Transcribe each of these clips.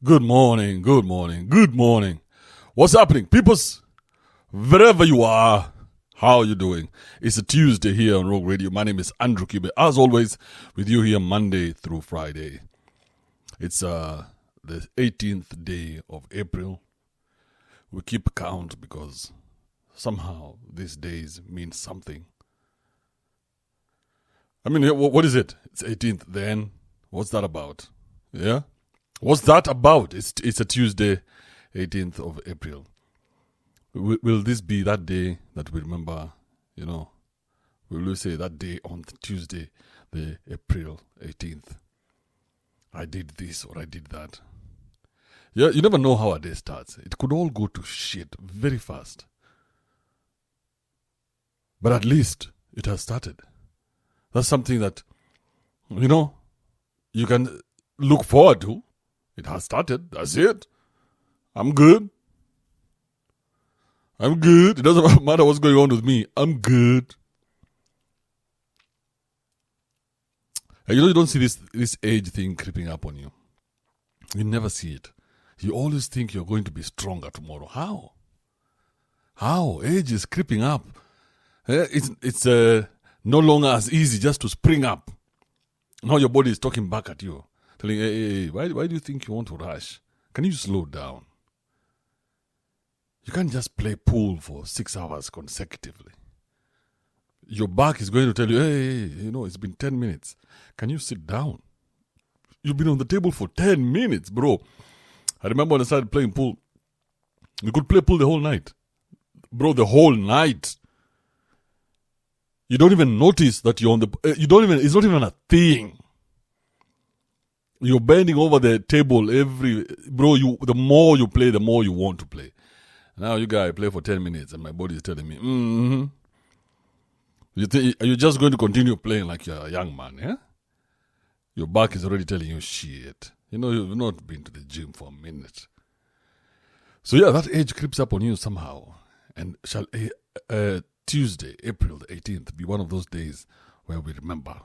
Good morning, good morning, good morning. What's happening? Peoples, wherever you are, how are you doing? It's a Tuesday here on Rogue Radio. My name is Andrew Kibe. As always, with you here Monday through Friday. It's the 18th day of April. We keep count because somehow these days mean something. I mean, what is it? It's 18th then. What's that about? Yeah? What's that about? It's a Tuesday, 18th of April. Will this be that day that we remember, will we say that day on Tuesday, the April 18th? I did this or I did that. Yeah, you never know how a day starts. It could all go to shit very fast. But at least it has started. That's something that, you can look forward to. It has started. That's it. I'm good. It doesn't matter what's going on with me. I'm good. And you don't see this age thing creeping up on you. You never see it. You always think you're going to be stronger tomorrow. How? Age is creeping up. It's no longer as easy just to spring up. Now your body is talking back at you. Telling, hey, why do you think you want to rush? Can you slow down? You can't just play pool for 6 hours consecutively. Your back is going to tell you, hey, it's been 10 minutes. Can you sit down? You've been on the table for 10 minutes, bro. I remember when I started playing pool, we could play pool the whole night. Bro, the whole night. You don't even notice that you're on the... it's not even a thing. You're bending over the table the more you play, the more you want to play. Now you guys play for 10 minutes and my body is telling me, you're just going to continue playing like you're a young man, yeah? Your back is already telling you shit. You've not been to the gym for a minute. So yeah, that age creeps up on you somehow. And shall Tuesday, April the 18th, be one of those days where we remember,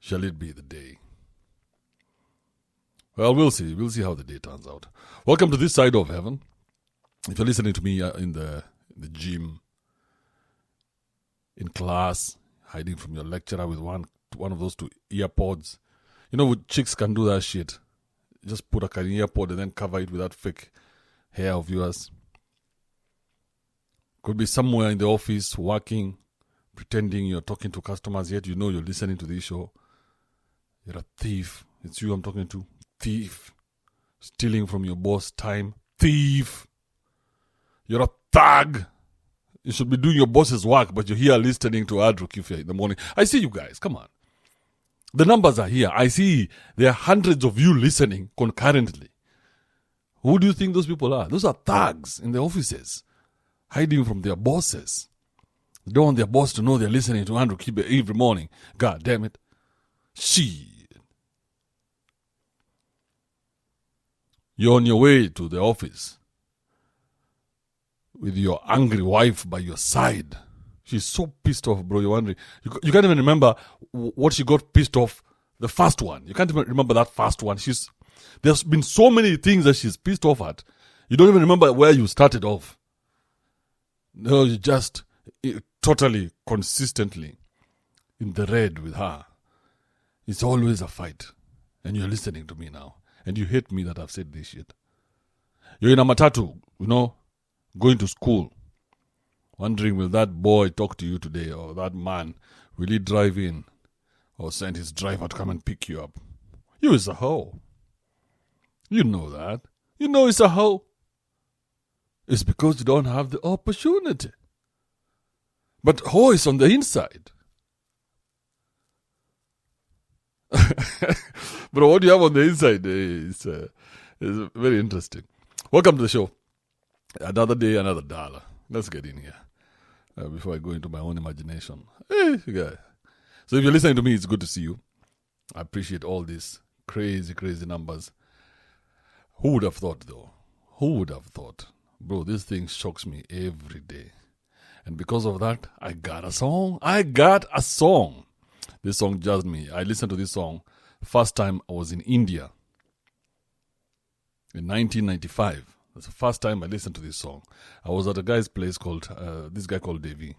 Shall it be the day? Well, we'll see. We'll see how the day turns out. Welcome to this side of heaven. If you're listening to me in the gym, in class, hiding from your lecturer with one of those two earpods. Chicks can do that shit. Just put an earpod and then cover it with that fake hair of yours. Could be somewhere in the office working, pretending you're talking to customers, yet you're listening to this show. You're a thief. It's you I'm talking to. Thief. Stealing from your boss time. Thief. You're a thug. You should be doing your boss's work, but you're here listening to Andrew Kibe in the morning. I see you guys. Come on. The numbers are here. I see there are hundreds of you listening concurrently. Who do you think those people are? Those are thugs in the offices, hiding from their bosses. They don't want their boss to know they're listening to Andrew Kibe every morning. God damn it. Shit. You're on your way to the office with your angry wife by your side. She's so pissed off, bro. You're wondering. You can't even remember what she got pissed off. The first one. You can't even remember that first one. There's been so many things that she's pissed off at. You don't even remember where you started off. No, you just totally, consistently in the red with her. It's always a fight. And you're listening to me now. And you hate me that I've said this shit. You're in a matatu, going to school. Wondering, will that boy talk to you today? Or that man, will he drive in? Or send his driver to come and pick you up? You is a hoe. You know that. You know it's a hoe. It's because you don't have the opportunity. But hoe is on the inside. But what you have on the inside is very interesting. Welcome to the show. Another day, another dollar. Let's get in here before I go into my own imagination. Hey, you guys. So if you're listening to me, it's good to see you. I appreciate all these crazy, crazy numbers. Who would have thought, though? Who would have thought? Bro, this thing shocks me every day. And because of that, I got a song. This song jazzed me. I listened to this song first time I was in India in 1995. That's the first time I listened to this song. I was at a guy's place called, this guy called Devi.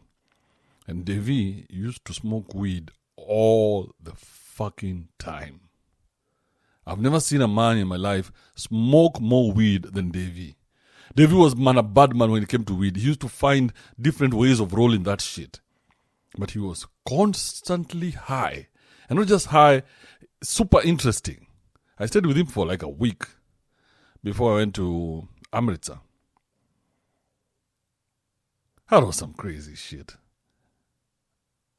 And Devi used to smoke weed all the fucking time. I've never seen a man in my life smoke more weed than Devi. Devi was a bad man when it came to weed. He used to find different ways of rolling that shit. But he was constantly high. And not just high, super interesting. I stayed with him for like a week before I went to Amritsar. That was some crazy shit.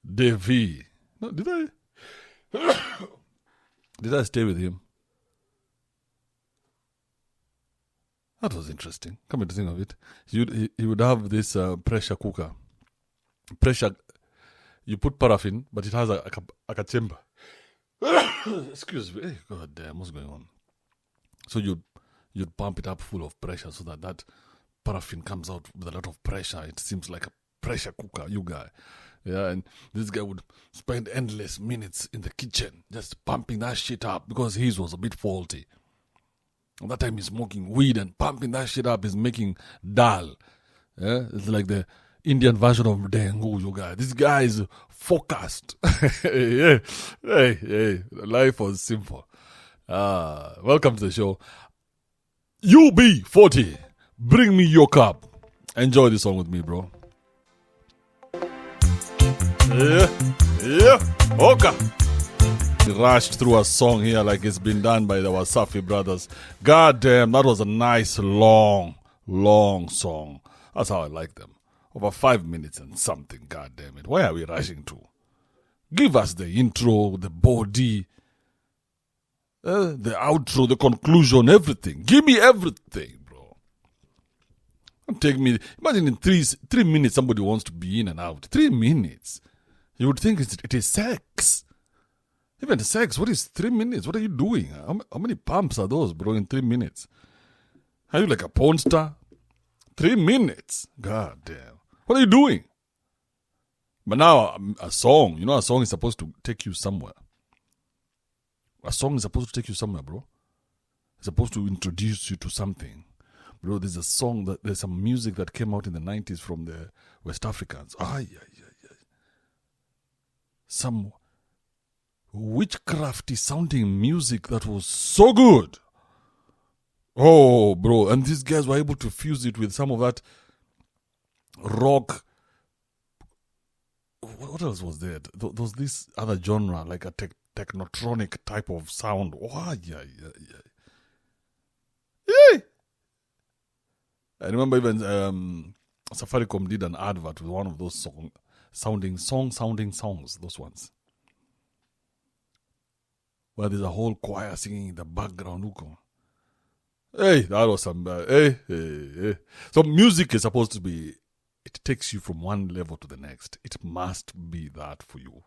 Devi. No, did I? Did I stay with him? That was interesting. Come to think of it, he would have this pressure cooker. You put paraffin, but it has a chamber. Excuse me. Hey, God damn, what's going on? So you'd pump it up full of pressure so that paraffin comes out with a lot of pressure. It seems like a pressure cooker, you guy. Yeah, and this guy would spend endless minutes in the kitchen just pumping that shit up because his was a bit faulty. And that time he's smoking weed and pumping that shit up is making dal. Yeah, it's like the Indian version of dengu, you guys. This guy is focused. Yeah. Hey, life was simple. Welcome to the show. UB40, bring me your cup. Enjoy this song with me, bro. Yeah, okay. Rushed through a song here like it's been done by the Wasafi brothers. God damn, that was a nice, long song. That's how I like them. Over 5 minutes and something, god damn it. Why are we rushing to? Give us the intro, the body, the outro, the conclusion, everything. Give me everything, bro. Don't take me. Imagine in 3 minutes somebody wants to be in and out. 3 minutes. You would think it is sex. Even sex, what is 3 minutes? What are you doing? How many pumps are those, bro, in 3 minutes? Are you like a porn star? 3 minutes? God damn. What are you doing? But now, a song, a song is supposed to take you somewhere. A song is supposed to take you somewhere, bro. It's supposed to introduce you to something. Bro, there's some music that came out in the 90s from the West Africans. Some witchcrafty sounding music that was so good. Oh, bro. And these guys were able to fuse it with some of that rock. What else was there? There was this other genre, like a technotronic type of sound. Oh, yeah. I remember even Safaricom did an advert with one of those sounding songs, those ones. Where there's a whole choir singing in the background. Hey, that was some hey. So music is supposed to be, it takes you from one level to the next. It must be that for you.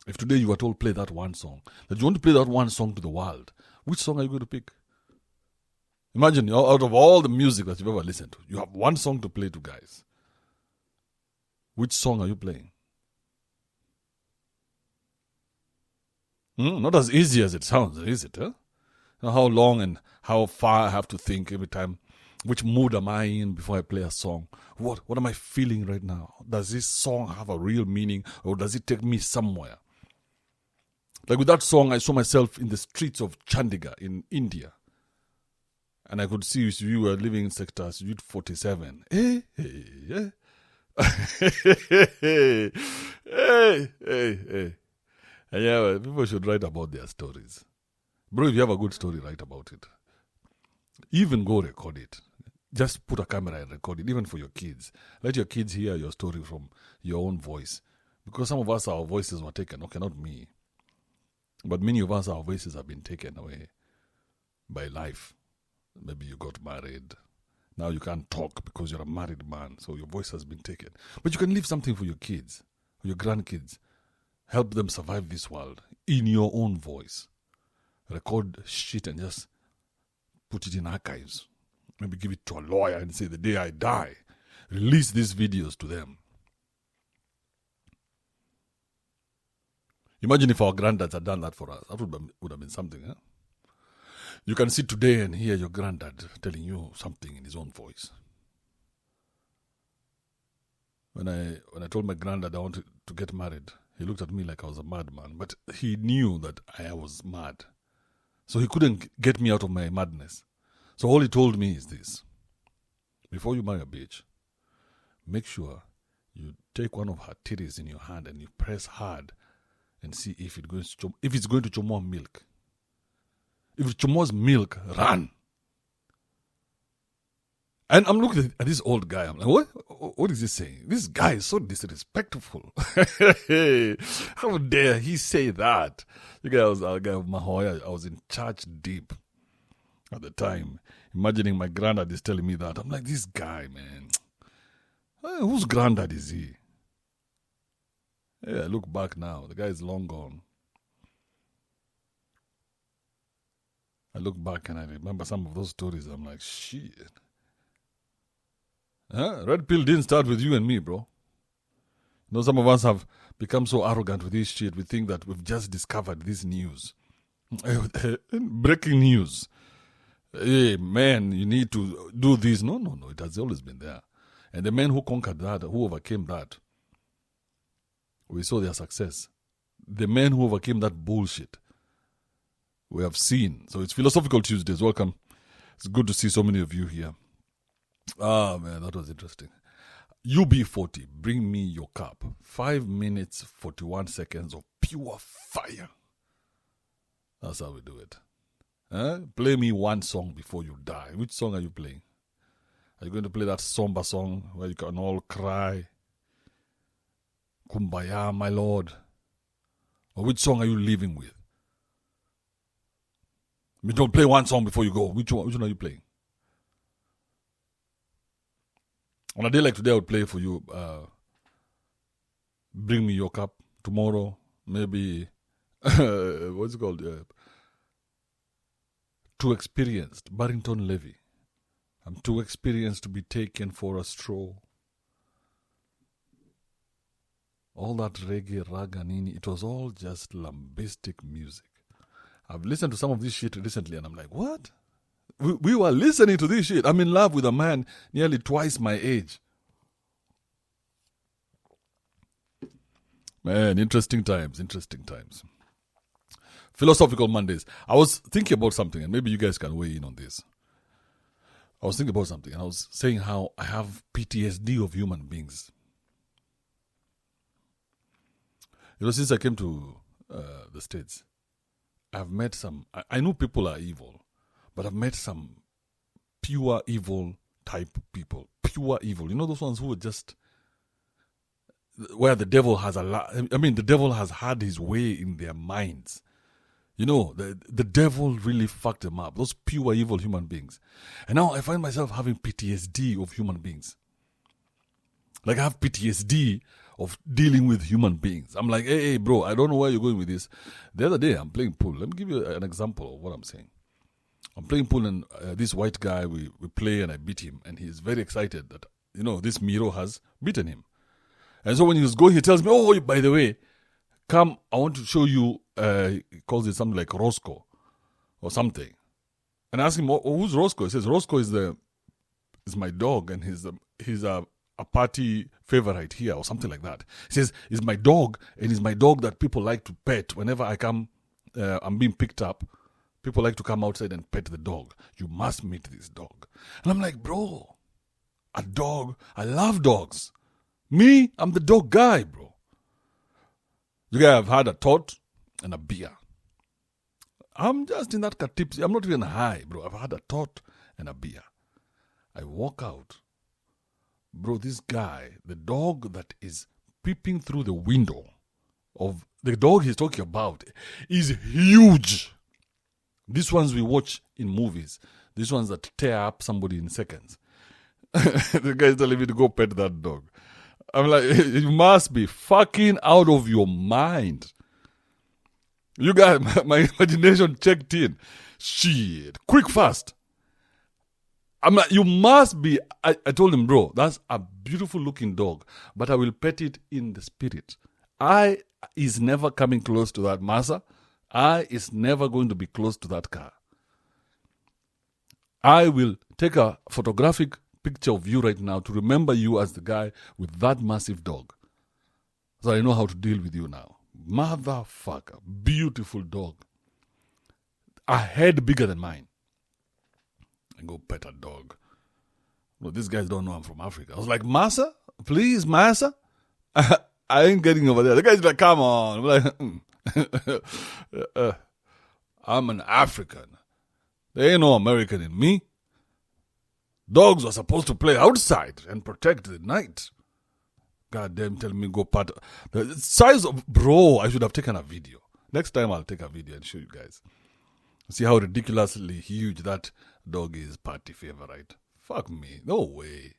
If today you were told play that one song, that you want to play that one song to the world, which song are you going to pick? Imagine, out of all the music that you've ever listened to, you have one song to play to guys. Which song are you playing? Not as easy as it sounds, is it? Huh? How long and how far I have to think every time. Which mood am I in before I play a song? What am I feeling right now? Does this song have a real meaning, or does it take me somewhere? Like with that song, I saw myself in the streets of Chandigarh in India. And I could see you were living in sector 47. Hey. And yeah, people should write about their stories. Bro, if you have a good story, write about it. Even go record it. Just put a camera and record it, even for your kids. Let your kids hear your story from your own voice. Because some of us, our voices were taken. Okay, not me. But many of us, our voices have been taken away by life. Maybe you got married. Now you can't talk because you're a married man. So your voice has been taken. But you can leave something for your kids, or your grandkids. Help them survive this world in your own voice. Record shit and just put it in archives. Maybe give it to a lawyer and say, the day I die, release these videos to them. Imagine if our granddads had done that for us. That would have been something, huh? You can sit today and hear your granddad telling you something in his own voice. When I told my granddad I wanted to get married, he looked at me like I was a madman. But he knew that I was mad. So he couldn't get me out of my madness. So all he told me is this. Before you marry a bitch, make sure you take one of her titties in your hand and you press hard and see if it's going to chomoa milk. If it chomoas milk, run. And I'm looking at this old guy. I'm like, what is he saying? This guy is so disrespectful. How dare he say that? The guy was a guy of Mahoya. I was in church deep at the time. Imagining my granddad is telling me that. I'm like, this guy, man. Whose granddad is he? Yeah, I look back now. The guy is long gone. I look back and I remember some of those stories. I'm like, shit. Red pill didn't start with you and me, bro. You know, some of us have become so arrogant with this shit. We think that we've just discovered this news. Breaking news. Hey, man, you need to do this. No. It has always been there. And the men who conquered that, who overcame that, we saw their success. The men who overcame that bullshit, we have seen. So it's Philosophical Tuesdays. Welcome. It's good to see so many of you here. Ah, man, that was interesting. UB40, bring me your cup. 5 minutes, 41 seconds of pure fire. That's how we do it. Play me one song before you die. Which song are you playing? Are you going to play that somber song where you can all cry? Kumbaya, my Lord. Or which song are you living with? I mean, don't play one song before you go. Which one are you playing? On a day like today, I would play for you, Bring Me Your Cup. Tomorrow, maybe, what's it called? Too Experienced, Barrington Levy. I'm too experienced to be taken for a stroll. All that reggae, raganini, it was all just lambistic music. I've listened to some of this shit recently and I'm like, what? We were listening to this shit. I'm in love with a man nearly twice my age. Man, interesting times. Philosophical Mondays. I was thinking about something, and maybe you guys can weigh in on this. I was thinking about something, and I was saying how I have PTSD of human beings. You know, since I came to the States, I've met some, I know people are evil, but I've met some pure evil type people. Pure evil. You know those ones who are just, where the devil has the devil has had his way in their minds. You know, the devil really fucked them up. Those pure evil human beings. And now I find myself having PTSD of human beings. Like I have PTSD of dealing with human beings. I'm like, hey, bro, I don't know where you're going with this. The other day, I'm playing pool. Let me give you an example of what I'm saying. I'm playing pool and this white guy, we play and I beat him. And he's very excited that, you know, this Miro has beaten him. And so when he was going, he tells me, oh, by the way, come, I want to show you, he calls it something like Roscoe or something. And I ask him, who's Roscoe? He says, Roscoe is my dog and he's a party favorite here or something like that. He says, he's my dog and he's my dog that people like to pet. Whenever I come, I'm being picked up, people like to come outside and pet the dog. You must meet this dog. And I'm like, bro, a dog, I love dogs. Me, I'm the dog guy, bro. You guys have had a tot and a beer. I'm just in that tipsy. I'm not even high, bro. I've had a tot and a beer. I walk out. Bro, this guy, the dog that is peeping through the window of the dog he's talking about is huge. These ones we watch in movies. These ones that tear up somebody in seconds. The guy's telling me to go pet that dog. I'm like, you must be fucking out of your mind. You guys, my imagination checked in. Shit. Quick, fast. I'm like, you must be. I told him, bro, that's a beautiful looking dog, but I will pet it in the spirit. I is never coming close to that Mazda. I is never going to be close to that car. I will take a photographic picture of you right now to remember you as the guy with that massive dog. So I know how to deal with you now. Motherfucker. Beautiful dog. A head bigger than mine. I go pet a dog. Well, these guys don't know I'm from Africa. I was like, Massa? Please, Massa? I ain't getting over there. The guy's like, come on. I'm like, I'm an African. There ain't no American in me. Dogs are supposed to play outside and protect the night. God damn, telling me go pat. The size of, bro, I should have taken a video. Next time I'll take a video and show you guys. See how ridiculously huge that dog is, party favorite. Fuck me. No way.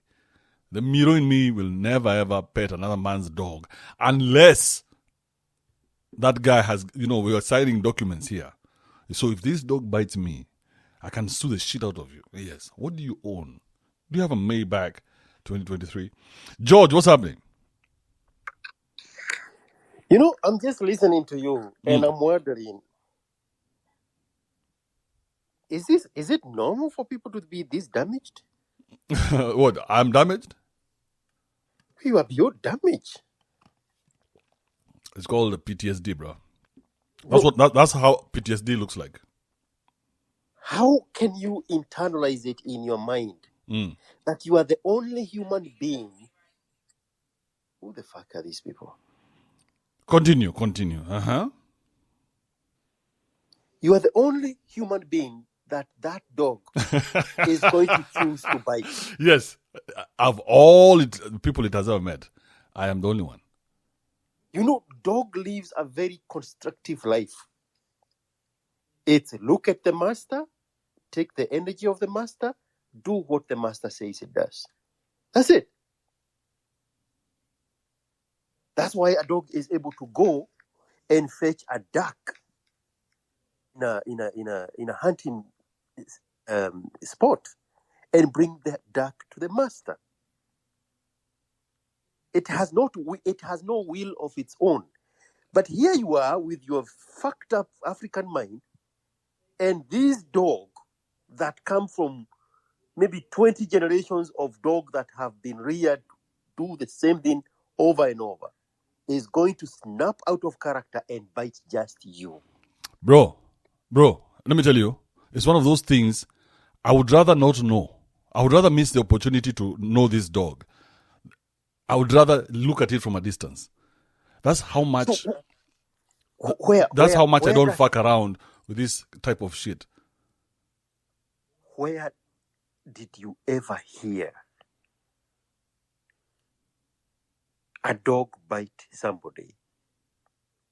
The Miro in me will never ever pet another man's dog unless that guy has, we are signing documents here. So if this dog bites me, I can sue the shit out of you. Yes. What do you own? Do you have a Maybach 2023? George, what's happening? I'm just listening to you and I'm wondering, is it normal for people to be this damaged? What? I'm damaged? You are beyond damaged. It's called PTSD, bro. That's how PTSD looks like. How can you internalize it in your mind that you are the only human being? Who the fuck are these people? Continue. You are the only human being that dog is going to choose to bite. Yes. Of all people it has ever met, I am the only one. Dog lives a very constructive life. It's look at the master, take the energy of the master, do what the master says it does. That's it. That's why a dog is able to go and fetch a duck in a hunting spot and bring that duck to the master. It has no will of its own. But here you are with your fucked up African mind, and these dogs that come from maybe 20 generations of dogs that have been reared to do the same thing over and over is going to snap out of character and bite just you. Bro, let me tell you, it's one of those things I would rather not know. I would rather miss the opportunity to know this dog. I would rather look at it from a distance. That's how much. How much I don't fuck around with this type of shit. Where did you ever hear a dog bite somebody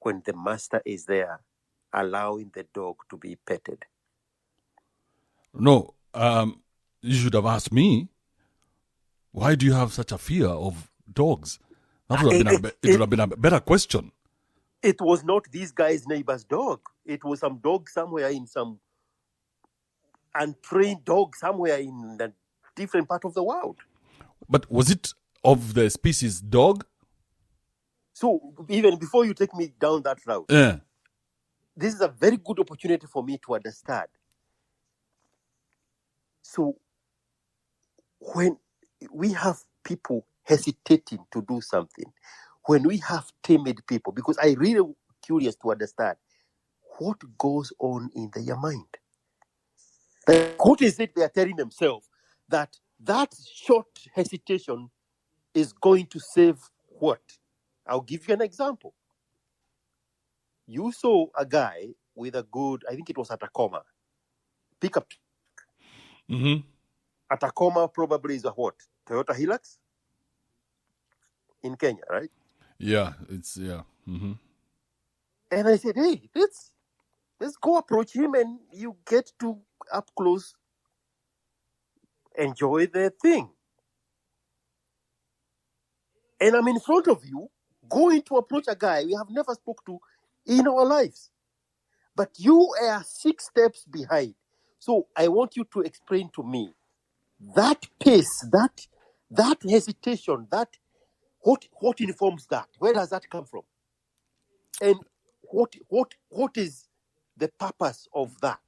when the master is there, allowing the dog to be petted? No, you should have asked me. Why do you have such a fear of dogs? That would have been a better question. It was not this guy's neighbor's dog. It was some dog somewhere in some untrained dog somewhere in a different part of the world. But was it of the species dog? So even before you take me down that route, this is a very good opportunity for me to understand. So when we have people hesitating to do something, when we have timid people, because I really curious to understand what goes on in their mind. What is it they are telling themselves that short hesitation is going to save what? I'll give you an example. You saw a guy with a good, I think it was Atapama, pickup. Atapama probably is a what? Toyota Hilux? In Kenya, right? Yeah, it's, yeah. And I said, hey, let's go approach him and you get to up close enjoy the thing. And I'm in front of you, going to approach a guy we have never spoke to in our lives. But you are 6 steps behind. So I want you to explain to me that pace, that hesitation, what informs that? Where does that come from? And what is the purpose of that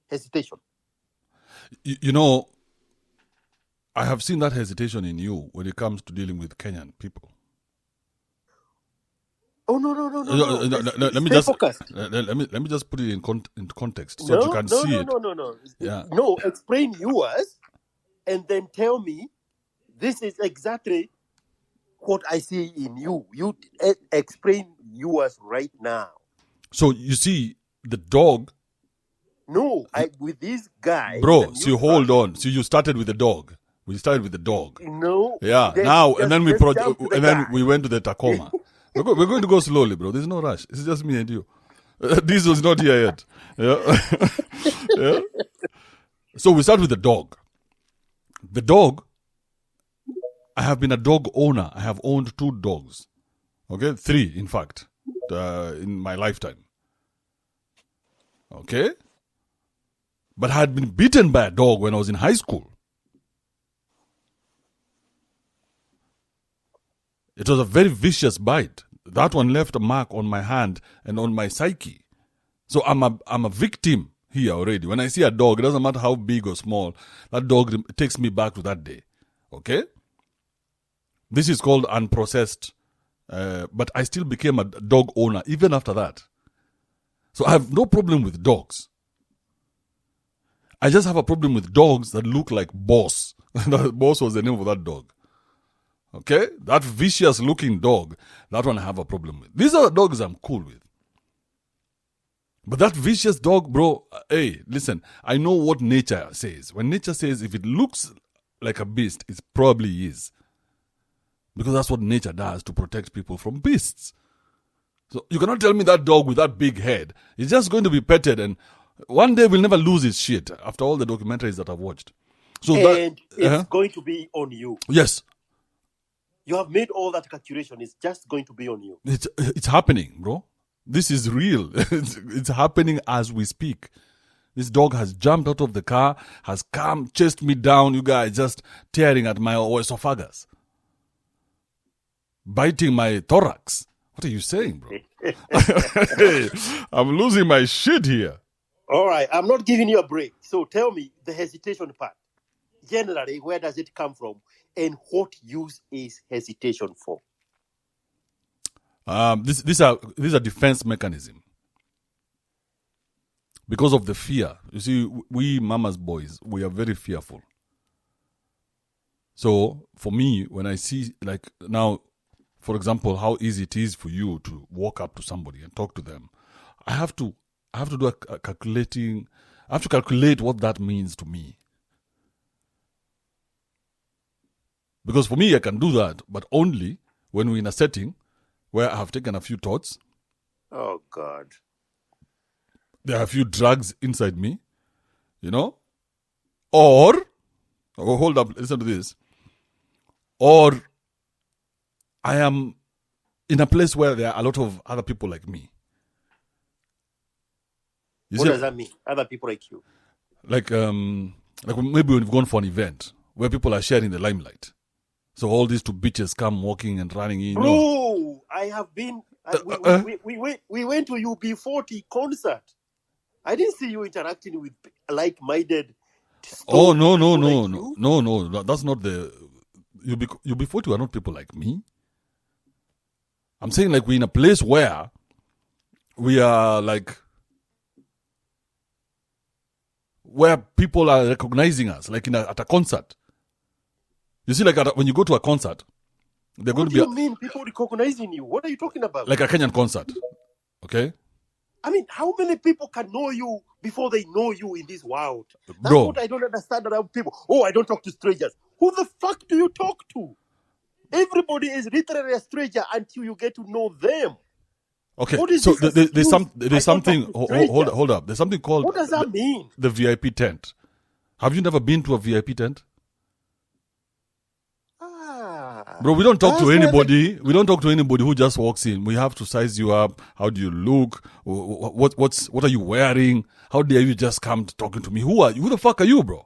hesitation? You know, I have seen that hesitation in you when it comes to dealing with Kenyan people. Oh no! Let me Stay just focused. let me just put it into context so that you can see it. No. Yeah. No, explain yours, and then tell me this is exactly what I see in you. You explain yours right now. So you see, the dog, No, with this guy. bro. So hold on. So you started with the dog. We started with the dog. No. Yeah. Then Now and then jump to the and then guy. we went to the Tacoma. We're going to go slowly, bro. There's no rush. It's just me and you. This was not here yet. Yeah. Yeah. So we start with the dog. The dog. I have been a dog owner. I have owned 2 dogs. Okay, 3 in fact, in my lifetime. Okay, but I had been bitten by a dog when I was in high school. It was a very vicious bite. That one left a mark on my hand and on my psyche. So I'm a victim here already. When I see a dog, it doesn't matter how big or small, that dog takes me back to that day. Okay? This is called unprocessed, but I still became a dog owner even after that. So I have no problem with dogs. I just have a problem with dogs that look like Boss. Boss was the name of that dog. Okay? That vicious looking dog, that one I have a problem with. These are the dogs I'm cool with. But that vicious dog, bro, hey, listen, I know what nature says. When nature says if it looks like a beast, it probably is. Because that's what nature does to protect people from beasts. So you cannot tell me that dog with that big head is just going to be petted and one day will never lose his shit after all the documentaries that I've watched. So it's going to be on you. Yes. You have made all that calculation. It's just going to be on you. It's happening, bro. This is real. It's happening as we speak. This dog has jumped out of the car, has come, chased me down. You guys just tearing at my esophagus, biting my thorax. What are you saying, bro? I'm losing my shit here. All right, I'm not giving you a break. So tell me the hesitation part. Generally, where does it come from, and what use is hesitation for? These are defense mechanism. Because of the fear. You see, we mama's boys, we are very fearful. So for me, when I see, like now, for example, how easy it is for you to walk up to somebody and talk to them, I have to do a calculating. I have to calculate what that means to me. Because for me, I can do that, but only when we're in a setting where I have taken a few thoughts. Oh, God. There are a few drugs inside me, you know? Or, hold up, listen to this. Or I am in a place where there are a lot of other people like me. What does that mean? Other people like you? Like maybe we've gone for an event where people are sharing the limelight. So all these 2 bitches come walking and running in. Bro, I have been. We went to UB40 concert. I didn't see you interacting with like-minded. Oh no! That's not the. UB40 are not people like me. I'm saying like we're in a place where we are like. Where people are recognizing us, like at a concert. You see, like when you go to a concert, they're going to be. What do you mean people recognizing you? What are you talking about? Like a Kenyan concert, okay? I mean, how many people can know you before they know you in this world? That's Bro. what I don't understand around people. Oh, I don't talk to strangers. Who the fuck do you talk to? Everybody is literally a stranger until you get to know them. Okay, so there's something. Hold up. There's something called. What does that mean? The VIP tent. Have you never been to a VIP tent? Bro, we don't talk to anybody. We don't talk to anybody who just walks in. We have to size you up. How do you look? What are you wearing? How dare you just come to talking to me? Who are you? Who the fuck are you, bro?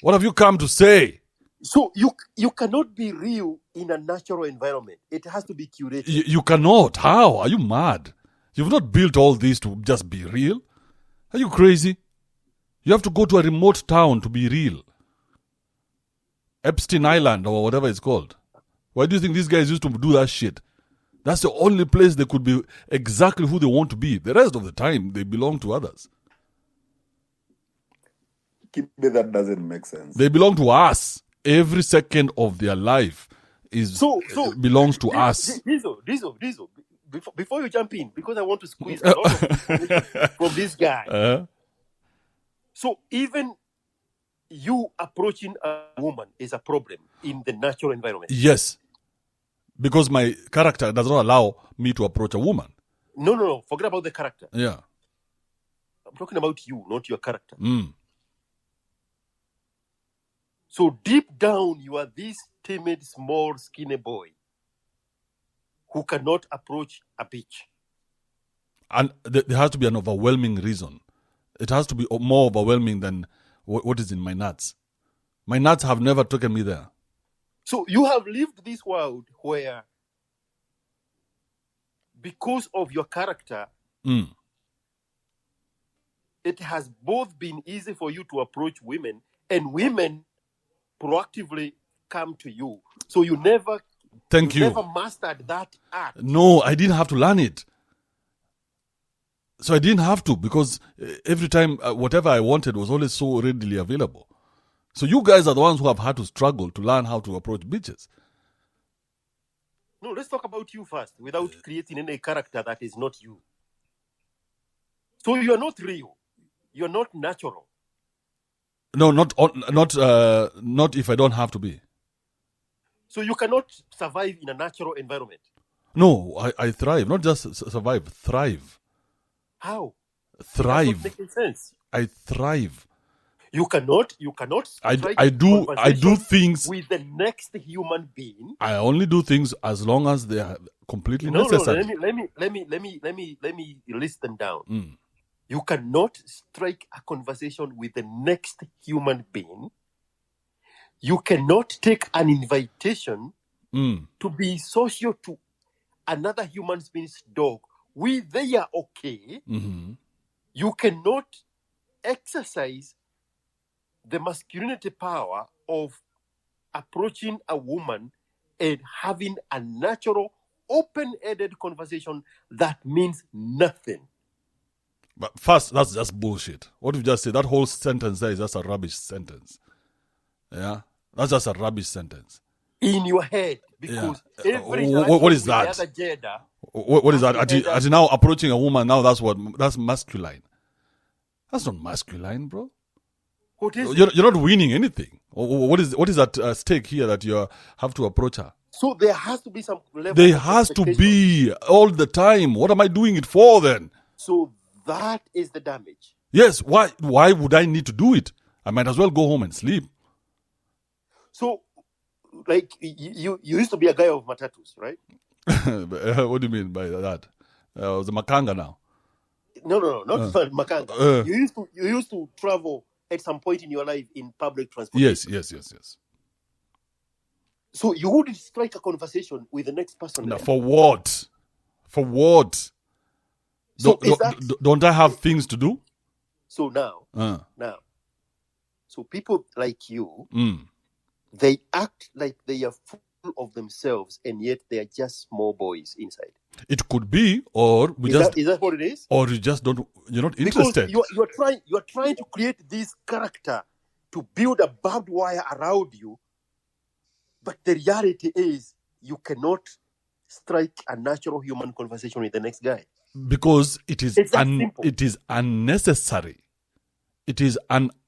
What have you come to say? So you cannot be real in a natural environment. It has to be curated. You cannot. How? Are you mad? You've not built all this to just be real. Are you crazy? You have to go to a remote town to be real. Epstein Island or whatever it's called. Why do you think these guys used to do that shit? That's the only place they could be exactly who they want to be. The rest of the time, they belong to others. That doesn't make sense. They belong to us. Every second of their life belongs to us. Diesel. Before you jump in, because I want to squeeze a lot of information from this guy. So even you approaching a woman is a problem in the natural environment. Yes. Because my character does not allow me to approach a woman. No. Forget about the character. Yeah. I'm talking about you, not your character. Mm. So deep down, you are this timid, small, skinny boy who cannot approach a beach. And there has to be an overwhelming reason. It has to be more overwhelming than what is in my nuts. My nuts have never taken me there. So you have lived this world where, because of your character, it has both been easy for you to approach women and women proactively come to you. So you never never mastered that art. No, I didn't have to learn it. So I didn't have to, because every time whatever I wanted was always so readily available. So you guys are the ones who have had to struggle to learn how to approach bitches. No, let's talk about you first, without creating any character that is not you. So you are not real. You are not natural. No, not if I don't have to be. So you cannot survive in a natural environment. No, I thrive. Not just survive, thrive. How? Thrive. That's not making sense. I thrive. You cannot. I do things with the next human being. I only do things as long as they are completely necessary. No, let me list them down. Mm. You cannot strike a conversation with the next human being. You cannot take an invitation to be social to another human being's dog with their okay. Mm-hmm. You cannot exercise the masculinity power of approaching a woman and having a natural, open-ended conversation that means nothing. But first, that's just bullshit. What you just said, that whole sentence there is just a rubbish sentence. Yeah? That's just a rubbish sentence. In your head, because every what is that? The other gender, what is that? As now approaching a woman, now that's masculine. That's not masculine, bro. What is you're not winning anything. What is at stake here that you have to approach her? So there has to be some level. There has to be all the time. What am I doing it for then? So that is the damage. Yes. Why would I need to do it? I might as well go home and sleep. So, like, you used to be a guy of matatus, right? What do you mean by that? The Makanga now. No, not Makanga. You used to travel at some point in your life in public transportation. Yes. So you wouldn't strike a conversation with the next person. No, for what? For what? So don't I have things to do? So now, so people like you, they act like they are full of themselves, and yet they are just small boys inside. It could be, or is that what it is? Or you just don't. You're not interested. Because you're trying to create this character to build a barbed wire around you, but the reality is you cannot strike a natural human conversation with the next guy because it is it is unnecessary. It is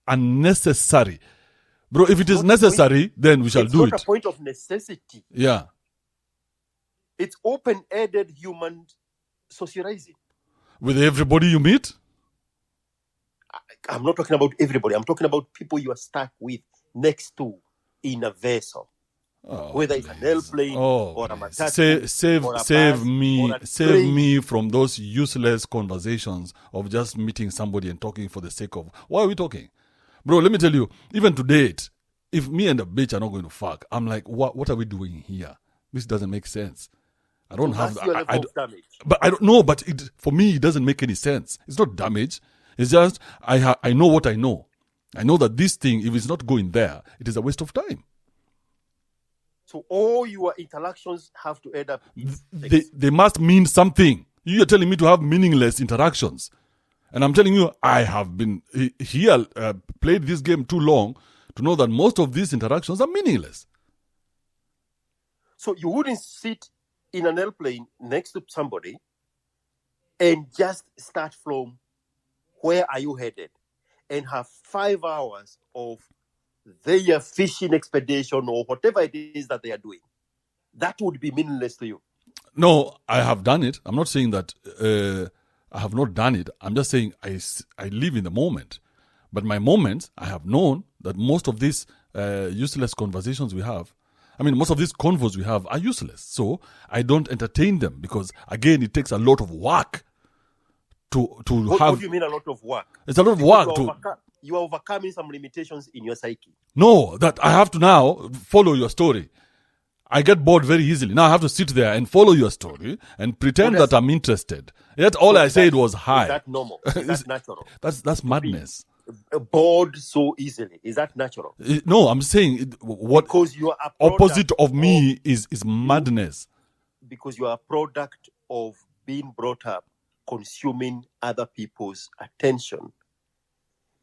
unnecessary, bro. If it is necessary, then we shall do it. It's not a point of necessity. Yeah. It's open-ended human socializing. With everybody you meet? I'm not talking about everybody. I'm talking about people you are stuck with next to in a vessel. Whether it's an airplane or a matatu. Save me from those useless conversations of just meeting somebody and talking for the sake of... Why are we talking? Bro, let me tell you, even to date, if me and the bitch are not going to fuck, I'm like, what are we doing here? This doesn't make sense. I don't have That's your level of damage. but I don't know. But for me, it doesn't make any sense. It's not damage. It's just I know what I know. I know that this thing, if it's not going there, it is a waste of time. So all your interactions have to end up. They must mean something. You are telling me to have meaningless interactions, and I'm telling you, I have been here, played this game too long to know that most of these interactions are meaningless. So you wouldn't sit in an airplane next to somebody and just start from where are you headed and have 5 hours of their fishing expedition or whatever it is that they are doing. That would be meaningless to you. No, I have done it. I'm not saying that I have not done it. I'm just saying I live in the moment. But my moments, I have known that most of these useless conversations we have, most of these convos we have are useless. So I don't entertain them because, again, it takes a lot of work to have. What do you mean a lot of work? It's a lot of work you are overcoming some limitations in your psyche. No, that I have to now follow your story. I get bored very easily. Now I have to sit there and follow your story and pretend that I'm interested. Yet all I said was hi. Is that normal? Is that natural? That's madness. Bored so easily. Is that natural? No, I'm saying because you are opposite of me is madness. Because you are a product of being brought up consuming other people's attention.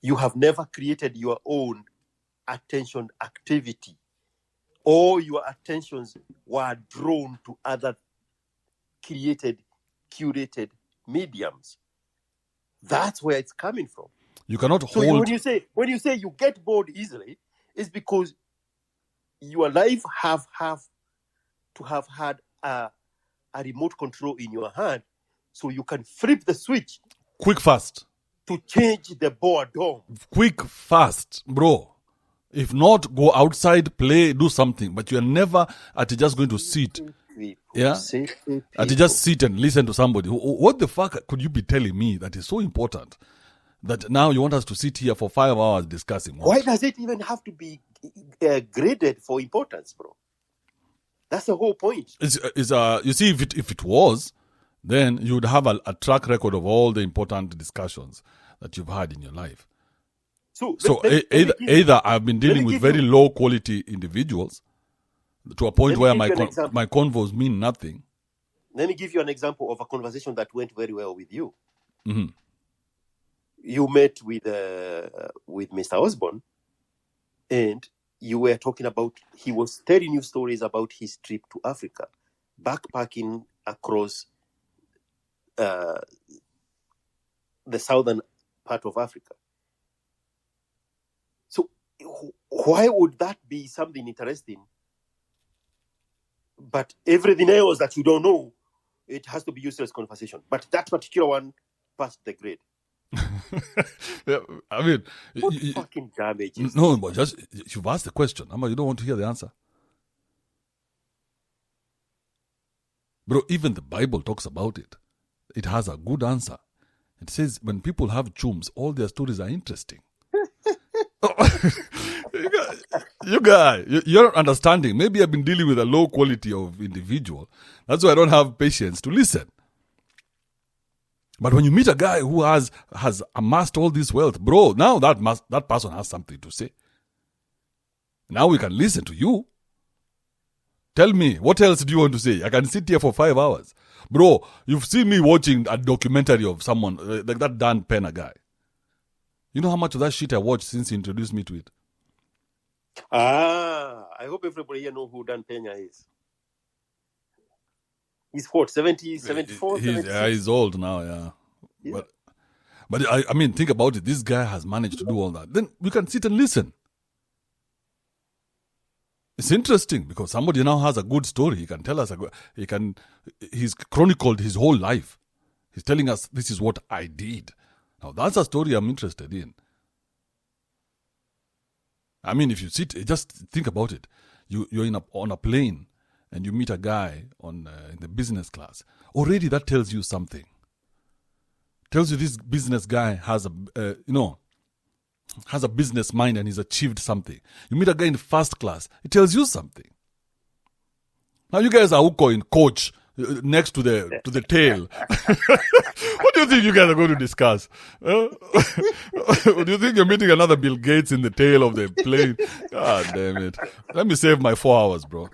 You have never created your own attention activity. All your attentions were drawn to other curated mediums. That's where it's coming from. You cannot hold. So when you say you get bored easily, it's because your life have to have had a remote control in your hand, so you can flip the switch. Quick, fast. To change the boredom. Quick, fast, bro. If not, go outside, play, do something. But you are never just going to sit. Yeah? Just sit and listen to somebody. What the fuck could you be telling me that is so important that now you want us to sit here for 5 hours discussing? Why does it even have to be graded for importance, bro? That's the whole point. You see, if it was, then you would have a track record of all the important discussions that you've had in your life. So either I've been dealing with very low quality individuals to a point where my convos mean nothing. Let me give you an example of a conversation that went very well with you. Mm-hmm. You met with Mr. Osborne, and you were talking about, he was telling you stories about his trip to Africa, backpacking across the southern part of Africa. So why would that be something interesting? But everything else that you don't know, it has to be useless conversation. But that particular one passed the grade. Yeah, what fucking damage is no, but just you've asked the question. You don't want to hear the answer. Bro, even the Bible talks about it. It has a good answer. It says when people have chums, all their stories are interesting. You guys, you're not understanding. Maybe I've been dealing with a low quality of individual. That's why I don't have patience to listen. But when you meet a guy who has amassed all this wealth, bro, now that person has something to say. Now we can listen to you. Tell me, what else do you want to say? I can sit here for 5 hours. Bro, you've seen me watching a documentary of someone, like that Dan Penna guy. You know how much of that shit I watched since he introduced me to it? I hope everybody here knows who Dan Pena is. He's what, 70, 74? He's old now, yeah. But I mean, think about it. This guy has managed to do all that. Then we can sit and listen. It's interesting because somebody now has a good story. He can tell us, he's chronicled his whole life. He's telling us, this is what I did. Now, that's a story I'm interested in. I mean, if you just think about it. You're on a plane and you meet a guy in the business class. Already that tells you something. Tells you this business guy has has a business mind and he's achieved something. You meet a guy in first class, it tells you something. Now you guys are Uko in coach next to the tail. What do you think you guys are going to discuss? Do you think you're meeting another Bill Gates in the tail of the plane? God damn it. Let me save my 4 hours, bro.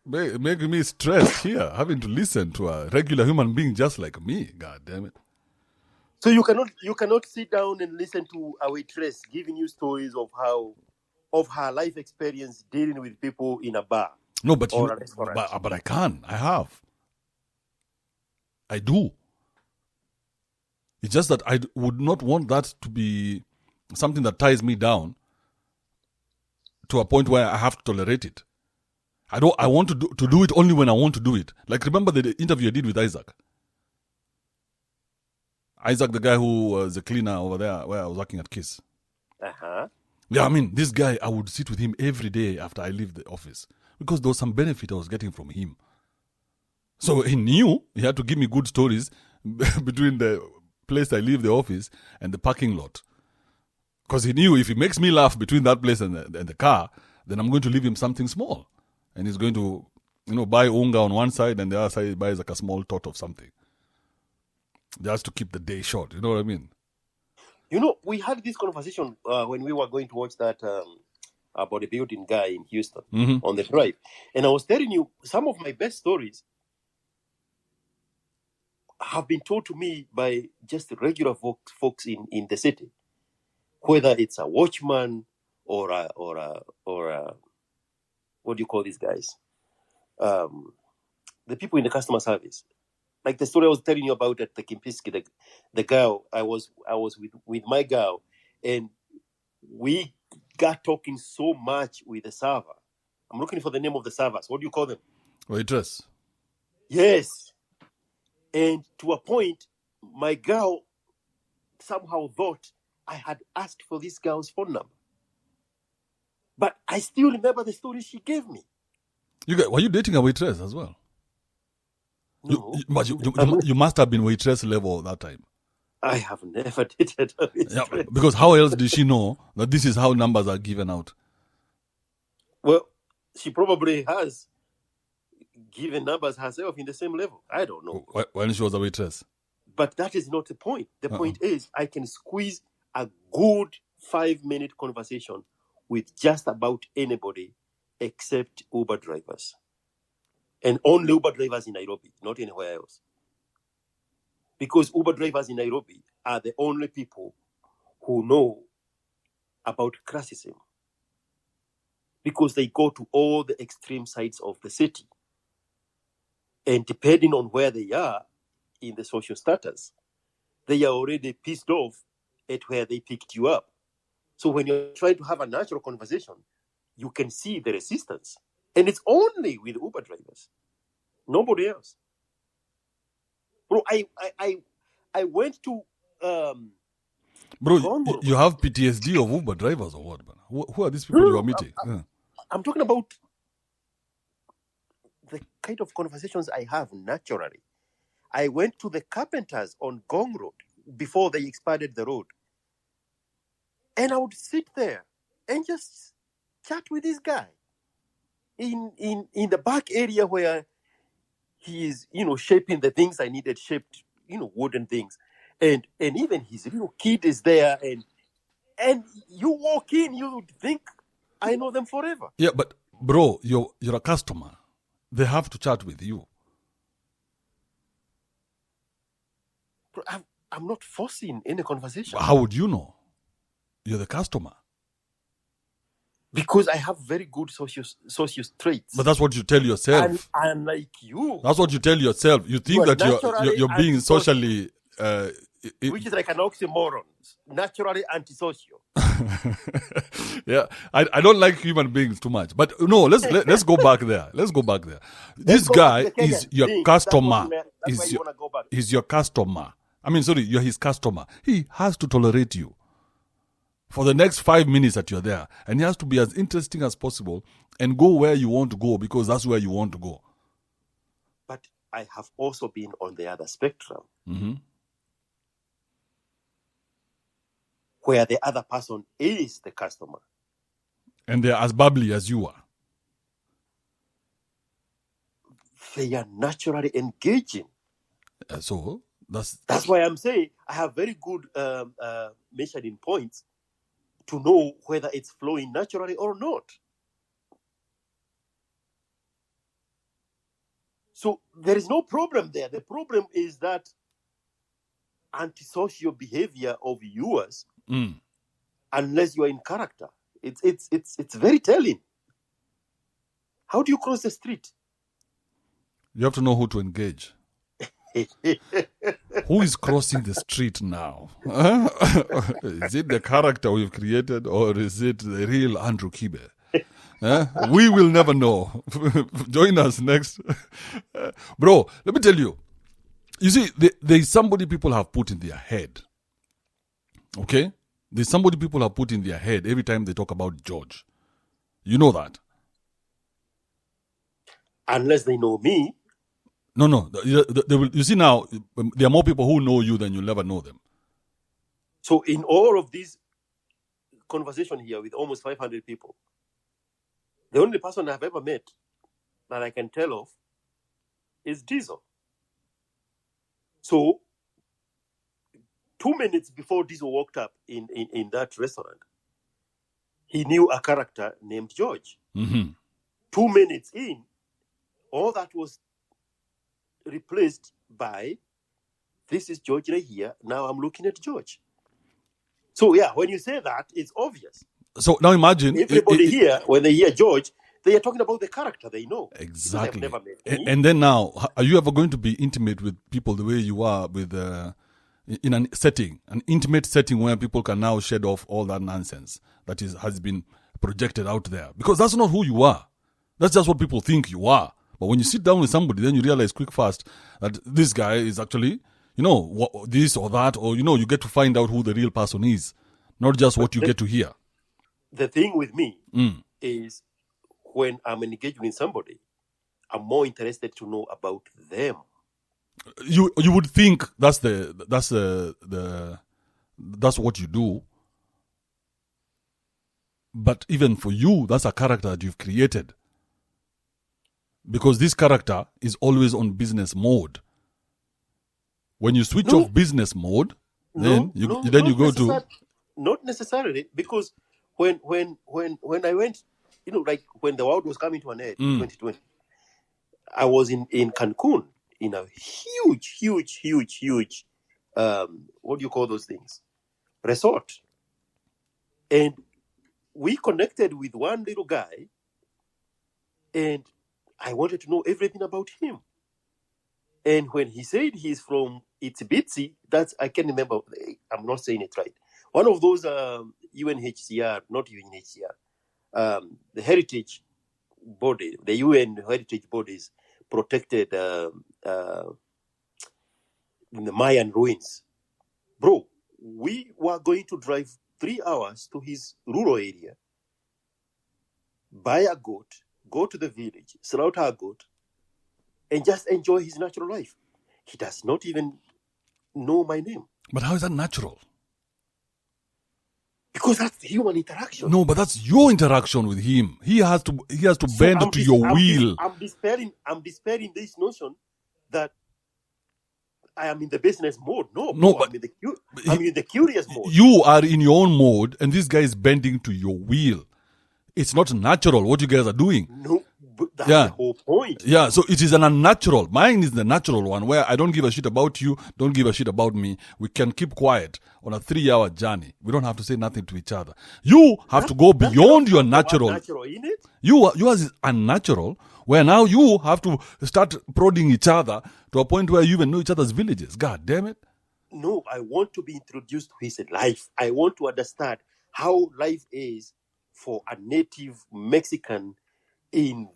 Making me stressed here, having to listen to a regular human being just like me. God damn it. So you cannot sit down and listen to a waitress giving you stories of her life experience dealing with people in a bar. No, but or a restaurant. But I can. I have. I do. It's just that I would not want that to be something that ties me down to a point where I have to tolerate it. I want to do it only when I want to do it. Like, remember the interview I did with Isaac? Isaac, the guy who was the cleaner over there where I was working at KISS. Uh-huh. Yeah, I mean, this guy, I would sit with him every day after I leave the office because there was some benefit I was getting from him. So he knew he had to give me good stories between the place I leave the office and the parking lot. Because he knew if he makes me laugh between that place and the car, then I'm going to leave him something small. And he's going to, buy unga on one side and the other side he buys like a small tot of something. Just to keep the day short, you know what I mean? We had this conversation when we were going to watch that bodybuilding guy in Houston on the drive. And I was telling you, some of my best stories have been told to me by just regular folks in the city. Whether it's a watchman or a what do you call these guys? The people in the customer service. Like the story I was telling you about at the Kimpiski, the girl, I was with my girl, and we got talking so much with the server. I'm looking for the name of the servers. What do you call them? Waitress. Yes. And to a point, my girl somehow thought I had asked for this girl's phone number. But I still remember the story she gave me. Were you dating a waitress as well? No. You must have been waitress level that time. I have never dated a waitress. Yeah, because how else did she know that this is how numbers are given out? Well, she probably has given numbers herself in the same level. I don't know. When she was a waitress. But that is not the point. The point is I can squeeze a good 5-minute conversation with just about anybody except Uber drivers. And only Uber drivers in Nairobi, not anywhere else. Because Uber drivers in Nairobi are the only people who know about classism. Because they go to all the extreme sides of the city. And depending on where they are in the social status, they are already pissed off at where they picked you up. So when you're trying to have a natural conversation, you can see the resistance. And it's only with Uber drivers. Nobody else. Bro, I went to... Bro, you have PTSD of Uber drivers or what, man? Who are these people you are meeting? I'm talking about the kind of conversations I have naturally. I went to the carpenters on Gong Road before they expanded the road. And I would sit there and just chat with this guy in the back area where he is, shaping the things I needed shaped, wooden things. And even his little kid is there and you walk in, you would think I know them forever. Yeah, but bro, you're a customer. They have to chat with you. Bro, I'm not forcing any conversation. How would you know? You're the customer. Because I have very good social traits. But that's what you tell yourself. And like you. That's what you tell yourself. You think that you're being socially... which is like an oxymoron. Naturally antisocial. Yeah, I don't like human beings too much. But no, let's go back there. Let's go back there. This guy is your customer. He's your customer. I mean, sorry, you're his customer. He has to tolerate you for the next 5 minutes that you're there. And he has to be as interesting as possible and go where you want to go because that's where you want to go. But I have also been on the other spectrum. Mm-hmm. where the other person is the customer. And they're as bubbly as you are. They are naturally engaging. So that's why I'm saying I have very good measuring points to know whether it's flowing naturally or not. So there is no problem there. The problem is that antisocial behavior of yours, unless you are in character. It's very telling. How do you cross the street? You have to know who to engage. Who is crossing the street now? Is it the character we've created, or is it the real Andrew Kibe? We will never know. Join us next. Bro, let me tell you. You see, there is somebody people have put in their head. Okay? There's somebody people have put in their head every time they talk about George. You know that? Unless they know me. No. They will, you see now, there are more people who know you than you'll ever know them. So in all of these conversations here with almost 500 people, the only person I've ever met that I can tell of is Diesel. So 2 minutes before Diesel walked up in that restaurant, he knew a character named George. 2 minutes in, all that was replaced by, this is George right here, now I'm looking at George. So yeah, when you say that, it's obvious. So now imagine... Everybody here, when they hear George, they are talking about the character they know. Exactly. Never met me. And then now, are you ever going to be intimate with people the way you are with in an intimate setting where people can now shed off all that nonsense that has been projected out there? Because that's not who you are. That's just what people think you are. But when you sit down with somebody, then you realize quick fast that this guy is actually, this or that, or, you get to find out who the real person is, not just what you get to hear. The thing with me is when I'm engaged with somebody, I'm more interested to know about them. You would think that's what you do. But even for you, that's a character that you've created. Because this character is always on business mode. When you switch off business mode, then you go to... Not necessarily, because when I went, like when the world was coming to an end in 2020, I was in Cancun in a huge, what do you call those things? Resort. And we connected with one little guy, and I wanted to know everything about him. And when he said he's from Itsy, that's, I can't remember, I'm not saying it right. One of those UNHCR, not UNHCR, the heritage body, the UN heritage bodies protected in the Mayan ruins. Bro, we were going to drive 3 hours to his rural area, buy a goat, go to the village, slaughter a goat, and just enjoy his natural life. He does not even know my name. But how is that natural? Because that's human interaction. No, but that's your interaction with him. He has to bend to your will. I'm dispelling this notion that I am in the business mode. No, but I'm in the curious mode. You are in your own mode, and this guy is bending to your will. It's not natural what you guys are doing. No, but that's the whole point. Yeah, so it is an unnatural. Mine is the natural one where I don't give a shit about you, don't give a shit about me. We can keep quiet on a 3-hour journey. We don't have to say nothing to each other. You have to go beyond your natural. Unnatural, isn't it? Yours is unnatural, where now you have to start prodding each other to a point where you even know each other's villages. God damn it. No, I want to be introduced to his life. I want to understand how life is for a native Mexican in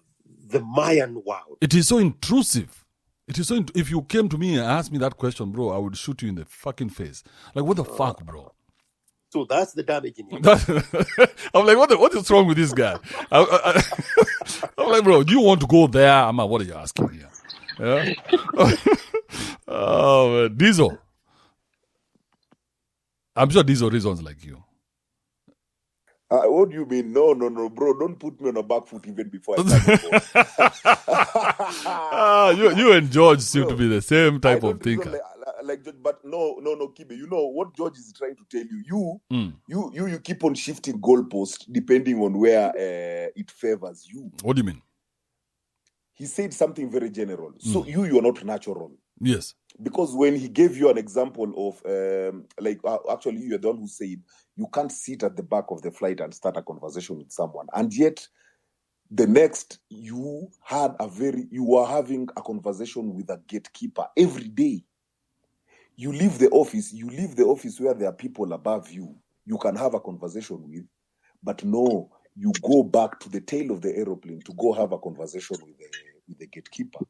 the Mayan world. It is so intrusive. If you came to me and asked me that question, bro, I would shoot you in the fucking face. Like, what the fuck, bro? So that's the damage in you. I'm like, what is wrong with this guy? I'm like, bro, do you want to go there? I'm like, what are you asking here? Yeah? Oh, man. Diesel. I'm sure these are reasons like you. What do you mean? No, bro. Don't put me on a back foot even before I come. You and George seem Bro, to be the same type of reason thinker. like but no, Kibe. You know what George is trying to tell you. You keep on shifting goalposts depending on where it favors you. What do you mean? He said something very general. So you are not natural. Yes. Because when he gave you an example of actually you're the one who said you can't sit at the back of the flight and start a conversation with someone, and yet the next you were having a conversation with a gatekeeper every day. You leave the office where there are people above you can have a conversation with, but no, you go back to the tail of the aeroplane to go have a conversation with the gatekeeper.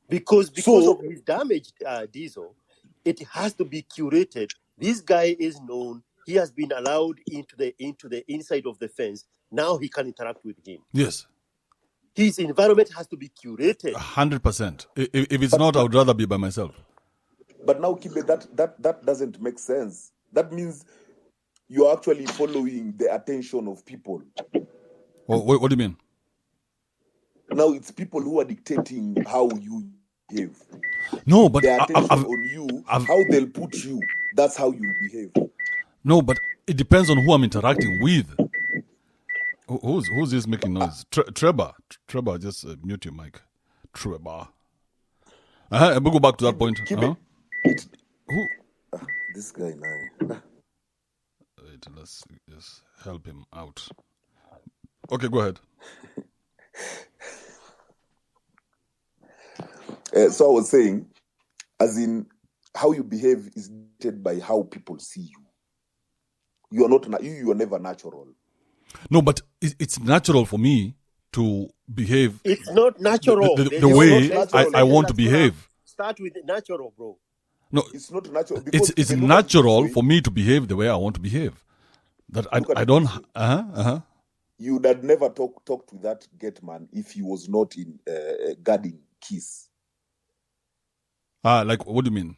Because of his damage, Diesel, it has to be curated. This guy is known. He has been allowed into the inside of the fence. Now he can interact with him. Yes. His environment has to be curated. 100%. If it's not, I would rather be by myself. But now, Kibe, that doesn't make sense. That means you're actually following the attention of people. What do you mean? Now it's people who are dictating how you behave. No, but the attention on you, how they'll put you, that's how you behave. No, but it depends on who I'm interacting with. Who's this making noise? Trevor, just mute your mic. Trevor. We'll go back to that point. Who? This guy now. Wait, let's just help him out. Okay, go ahead. So I was saying, as in, how you behave is dictated by how people see you. You are never natural. No, but it's natural for me to behave. It's not natural. The way I want to behave. Start with natural, bro. No, it's not natural. It's natural for me to behave the way I want to behave. That I don't. You would have never talked to that gate man if he was not in guarding keys. Like what do you mean?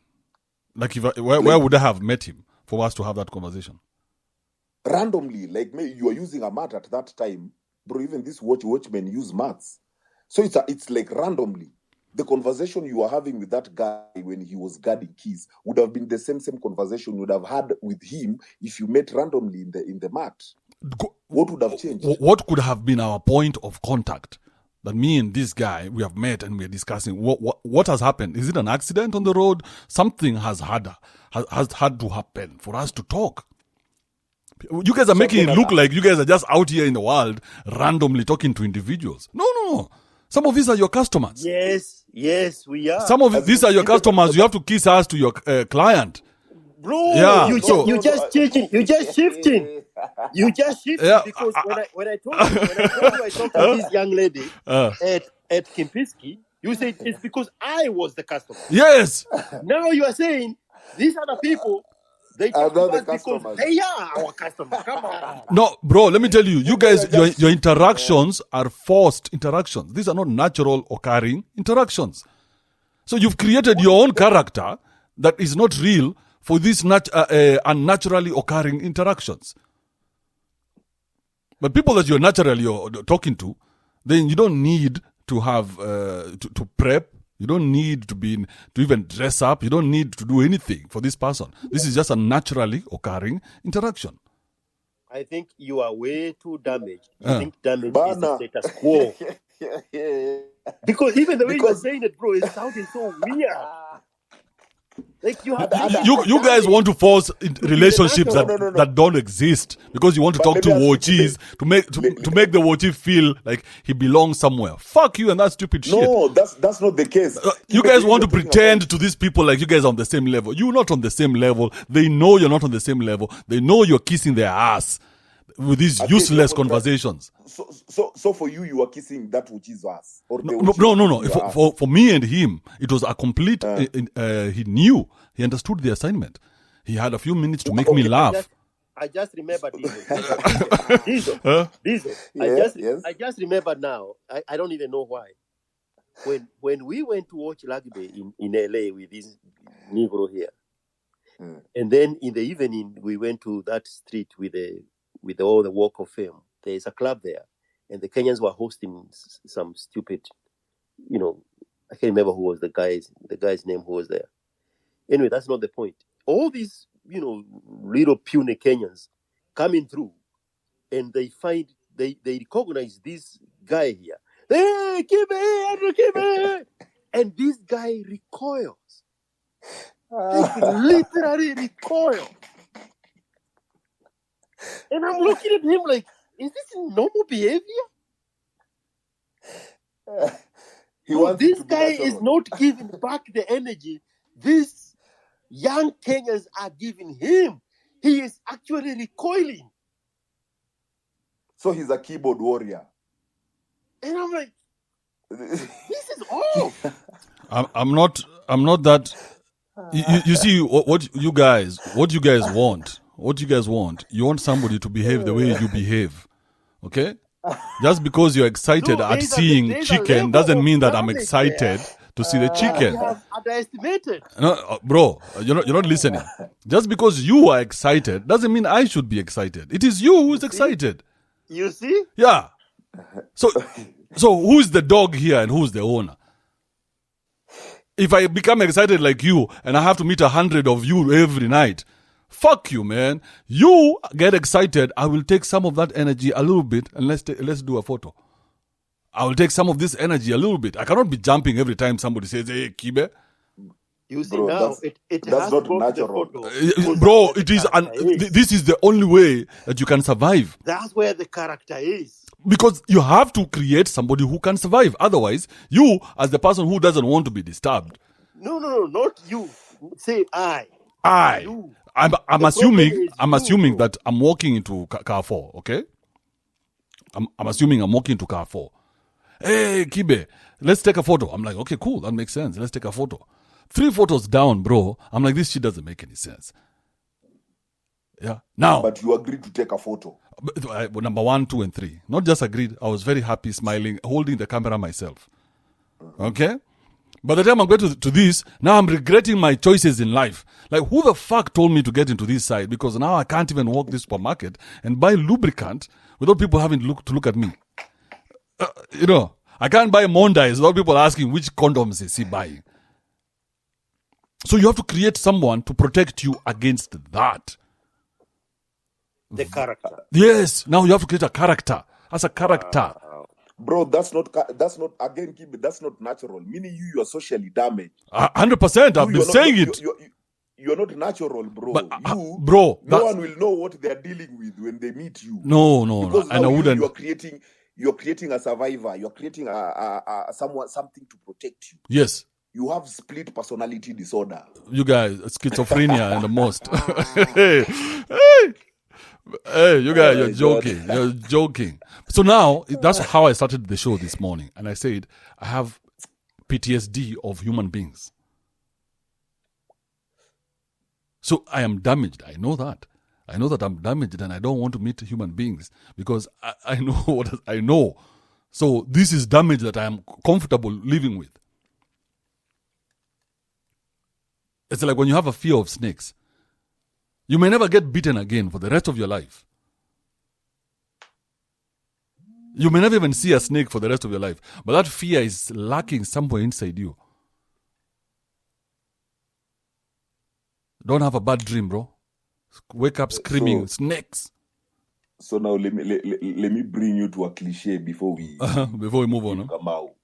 Like where would I have met him for us to have that conversation? Randomly, like maybe you are using a mat at that time, bro. Even this watchmen use mats, so it's like randomly. The conversation you were having with that guy when he was guarding keys would have been the same conversation you would have had with him if you met randomly in the mat. What would have changed? What could have been our point of contact? That me and this guy, we have met and we are discussing what has happened. Is it an accident on the road? Something has had to happen for us to talk. You guys are making it look like you guys are just out here in the world randomly talking to individuals. No. Some of these are your customers. Yes, we are. Some of these are your customers. You have to kiss ass to your client. Bro, yeah, you just changing. You just shifting. Yeah, because when I told you I talked to this young lady at Kimpiski, you said it's because I was the customer. Yes. Now you are saying these are the people. They talk to us because they are our customers. Come on. No, bro, let me tell you. You guys, your interactions are forced interactions. These are not natural occurring interactions. So you've created your own character that is not real for these unnaturally occurring interactions. But people that you're naturally talking to, then you don't need to have to prep. You don't need to even dress up. You don't need to do anything for this person. This is just a naturally occurring interaction. I think you are way too damaged. You think damage is the status quo. Because even the way you're saying it, bro, it sounded so weird. Like you guys want to force relationships that don't exist because you want to talk to Wochis to make the Wochi feel like he belongs somewhere. Fuck you and that stupid shit. No, that's not the case. You guys want to pretend to these people like you guys are on the same level. You're not on the same level. They know you're not on the same level. They know you're kissing their ass with these useless conversations. So for you are kissing that Wochi's ass? Or no. For me and him, it was a complete. He knew. He understood the assignment. He had a few minutes to make me laugh. I just remembered Diesel. I just remembered now. I don't even know why. When we went to watch rugby in LA with this Negro here, And then in the evening, we went to that street with all the Walk of Fame. There's a club there, and the Kenyans were hosting some stupid, I can't remember who was the guy's name who was there. Anyway, that's not the point. All these, little puny Kenyans coming through, and they recognize this guy here. Hey, Kibe, and this guy recoils. He literally recoils. And I'm looking at him like, is this normal behavior? This guy is not giving back the energy these young Kenyans are giving him. He is actually recoiling. So he's a keyboard warrior. And I'm like, this is off. I'm not that. You see what you guys want. What you guys want. You want somebody to behave the way you behave. Okay? Just because you're excited at seeing chicken doesn't mean that I'm excited to see the chicken. You have underestimated. No, bro, you're not listening. Just because you are excited doesn't mean I should be excited. It is you who's excited. You see? Yeah. So who's the dog here and who's the owner? If I become excited like you and I have to meet 100 of you every night, fuck you, man. You get excited, I will take some of that energy a little bit and let's do a photo. I will take some of this energy a little bit. I cannot be jumping every time somebody says, hey, Kibe. You see, bro, now it that's not natural. Bro, it is. This is the only way that you can survive. That's where the character is. Because you have to create somebody who can survive. Otherwise, you, as the person who doesn't want to be disturbed. No, not you. Say I. You. I'm assuming that I'm walking into car 4, okay? I'm assuming I'm walking into car 4. Hey, Kibe, let's take a photo. I'm like, okay, cool, that makes sense. Let's take a photo. 3 photos down, bro. I'm like, this shit doesn't make any sense. Yeah. Now. But you agreed to take a photo. Number 1, 2, and 3. Not just agreed. I was very happy, smiling, holding the camera myself. Okay? By the time I'm going to this, now I'm regretting my choices in life. Like, who the fuck told me to get into this side? Because now I can't even walk this supermarket and buy lubricant without people having to look at me. I can't buy Mondays without people asking which condoms is he buying. So you have to create someone to protect you against that. The character. Yes. Now you have to create a character. As a character. Bro, that's not natural. Meaning you are socially damaged. 100%. I've been saying it. You're not natural, bro. But, no one will know what they are dealing with when they meet you. No. Because and I wouldn't. You're creating a survivor. You're creating something to protect you. Yes. You have split personality disorder. You guys, schizophrenia and the most. Hey, you guys, you're joking. You're joking. So now, that's how I started the show this morning. And I said, I have PTSD of human beings. So I am damaged. I know that. I know that I'm damaged and I don't want to meet human beings because I know what I know. So this is damage that I am comfortable living with. It's like when you have a fear of snakes. You may never get bitten again for the rest of your life. You may never even see a snake for the rest of your life. But that fear is lacking somewhere inside you. Don't have a bad dream, bro. Wake up screaming, snakes. So now let me bring you to a cliche before we move on. Come out.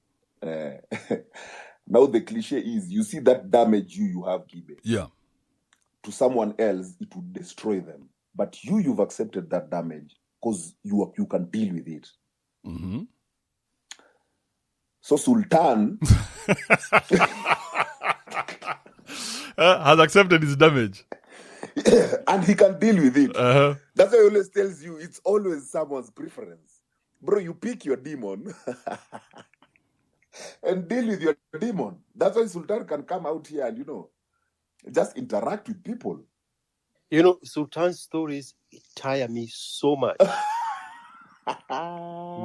Now the cliche is, you see that damage you have, Kibe. Yeah. To someone else, it would destroy them. But you've accepted that damage because you can deal with it. Mm-hmm. So Sultan has accepted his damage. And he can deal with it. Uh-huh. That's why he always tells you it's always someone's preference. Bro, you pick your demon and deal with your demon. That's why Sultan can come out here and, just interact with people. Sultan's stories tire me so much.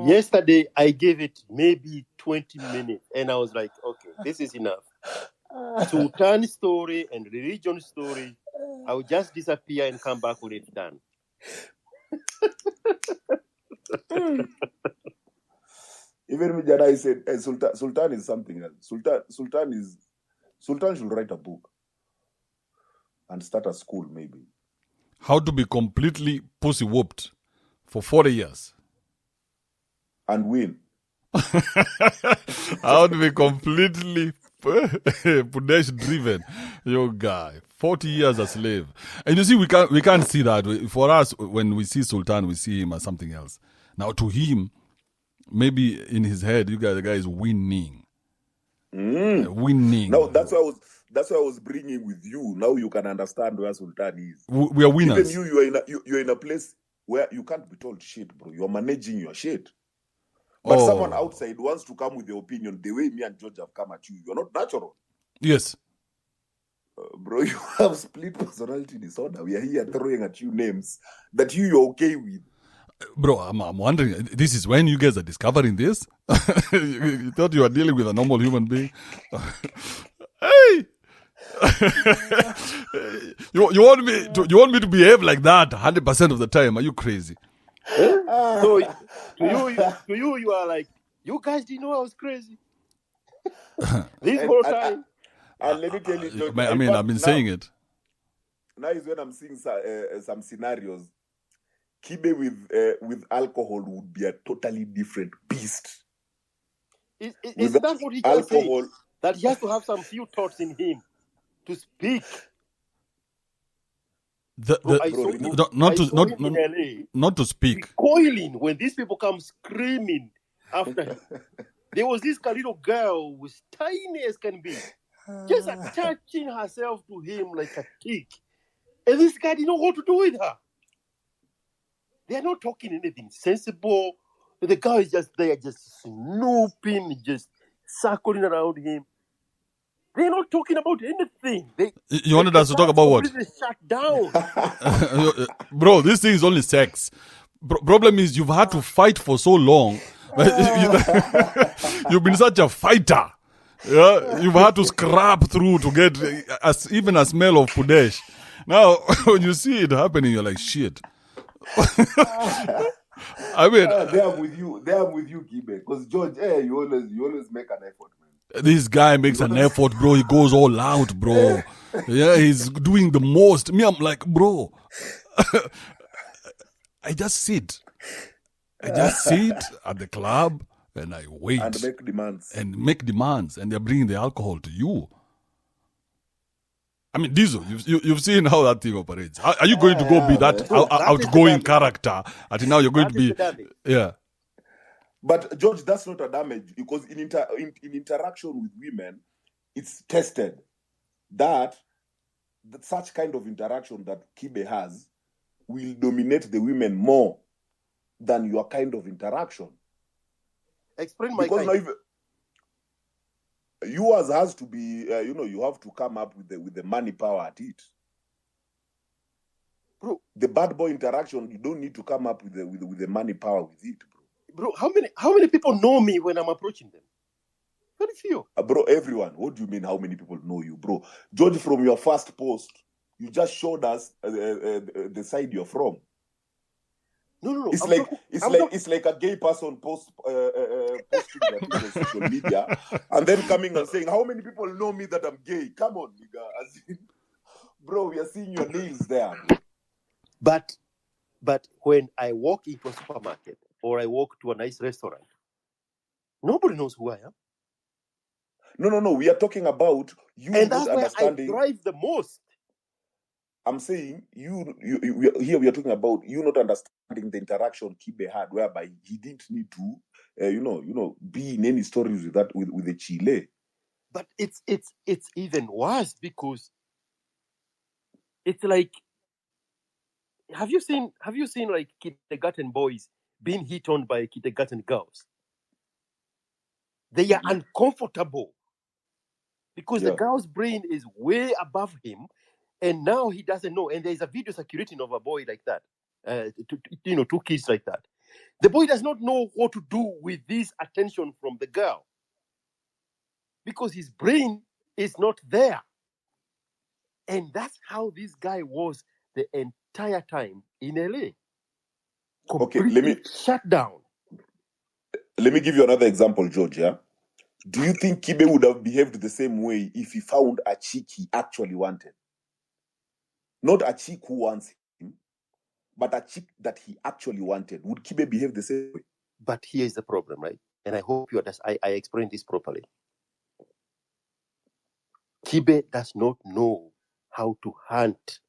Yesterday, I gave it maybe 20 minutes, and I was like, okay, this is enough. Sultan's story and religion story I'll just disappear and come back when it's done. Even Mijana, I said, Sultan is something else. Sultan should write a book and start a school, maybe. How to be completely pussy whooped for 40 years. And win. How to be completely Pudesh driven. Your guy. 40 years a slave. And you see, we can't see that. For us, when we see Sultan, we see him as something else. Now, to him, maybe in his head, the guy is winning. Winning. No, that's why I was bringing with you. Now you can understand where Sultan is. We are winners. Even you're in a place where you can't be told shit, bro. You're managing your shit. But someone outside wants to come with their opinion the way me and George have come at you. You're not natural. Yes. Bro, you have split personality disorder. We are here throwing at you names that you're okay with. Bro, I'm wondering, this is when you guys are discovering this? You thought you were dealing with a normal human being? Hey! you want me to behave like that 100% of the time? Are you crazy? So to you, you are like, you guys didn't know I was crazy. This whole time. And let me tell you, I've been saying it. Now is when I'm seeing some scenarios. Kibe with alcohol would be a totally different beast. Is that what he just said? That he has to have some few thoughts in him to speak. Not to speak. Recoiling when these people come screaming after him. There was this little girl who was tiny as can be, just attaching herself to him like a tick. And this guy didn't know what to do with her. They are not talking anything sensible. The guy is just there, just snooping, just circling around him. They're not talking about anything. You wanted us to talk about what? Shut down. Bro, this thing is only sex. Problem is you've had to fight for so long. You've been such a fighter. Yeah, you've had to scrap through to get even a smell of Pudesh. Now, when you see it happening, you're like, shit. I mean, they are with you, Gibe. Because George, you always make an effort, man. This guy makes an effort, bro. He goes all out, bro. Yeah, he's doing the most. Me, I'm like, bro. I just sit at the club and I wait and make demands, and they're bringing the alcohol to you. I mean, Diesel, you've seen how that thing operates. Are you going to go be that outgoing character? And now you're going to be, yeah. But George, that's not a damage, because in interaction with women, it's tested that such kind of interaction that Kibe has will dominate the women more than your kind of interaction. Explain my kind. Yours has to be, you have to come up with the money power at it. Bro, the bad boy interaction, you don't need to come up with the money power with it, bro. Bro, how many people know me when I'm approaching them? Very few. Bro, everyone. What do you mean how many people know you, bro? Judge from your first post, you just showed us the side you're from. No. It's like a gay person posting their things on social media and then coming and saying, how many people know me that I'm gay? Come on, nigga. As in, bro, we are seeing your nails there. But when I walk into a supermarket or I walk to a nice restaurant, nobody knows who I am. No. We are talking about you and not understanding. And that's where I thrive the most. I'm saying here we are talking about you not understanding the interaction Kibe had, whereby he didn't need to, be in any stories with that with the Chile. But it's even worse because it's like, have you seen like kindergarten boys being hit on by kindergarten girls? They are uncomfortable because the girl's brain is way above him. And now he doesn't know. And there's a video circulating of a boy like that. Two kids like that. The boy does not know what to do with this attention from the girl. Because his brain is not there. And that's how this guy was the entire time in LA. Okay, Completely shut down. let me give you another example, George. Yeah? Do you think Kibe would have behaved the same way if he found a chick he actually wanted? Not a chick who wants him, but a chick that he actually wanted. Would Kibe behave the same way? But here's the problem, right? And I hope you understand. I explained this properly. Kibe does not know how to hunt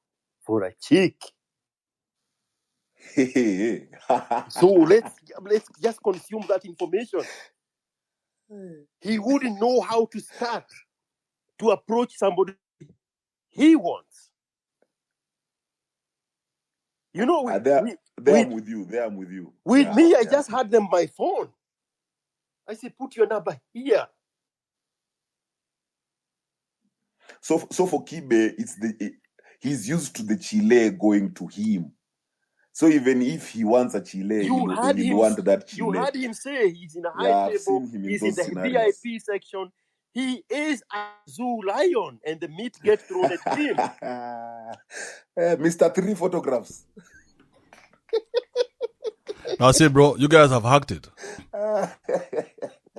for a chick. So let's just consume that information. He wouldn't know how to start to approach somebody he wants. You know, I'm with you. There I'm with you. With me, I just had them by phone. I said, put your number here. So for Kibe, he's used to the Chile going to him. So even if he wants a Chile, he want that Chile. You heard him say he's in a high table, he's in the scenarios. VIP section. He is a zoo lion, and the meat gets thrown at him. Mr. 3 photographs. Now, see, bro, you guys have hacked it.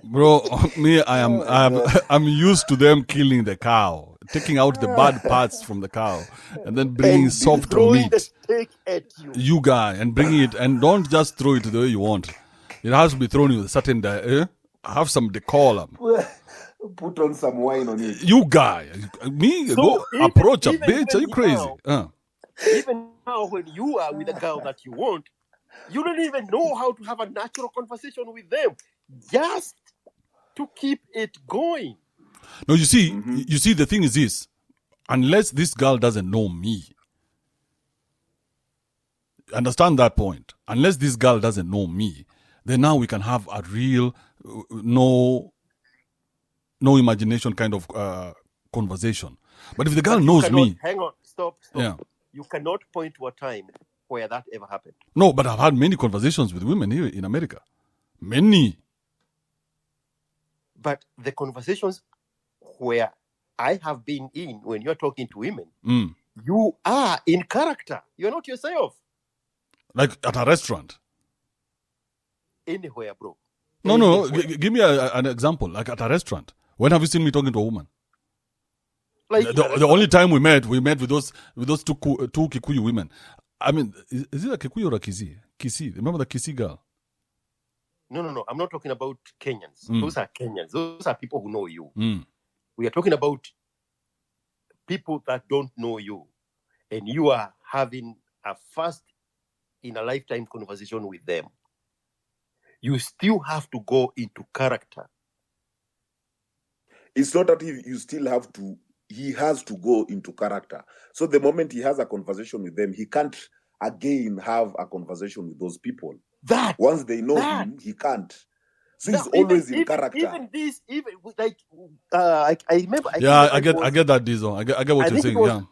Bro, me, I'm used to them killing the cow, taking out the bad parts from the cow, and then bringing soft meat. The steak at you guy, and bringing it, and don't just throw it the way you want. It has to be thrown with a certain have some decorum. Put on some wine on it. You guy, me, go approach a bitch. Are you crazy? Even now, when you are with a girl that you want, you don't even know how to have a natural conversation with them, just to keep it going. No, you see, the thing is this: unless this girl doesn't know me, understand that point. Unless this girl doesn't know me, then now we can have a real no imagination kind of conversation. But if the girl knows me, hang on, stop. Yeah. You cannot point to a time where that ever happened. No, but I've had many conversations with women here in America. Many. But the conversations where I have been in, when you're talking to women, you are in character. You're not yourself. Like at a restaurant? Anywhere, bro. No. Give me an example. Like at a restaurant. When have you seen me talking to a woman? Like the only time we met with those two Kikuyu women. I mean, is it a Kikuyu or a Kisi? Kisi. Remember the Kisi girl? No. I'm not talking about Kenyans. Those are Kenyans. Those are people who know you. We are talking about people that don't know you. And you are having a first in a lifetime conversation with them. You still have to go into character. It's not that you still have to. He has to go into character. So the moment he has a conversation with them, he can't again have a conversation with those people. Once they know him, he can't. So he's always in character. I remember. I get that, Dizo. I get what you're saying.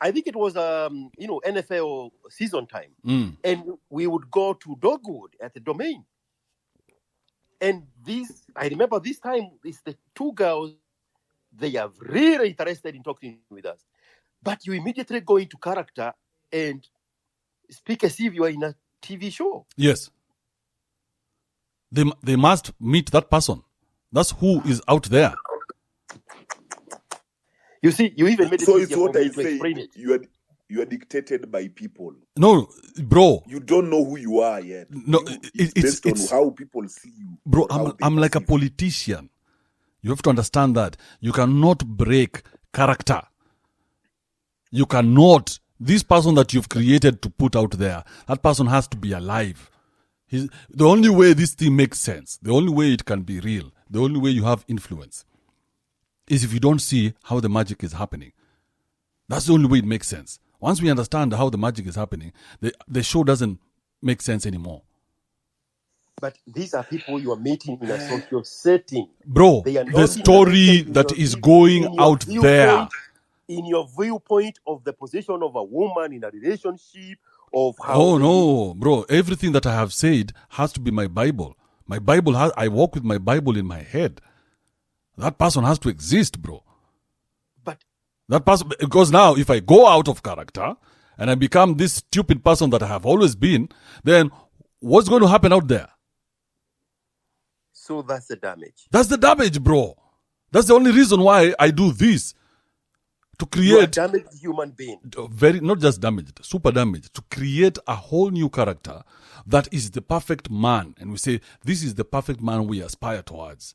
I think it was NFL season time, and we would go to Dogwood at the Domain. And I remember this time, it's the two girls. They are really interested in talking with us. But you immediately go into character and speak as if you are in a TV show. Yes. They must meet that person. That's who is out there. You see, you even made it so easier it's what for me I to say. explain it. You are dictated by people. No, bro. You don't know who you are yet. No, it's based on how people see you. Bro, I'm like a politician. You have to understand that. You cannot break character. You cannot. This person that you've created to put out there, that person has to be alive. The only way this thing makes sense, the only way it can be real, the only way you have influence is if you don't see how the magic is happening. That's the only way it makes sense. Once we understand how the magic is happening, the show doesn't make sense anymore. But these are people you are meeting in a social setting. Bro, the story that is going out there. In your viewpoint of the position of a woman in a relationship, of how... Oh, no, bro. Everything that I have said has to be my Bible. My Bible I walk with my Bible in my head. That person has to exist, bro. But That person, because now if I go out of character and I become this stupid person that I have always been, then what's going to happen out there? So that's the damage. That's the damage, bro. That's the only reason why I do this. To You are a create damaged human being. not just damaged, super damaged, to create a whole new character that is the perfect man. And we say, this is the perfect man we aspire towards.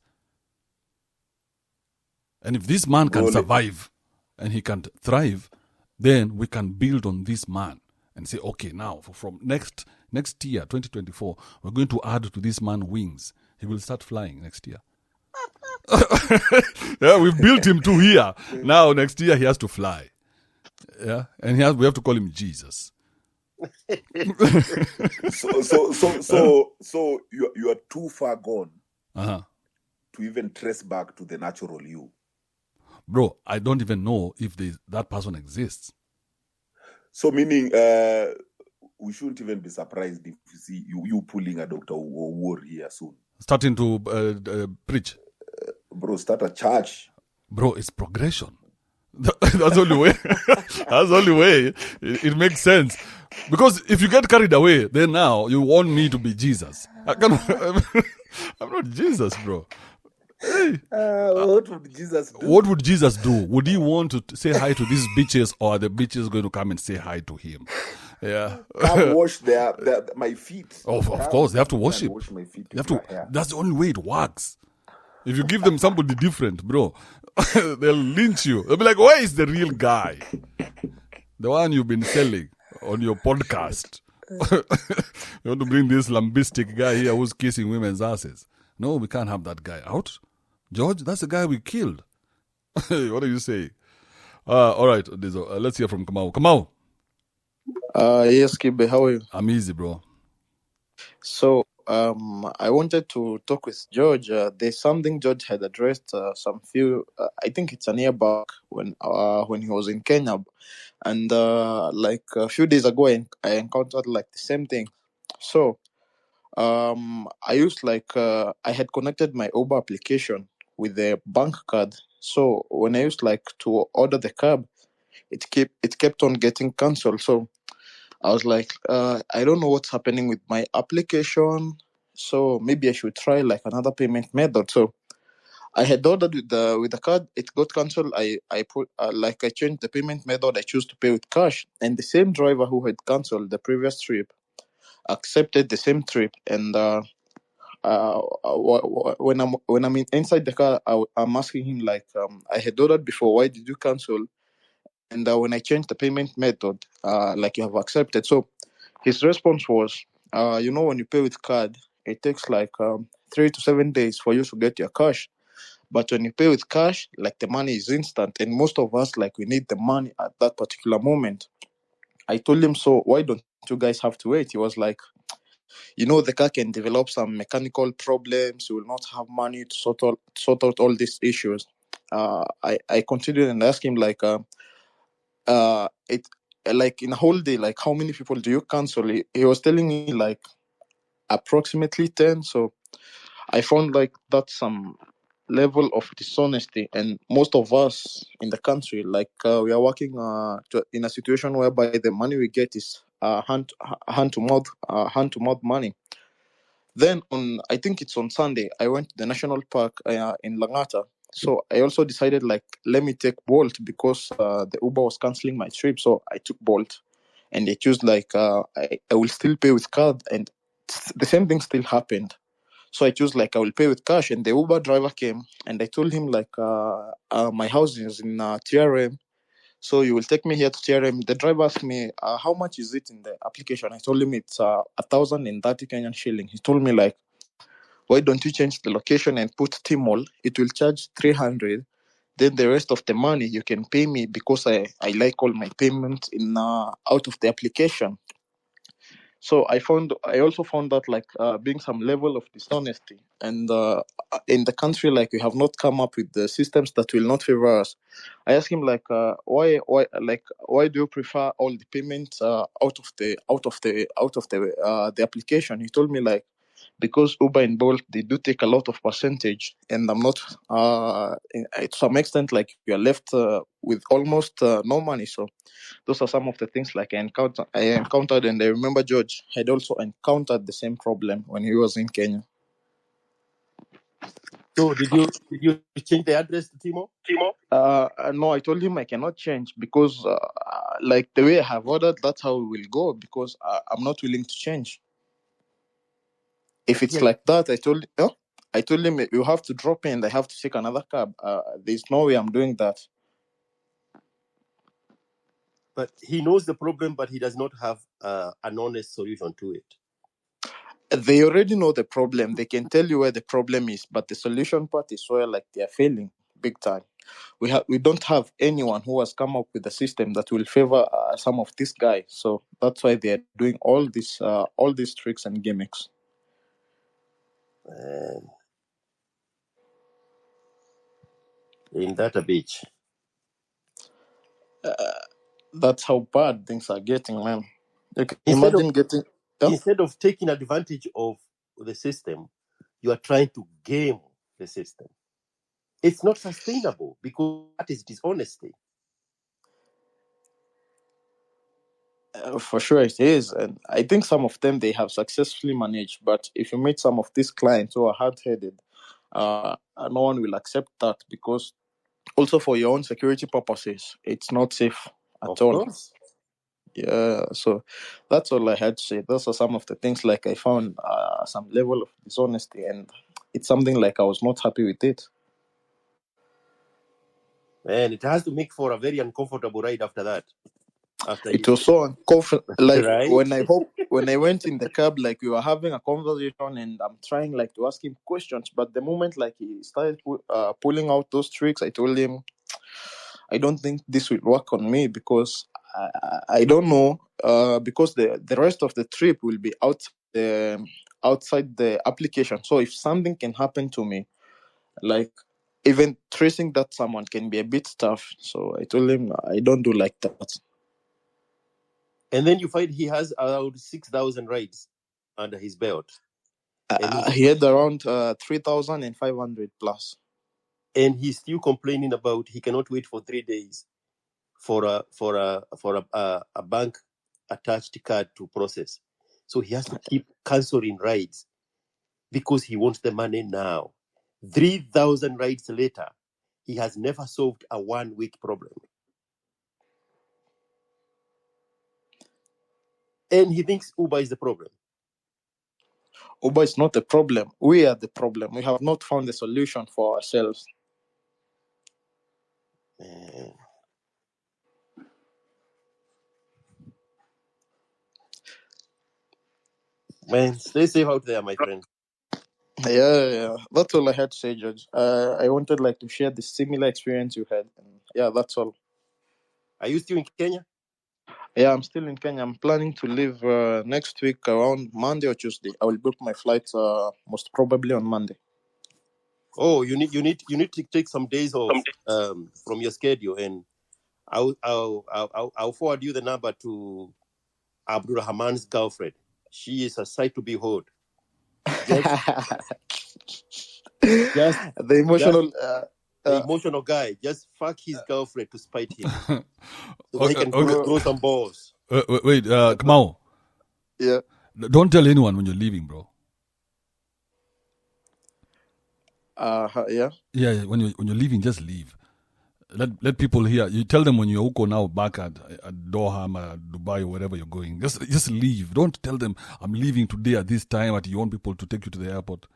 And if this man can survive and he can thrive, then we can build on this man and say, okay, now from next year, 2024, we're going to add to this man wings. He will start flying next year. Yeah, we've built him to here. Now next year he has to fly. Yeah, and we have to call him Jesus. So you are too far gone to even trace back to the natural you. Bro, I don't even know if that person exists. So meaning we shouldn't even be surprised if you see you pulling a Dr. War here soon. Starting to preach. Bro, start a church. Bro, it's progression. That's the only way. That's the only way. It makes sense. Because if you get carried away, then now you want me to be Jesus. I'm not Jesus, bro. Hey. What would Jesus do? What would Jesus do? Would he want to say hi to these bitches, or are the bitches going to come and say hi to him? Yeah. Come wash my feet. Oh, of course, they have to worship. Wash my feet. They have to. That's the only way it works. If you give them somebody different, bro, they'll lynch you. They'll be like, where is the real guy? The one you've been selling on your podcast. You want to bring this lambistic guy here who's kissing women's asses. No, we can't have that guy out. George, that's the guy we killed. What are you saying? All right, let's hear from Kamau. Kamau. Yes, Kibe, how are you? I'm easy, bro. So, I wanted to talk with George. There's something George had addressed I think it's a year back when he was in Kenya. And like a few days ago, I encountered like the same thing. So, I used I had connected my Uber application with the bank card. So when I used to order the cab, it kept on getting cancelled. So I was like, I don't know what's happening with my application. So maybe I should try another payment method. So I had ordered with the card. It got cancelled. I put I changed the payment method. I chose to pay with cash, and the same driver who had cancelled the previous trip accepted the same trip. And when I'm inside the car, I'm asking him I had ordered before. Why did you cancel? And when I changed the payment method, you have accepted. So his response was, when you pay with card, it takes 3 to 7 days for you to get your cash. But when you pay with cash, the money is instant. And most of us, we need the money at that particular moment. I told him, so why don't you guys have to wait? He was like, the car can develop some mechanical problems. You will not have money to sort out all these issues. I continued and asked him in a whole day, how many people do you cancel? He was telling me approximately 10. So I found that's some level of dishonesty, and most of us in the country, we are working in a situation whereby the money we get is hand to mouth money. Then I think it's on Sunday, I went to the national park in Langata. So I also decided let me take Bolt because the Uber was cancelling my trip. So I took Bolt, and I chose I will still pay with card, and the same thing still happened. So I chose I will pay with cash, and the Uber driver came, and I told him my house is in TRM, so you will take me here to TRM. The driver asked me how much is it in the application. I told him it's 1,030 Kenyan shilling. He told me why don't you change the location and put Timol? It will charge 300. Then the rest of the money you can pay me because I like all my payments in out of the application. So I also found that being some level of dishonesty, and in the country we have not come up with the systems that will not favor us. I asked him why do you prefer all the payments out of the application? He told me because Uber and Bolt, they do take a lot of percentage, and I'm not to some extent like you're left with almost no money. So those are some of the things like I encountered, and I remember George had also encountered the same problem when he was in Kenya. So did you change the address to Timo? No, I told him I cannot change because like the way I have ordered, that's how it will go, because I'm not willing to change. If it's Yeah. like that, I told him you have to drop in and I have to take another cab. There's no way I'm doing that. But he knows the problem, but he does not have an honest solution to it. They already know the problem. They can tell you where the problem is, but the solution part is where like they are failing big time. We don't have anyone who has come up with a system that will favor some of these guys. So that's why they are doing all these tricks and gimmicks. In that beach. That's how bad things are getting, man. You can Instead imagine of- getting. Instead of taking advantage of the system, you are trying to game the system. It's not sustainable because that is dishonesty. For sure it is, and I think some of them they have successfully managed. But if you meet some of these clients who are hard-headed, no one will accept that, because also for your own security purposes, it's not safe at Of all. course. Yeah, so that's all I had to say. Those are some of the things like I found some level of dishonesty, and it's something like I was not happy with it. And it has to make for a very uncomfortable ride after that. It was so uncomfortable. Like Right? when I went in the cab, like we were having a conversation, and I'm trying like to ask him questions. But the moment like he started pulling out those tricks, I told him, I don't think this will work on me, because I don't know. Because the rest of the trip will be outside the application. So if something can happen to me, like even tracing that someone can be a bit tough. So I told him I don't do like that. And then you find he has around 6,000 rides under his belt. He had around 3,500 plus. And he's still complaining about he cannot wait for 3 days for a bank attached card to process. So he has to keep canceling rides because he wants the money now. 3,000 rides later, he has never solved a 1 week problem. And he thinks Uber is the problem. Uber is not the problem. We are the problem. We have not found a solution for ourselves. Man, stay safe out there, my friend. Yeah. That's all I had to say, George. I wanted like to share the similar experience you had. And yeah, that's all. Are you still in Kenya? Yeah, I'm still in Kenya. I'm planning to leave next week around Monday or Tuesday. I will book my flights most probably on Monday. Oh, you need to take some days off from your schedule, and I'll forward you the number to Abdurrahman's girlfriend. She is a sight to behold. Just the emotional. the emotional guy. Just fuck his girlfriend to spite him, so that he can grow some balls. Wait, Kamau. Yeah. Don't tell anyone when you're leaving, bro. Yeah. Yeah, when you're leaving, just leave. Let people hear. You tell them when you're now back at Doha, Dubai, or wherever you're going. Just leave. Don't tell them I'm leaving today at this time. You want people to take you to the airport.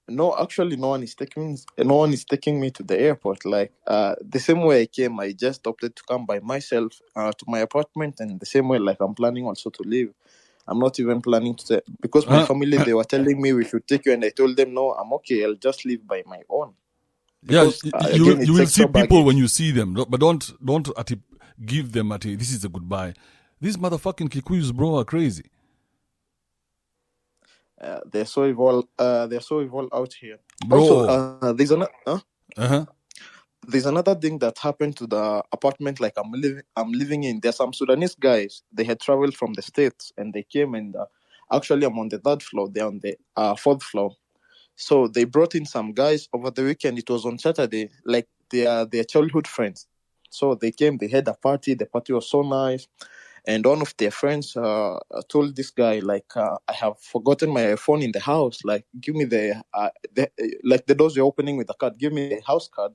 No, actually, no one is taking me to the airport. Like the same way I came, I just opted to come by myself to my apartment, and the same way, like I'm planning also to leave. I'm not even planning to because my family, they were telling me we should take you, and I told them no, I'm okay. I'll just leave by my own. Because, you will see people when you see them, but don't give them this is a goodbye. These motherfucking Kikuyus, bro, are crazy. They're so evolved. They're so evolved out here. Bro. Also, there's another thing that happened to the apartment like I'm living in. There's some Sudanese guys. They had traveled from the States and they came, and Actually, I'm on the 3rd floor. They're on the 4th floor. So they brought in some guys over the weekend. It was on Saturday, like their childhood friends. So they came, they had a party. The party was so nice. And one of their friends told this guy, like, I have forgotten my phone in the house. Like, give me like the doors you're opening with the card. Give me the house card.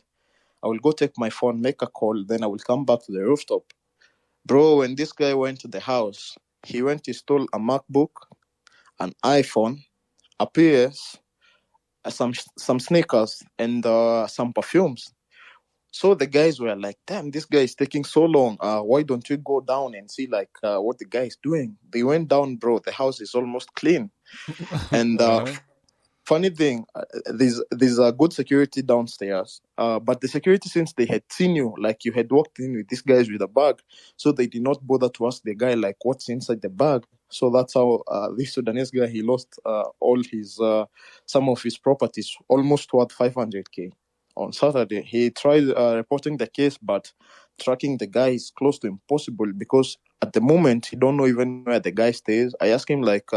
I will go take my phone, make a call. Then I will come back to the rooftop. Bro, when this guy went to the house, he went to stole a MacBook, an iPhone, a PS, some sneakers, and some perfumes. So the guys were like, damn, this guy is taking so long. Why don't you go down and see like what the guy is doing? They went down, bro. The house is almost clean. And funny thing, there's a good security downstairs. But the security, since they had seen you, like you had walked in with these guys with a bag, so they did not bother to ask the guy like what's inside the bag. So that's how this Sudanese guy, he lost all his some of his properties, almost worth 500K. On Saturday, he tried reporting the case, but tracking the guy is close to impossible because at the moment, he don't know even where the guy stays. I asked him, like,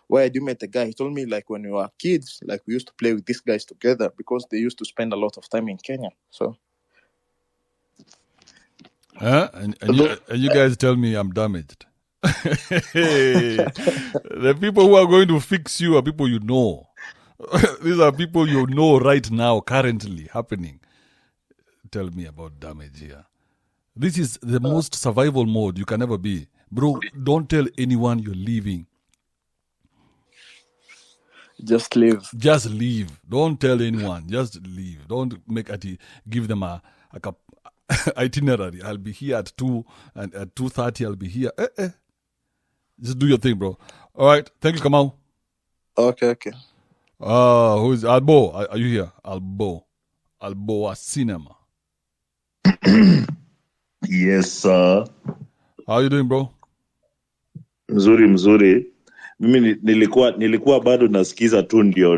where did you meet the guy? He told me, like, when we were kids, like, we used to play with these guys together because they used to spend a lot of time in Kenya. So, and you guys tell me I'm damaged. The people who are going to fix you are people you know. These are people you know right now, currently happening. Tell me about damage here. This is the most survival mode you can ever be. Bro, don't tell anyone you're leaving. just leave. Just leave. Don't tell anyone. Just leave. Don't give them a itinerary. I'll be here at 2 and at 2:30 I'll be here. Just do your thing, bro. All right. Thank you, Kamau. Okay. Who's Albo? Are you here? Alboa Cinema. Yes, sir. How are you doing, bro? Mzuri. Mimi nilikuwa bado nasikiza tu ndio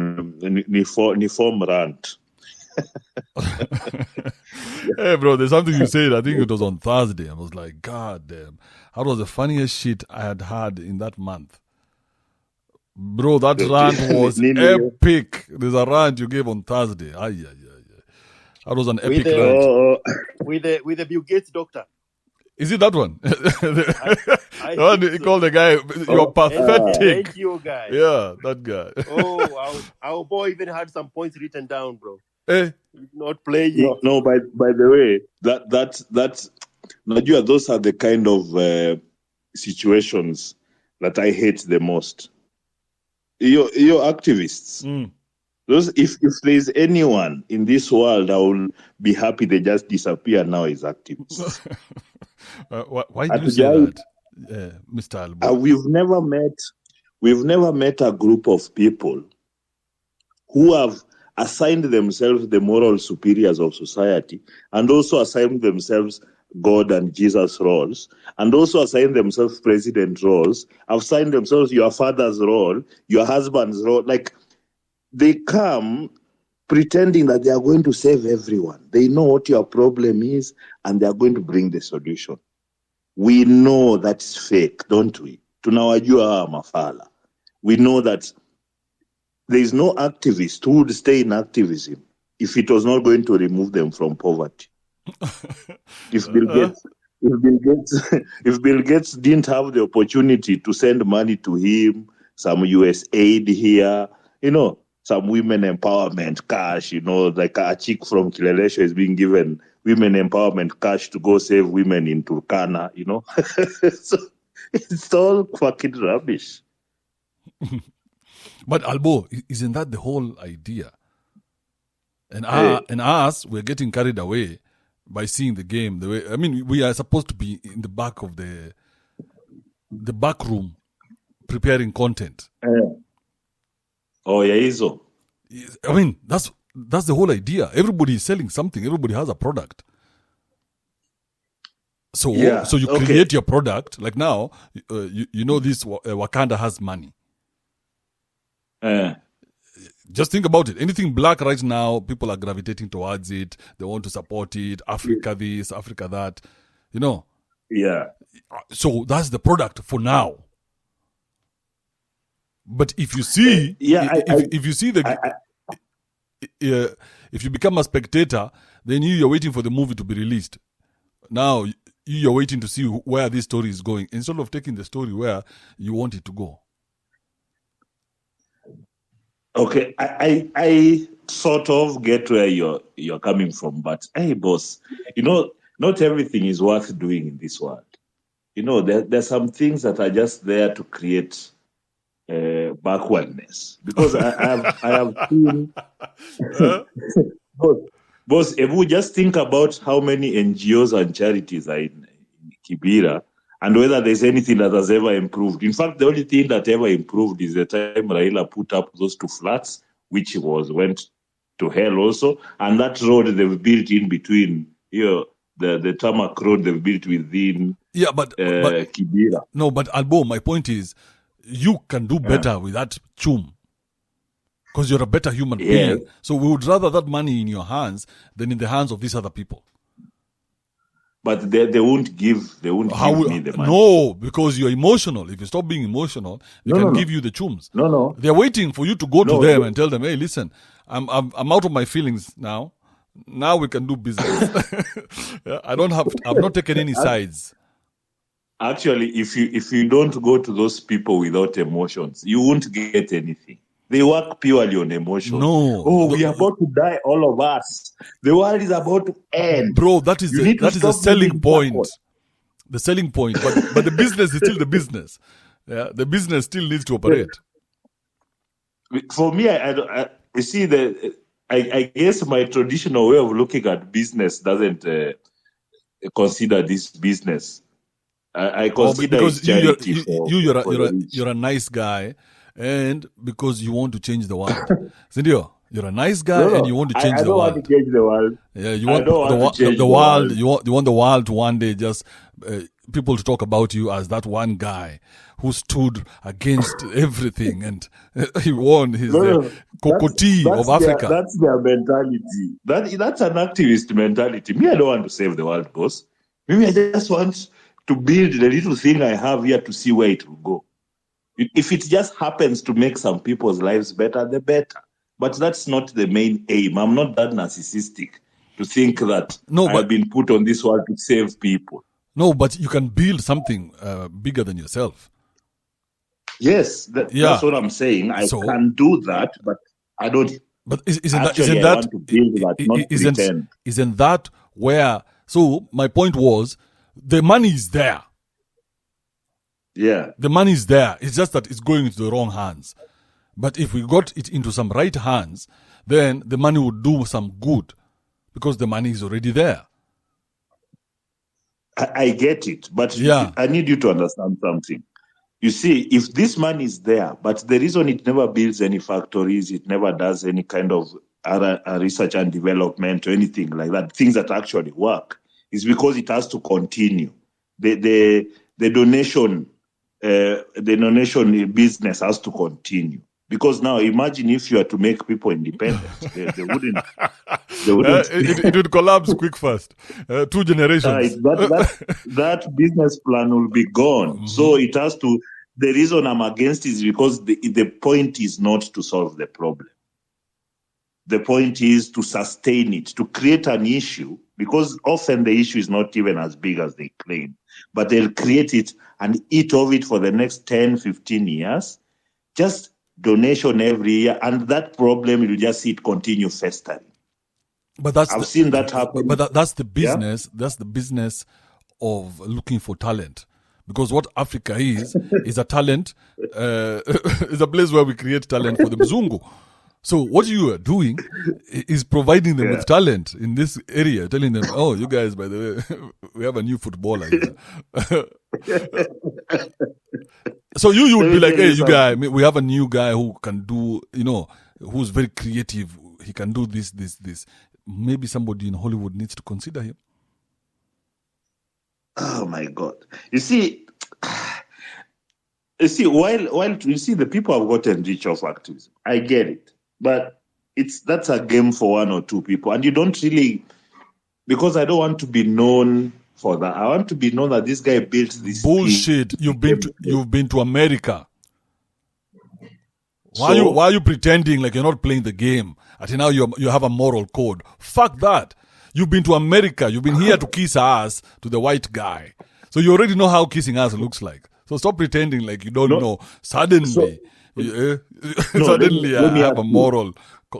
ni form rant. Hey, bro, there's something you said. I think it was on Thursday. I was like, God damn. That was the funniest shit I had in that month. Bro, that rant was epic. There's a rant you gave on Thursday. That was an epic rant. With the Bill Gates doctor. Is it that one? I The one think you so. call the guy, you're pathetic. Thank you, guy. Yeah, that guy. Oh, our boy even had some points written down, bro. Hey, Not playing. No. By the way, that's Najua, those are the kind of situations that I hate the most. You're activists. Those, if there's anyone in this world, I will be happy they just disappear now is activists. why do you say that, Mr. Albo? We've never met a group of people who have assigned themselves the moral superiors of society and also assigned themselves God and Jesus roles, and also assign themselves president roles, assigned themselves your father's role, your husband's role. Like, they come pretending that they are going to save everyone. They know what your problem is, and they are going to bring the solution. We know that's fake, don't we? Tunawajua mafala. We know that there is no activist who would stay in activism if it was not going to remove them from poverty. If Bill Gates didn't have the opportunity to send money to him, some US aid here, some women empowerment cash, like a chick from Kilelesho is being given women empowerment cash to go save women in Turkana, So it's all fucking rubbish. But Albo, isn't that the whole idea? And us, we're getting carried away by seeing the game the way. I mean, we are supposed to be in the back of the back room preparing content. Oh, yeah, Izo. I mean, that's the whole idea. Everybody is selling something. Everybody has a product. So you create your product. Like now, this Wakanda has money. Just think about it. Anything black right now, people are gravitating towards it. They want to support it. Africa this, Africa that. Yeah. So that's the product for now. But if you see, if you see if you become a spectator, then you're waiting for the movie to be released. Now you're waiting to see where this story is going instead of taking the story where you want it to go. Okay, I sort of get where you're coming from, but hey, boss, not everything is worth doing in this world. There's some things that are just there to create backwardness. Because I have seen, boss, if we just think about how many NGOs and charities are in Kibera, and whether there's anything that has ever improved. In fact, the only thing that ever improved is the time Raila put up those 2 flats, which went to hell also. And that road they've built in between, the tarmac road they've built within but Kibera. No, but Albo, my point is, you can do better with that chum. Because you're a better human being. So we would rather that money in your hands than in the hands of these other people. But they won't give me the money. No, because you're emotional. If you stop being emotional, they can give you the chums. No. They're waiting for you to go to them and tell them, hey, listen, I'm out of my feelings now. Now we can do business. I've not taken any sides. Actually, if you don't go to those people without emotions, you won't get anything. They work purely on emotion. No. We are about to die, all of us. The world is about to end. Bro, that is the selling point. Backward. The selling point. But the business is still the business. Yeah, the business still needs to operate. For me, you see, I guess my traditional way of looking at business doesn't consider this business. I consider it charity. You're a nice guy. And because you want to change the world. Sindio, you're a nice guy and you want to change the world. I don't want to change the world. Yeah, you want the world. You want the world to one day just people to talk about you as that one guy who stood against everything and he won his Kokoti of Africa. That's their mentality. That's an activist mentality. Me, I don't want to save the world, boss. Maybe I just want to build the little thing I have here to see where it will go. If it just happens to make some people's lives better, the better. But that's not the main aim. I'm not that narcissistic to think that I've been put on this world to save people. No, but you can build something bigger than yourself. Yes, that's what I'm saying. I can do that, but I don't. But isn't that where? So my point was, the money is there. Yeah, the money is there. It's just that it's going into the wrong hands. But if we got it into some right hands, then the money would do some good because the money is already there. I get it, but I need you to understand something. You see, if this money is there, but the reason it never builds any factories, it never does any kind of other research and development or anything like that, things that actually work, is because it has to continue. The donation business has to continue. Because now, imagine if you are to make people independent, they wouldn't. It would collapse quick fast. 2 generations. That business plan will be gone. Mm-hmm. So it has to. The reason I'm against is because the point is not to solve the problem. The point is to sustain it, to create an issue, because often the issue is not even as big as they claim. But they'll create it and eat of it for the next 10, 15 years. Just donation every year, and that problem, you'll just see it continue festering. But I've seen that happen. But that's the business. Yeah? That's the business of looking for talent. Because what Africa is a talent, is a place where we create talent for the Mzungu. So what you are doing is providing them with talent in this area, telling them, oh, you guys, by the way, we have a new footballer here. So you would be like, hey, you guys, we have a new guy who can do, who's very creative. He can do this. Maybe somebody in Hollywood needs to consider him. Oh my God! You see, while you see the people have gotten rich off activism, I get it, but that's a game for 1 or 2 people, and you don't really, because I don't want to be known for that. I want to be known that this guy built this bullshit. You've been to America. Why are you pretending like you're not playing the game? Until now you have a moral code. Fuck that. You've been to America. You've been here to kiss ass to the white guy. So you already know how kissing ass looks like. So stop pretending like you don't know. Suddenly, suddenly I have a moral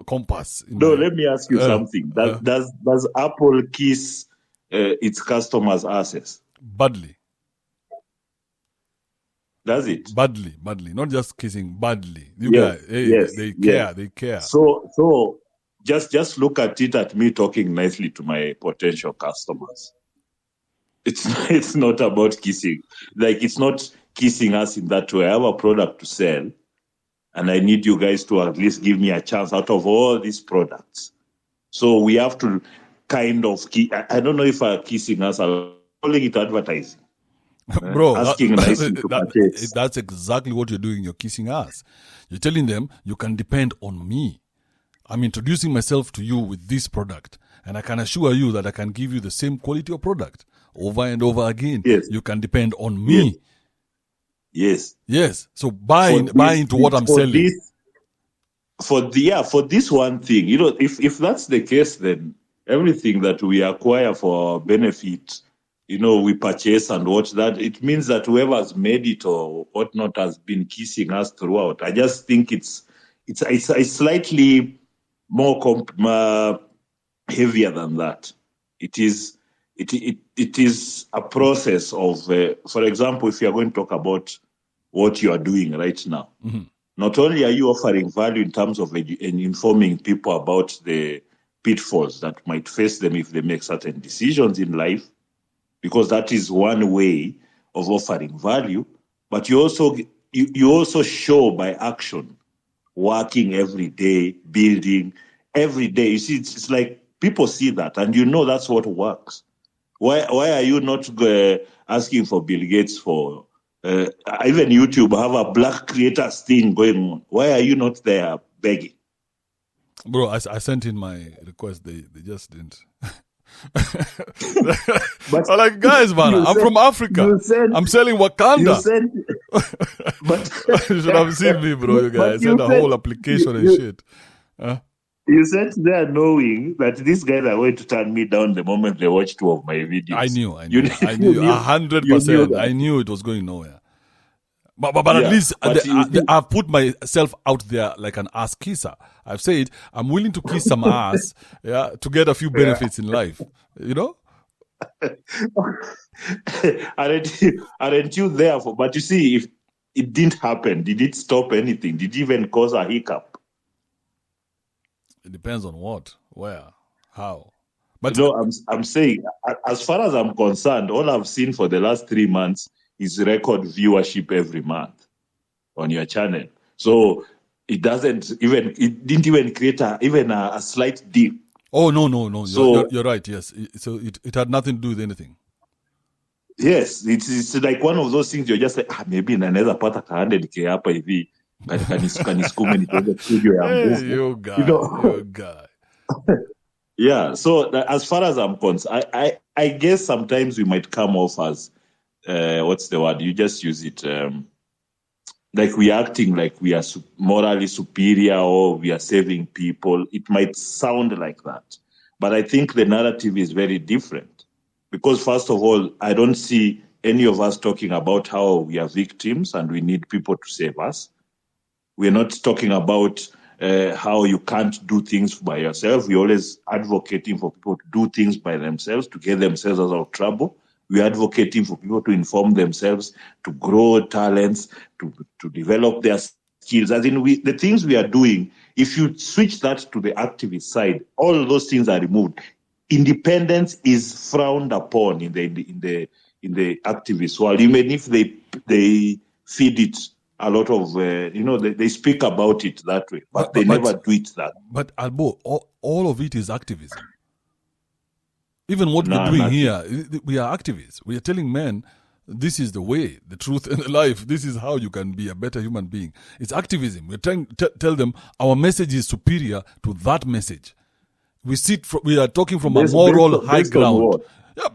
compass. Let me ask you something. Does Apple kiss its customers' asses? Badly. Does it? Badly. Not just kissing, badly. Yes, guys, they care. So just look at me talking nicely to my potential customers. It's not about kissing. Like, it's not kissing us in that way. I have a product to sell, and I need you guys to at least give me a chance out of all these products. So we have to kind of I don't know if kissing us, I'm calling it advertising. Bro, asking nicely to purchase. That's exactly what you're doing. You're kissing us. You're telling them you can depend on me. I'm introducing myself to you with this product, and I can assure you that I can give you the same quality of product over and over again. Yes. You can depend on me. Yes. So buy into what I'm selling. For this one thing, if that's the case, then everything that we acquire for our benefit, we purchase and watch that. It means that whoever's made it or whatnot has been kissing us throughout. I just think it's slightly more heavier than that. It is a process of, for example, if you are going to talk about what you are doing right now, not only are you offering value in terms of informing people about the pitfalls that might face them if they make certain decisions in life, because that is one way of offering value, but you also show by action, working every day, building every day. You see, it's like people see that, and that's what works. Why are you not asking for Bill Gates for even YouTube have a black creators thing going on? Why are you not there begging? Bro, I sent in my request. They just didn't. But I'm like, guys, man, I'm from Africa. I'm selling Wakanda. You should have seen me, bro. You guys sent a whole application and shit. You sent there knowing that these guys are going to turn me down the moment they watch 2 of my videos. I knew 100%. I knew it was going nowhere. But at least I've put myself out there like an ass kisser. I've said I'm willing to kiss some ass, to get a few benefits in life. Aren't you there for? But you see, if it didn't happen, did it stop anything? Did it even cause a hiccup? It depends on what, where, how. But I'm saying, as far as I'm concerned, all I've seen for the last 3 months is record viewership every month on your channel. So it didn't even create a slight dip. Oh, no. So, you're right, yes. So it had nothing to do with anything. Yes, it's like one of those things you're just like, maybe in another part of 100K hapa hivi. You guy. Yeah, so as far as I'm concerned, I guess sometimes we might come off as, what's the word? You just use it, like we are acting like we are morally superior or we are saving people. It might sound like that. But I think the narrative is very different. Because first of all, I don't see any of us talking about how we are victims and we need people to save us. We're not talking about how you can't do things by yourself. We're always advocating for people to do things by themselves, to get themselves out of trouble. We're advocating for people to inform themselves, to grow talents, to develop their skills. As in, the things we are doing, if you switch that to the activist side, all of those things are removed. Independence is frowned upon in the activist world, even if they feed it a lot of, they speak about it that way, but they never do it that way. But Albo, all of it is activism. Even what we're doing here, we are activists. We are telling men, this is the way, the truth, and the life. This is how you can be a better human being. It's activism. We're trying to tell them our message is superior to that message. We are talking from a moral high ground. Yeah,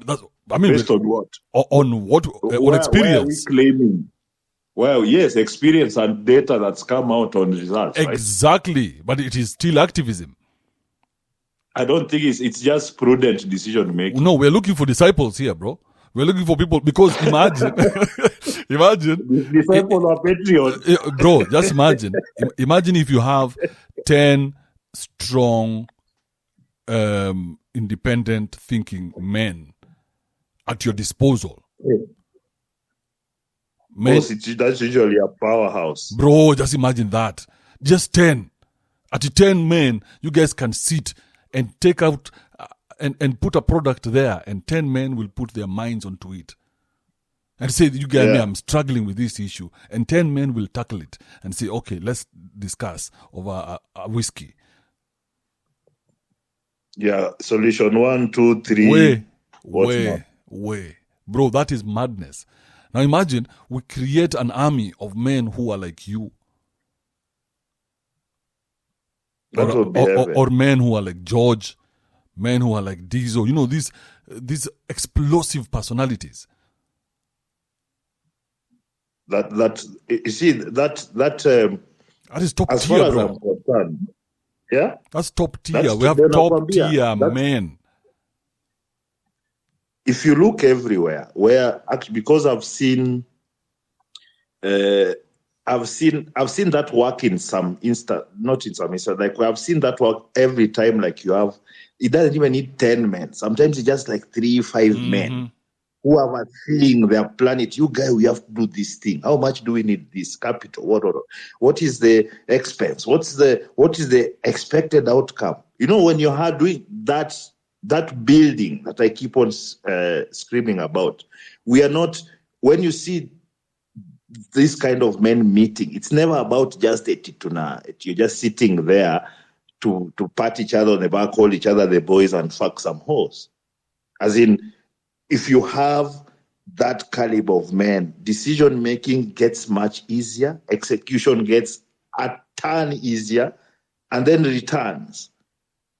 based on what? On what? On experience. Why are we claiming? Well, yes, experience and data that's come out on results, right? Exactly. But it is still activism. I don't think it's just prudent decision making. No, we're looking for disciples here, bro. We're looking for people because imagine, Disciples are patriots. bro, just imagine if you have 10 strong, independent thinking men at your disposal. Men, That's usually a powerhouse. bro, just imagine that. Just 10. At 10 men, you guys can sit and take out and put a product there, and 10 men will put their minds onto it. And say, you guys, I'm struggling with this issue. And 10 men will tackle it and say, okay, let's discuss over a whiskey. Yeah, solution 1, 2, 3. Way. Bro, that is madness. Now imagine we create an army of men who are like you. Or men who are like George, men who are like Diesel. You know, these explosive personalities. That is top as tier, far as bro. I'm concerned. Yeah? That's top tier. We have top tier men. If you look everywhere, because I've seen that work in some not in some instance, like I've seen that work every time. Like it doesn't even need 10 men. Sometimes it's just like 3, 5 men who are seeing their planet. You guys, we have to do this thing. How much do we need this capital? What is the expense? What is the expected outcome? You know, when you're doing that building that I keep on screaming about, we are not. When you see this kind of men meeting, it's never about just a tituna. You're just sitting there to pat each other on the back, call each other the boys, and fuck some hoes. As in, if you have that caliber of men, decision making gets much easier, execution gets a ton easier, and then returns.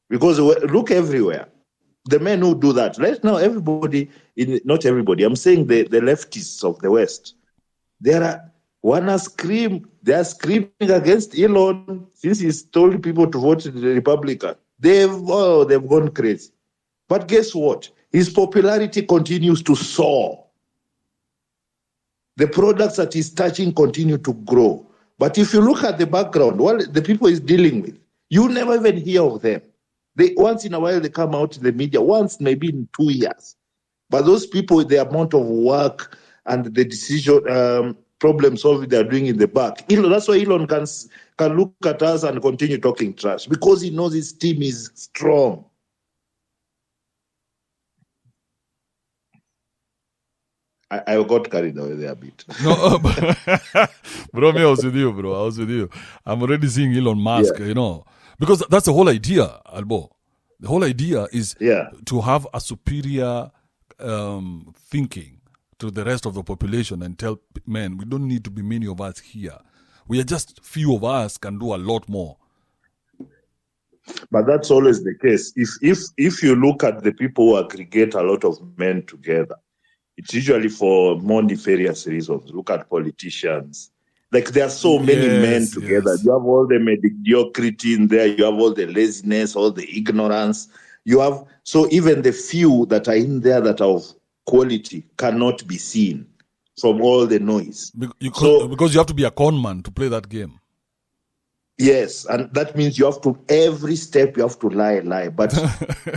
Because look everywhere. The men who do that right now, not everybody, I'm saying the leftists of the West, they are screaming against Elon since he's told people to vote Republican. They've gone crazy. But guess what? His popularity continues to soar. The products that he's touching continue to grow. But if you look at the background, what the people he's dealing with, you never even hear of them. Once in a while they come out in the media, once maybe in 2 years. But those people, the amount of work and the decision problem solving they're doing in the back, that's why Elon can look at us and continue talking trash, because he knows his team is strong. I got carried away there a bit. No, bro, I was with you, bro. I was with you. I'm already seeing Elon Musk, you know, because that's the whole idea, Albo. The whole idea is to have a superior thinking to the rest of the population and tell men, we don't need to be many of us here. We are just few of us can do a lot more. But that's always the case. If you look at the people who aggregate a lot of men together, it's usually for more nefarious reasons. Look at politicians. Like there are so many men together. Yes. You have all the mediocrity in there. You have all the laziness, all the ignorance. So even the few that are in there that are of quality cannot be seen from all the noise. Because you have to be a con man to play that game. Yes, and that means you have to, every step you have to lie. But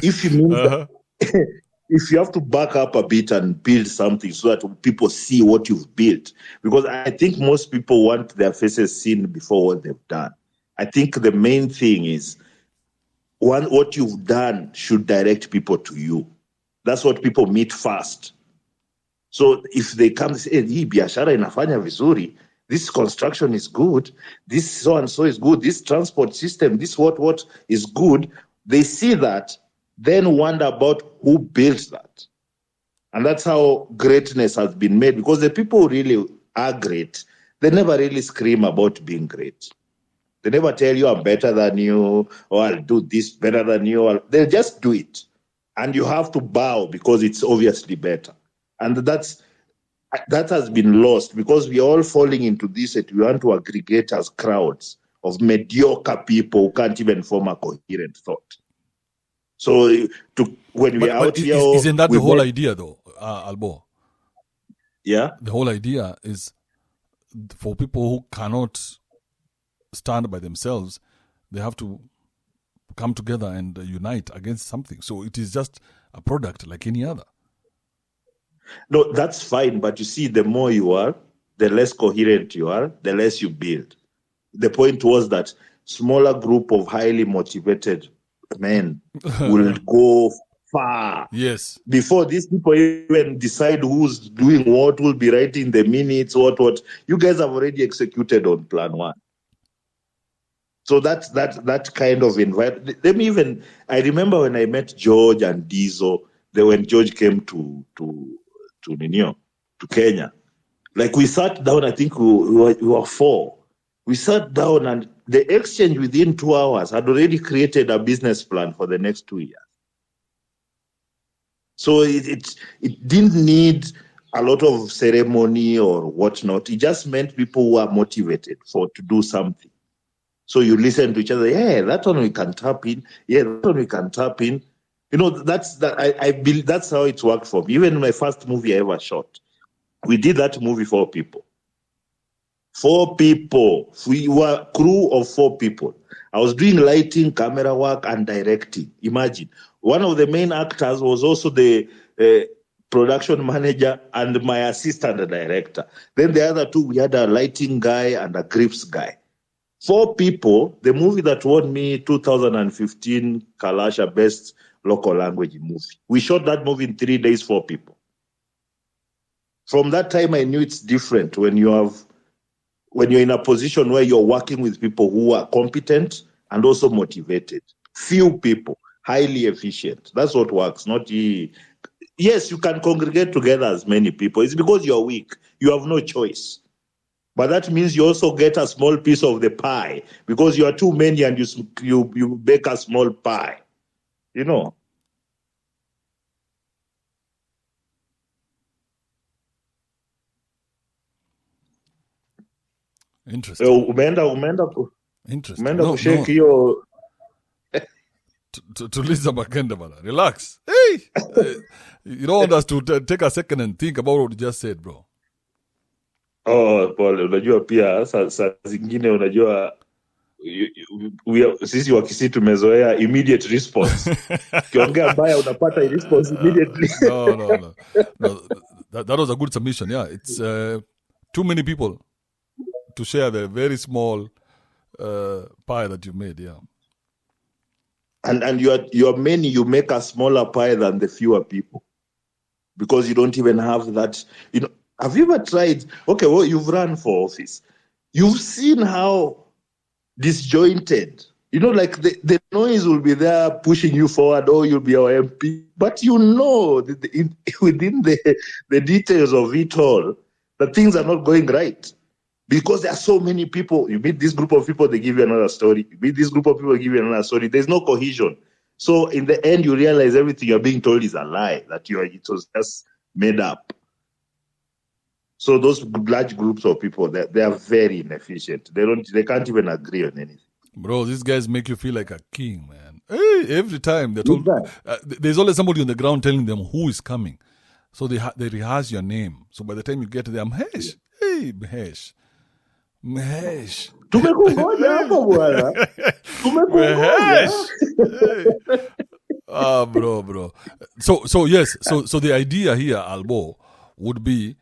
if you mean if you have to back up a bit and build something so that people see what you've built, because I think most people want their faces seen before what they've done. I think the main thing is what you've done should direct people to you. That's what people meet first. So if they come and say, hey, biashara inafanya vizuri, this construction is good, this so-and-so is good, this transport system, this what is good, they see that, then wonder about who built that. And that's how greatness has been made, because the people who really are great, they never really scream about being great. They never tell you I'm better than you, or I'll do this better than you. They just do it. And you have to bow because it's obviously better. And that's that has been lost because we are all falling into this that we want to aggregate as crowds of mediocre people who can't even form a coherent thought. So when we are out here, isn't that the whole idea, though, Albo? Yeah, the whole idea is for people who cannot stand by themselves, they have to come together and unite against something. So it is just a product like any other. No, that's fine. But you see, the more you are, the less coherent you are, the less you build. The point was that smaller group of highly motivated men will go far. Yes. Before these people even decide who's doing what, will be writing the minutes, what. You guys have already executed on plan one. So that kind of environment. I remember when I met George and Dizo, when George came to Kenya. Like we sat down, I think we were 4. We sat down and the exchange within 2 hours had already created a business plan for the next 2 years. So it didn't need a lot of ceremony or whatnot. It just meant people who are motivated to do something. So you listen to each other. Yeah, that one we can tap in. Yeah, that one we can tap in. I believe that's how it worked for me. Even my first movie I ever shot, we did that movie 4 people. 4 people. We were a crew of 4 people. I was doing lighting, camera work, and directing. Imagine. One of the main actors was also the production manager and my assistant director. Then the other 2, we had a lighting guy and a grips guy. 4 people. The movie that won me 2015 Kalasha Best Local Language Movie. We shot that movie in 3 days, 4 people. From that time, I knew it's different when you're in a position where you're working with people who are competent and also motivated. Few people, highly efficient. That's what works. Yes, you can congregate together as many people. It's because you're weak. You have no choice. But that means you also get a small piece of the pie because you are too many and you bake a small pie. Interesting. Interesting. Tuliza Makenda, bana. Relax. Hey! You don't want us to take a second and think about what you just said, bro. Oh, Paul, unajua pia saa zingine unajua sisi wakisi tumezoea immediate response. Ukiongea mbaya unapata response immediately. No. That was a good submission. Yeah, it's too many people to share the very small pie that you made. Yeah. And you're many, you make a smaller pie than the fewer people because you don't even have that. Have you ever tried? Okay, well, you've run for office. You've seen how disjointed. Like the noise will be there pushing you forward, or you'll be our MP. But within the details of it all, that things are not going right. Because there are so many people. You meet this group of people, they give you another story. You meet this group of people, they give you another story. There's no cohesion. So in the end, you realize everything you're being told is a lie, that it was just made up. So those large groups of people, they are very inefficient. They can't even agree on anything. Bro, these guys make you feel like a king, man. Hey, every time they're told, there's always somebody on the ground telling them who is coming. So they rehearse your name. So by the time you get there, Mahesh. Hey, Mahesh. Tumekungoja hapo bwana. Tumekungoja. Bro. So yes, so the idea here, Albo, would be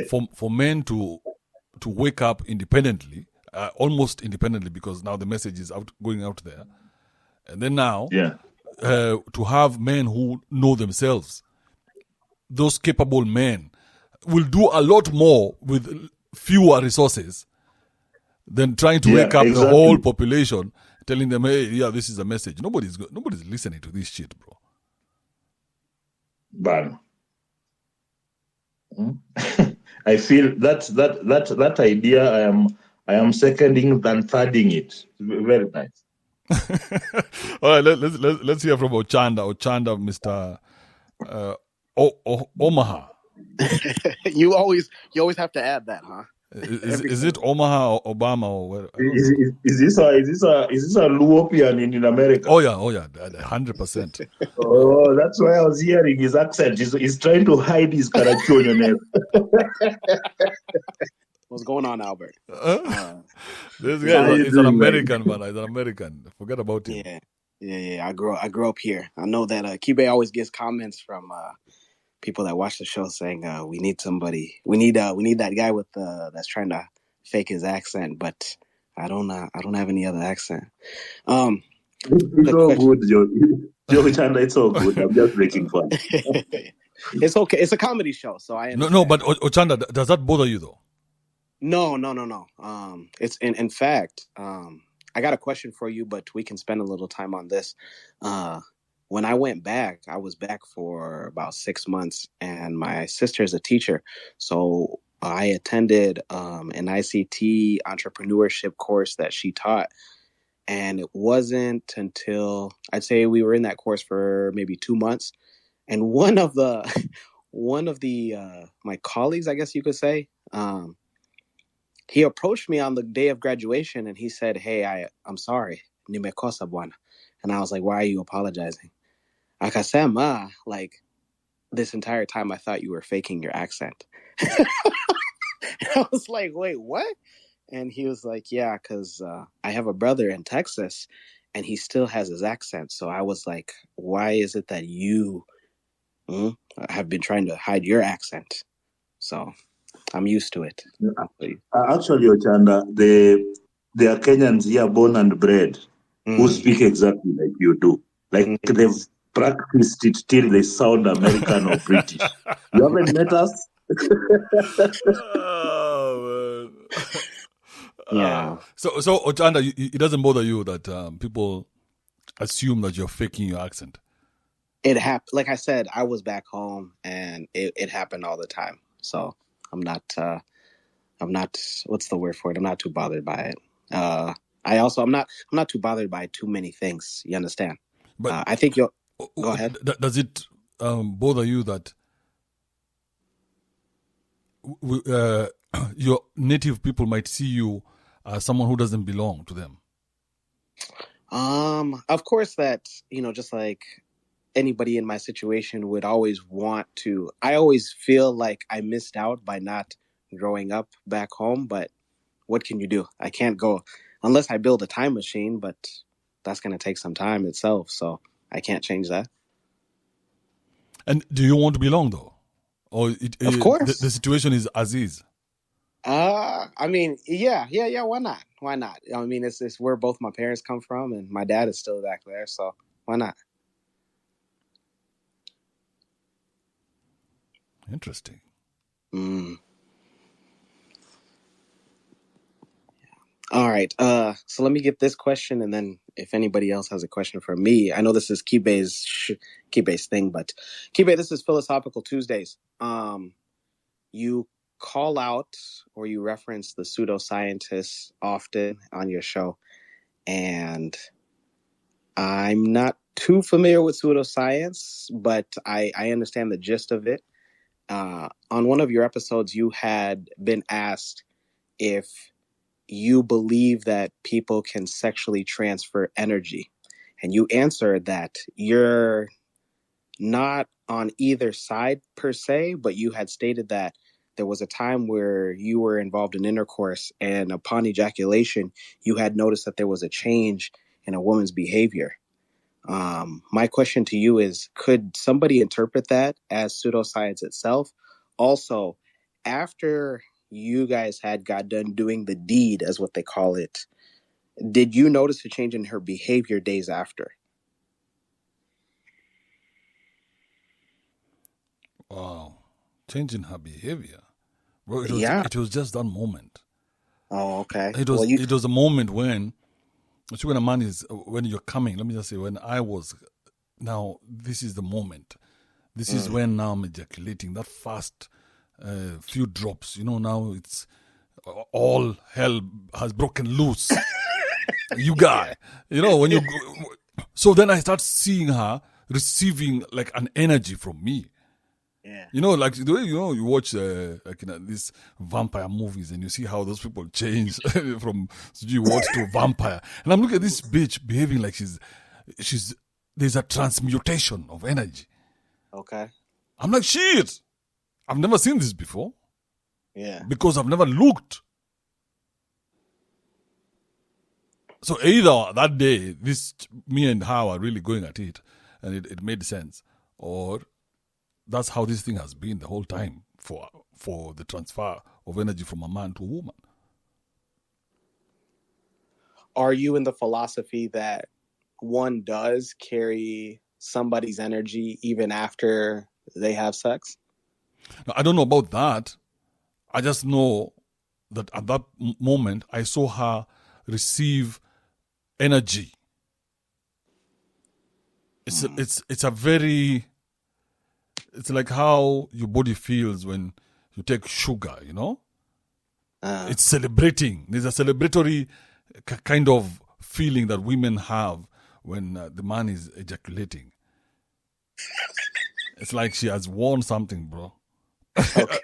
for men to wake up independently, almost independently, because now the message is going out there, and then now to have men who know themselves. Those capable men will do a lot more with fewer resources than trying to wake up the whole population, telling them, hey, yeah, this is a message. Nobody's listening to this shit, bro. Ban. I feel that idea I am seconding than thirding it. Very nice. All right, let's hear from Ochanda, Mr. Omaha. You always have to add that, huh? Is it Omaha or Obama or where? I don't Is, know. is this a Luopian in America? Oh yeah, 100%. Oh, that's why I was hearing his accent. He's trying to hide his Karachonyo. What's going on, Albert? This How guy you is an doing, man? American, man. He's an American. Forget about him. Yeah. I grew up here. I know that Kibe always gets comments from people that watch the show saying we need somebody. We need that guy with that's trying to fake his accent, but I don't have any other accent. It's all good, Joe Chanda. It's all good. I'm just making fun. It's okay. It's a comedy show, so I understand. No, but Ochanda, does that bother you though? No. It's in fact, I got a question for you, but we can spend a little time on this. When I went back, I was back for about 6 months, and my sister is a teacher, so I attended an ICT entrepreneurship course that she taught, and it wasn't until I'd say we were in that course for maybe 2 months, and one of the my colleagues, I guess you could say, he approached me on the day of graduation, and he said, "Hey, I'm sorry, nimekosa bwana," and I was like, "Why are you apologizing?" Akasema, like, this entire time I thought you were faking your accent. I was like, wait, what? And he was like, yeah, because I have a brother in Texas and he still has his accent. So I was like, why is it that you have been trying to hide your accent? So I'm used to it. Actually, Ochanda, there are Kenyans here born and bred who speak exactly like you do. Like they've practiced it till they sound American or British. You haven't met us? Oh, man. Yeah. So Ochanda, it doesn't bother you that people assume that you're faking your accent? It happened. Like I said, I was back home, and it happened all the time. So I'm not. What's the word for it? I'm not too bothered by it. I'm not too bothered by too many things. You understand? But I think you'll go ahead. Does it bother you that your native people might see you as someone who doesn't belong to them? Of course, that just like anybody in my situation would always want to. I always feel like I missed out by not growing up back home, but what can you do? I can't go unless I build a time machine, but that's going to take some time itself, so I can't change that. And do you want to belong though? Or of course. The situation is as is? I mean, yeah, why not? I mean, it's where both my parents come from, and my dad is still back there, so why not? Interesting. All right. So let me get this question, and then if anybody else has a question for me, I know this is Kibe's thing, but Kibe, this is Philosophical Tuesdays. You call out or you reference the pseudoscientists often on your show, and I'm not too familiar with pseudoscience, but I understand the gist of it. On one of your episodes, you had been asked if you believe that people can sexually transfer energy. And you answered that you're not on either side per se, but you had stated that there was a time where you were involved in intercourse, and upon ejaculation, you had noticed that there was a change in a woman's behavior. My question to you is, could somebody interpret that as pseudoscience itself? Also, after you guys had got done doing the deed, as what they call it, did you notice a change in her behavior days after? Wow. Changing her behavior. Bro, it was just that moment. Oh, okay. It was a moment when a man is, when you're coming, let me just say, when I was, now this is the moment. This is when now I'm ejaculating, that fast few drops, now it's all hell has broken loose. You guy, when you go, so then I start seeing her receiving like an energy from me. Yeah. You know, like the way you watch like these vampire movies, and you see how those people change from what to vampire. And I'm looking at this bitch behaving like she's there's a transmutation of energy. Okay. I'm like, shit, I've never seen this before. Yeah. Because I've never looked. So either that day, me and her are really going at it, and it made sense, or that's how this thing has been the whole time for the transfer of energy from a man to a woman. Are you in the philosophy that one does carry somebody's energy even after they have sex? Now, I don't know about that. I just know that at that moment, I saw her receive energy. It's like how your body feels when you take sugar, you know? It's celebrating. There's a celebratory kind of feeling that women have when the man is ejaculating. It's like she has won something, bro. Okay.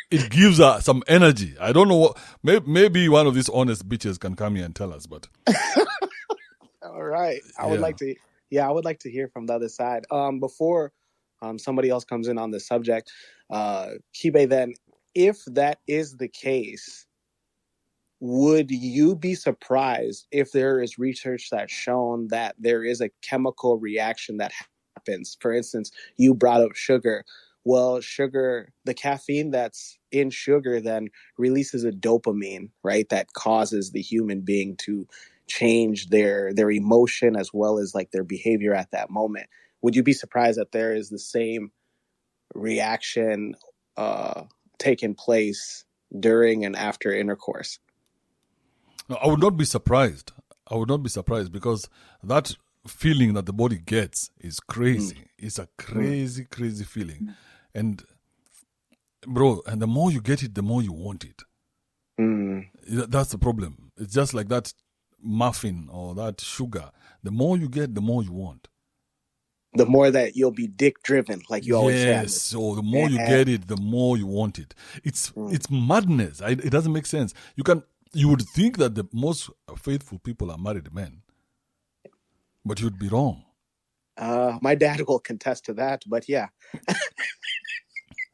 It gives her some energy. I don't know what. Maybe one of these honest bitches can come here and tell us. But all right, I would like to. Yeah, I would like to hear from the other side. Before somebody else comes in on the subject, Hiba, then, if that is the case, would you be surprised if there is research that's shown that there is a chemical reaction that happens? For instance, you brought up sugar. Well, sugar, the caffeine that's in sugar then releases a dopamine, right? That causes the human being to change their emotion as well as like their behavior at that moment. Would you be surprised that there is the same reaction taking place during and after intercourse? No, I would not be surprised. I would not be surprised because that feeling that the body gets is crazy. It's a crazy, crazy feeling. And, bro, and the more you get it, the more you want it. That's the problem. It's just like that muffin or that sugar. The more you get, the more you want. The more that you'll be dick driven, like you always say. Yes, so the more you get it, the more you want it. It's madness. It doesn't make sense. You would think that the most faithful people are married men, but you'd be wrong. My dad will contest to that, but yeah.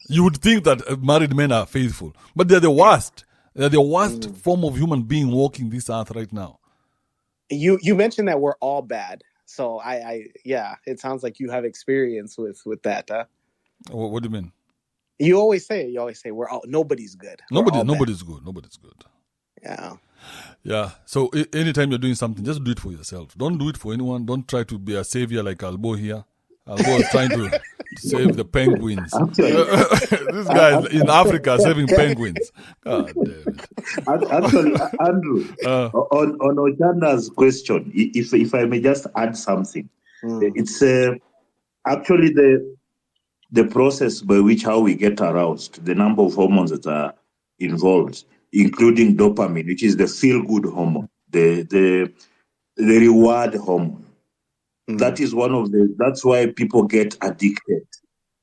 You would think that married men are faithful, but they're the worst. They're the worst form of human being walking this earth right now. You mentioned that we're all bad, so it sounds like you have experience with that. What do you mean? You always say nobody's good. Nobody's good. Nobody's good. Yeah. So anytime you're doing something, just do it for yourself. Don't do it for anyone. Don't try to be a savior like Albo here. Albo is trying to save the penguins. This guy is in Africa saving penguins. God damn it. Actually, Andrew, on Ochanda's question, if I may just add something, it's actually the process by which how we get aroused, the number of hormones that are involved, including dopamine, which is the feel-good hormone, the reward hormone. That is that's why people get addicted.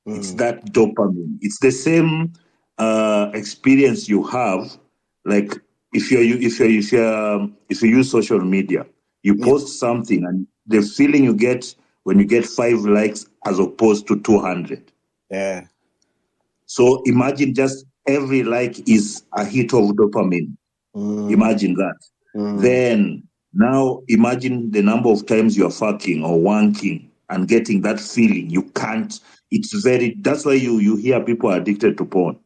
It's that dopamine. It's the same experience you have, like if you use social media, you post something and the feeling you get when you get 5 likes as opposed to 200. Yeah. So imagine just every like is a hit of dopamine. Imagine that. Then now imagine the number of times you're fucking or wanking and getting that feeling. You can't. That's why you hear people are addicted to porn.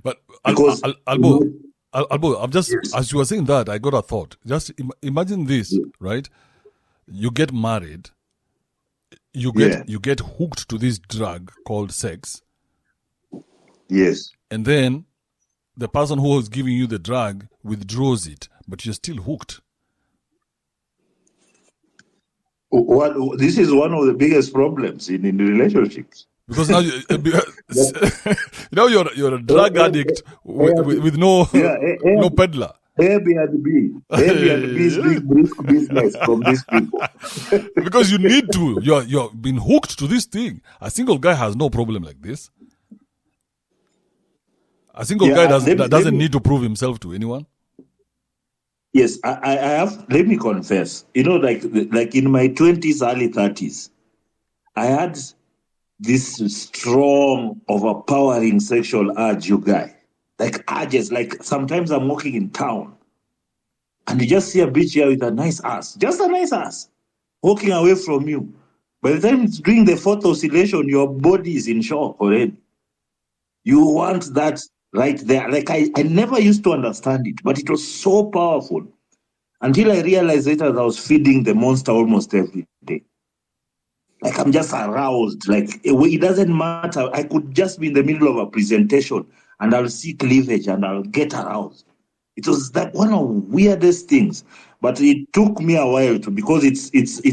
But Albo, I'm just, as you were saying that, I got a thought. Just imagine this, right? You get married, you get hooked to this drug called sex. Yes. And then the person who was giving you the drug withdraws it, but you're still hooked. This is one of the biggest problems in relationships. Because now you're a drug addict with no peddler. Airbnb is doing brisk business from these people. Because you need to. You're been hooked to this thing. A single guy has no problem like this. A single guy doesn't need to prove himself to anyone. Yes, I have. Let me confess. Like in my 20s, early 30s, I had this strong, overpowering sexual urge, you guy. Like urges. Like sometimes I'm walking in town, and you just see a bitch here with a nice ass, just a nice ass, walking away from you. By the time it's doing the fourth oscillation, your body is in shock already. You want that right there. Like I never used to understand it, but it was so powerful until I realized later that I was feeding the monster almost every day. Like I'm just aroused. Like it doesn't matter. I could just be in the middle of a presentation and I'll see cleavage and I'll get aroused. It was like one of the weirdest things, but it took me a while because it's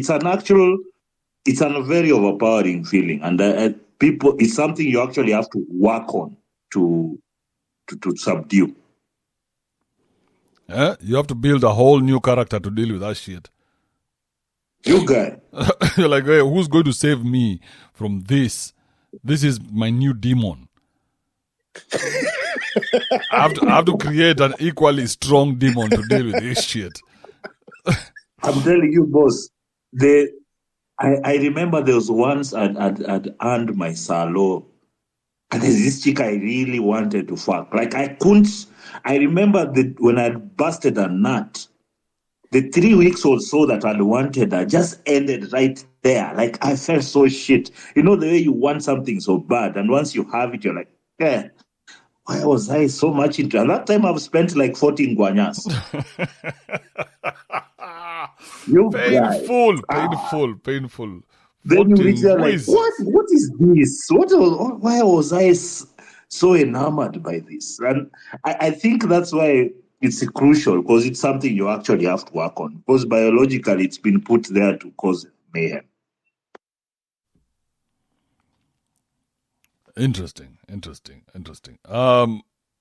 a very overpowering feeling, and people, it's something you actually have to work on to subdue. You have to build a whole new character to deal with that shit. You guy, you're like, hey, who's going to save me from this? This is my new demon. I have to create an equally strong demon to deal with this shit. I'm telling you, boss. I remember there was once I'd earned my salo, and there's this chick I really wanted to fuck. Like I couldn't. I remember that when I'd busted a nut, the 3 weeks or so that I'd wanted her just ended right there. Like I felt so shit. You know the way you want something so bad, and once you have it, you're like, yeah. Why was I so much into? At that time, I've spent like 14 guanyas. Painful. Then you reach there like, what is this? Why was I so enamored by this? And I think that's why it's crucial, because it's something you actually have to work on, because biologically it's been put there to cause mayhem. Interesting.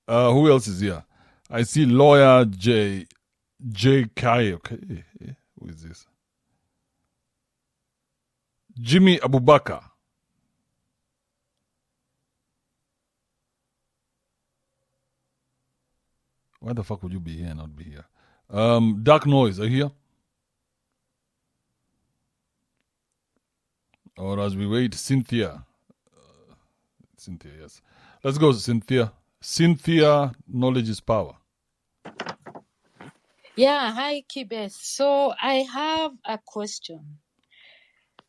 Who else is here? I see lawyer J. Kai. Okay, who is this? Jimmy Abubakar. Why the fuck would you be here and not be here? Dark Noise, are you here? Or as we wait, Cynthia. Cynthia, yes. Let's go, Cynthia. Cynthia, knowledge is power. Yeah, hi, Kibes. So I have a question.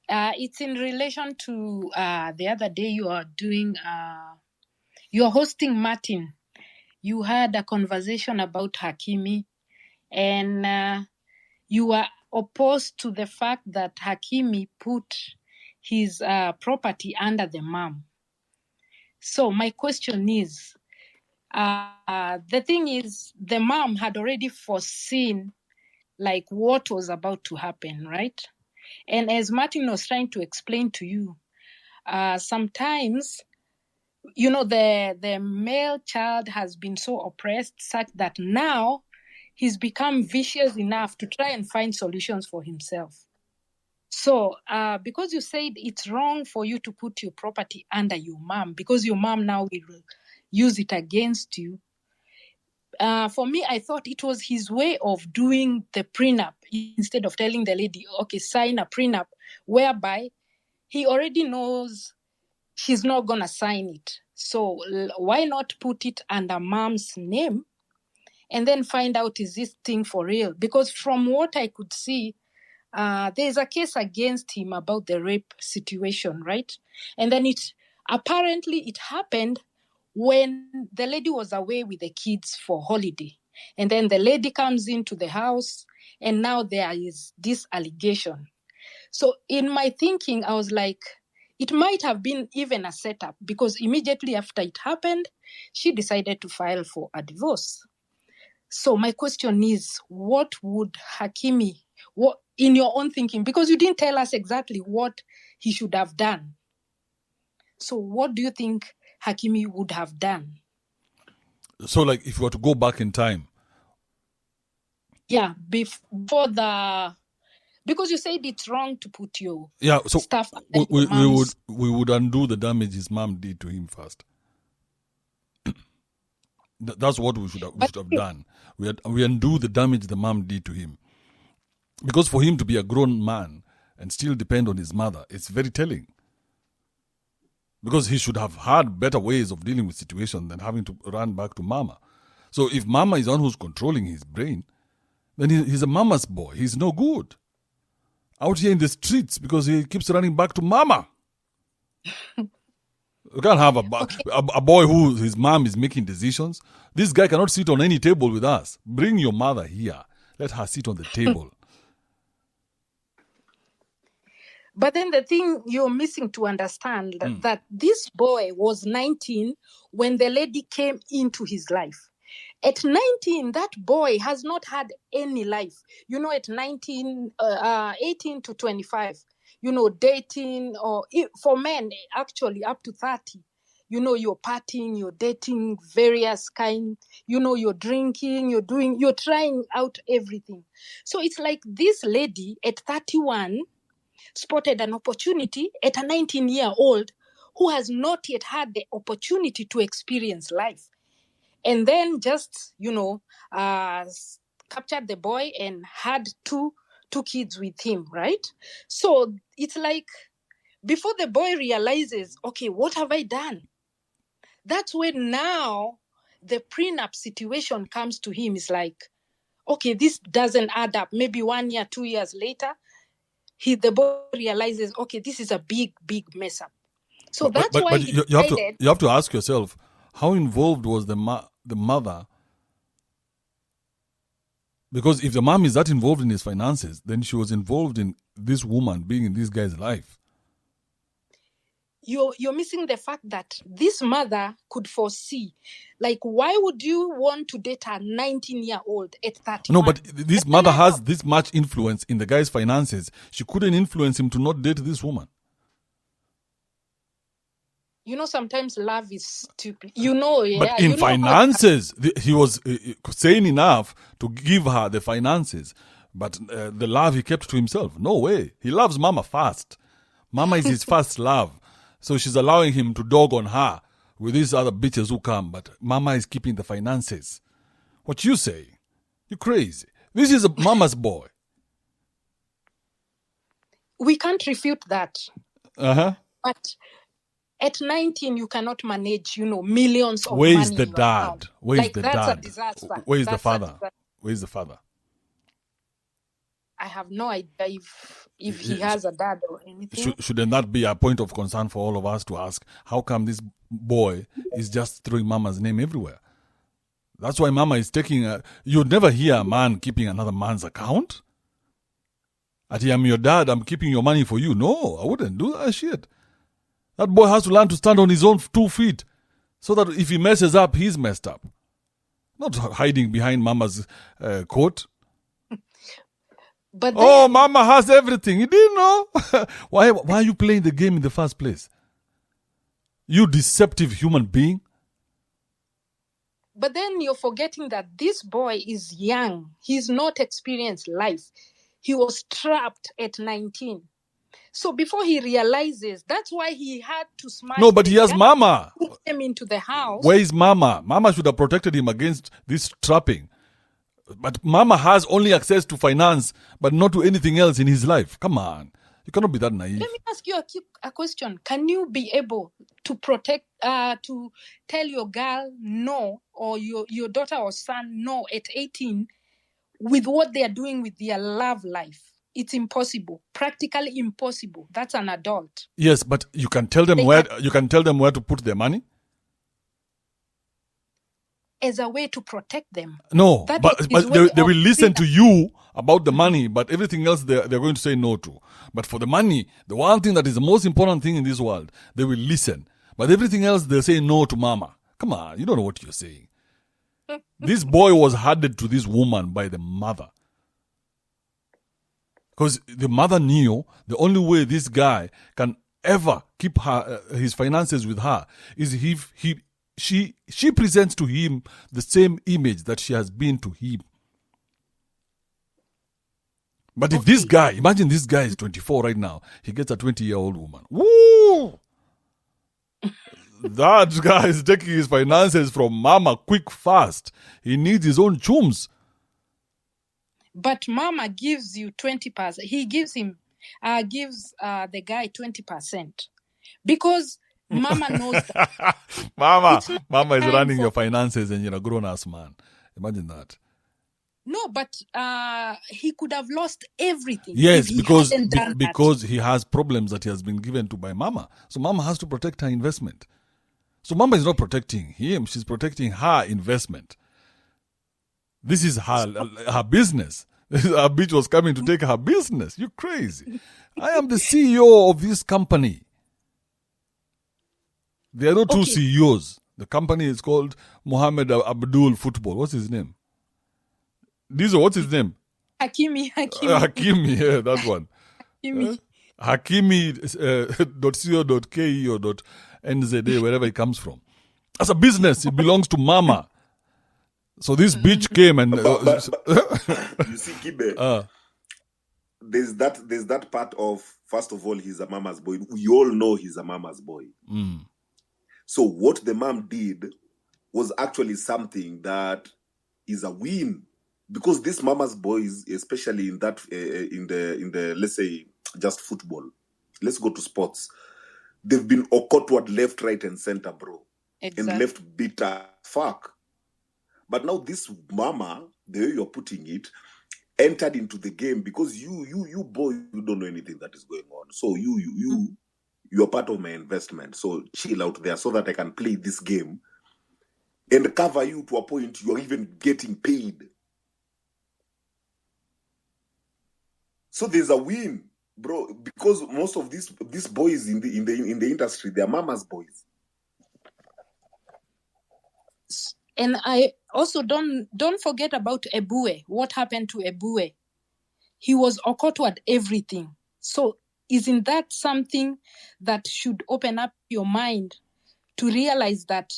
It's in relation to the other day you're hosting Martin. You had a conversation about Hakimi, and you were opposed to the fact that Hakimi put his property under the mom. So my question is, the thing is, the mom had already foreseen like what was about to happen, right? And as Martin was trying to explain to you, sometimes, you know, the male child has been so oppressed such that now he's become vicious enough to try and find solutions for himself. So because you said it's wrong for you to put your property under your mom, because your mom now will use it against you, for me, I thought it was his way of doing the prenup instead of telling the lady, okay, sign a prenup, whereby he already knows she's not going to sign it. So why not put it under mom's name and then find out, is this thing for real? Because from what I could see, there's a case against him about the rape situation, right? And then apparently it happened when the lady was away with the kids for holiday. And then the lady comes into the house and now there is this allegation. So in my thinking, I was like, it might have been even a setup, because immediately after it happened, she decided to file for a divorce. So my question is, what would Hakimi, in your own thinking, because you didn't tell us exactly what he should have done. So what do you think Hakimi would have done? So, like, if you were to go back in time, Yeah, before the, because you said it's wrong to put your So stuff under your mom's. we would undo the damage his mom did to him first. That's what we should have done. We undo the damage the mom did to him, because for him to be a grown man and still depend on his mother, it's very telling. Because he should have had better ways of dealing with situations than having to run back to mama. So if mama is the one who's controlling his brain, then he's a mama's boy. He's no good out here in the streets because he keeps running back to mama. You can't have a boy who his mom is making decisions. This guy cannot sit on any table with us. Bring your mother here. Let her sit on the table. But then the thing you're missing to understand that this boy was 19 when the lady came into his life. At 19, that boy has not had any life. At 19, 18 to 25, dating, or for men, actually up to 30, you're partying, you're dating various kind, you're drinking, you're trying out everything. So it's like this lady at 31 spotted an opportunity at a 19-year-old who has not yet had the opportunity to experience life. And then just, captured the boy and had two kids with him, right? So it's like, before the boy realizes, okay, what have I done? That's when now the prenup situation comes to him. It's like, okay, this doesn't add up. Maybe 1 year, 2 years later, the boy realizes, okay, this is a big, big mess up. So that's why you have to ask yourself, how involved was the mother? Because if the mom is that involved in his finances, then she was involved in this woman being in this guy's life. You're missing the fact that this mother could foresee. Like, why would you want to date a 19-year-old at 31? No, but this mother has this much influence in the guy's finances. She couldn't influence him to not date this woman. Sometimes love is stupid. But in finances, he was sane enough to give her the finances. But the love he kept to himself. No way. He loves mama first. Mama is his first love. So she's allowing him to dog on her with these other bitches who come. But mama is keeping the finances. What you say? You crazy. This is a mama's boy. We can't refute that. But at 19, you cannot manage, millions of Where's money. The dad? Where's the that's dad? A disaster. Where's the father? Where's the father? I have no idea if he has a dad or anything. Shouldn't that be a point of concern for all of us to ask, how come this boy is just throwing mama's name everywhere? That's why mama is taking you'd never hear a man keeping another man's account. I'm your dad, I'm keeping your money for you. No, I wouldn't do that shit. That boy has to learn to stand on his own 2 feet so that if he messes up, he's messed up. Not hiding behind mama's coat. But then, mama has everything. You didn't know? Why are you playing the game in the first place? You deceptive human being. But then you're forgetting that this boy is young. He's not experienced life. He was trapped at 19. So before he realizes, that's why he had to smash. No, but he has mama. Put him into the house. Where is mama? Mama should have protected him against this trapping. But mama has only access to finance, but not to anything else in his life. Come on. You cannot be that naive. Let me ask you a question. Can you be able to protect, to tell your girl no, or your daughter or son no at 18 with what they are doing with their love life? It's impossible. Practically impossible. That's an adult. Yes, but you can tell them where to put their money. As a way to protect them. No, but they will listen to you about the money, but everything else they're going to say no to. But for the money, the one thing that is the most important thing in this world, they will listen. But everything else, they'll say no to mama. Come on, you don't know what you're saying. This boy was handed to this woman by the mother. Because the mother knew the only way this guy can ever keep his finances with her is if she presents to him the same image that she has been to him. But if this guy, imagine this guy is 24 right now, he gets a 20-year-old woman. Woo! That guy is taking his finances from mama quick, fast. He needs his own chums. But mama gives you 20%. He gives the guy 20%. Because mama knows that. Mama is running for- your finances and you're a grown-ass man. Imagine that. No, but he could have lost everything. Yes, if he because hadn't done that. because he has problems that he has been given to by mama. So mama has to protect her investment. So mama is not protecting him; she's protecting her investment. This is her business. Her bitch was coming to take her business. You're crazy. I am the CEO of this company. There are no two CEOs. The company is called Mohammed Abdul Football. What's his name? What's his name? Hakimi. Hakimi, yeah, that one. Hakimi. Hakimi.co.ke or .nza, wherever it comes from. As a business, it belongs to mama. So this bitch came and... you see, Kibe, there's that part of, first of all, he's a mama's boy. We all know he's a mama's boy. Mm. So what the mom did was actually something that is a win. Because these mama's boys, especially in that, in the let's say, just football, let's go to sports, they've been awkward left, right, and center, bro. Exactly. And left bitter fuck. But now this mama, the way you're putting it, entered into the game because you boy, you don't know anything that is going on. So you're part of my investment. So chill out there so that I can play this game and cover you to a point you're even getting paid. So there's a win, bro, because most of these boys in the industry, they're mama's boys. And I also don't forget about Ebue. What happened to Ebue? He was awkward at everything. So isn't that something that should open up your mind to realize that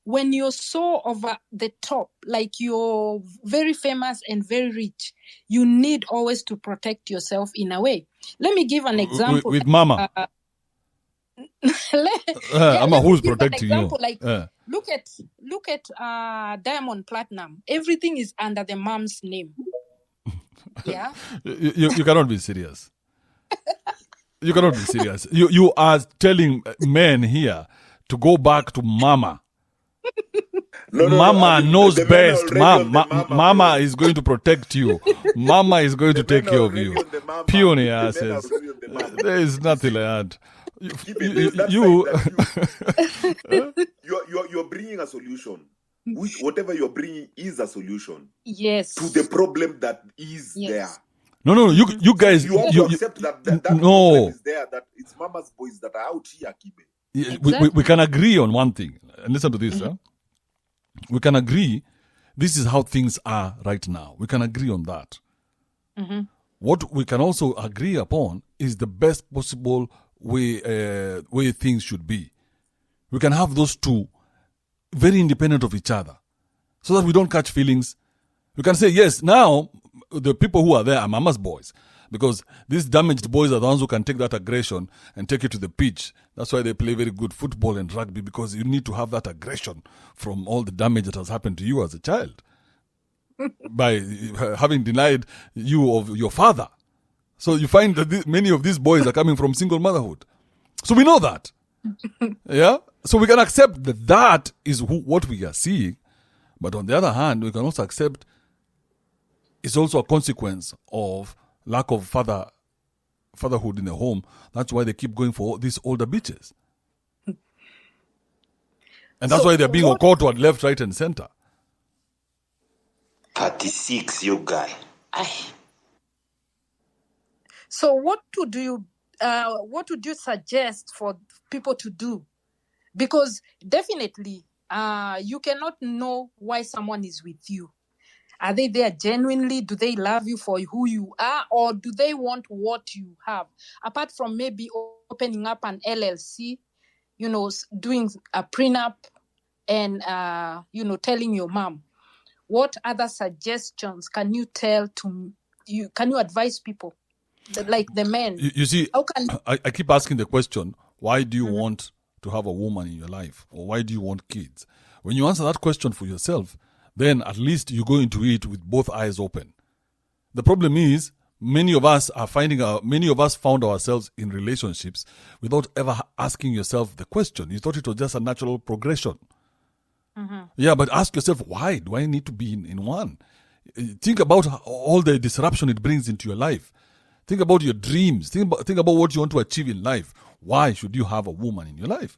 when you're so over the top, like you're very famous and very rich, you need always to protect yourself in a way. Let me give an example. With mama. Ama, who's protecting you? Like, look at Diamond Platinum. Everything is under the mom's name. Yeah. You cannot be serious. You cannot be serious. You are telling men here to go back to mama. Mama knows best. Mama is going to protect you. Mama is going to take care of you. Pioneer says there is nothing like that. You're bringing a solution. Whatever you're bringing is a solution. Yes. To the problem that is there. No. You guys. You have to accept that no. problem is there. That it's mama's boys that are out here, Kibe. Exactly. We can agree on one thing. And listen to this. We can agree this is how things are right now. We can agree on that. Mm-hmm. What we can also agree upon is the best possible way things should be. We can have those two very independent of each other so that we don't catch feelings. We can say, yes, now the people who are there are mama's boys because these damaged boys are the ones who can take that aggression and take it to the pitch. That's why they play very good football and rugby, because you need to have that aggression from all the damage that has happened to you as a child by having denied you of your father. So you find that many of these boys are coming from single motherhood. So we know that. Yeah? So we can accept that is what we are seeing. But on the other hand, we can also accept it's also a consequence of lack of fatherhood in the home. That's why they keep going for these older bitches. And that's why they're being caught toward left, right, and center. 36, you guy. So what would you suggest for people to do? Because definitely you cannot know why someone is with you. Are they there genuinely? Do they love you for who you are? Or do they want what you have? Apart from maybe opening up an LLC, doing a prenup and, telling your mom. What other suggestions can you tell to can you advise people, like the men? You see, How can I keep asking the question, why do you want to have a woman in your life? Or why do you want kids? When you answer that question for yourself, then at least you go into it with both eyes open. The problem is, many of us found ourselves in relationships without ever asking yourself the question. You thought it was just a natural progression. Yeah, but ask yourself, why do I need to be in one? Think about all the disruption it brings into your life. Think about your dreams. Think about what you want to achieve in life. Why should you have a woman in your life?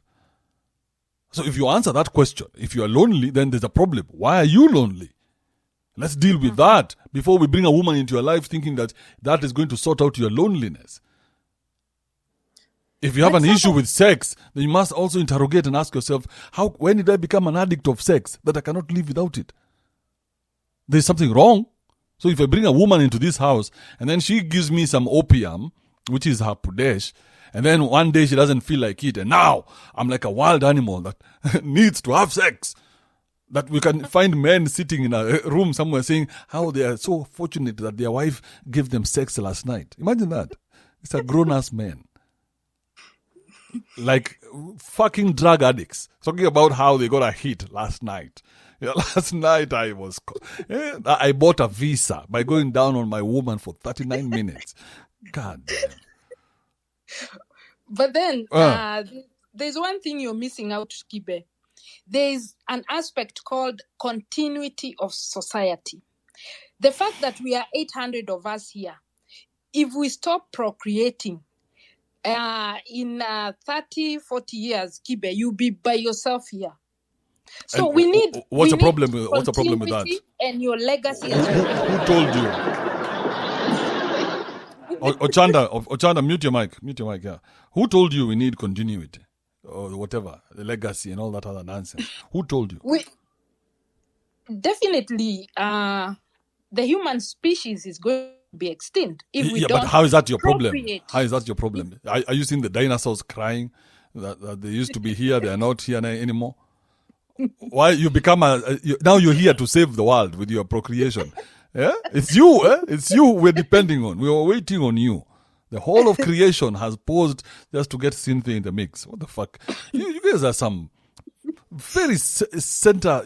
So if you answer that question, if you are lonely, then there's a problem. Why are you lonely? Let's deal with that before we bring a woman into your life thinking that that is going to sort out your loneliness. If you have an issue with sex, then you must also interrogate and ask yourself, when did I become an addict of sex that I cannot live without it? There's something wrong. So if I bring a woman into this house and then she gives me some opium, which is her pudesh, and then one day she doesn't feel like it, and now I'm like a wild animal that needs to have sex. That we can find men sitting in a room somewhere saying how they are so fortunate that their wife gave them sex last night. Imagine that. It's a grown-ass man. Like fucking drug addicts. Talking about how they got a hit last night. Yeah, last night I bought a visa by going down on my woman for 39 minutes. God damn. But then there's one thing you're missing out, Kibe. There's an aspect called continuity of society. The fact that we are 800 of us here, if we stop procreating, in 30, 40 years, Kibe, you'll be by yourself here. So And we need. what's we the problem? need What's the problem with that? continuity and your legacy as well. Who told you? Ochanda, mute your mic. Yeah. Who told you we need continuity or whatever, the legacy and all that other nonsense? Who told you? We definitely, the human species is going to be extinct if we don't. But how is that your problem? procreate. How is that your problem? Are you seeing the dinosaurs crying that they used to be here, they are not here anymore? Why you become now you're here to save the world with your procreation? Yeah, it's you. It's you we're depending on. We were waiting on you. The whole of creation has paused just to get Cynthia in the mix. What the fuck? You guys are some very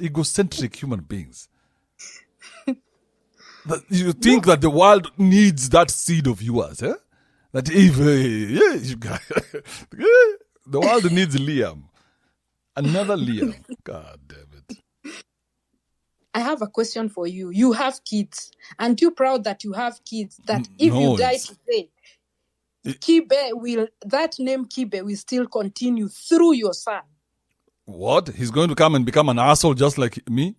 egocentric human beings. That you think that the world needs that seed of yours, eh? That if you guys, the world needs Liam. Another Liam. God damn it. I have a question for you. You have kids. Aren't you proud that you have kids? That if you die today, that name Kibe will still continue through your son. What? He's going to come and become an asshole just like me?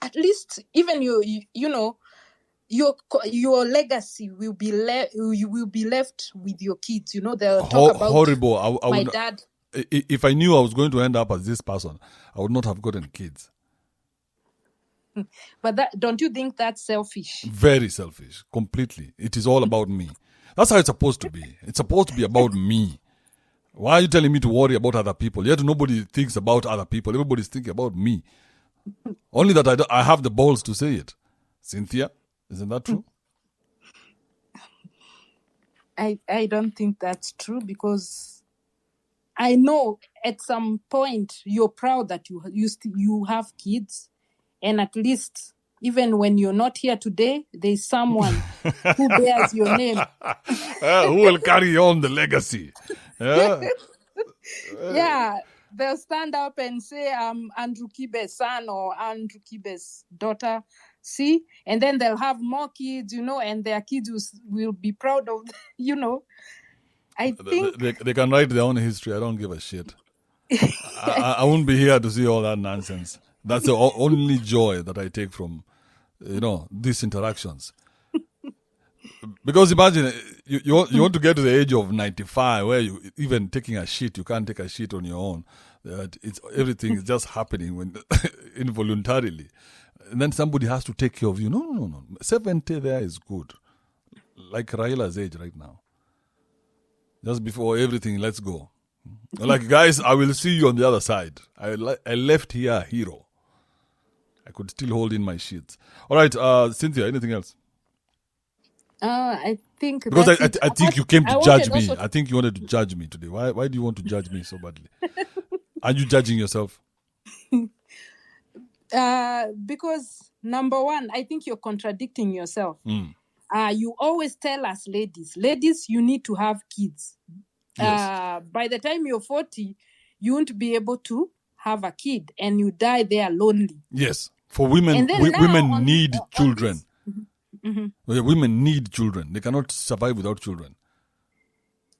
At least, even your legacy will be you will be left with your kids. You know, they'll talk about horrible. my dad. If I knew I was going to end up as this person, I would not have gotten kids. But don't you think that's selfish? Very selfish. Completely. It is all about me. That's how it's supposed to be. It's supposed to be about me. Why are you telling me to worry about other people? Yet nobody thinks about other people. Everybody's thinking about me. Only that I have the balls to say it. Cynthia, isn't that true? I don't think that's true, because I know at some point you're proud that you have kids, and at least even when you're not here today, there's someone who bears your name. Who will carry on the legacy? Yeah. Yeah, they'll stand up and say, I'm Andrew Kibe's son or Andrew Kibe's daughter. See? And then they'll have more kids, and their kids will be proud of, I think they can write their own history. I don't give a shit. I won't be here to see all that nonsense. That's the only joy that I take from, these interactions. Because imagine, you want to get to the age of 95 where you even taking a shit, you can't take a shit on your own. Everything is just happening involuntarily. And then somebody has to take care of you. No. 70 there is good. Like Raila's age right now. Just before everything, let's go. Like, guys, I will see you on the other side. I left here a hero. I could still hold in my sheets. All right, Cynthia, anything else? I think Because that's I it. think you came to I judge wanted me. also I think you wanted to judge me today. Why do you want to judge me so badly? Are you judging yourself? because number one, I think you're contradicting yourself. You always tell us, ladies, you need to have kids. Yes. By the time you're 40, you won't be able to have a kid, and you die there lonely. Yes. For women, And then now women on need this- on children. this- Mhm. Women need children. They cannot survive without children.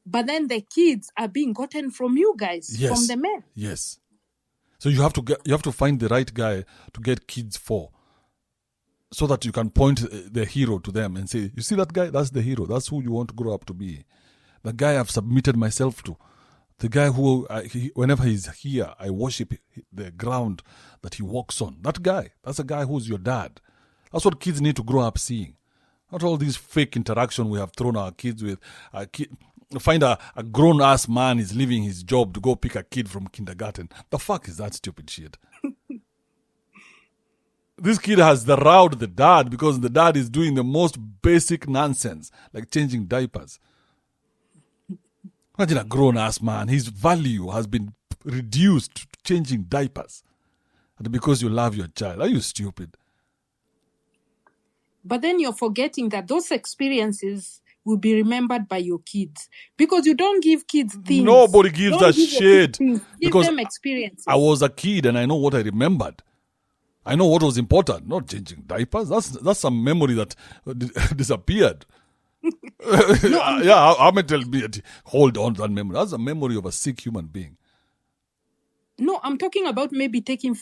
But then the kids are being gotten from you guys, Yes. from the men. Yes. So you have to find the right guy to get kids for, so that you can point the hero to them and say, you see that guy? That's the hero. That's who you want to grow up to be. The guy I've submitted myself to. The guy who, whenever he's here, I worship the ground that he walks on. That guy. That's a guy who's your dad. That's what kids need to grow up seeing. Not all these fake interaction we have thrown our kids with. Find a grown-ass man is leaving his job to go pick a kid from kindergarten. The fuck is that stupid shit? This kid has the row to the dad because the dad is doing the most basic nonsense, like changing diapers. Imagine a grown-ass man. His value has been reduced to changing diapers. And because you love your child. Are you stupid? But then you're forgetting that those experiences will be remembered by your kids. Because you don't give kids things. Nobody gives Don't a give your shit. kids things. Give Because them experiences. I was a kid and I know what I remembered. I know what was important, not changing diapers. That's some memory that disappeared. How am I telling me? Hold on to that memory. That's a memory of a sick human being. No, I'm talking about maybe taking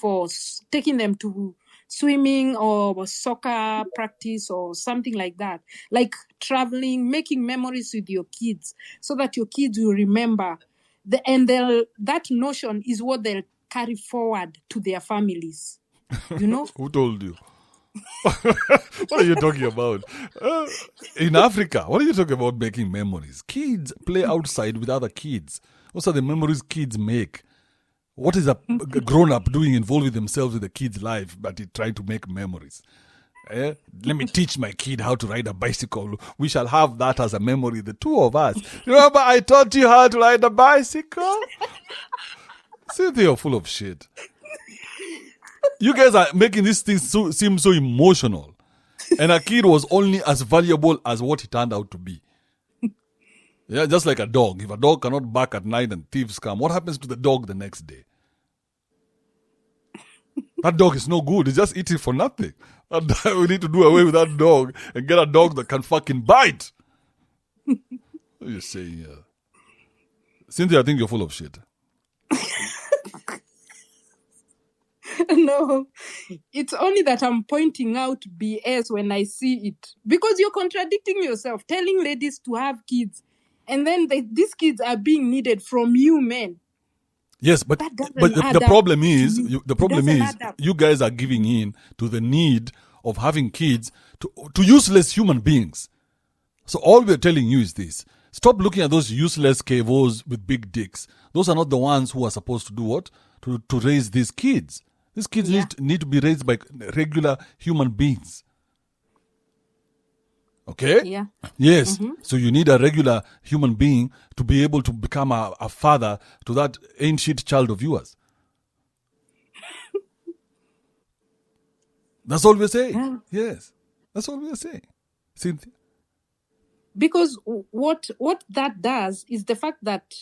them to swimming or soccer practice or something like that. Like traveling, making memories with your kids so that your kids will remember. That notion is what they'll carry forward to their families. You know? Who told you? What are you talking about? In Africa, what are you talking about making memories? Kids play outside with other kids. What are the memories kids make? What is a grown-up doing involving themselves with the kid's life but he trying to make memories? Let me teach my kid how to ride a bicycle. We shall have that as a memory, the two of us. Remember I taught you how to ride a bicycle? See, they are full of shit. You guys are making these things seem so emotional. And a kid was only as valuable as what he turned out to be. Yeah, just like a dog. If a dog cannot bark at night and thieves come, what happens to the dog the next day? That dog is no good. It's just eating for nothing. We need to do away with that dog and get a dog that can fucking bite. What are you saying here? Cynthia, I think you're full of shit. No, it's only that I'm pointing out BS when I see it. Because you're contradicting yourself, telling ladies to have kids. And then these kids are being needed from you men. Yes, but the problem is, you guys are giving in to the need of having kids to useless human beings. So all we're telling you is this. Stop looking at those useless KVOs with big dicks. Those are not the ones who are supposed to do what? To raise these kids. These kids need to be raised by regular human beings. Okay? Yeah. Yes. Mm-hmm. So you need a regular human being to be able to become a father to that ancient child of yours. That's all we're saying. Yeah. Yes. That's all we're saying. Cynthia? Because what that does is the fact that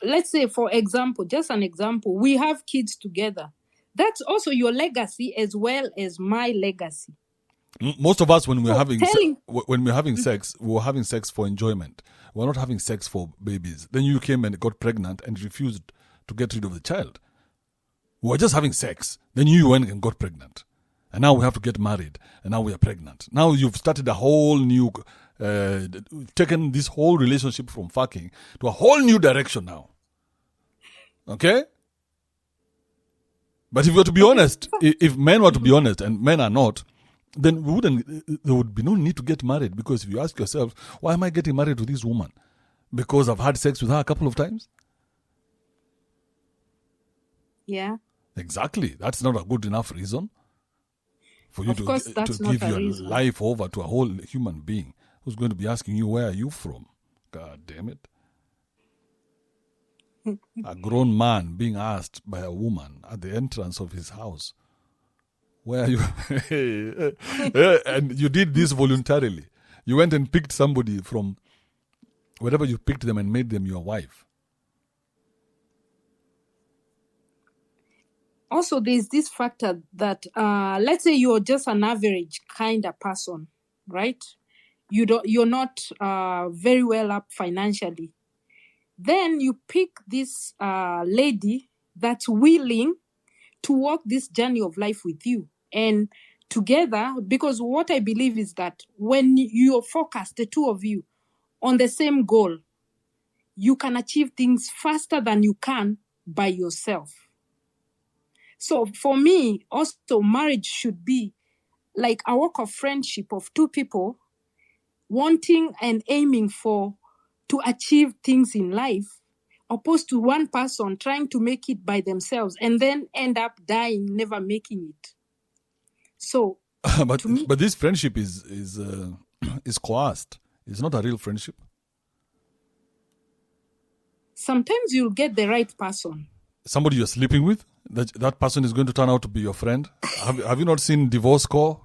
let's say, for example, just an example, we have kids together. That's also your legacy as well as my legacy. Most of us, when we're having sex, we're having sex for enjoyment. We're not having sex for babies. Then you came and got pregnant and refused to get rid of the child. We were just having sex. Then you went and got pregnant. And now we have to get married. And now we are pregnant. Now you've started a whole new, taken this whole relationship from fucking to a whole new direction now. Okay? But if you're to be honest, if men were to be honest and men are not, then there would be no need to get married. Because if you ask yourself, why am I getting married to this woman? Because I've had sex with her a couple of times? Yeah. Exactly. That's not a good enough reason for you Of course, to that's not give a your reason. life over to a whole human being who's going to be asking you, where are you from? God damn it. A grown man being asked by a woman at the entrance of his house, where are you? And you did this voluntarily. You went and picked somebody from wherever you picked them and made them your wife. Also, there's this factor that let's say you're just an average kind of person, right? You're not very well up financially. Then you pick this lady that's willing to walk this journey of life with you and together, because what I believe is that when you're focused, the two of you, on the same goal, you can achieve things faster than you can by yourself. So for me, also, marriage should be like a work of friendship of two people wanting and aiming to achieve things in life, opposed to one person trying to make it by themselves and then end up dying, never making it. So, but to me, this friendship is coerced. It's not a real friendship. sometimes you'll get the right person. Somebody you're sleeping with, that person is going to turn out to be your friend. Have you not seen Divorce Cop?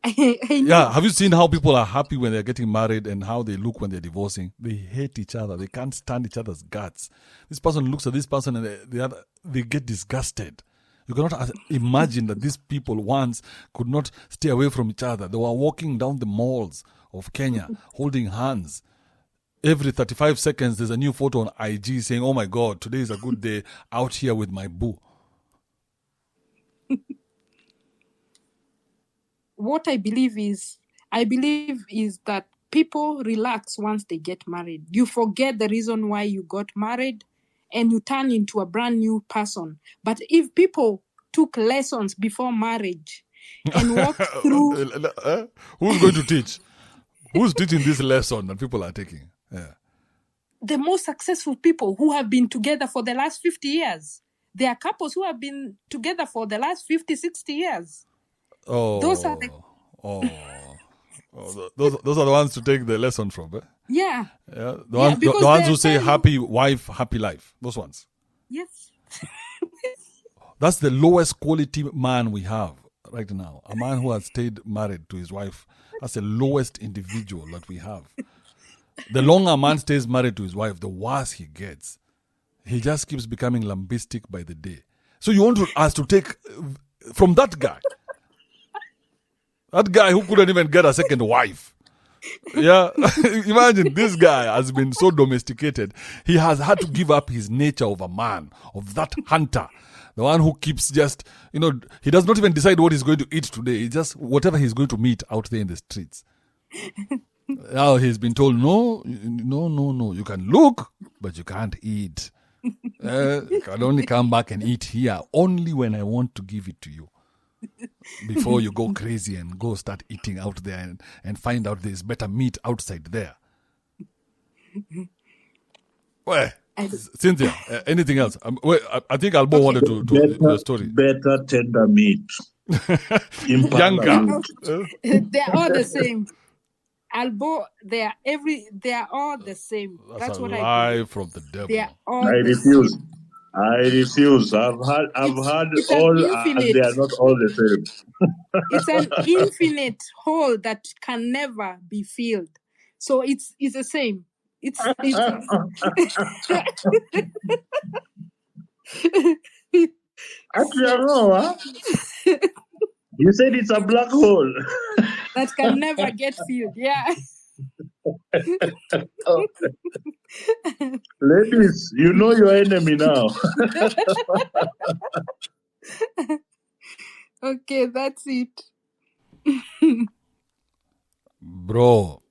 I know. Yeah, have you seen how people are happy when they're getting married and how they look when they're divorcing? They hate each other. They can't stand each other's guts. This person looks at this person and they get disgusted. You cannot imagine that these people once could not stay away from each other. They were walking down the malls of Kenya holding hands. Every 35 seconds, there's a new photo on IG saying, "Oh my God, today is a good day out here with my boo." What I believe is that people relax once they get married. You forget the reason why you got married and you turn into a brand new person. But if people took lessons before marriage and walked through... Who's going to teach? Who's teaching this lesson that people are taking? Yeah. The most successful people who have been together for the last 50 years. There are couples who have been together for the last 50, 60 years. Those are the... Those are the ones to take the lesson from. Eh? Yeah. Yeah. The ones who say happy wife, happy life. Those ones. Yes. That's the lowest quality man we have right now. A man who has stayed married to his wife. That's the lowest individual that we have. The longer a man stays married to his wife, the worse he gets. He just keeps becoming lambistic by the day. So you want us to take from that guy. That guy who couldn't even get a second wife. Yeah. Imagine this guy has been so domesticated. He has had to give up his nature of a man, of that hunter. The one who keeps just, he does not even decide what he's going to eat today. It's just whatever he's going to meet out there in the streets. Now he's been told, no. You can look, but you can't eat. You can only come back and eat here only when I want to give it to you. Before you go crazy and go start eating out there and find out there's better meat outside there. Well, Cynthia, anything else? I think Albo wanted to the story. Better tender meat. Younger. They're all the same. Albo, they are all the same. That's what I lie from the devil. They are all I refuse. Same. I refuse. I've had it's all, and they are not all the same. It's an infinite hole that can never be filled. So it's the same. It's Actually, I don't know, huh? You said it's a black hole. That can never get filled. Yeah. Ladies, you know your enemy now. Okay, that's it. Bro,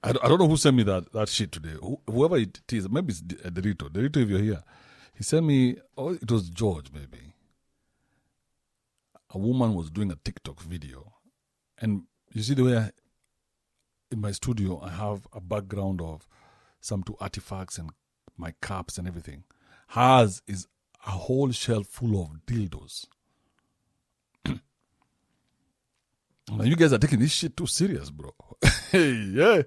I don't know who sent me that shit today. Whoever it is, maybe it's Derito. Derito, if you're here. He sent me, it was George, maybe. A woman was doing a TikTok video. And you see the way in my studio, I have a background of some 2 artifacts and my cups and everything. Hers is a whole shelf full of dildos. Now you guys are taking this shit too serious, bro. Hey, yeah.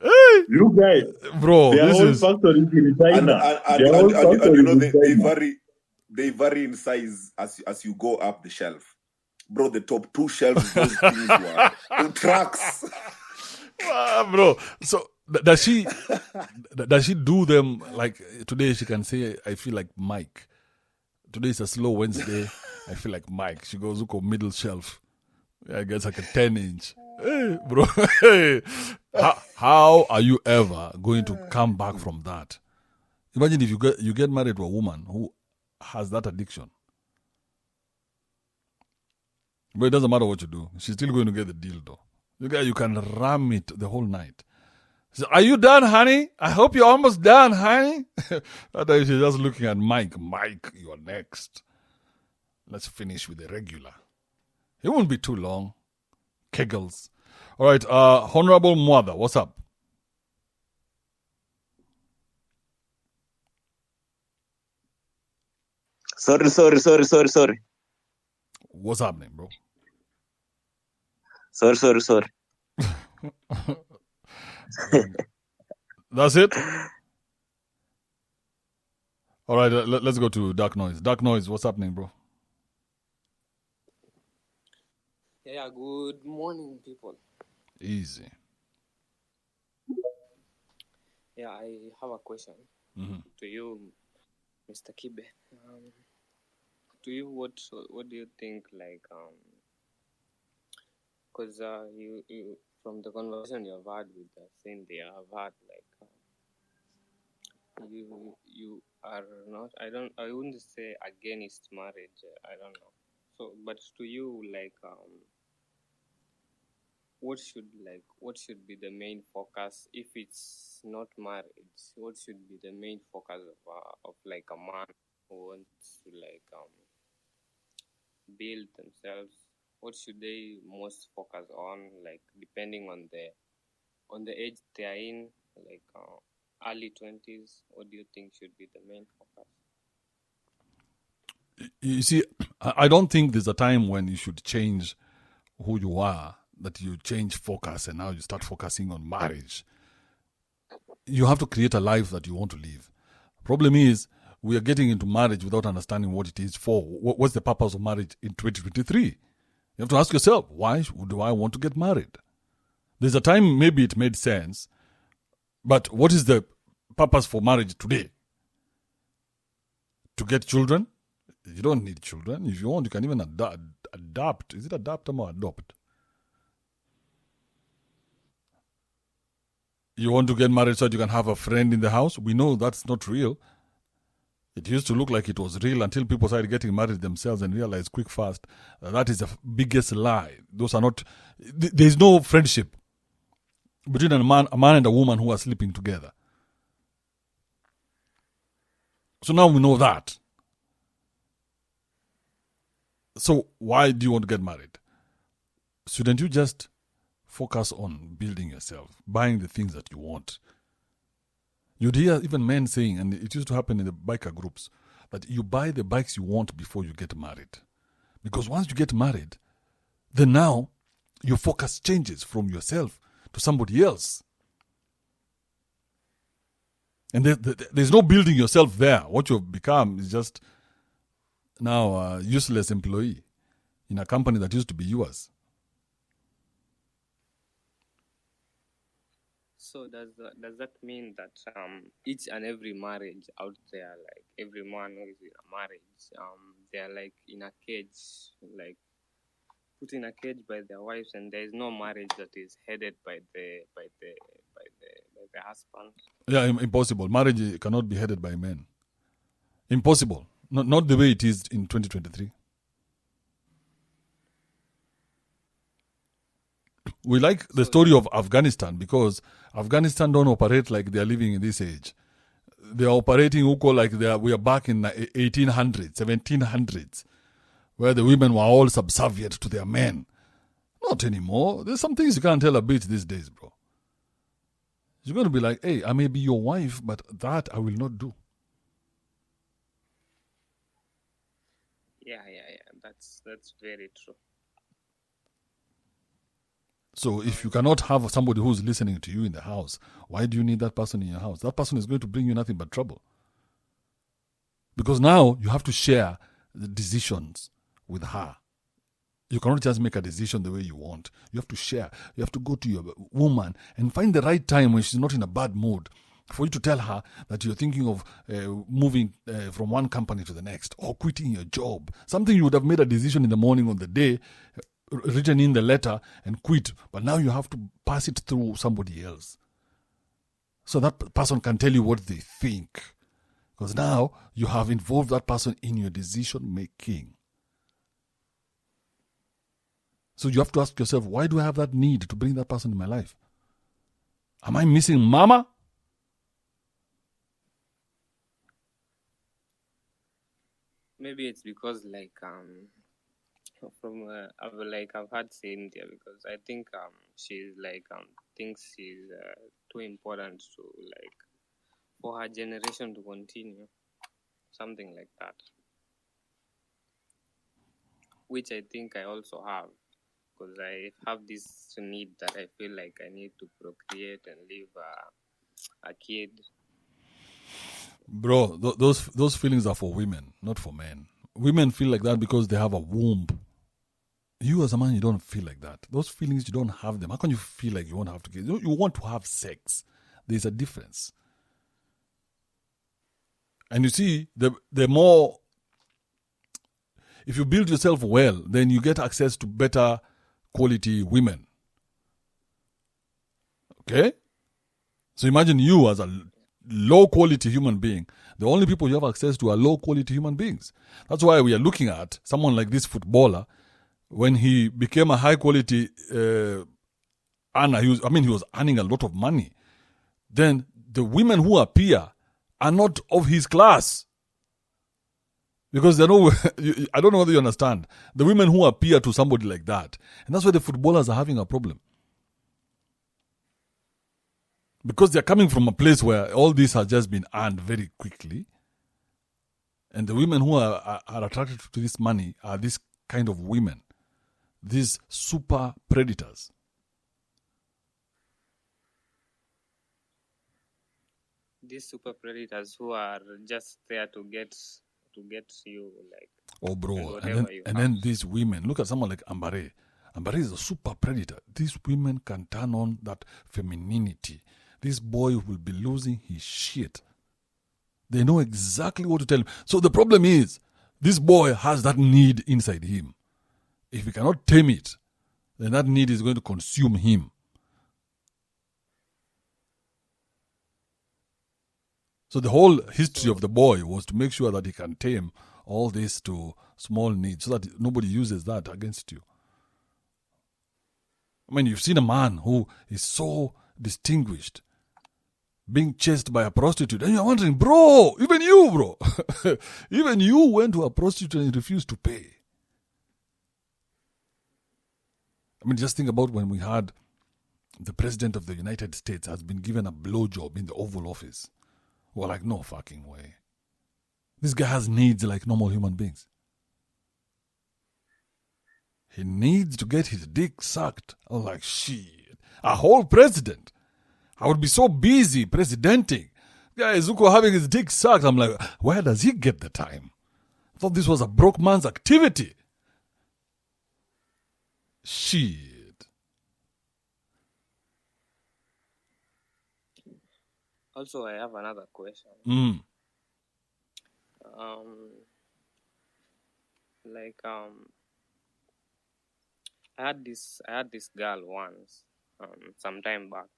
Hey, You guys, bro, their this whole is... factories in China. And Their whole you factories know in they China. vary in size as you go up the shelf. Bro, the top 2 shelves, those things were trucks. Bro, so does she do them like today? She can say, I feel like Mike. Today is a slow Wednesday. I feel like Mike. She goes, look, middle shelf. I guess like a 10-inch. Hey, bro. Hey. How are you ever going to come back from that? Imagine if you get married to a woman who has that addiction. But it doesn't matter what you do. She's still going to get the dildo. You can ram it the whole night. So, are you done, honey? I hope you're almost done, honey. That time she's just looking at Mike. Mike, you're next. Let's finish with the regular. It won't be too long. Kegels. All right, Honorable Mother, what's up? Sorry. What's happening, bro? Sorry. That's it? All right, let's go to Dark Noise. Dark Noise, what's happening, bro? Yeah, good morning, people. Easy. Yeah, I have a question to you, Mr. Kibe. To you, what do you think, like, because you from the conversation you have had with Cindy, I have had, like, you are not, I wouldn't say against marriage, I don't know. So, but to you, like, what should be the main focus if it's not marriage? What should be the main focus of like a man who wants to like build themselves? What should they most focus on, like depending on the age they are in, like early 20s? What do you think should be the main focus? You see, I don't think there's a time when you should change who you are, that you change focus and now you start focusing on marriage. You have to create a life that you want to live. Problem is, we are getting into marriage without understanding what it is for. What's the purpose of marriage in 2023? You have to ask yourself, why do I want to get married? There's a time maybe it made sense, but what is the purpose for marriage today? To get children? You don't need children. If you want, you can even adapt. Is it adapt or adopt? You want to get married so that you can have a friend in the house? We know that's not real. It used to look like it was real until people started getting married themselves and realized quick fast that is the biggest lie. Those are not. There is no friendship between a man and a woman who are sleeping together. So now we know that. So why do you want to get married? Shouldn't you just focus on building yourself, buying the things that you want? You'd hear even men saying, and it used to happen in the biker groups, that you buy the bikes you want before you get married. Because once you get married, then now your focus changes from yourself to somebody else. And there's no building yourself there. What you've become is just now a useless employee in a company that used to be yours. So does that mean that each and every marriage out there, like every man who is in a marriage, they're like in a cage, like put in a cage by their wives, and there is no marriage that is headed by the husband? Yeah, impossible. Marriage cannot be headed by men. Impossible. Not the way it is in 2023. We like the story of Afghanistan because Afghanistan don't operate like they are living in this age. They are operating like we are back in 1800s, 1700s, where the women were all subservient to their men. Not anymore. There's some things you can't tell a bitch these days, bro. You're going to be like, hey, I may be your wife, but that I will not do. Yeah. That's very true. So if you cannot have somebody who's listening to you in the house, why do you need that person in your house? That person is going to bring you nothing but trouble. Because now you have to share the decisions with her. You cannot just make a decision the way you want. You have to share. You have to go to your woman and find the right time when she's not in a bad mood for you to tell her that you're thinking of moving from one company to the next or quitting your job. Something you would have made a decision in the morning of the day, written in the letter and quit. But now you have to pass it through somebody else. So that person can tell you what they think. Because now you have involved that person in your decision making. So you have to ask yourself, why do I have that need to bring that person in my life? Am I missing mama? Maybe it's because I've had same there because I think she's thinks she's too important to for her generation to continue, something like that, which I think I also have. Because I have this need that I feel like I need to procreate and leave a kid. Bro, those feelings are for women, not for men. Women feel like that because they have a womb. You as a man, you don't feel like that. Those feelings, you don't have them. How can you feel like you want to have kids? You want to have sex. There's a difference. And you see, the more... If you build yourself well, then you get access to better quality women. Okay? So imagine you as a low quality human being. The only people you have access to are low quality human beings. That's why we are looking at someone like this footballer. When he became a high quality earner, he was earning a lot of money. Then the women who appear are not of his class. Because they know, I don't know whether you understand. The women who appear to somebody like that. And that's why the footballers are having a problem. Because they're coming from a place where all this has just been earned very quickly. And the women who are attracted to this money are this kind of women. These super predators. These super predators who are just there to get you Oh, bro. And then these women, look at someone like Ambare. Ambare is a super predator. These women can turn on that femininity. This boy will be losing his shit. They know exactly what to tell him. So the problem is, this boy has that need inside him. If he cannot tame it, then that need is going to consume him. So the whole history of the boy was to make sure that he can tame all this to small needs so that nobody uses that against you. I mean, you've seen a man who is so distinguished being chased by a prostitute, and you're wondering, bro, even you, bro, even you went to a prostitute and refused to pay. I mean, just think about when we had the president of the United States has been given a blowjob in the Oval Office. We're like, no fucking way. This guy has needs like normal human beings. He needs to get his dick sucked. I was like, shit. A whole president. I would be so busy presidenting. Guy Zuko having his dick sucked. I'm like, where does he get the time? I thought this was a broke man's activity. Shit. Also, I have another question. I had this girl once, some time back.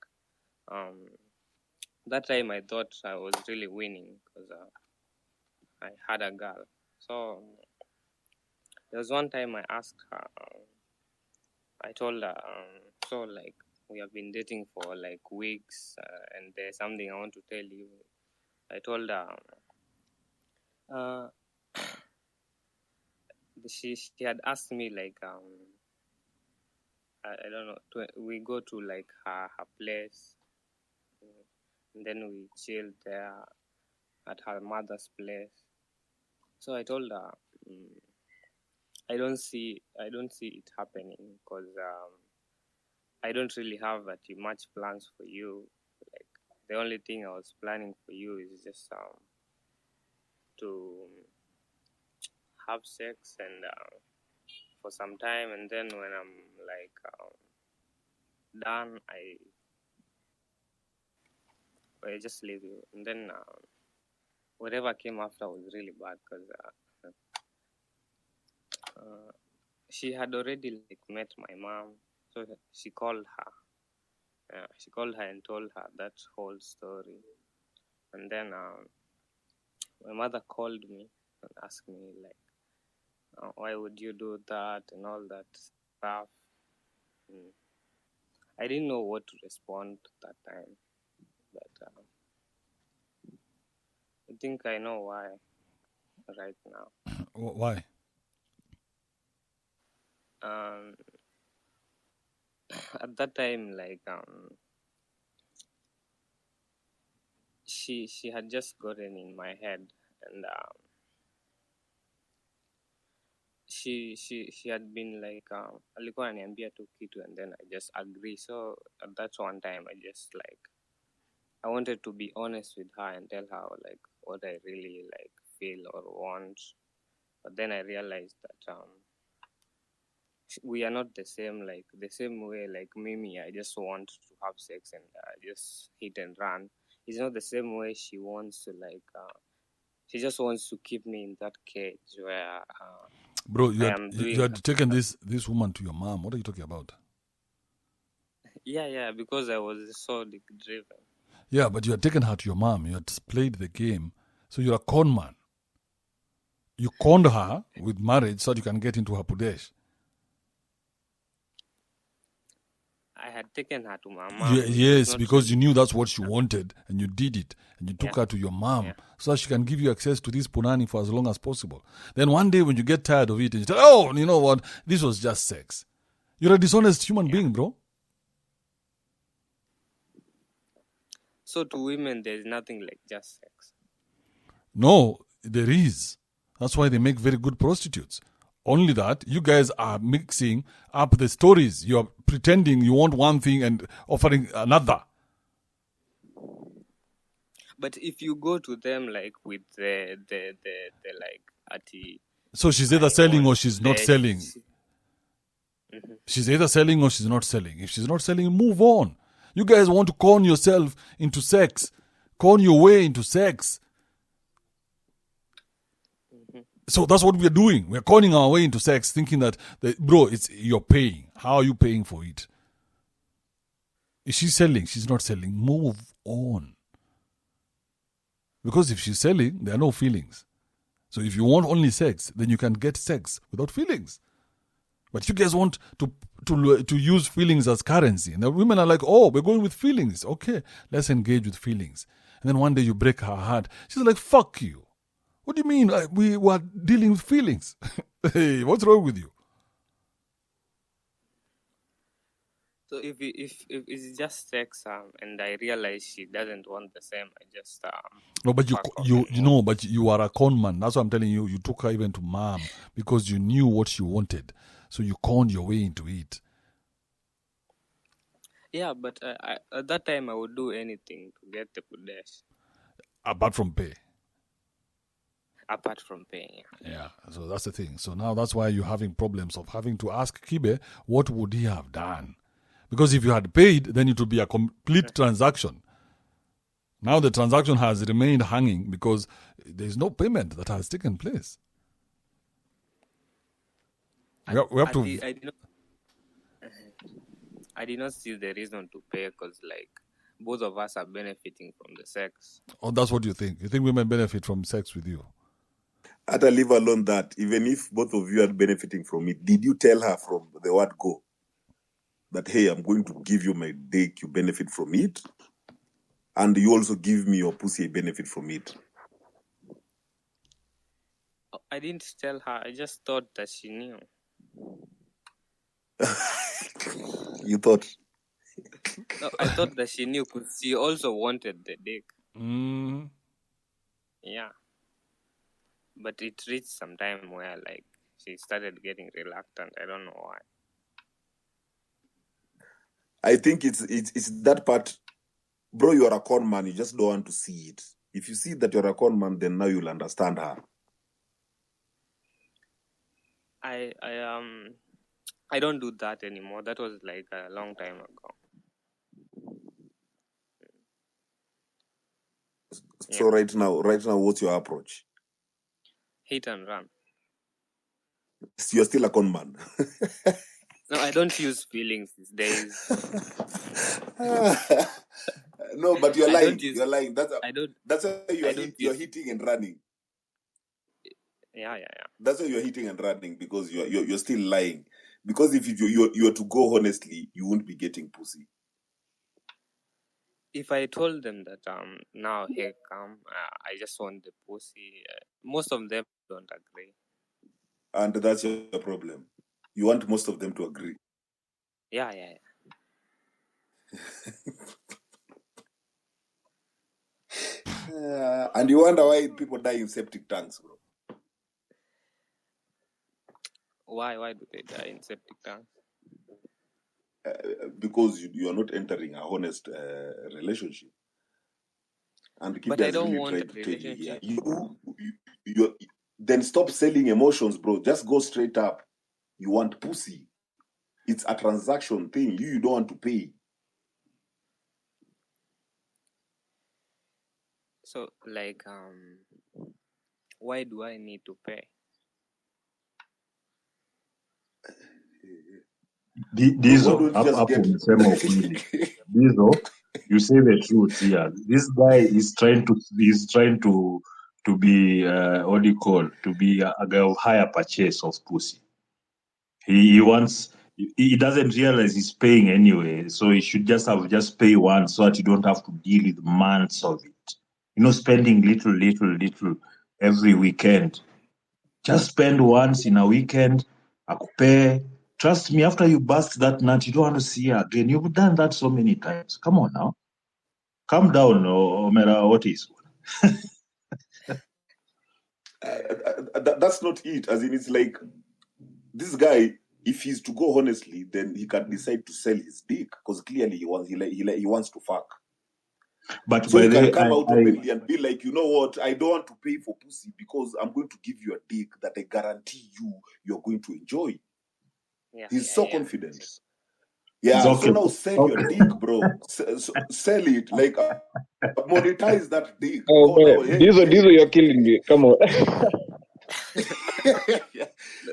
That time I thought I was really winning because I had a girl. So there was one time I asked her. I told her, we have been dating for weeks, and there's something I want to tell you. I told her. She had asked me I don't know. We go to her place, and then we chilled there at her mother's place. So I told her I don't see it happening because I don't really have that much plans for you. Like the only thing I was planning for you is just to have sex and for some time, and then when I'm like done, I just leave you, and then whatever came after was really bad because she had already like met my mom, so she called her. She called her and told her that whole story, and then my mother called me and asked me like, why would you do that and all that stuff. I didn't know what to respond that time, but I think I know why right now. Why? At that time, like she had just gotten in my head, and she had been like alikuwa ananiambia tu kitu and then I just agree. So at that one time I just like I wanted to be honest with her and tell her like what I really like feel or want, but then I realized that we are not the same, like the same way like Mimi I just want to have sex and just hit and run. It's not the same way she wants to like she just wants to keep me in that cage where bro, you had taken this woman to your mom. What are you talking about? Yeah, because I was so driven. Yeah, but you had taken her to your mom. You had played the game. So you're a con man. You conned her with marriage so that you can get into her Pudesh. I had taken her to my mom. Yes, because you knew that's what she wanted and you did it. And you took her to your mom so that she can give you access to this punani for as long as possible. Then one day when you get tired of it and you tell, oh, you know what, this was just sex. You're a dishonest human being, bro. So to women, there's nothing like just sex. No, there is. That's why they make very good prostitutes. Only that you guys are mixing up the stories. You're pretending you want one thing and offering another. But if you go to them like with the like ati. So she's either selling or she's not selling. Mm-hmm. She's either selling or she's not selling. If she's not selling, move on. You guys want to con yourself into sex. Con your way into sex. So that's what we're doing. We're conning our way into sex, thinking that, bro, you're paying. How are you paying for it? Is she selling? She's not selling. Move on. Because if she's selling, there are no feelings. So if you want only sex, then you can get sex without feelings. But you guys want to use feelings as currency. And the women are like, oh, we're going with feelings. Okay, let's engage with feelings. And then one day you break her heart. She's like, fuck you. What do you mean? We were dealing with feelings. Hey, what's wrong with you? So if it's just sex and I realize she doesn't want the same, I just no, but but you are a con man. That's what I'm telling you. You took her even to mom because you knew what she wanted, so you conned your way into it. Yeah, but at that time I would do anything to get the Pudesh. Apart from pay. Apart from paying. Yeah, so that's the thing. So now that's why you're having problems of having to ask Kibe, what would he have done? Because if you had paid, then it would be a complete transaction. Now the transaction has remained hanging because there's no payment that has taken place. I did not see the reason to pay because like both of us are benefiting from the sex. Oh, that's what you think? You think women benefit from sex with you? At leave alone that, even if both of you are benefiting from it, did you tell her from the word go that, hey, I'm going to give you my dick, you benefit from it, and you also give me your pussy, I benefit from it? I didn't tell her. I just thought that she knew. You thought? No, I thought that she knew because she also wanted the dick. Yeah. But it reached some time where like she started getting reluctant. I don't know why. I think it's that part, bro. You're a con man. You just don't want to see it. If you see that you're a con man, then now you'll understand her. I don't do that anymore. That was like a long time ago. So right now, what's your approach? Hit and run. You're still a con man. No, I don't use feelings these days. No, but you're I lying. don't use- You're lying. That's I don't. why you're don't you're use- hitting and running. Yeah. That's why you're hitting and running, because you're still lying. Because if you're to go honestly, you won't be getting pussy. If I told them that now hey come, I just want the pussy, most of them don't agree. And that's your problem. You want most of them to agree. Yeah. And you wonder why people die in septic tanks, bro. Why do they die in septic tanks? Because you are not entering a honest relationship. And But I don't really want tried a to tell you here. relationship. You then stop selling emotions, bro. Just go straight up. You want pussy. It's a transaction thing. You don't want to pay. So like why do I need to pay? Dizo, hapo umesema ukweli. Dizo, you say the truth here. This guy is trying to be what do you call, to be a guy of higher purchase of pussy. He wants, he doesn't realize he's paying anyway, so he should just pay once so that you don't have to deal with months of it. You know, spending little every weekend. Just spend once in a weekend, akupe. Trust me, after you bust that nut, you don't want to see her again. You've done that so many times. Come on now. Calm down, Omera Otis. That's not it. As in, it's like, this guy, if he's to go honestly, then he can decide to sell his dick, because clearly he wants to fuck. But So by he the can way, come out openly and be like, you know what, I don't want to pay for pussy because I'm going to give you a dick that I guarantee you're going to enjoy. Yeah, He's so confident. It's Yeah, okay. so now sell your dick, bro. Sell it, like monetize that dick. Oh man, Dizo, you're killing me. Come on.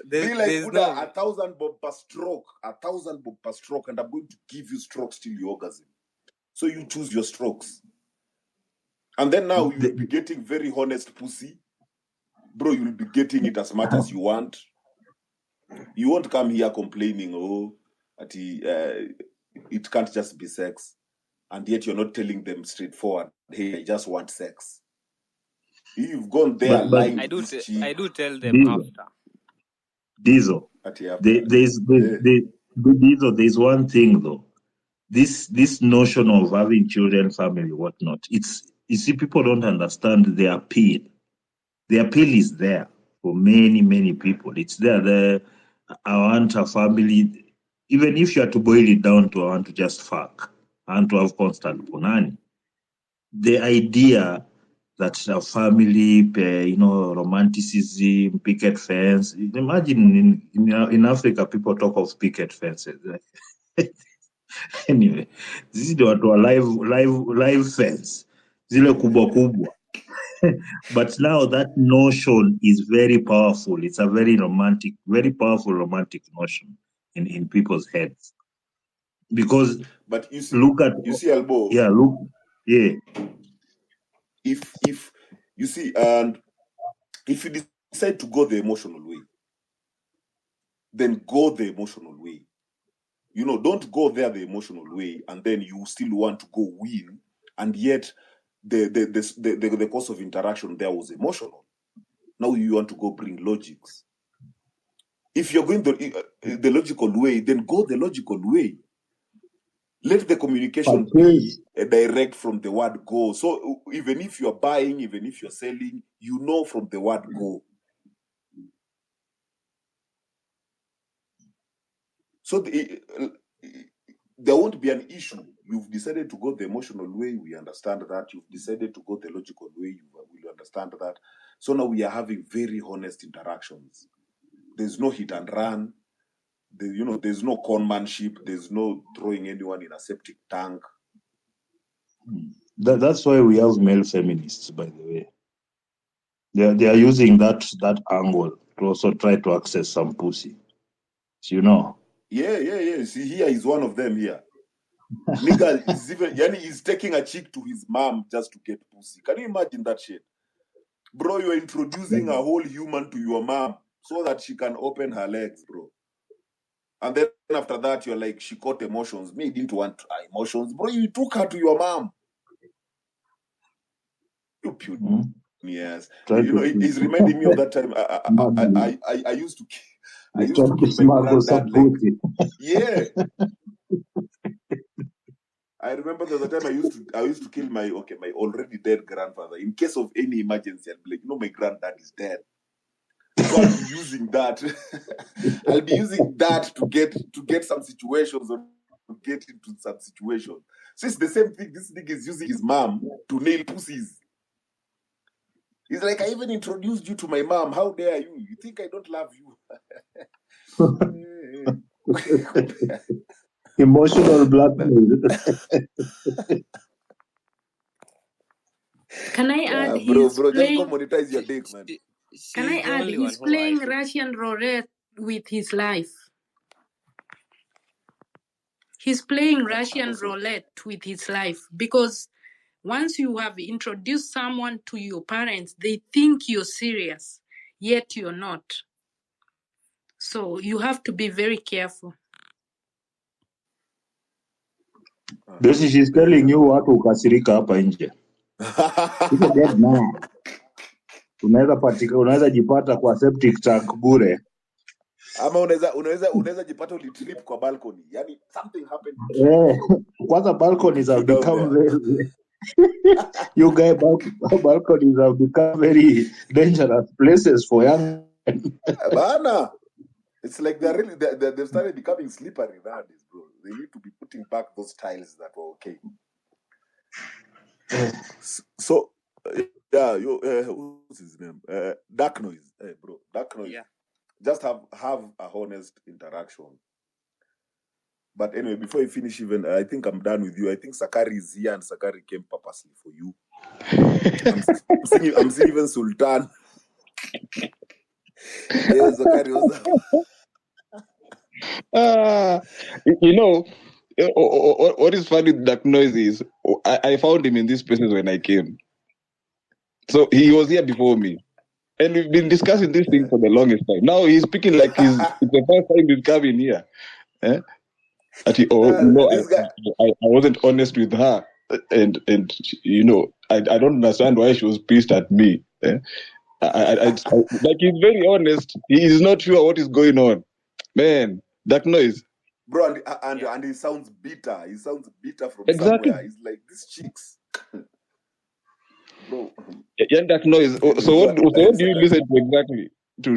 Be like, Buddha, 1,000 bob per stroke, 1,000 bob per stroke, and I'm going to give you strokes till you orgasm. So you choose your strokes. And then now you'll be getting very honest pussy. Bro, you'll be getting it as much as you want. You won't come here complaining, it can't just be sex. And yet you're not telling them straightforward, hey, I just want sex. You've gone there lying to this chick. I do tell them after. Dizo, there's one thing though. This notion of having children, family, whatnot. You see, people don't understand the appeal. The appeal is there for many people. It's there. I want a family. Even if you are to boil it down to I want to just fuck, I want to have constant punani. The idea that a family, romanticism, picket fence. Imagine in Africa, people talk of picket fences. Anyway, this is what live fence. Zile kubwa. But now that notion is very powerful. It's a very powerful romantic notion in people's heads. Because but you see, Albo. Yeah, look. Yeah. If you see, and if you decide to go the emotional way, then go the emotional way. You know, don't go there the emotional way and then you still want to go win, and yet the course of interaction there was emotional. Now you want to go bring logics. If you're going the logical way, then go the logical way. Let the communication be direct from the word go. So even if you're buying, even if you're selling, you know from the word go. So there won't be an issue. You've decided to go the emotional way, we understand that. You've decided to go the logical way, we understand that. So now we are having very honest interactions. There's no hit and run. There's no conmanship. There's no throwing anyone in a septic tank. That's why we have male feminists, by the way. They are using that angle to also try to access some pussy. You know. Yeah. See, here is one of them here. Nigga is even he's taking a chick to his mom just to get pussy. Can you imagine that shit? Bro, you're introducing a whole human to your mom so that she can open her legs, bro. And then after that, you're like, she caught emotions. Me didn't want emotions. Bro, you took her to your mom. You pute. Yes. He's reminding me of that time I used to kill my granddad. Like, yeah. I remember there was a time I used to kill my already dead grandfather. In case of any emergency, I'd be like, my granddad is dead. So I'll be using that. I'll be using that to get some situations or to get into some situations. So it's the same thing. This nigga is using his mom to nail pussies. He's like, I even introduced you to my mom. How dare you? You think I don't love you? Emotional blackmail. Can I add? Bro, just go monetize your dick, man. Can I add? He's playing Russian roulette with his life. He's playing Russian roulette with his life because once you have introduced someone to your parents, they think you're serious, yet you're not. So you have to be very careful. Basi, she's telling you watu ukasirika hapa nje. People get mad. Unaweza jipata kwa septic tank bure. Ama unaweza jipata ulitrip kwa balcony. Yani something happened. Kwanza balconies have become very you guys balconies have become very dangerous places for young men. Bana. It's like they've started becoming slippery nowadays, bro. They need to be putting back those tiles that were okay. So, yeah, what's his name? Dark Noise, bro. Dark Noise. Yeah. Just have a honest interaction. But anyway, before you finish, even I think I'm done with you. I think Sakari is here, and Sakari came purposely for you. I'm seeing even Sultan. Yeah, Sakari was up. What is funny with Dark Noise is I found him in these places when I came. So he was here before me. And we've been discussing this thing for the longest time. Now he's speaking like it's the first time he's coming here. I wasn't honest with her. And I don't understand why she was pissed at me. Like he's very honest. He is not sure what is going on. Man, Dark Noise. Bro, and he sounds bitter. He sounds bitter from Exactly. somewhere. He's like, these chicks. Bro. Yeah, Dark Noise. So what do you listen to exactly? To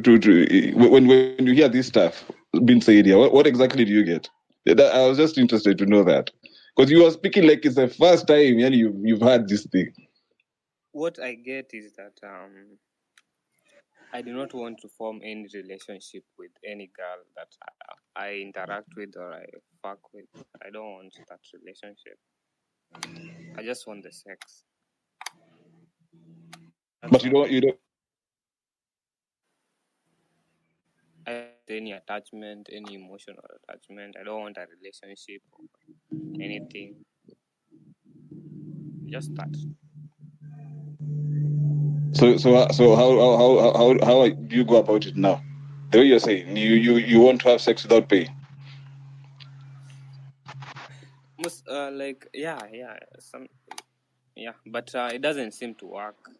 when you hear this stuff being said here, what exactly do you get? I was just interested to know that. Because you were speaking like it's the first time you've had this thing. What I get is that I do not want to form any relationship with any girl that I interact with or I fuck with. I don't want that relationship. I just want the sex. But you don't. I don't want any attachment, any emotional attachment. I don't want a relationship or anything. Just that. So how do you go about it now? The way you're saying you want to have sex without pay. Most but it doesn't seem to work.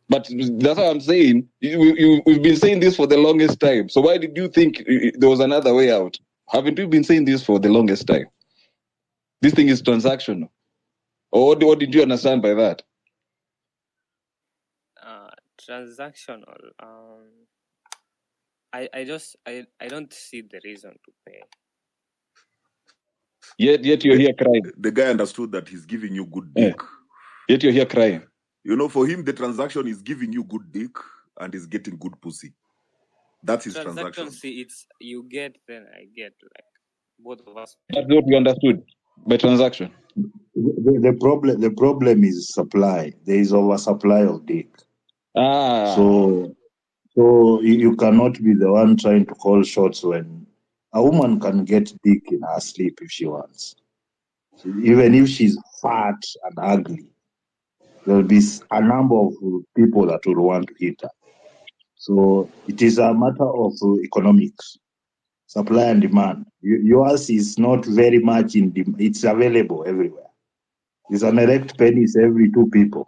But that's what I'm saying. We've been saying this for the longest time. So why did you think there was another way out? Haven't we been saying this for the longest time? This thing is transactional. Or what did you understand by that? Transactional. I don't see the reason to pay. Yet you're here crying. The guy understood that he's giving you good Yeah. dick. Yet you're here crying. You know, for him, the transaction is giving you good dick and is getting good pussy. That's his transaction. See, it's you get, then I get, like both of us. That's what you understood by transaction. The problem is supply. There is oversupply of dick. So you cannot be the one trying to call shots when a woman can get dick in her sleep if she wants. So even if she's fat and ugly, there'll be a number of people that will want to hit her. So it is a matter of economics, supply and demand. Yours is not very much in demand. It's available everywhere. There's an erect penis every 2 people.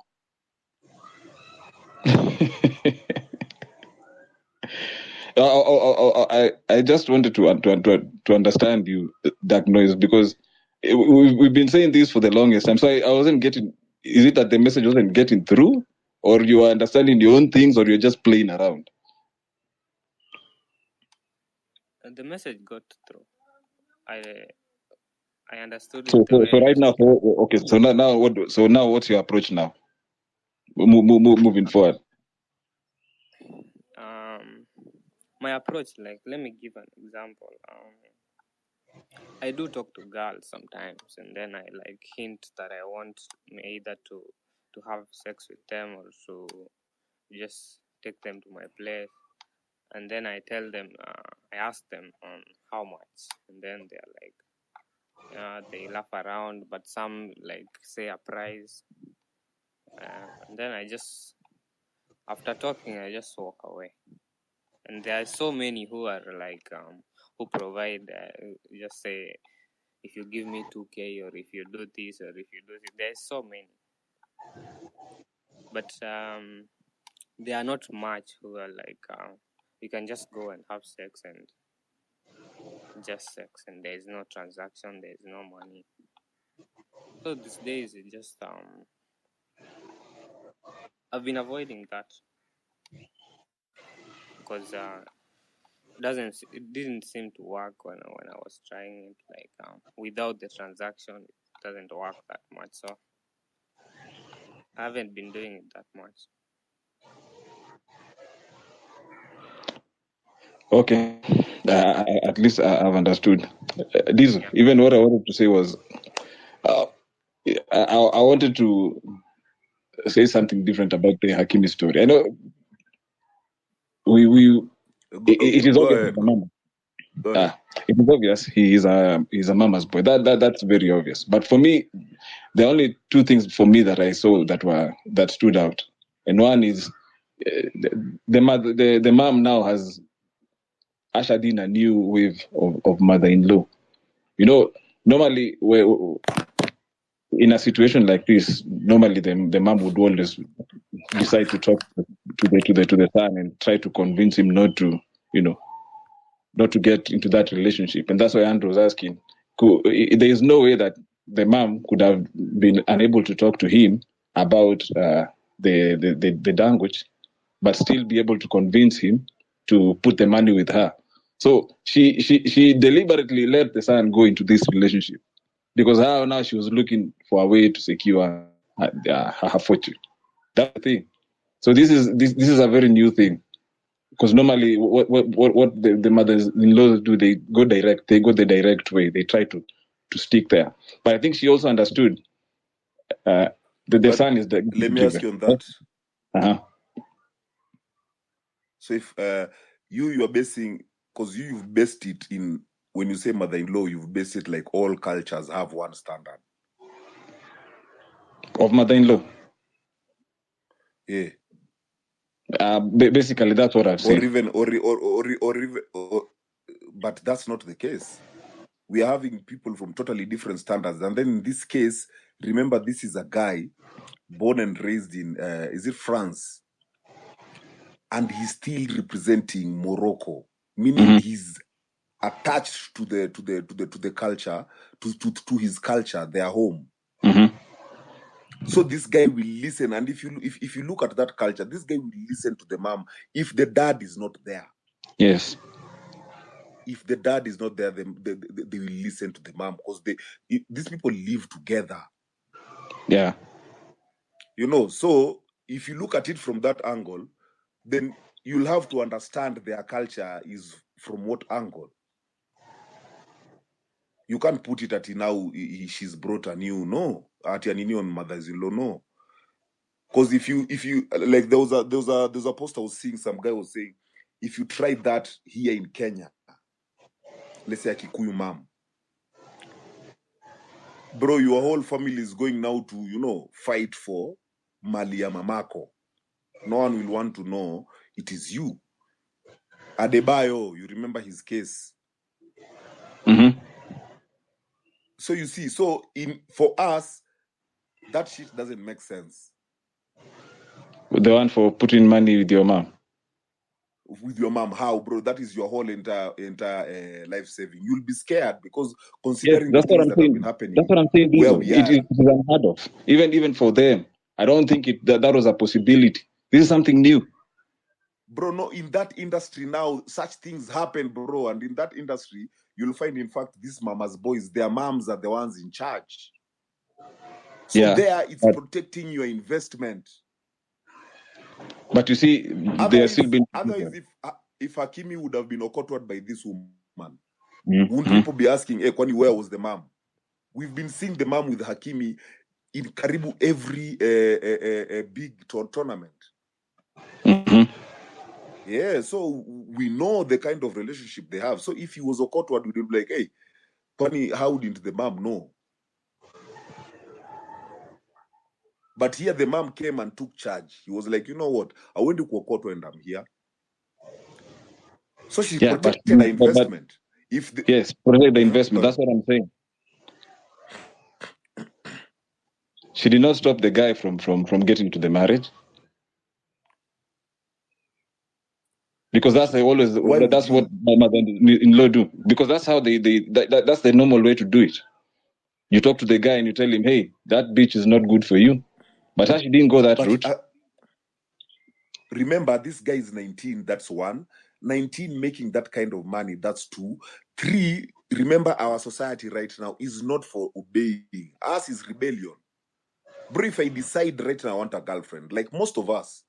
I just wanted to understand you, Dark Noise, because we've been saying this for the longest time. So I wasn't getting. Is it that the message wasn't getting through, or you are understanding your own things, or you're just playing around? The message got through. I understood it. So right now, okay. So now what? So now what's your approach now? Moving forward. My approach, like, let me give an example. I do talk to girls sometimes, and then I like hint that I want either to have sex with them or to just take them to my place, and then I tell them, I ask them how much, and then they're like, they laugh around, but some like say a price, and then I just, after talking, I just walk away. And there are so many who are like who provide, just say, if you give me 2K, or if you do this, or if you do this. There's so many, but there are not much who are like, you can just go and have sex and just sex, and there's no transaction, there's no money. So these days it just I've been avoiding that because it didn't seem to work when I was trying it. Like without the transaction, it doesn't work that much. So I haven't been doing it that much. Okay, at least I've understood. Diesel, even what I wanted to say was, I wanted to say something different about the Hakimi story. I know it is obvious. It is obvious he's a mama's boy. That's very obvious. But for me, there are only 2 things for me that I saw that stood out. And one is the mom now has ushered in a new wave of mother-in-law. You know, normally in a situation like this, normally the mom would always decide to talk to the son and try to convince him not to get into that relationship. And that's why Andrew was asking, there is no way that the mom could have been unable to talk to him about the language, but still be able to convince him to put the money with her. So she deliberately let the son go into this relationship because now she was looking for a way to secure her fortune. That's the thing. So this is a very new thing. Because normally, what the mothers-in-laws do, they go direct. They go the direct way. They try to stick there. But I think she also understood that the son is the. Let me ask you on that. Uh-huh. So if you are basing, because you've based it in, when you say mother-in-law, you've based it like all cultures have one standard Of mother-in-law. Yeah. Basically, that's what I've said. But that's not the case. We are having people from totally different standards. And then in this case, remember, this is a guy born and raised in, is it France? And he's still representing Morocco, meaning he's attached to the culture, to his culture, their home. So this guy will listen, and if you look at that culture, this guy will listen to the mom if the dad is not there. Yes. If the dad is not there, they will listen to the mom because these people live together. Yeah. You know, so if you look at it from that angle, then you'll have to understand their culture is from what angle. You can't put it at now she's brought a new, no, at an on mother's-in-law, no. Because if you like there was a post I was seeing, some guy was saying, if you try that here in Kenya, let's say a Kikuyu mom, bro, your whole family is going now to, you know, fight for mali ya mamako. No one will want to know it is you. Adebayo, you remember his case. Mm-hmm. So you see, so for us, that shit doesn't make sense. The one for putting money with your mom. With your mom, how, bro? That is your whole entire life saving. You'll be scared because considering Yes, the things that have been happening. That's what I'm saying. Where we It are, is unheard of. Even for them, I don't think that was a possibility. This is something new. bro. No, in that industry now, such things happen, bro. And in that industry, you'll find, in fact, these mama's boys, their moms are the ones in charge. So there, it's protecting your investment. But you see, they are still being. Otherwise, if Hakimi would have been okotwad by this woman, Mm-hmm. wouldn't people be asking, hey, Kwani, where was the mom? We've been seeing the mom with Hakimi in karibu every big tournament. Mm-hmm. Yeah, so we know the kind of relationship they have. So if he was okotwad, we'd be like, hey, Kwani, how didn't the mom know? But here the mom came and took charge. He was like, you know what? I went to Kokoto and I'm here. So she protected the investment. Yes, protect the investment. That's what I'm saying. She did not stop the guy from getting to the marriage. Because that's that's what my mother-in-law do. Because that's how that's the normal way to do it. You talk to the guy and you tell him, hey, that bitch is not good for you. But she didn't go that route. Remember, this guy is 19, that's one. 19, making that kind of money, that's two. 3, remember our society right now is not for obeying. Us is rebellion. Bro, if I decide right now I want a girlfriend, like most of us,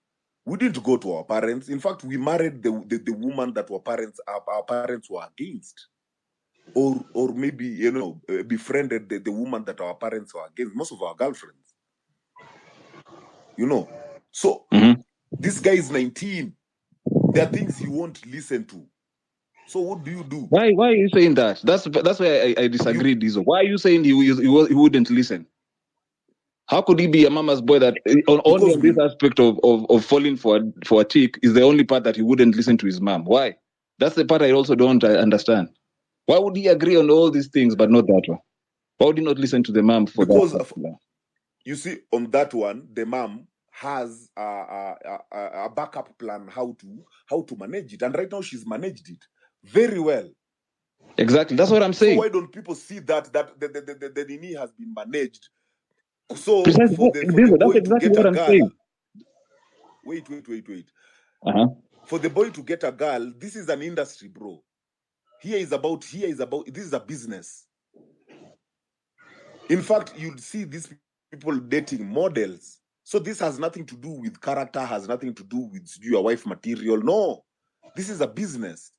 we didn't go to our parents. In fact, we married the woman that our parents were against. Or maybe, you know, befriended the woman that our parents were against. Most of our girlfriends. You know. So, this guy is 19. There are things he won't listen to. So what do you do? Why are you saying that? That's why I disagree, Dizo. Why are you saying he wouldn't listen? How could he be a mama's boy that only on this aspect of falling for a chick is the only part that he wouldn't listen to his mom? Why? That's the part I also don't understand. Why would he agree on all these things but not that one? Why would he not listen to the mom for that? You see, on that one, the mom has a backup plan how to manage it, and right now she's managed it very well. Exactly, that's what I'm saying. So why don't people see that the Nini has been managed? So Precisely. for the boy to get a girl, saying. Wait. For the boy to get a girl, this is an industry, bro. Here is about this is a business. In fact, you'd see these people dating models. So this has nothing to do with character, has nothing to do with your wife material. No, this is a business.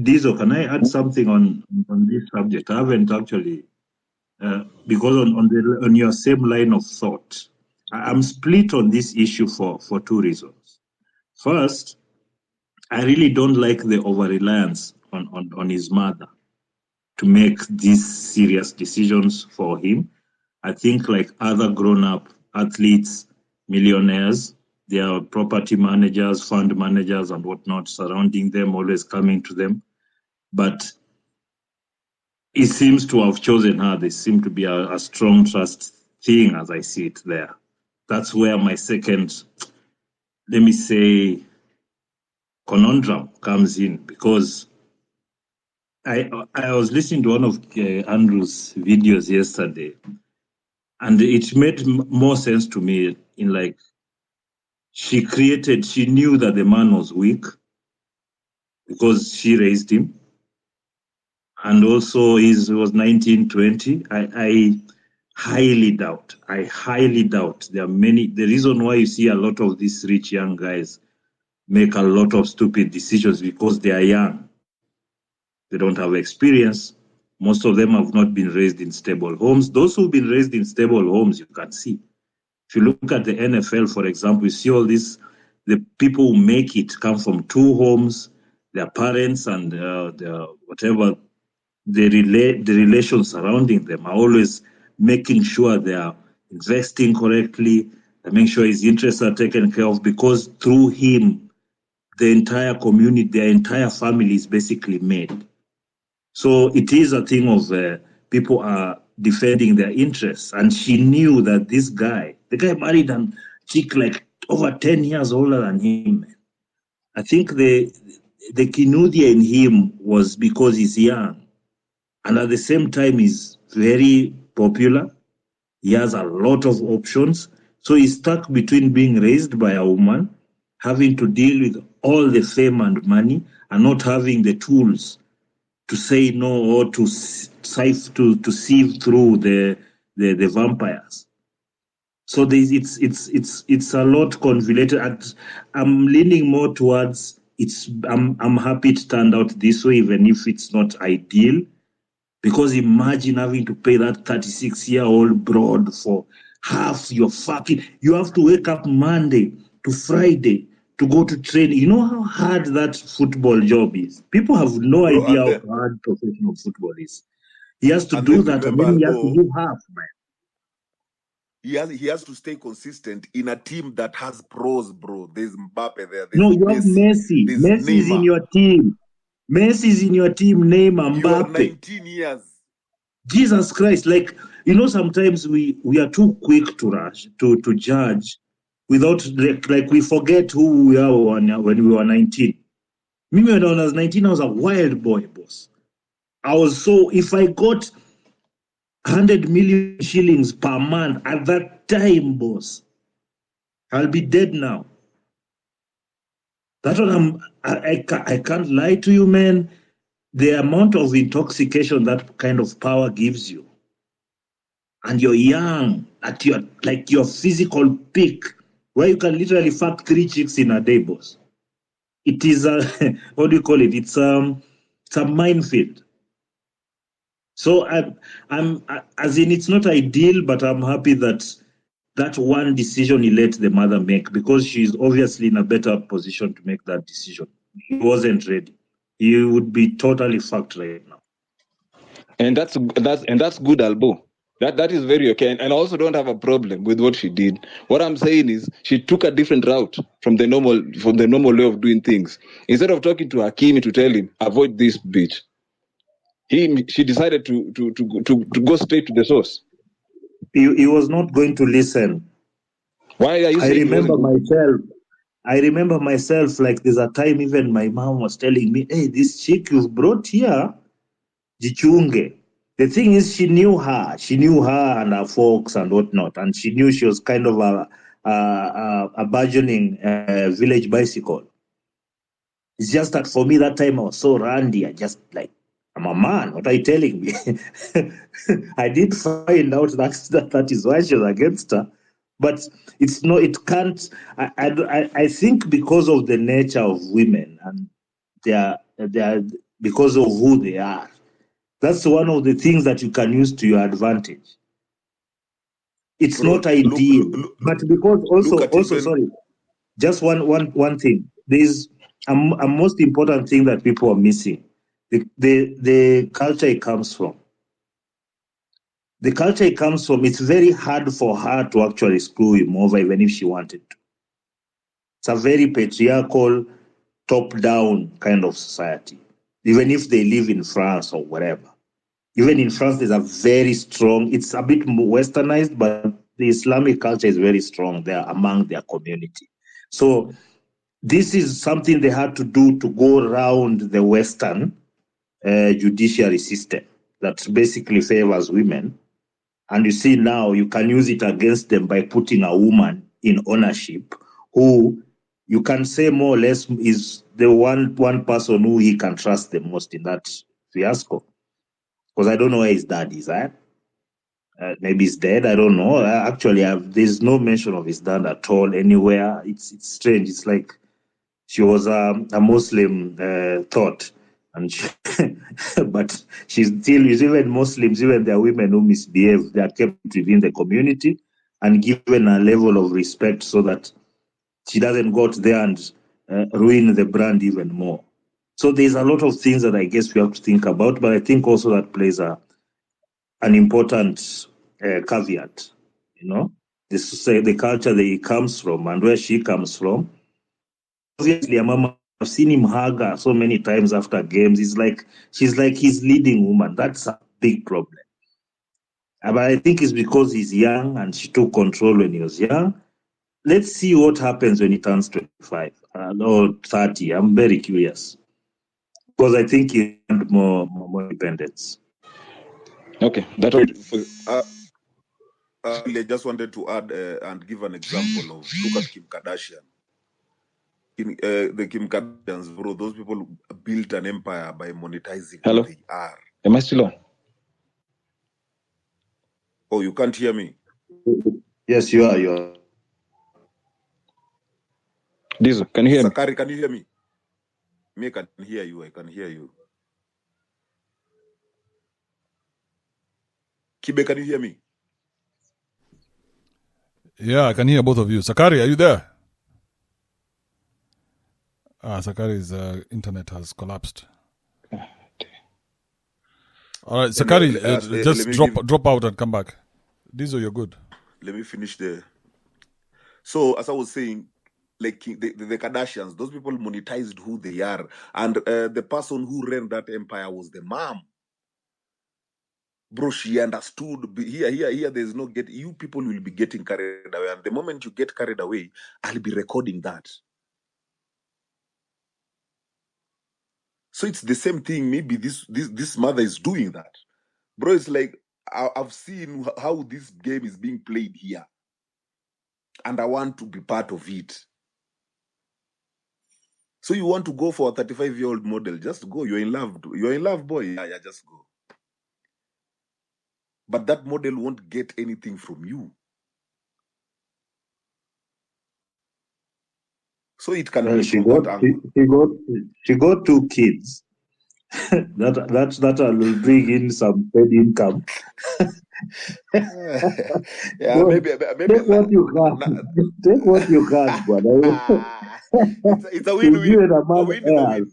Dizo, can I add something on this subject? I haven't actually, because on your same line of thought, I'm split on this issue for 2 reasons. First, I really don't like the over-reliance on his mother to make these serious decisions for him. I think like other grown-up athletes, millionaires, there are property managers, fund managers and whatnot surrounding them, always coming to them. But he seems to have chosen her. They seem to be a strong trust thing as I see it there. That's where my second, let me say, conundrum comes in, because I was listening to one of Andrew's videos yesterday, and it made more sense to me in like, She knew that the man was weak because she raised him. And also he was 19, 20. I highly doubt. There are many. The reason why you see a lot of these rich young guys make a lot of stupid decisions because they are young. They don't have experience. Most of them have not been raised in stable homes. Those who've been raised in stable homes, you can see. If you look at the NFL, for example, you see all this, the people who make it come from two homes, their parents and whatever, the relations surrounding them are always making sure they are investing correctly, they make sure his interests are taken care of, because through him, the entire community, their entire family is basically made. So it is a thing of people are defending their interests. And she knew that the guy married a chick like over 10 years older than him. I think the Kinudia in him was because he's young. And at the same time, he's very popular. He has a lot of options. So he's stuck between being raised by a woman, having to deal with all the fame and money, and not having the tools to say no or to sieve through the vampires. So it's a lot convoluted. I'm leaning more towards I'm happy it turned out this way, even if it's not ideal. Because imagine having to pay that 36-year-old broad for half your fucking. You have to wake up Monday to Friday to go to training. You know how hard that football job is? People have no idea how hard professional football is. He has to do that, and then he has to do half, man. He has to stay consistent in a team that has pros, bro. There's Mbappe there. There's No, you have Messi. Messi is in your team. Messi is in your team. Neymar, Mbappe. You are 19 years. Jesus Christ! Like, sometimes we are too quick to rush to judge without like we forget who we are when we were 19. Me, when I was 19, I was a wild boy, boss. If I got 100 million shillings per month at that time, boss, I'll be dead now. That's what I can't lie to you, man. The amount of intoxication that kind of power gives you, and you're young at your physical peak, where you can literally fuck 3 chicks in a day, boss. It is what do you call it? It's a minefield. So I'm as in, it's not ideal, but I'm happy that one decision he let the mother make, because she's obviously in a better position to make that decision. He wasn't ready. He would be totally fucked right now. And that's good, Albo. That is very okay. And I also don't have a problem with what she did. What I'm saying is she took a different route from the normal way of doing things. Instead of talking to Hakimi to tell him, avoid this bitch, she decided to go straight to the source. He was not going to listen. Why are you saying? I remember myself, like, there's a time even my mom was telling me, hey, this chick you've brought here, Jichunge. The thing is, she knew her and her folks and whatnot, and she knew she was kind of a burgeoning village bicycle. It's just that for me, that time I was so randy. I just like, I'm a man. What are you telling me? I did find out that is why she was against her. But it's no, it can't. I think because of the nature of women and they are because of who they are. That's one of the things that you can use to your advantage. It's not ideal, but because also sorry, just one thing. There's a most important thing that people are missing. The culture it comes from. The culture it comes from, it's very hard for her to actually screw him over, even if she wanted to. It's a very patriarchal, top-down kind of society, even if they live in France or wherever. Even in France, there's a very strong, it's a bit westernized, but the Islamic culture is very strong there among their community. So this is something they had to do to go around the Western judiciary system that basically favors women. And you see now you can use it against them by putting a woman in ownership who you can say more or less is the one person who he can trust the most in that fiasco. Because I don't know where his dad is at. Maybe he's dead. I don't know. Actually, there's no mention of his dad at all anywhere. It's strange. It's like she was a Muslim thought, and but she's still. Even Muslims, even there are women who misbehave. They are kept within the community and given a level of respect so that she doesn't go out there and ruin the brand even more. So there's a lot of things that I guess we have to think about, but I think also that plays an important caveat, the culture that he comes from and where she comes from. Obviously, Mama, I've seen him hug her so many times after games. She's like his leading woman. That's a big problem. But I think it's because he's young and she took control when he was young. Let's see what happens when he turns 25 or 30. I'm very curious because I think he wants more independence. Okay, that's I just wanted to add and give an example of, look at Kim Kardashian. The Kim Kardashians, bro, those people built an empire by monetizing Hello? who they are. Am I still on? Oh, you can't hear me? Yes, you are. Diesel, can you hear me? Sakari, can you hear me? Me, I can hear you. I can hear you. Kibe, can you hear me? Yeah, I can hear both of you. Sakari, are you there? Sakari's internet has collapsed. All right, Sakari, just drop out and come back. Diesel, you're good. Let me finish there. So, as I was saying, like the Kardashians, those people monetized who they are. And the person who ran that empire was the mom. Bro, she understood. Here, there's no you people will be getting carried away. And the moment you get carried away, I'll be recording that. So it's the same thing. Maybe this mother is doing that. Bro, it's like, I've seen how this game is being played here. And I want to be part of it. So you want to go for a 35-year-old model, just go. You're in love. You're in love, boy. Yeah, just go. But that model won't get anything from you. So it can be from that angle. She got 2 kids. that will bring in some paid income. Yeah, maybe take what you can. Take what you can, brother. It's a win-win. A win is a win.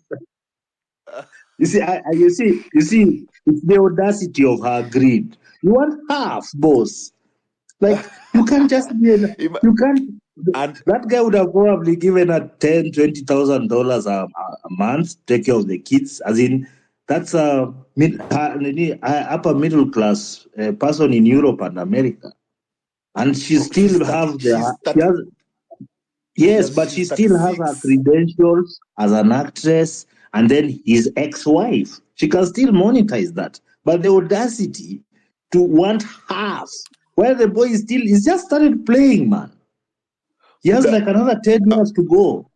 You see, it's the audacity of her greed. You want half, boss. Like, you can't just you can't. That guy would have probably given her $10,000-$20,000 a month to take care of the kids. As in, that's a upper middle class person in Europe and America, and she still have yes, but she still has her credentials as an actress, and then his ex-wife. She can still monetize that, but the audacity to want half, while the boy he's just started playing, man. He has like another 10 years to go.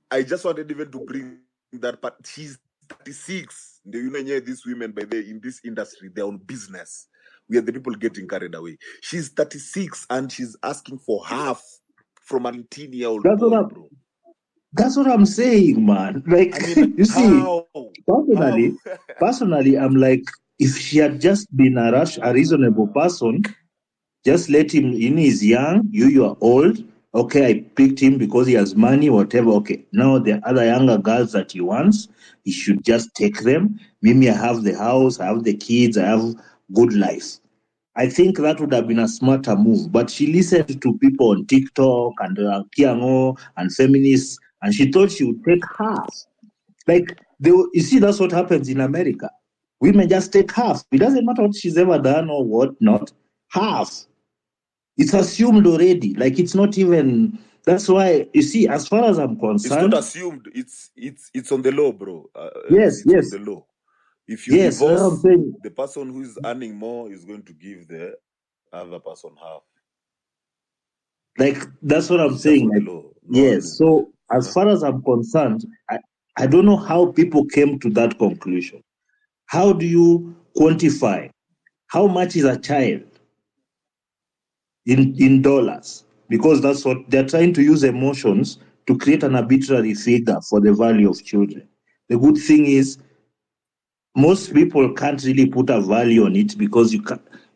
I just wanted even to bring that part. She's 36. You know, these women, in this industry, they're on business. We are the people getting carried away. She's 36 and she's asking for half from a 18-year-old boy, bro. That's what I'm saying, man. Like, I mean, you see, personally, I'm like, if she had just been a reasonable person, just let him in. He's young, you are old. Okay, I picked him because he has money, whatever. Okay, now the other younger girls that he wants, he should just take them. Mimi, I have the house, I have the kids, I have good life. I think that would have been a smarter move. But she listened to people on TikTok and Kiango and feminists, and she thought she would take half. Like, you see, that's what happens in America. Women just take half. It doesn't matter what she's ever done or what not. Half. It's assumed already. Like, it's not even. That's why, you see, as far as I'm concerned, it's not assumed. It's on the law, bro. Yes. It's on the law. If you Yes, that's what I'm divorce, saying. the person who is earning more is going to give the other person half. Like, that's what I'm It's just saying. for the Like, law. No one yes. is. So as far as I'm concerned, I don't know how people came to that conclusion. How do you quantify how much is a child in dollars? Because that's what they're trying to use, emotions to create an arbitrary figure for the value of children. The good thing is most people can't really put a value on it because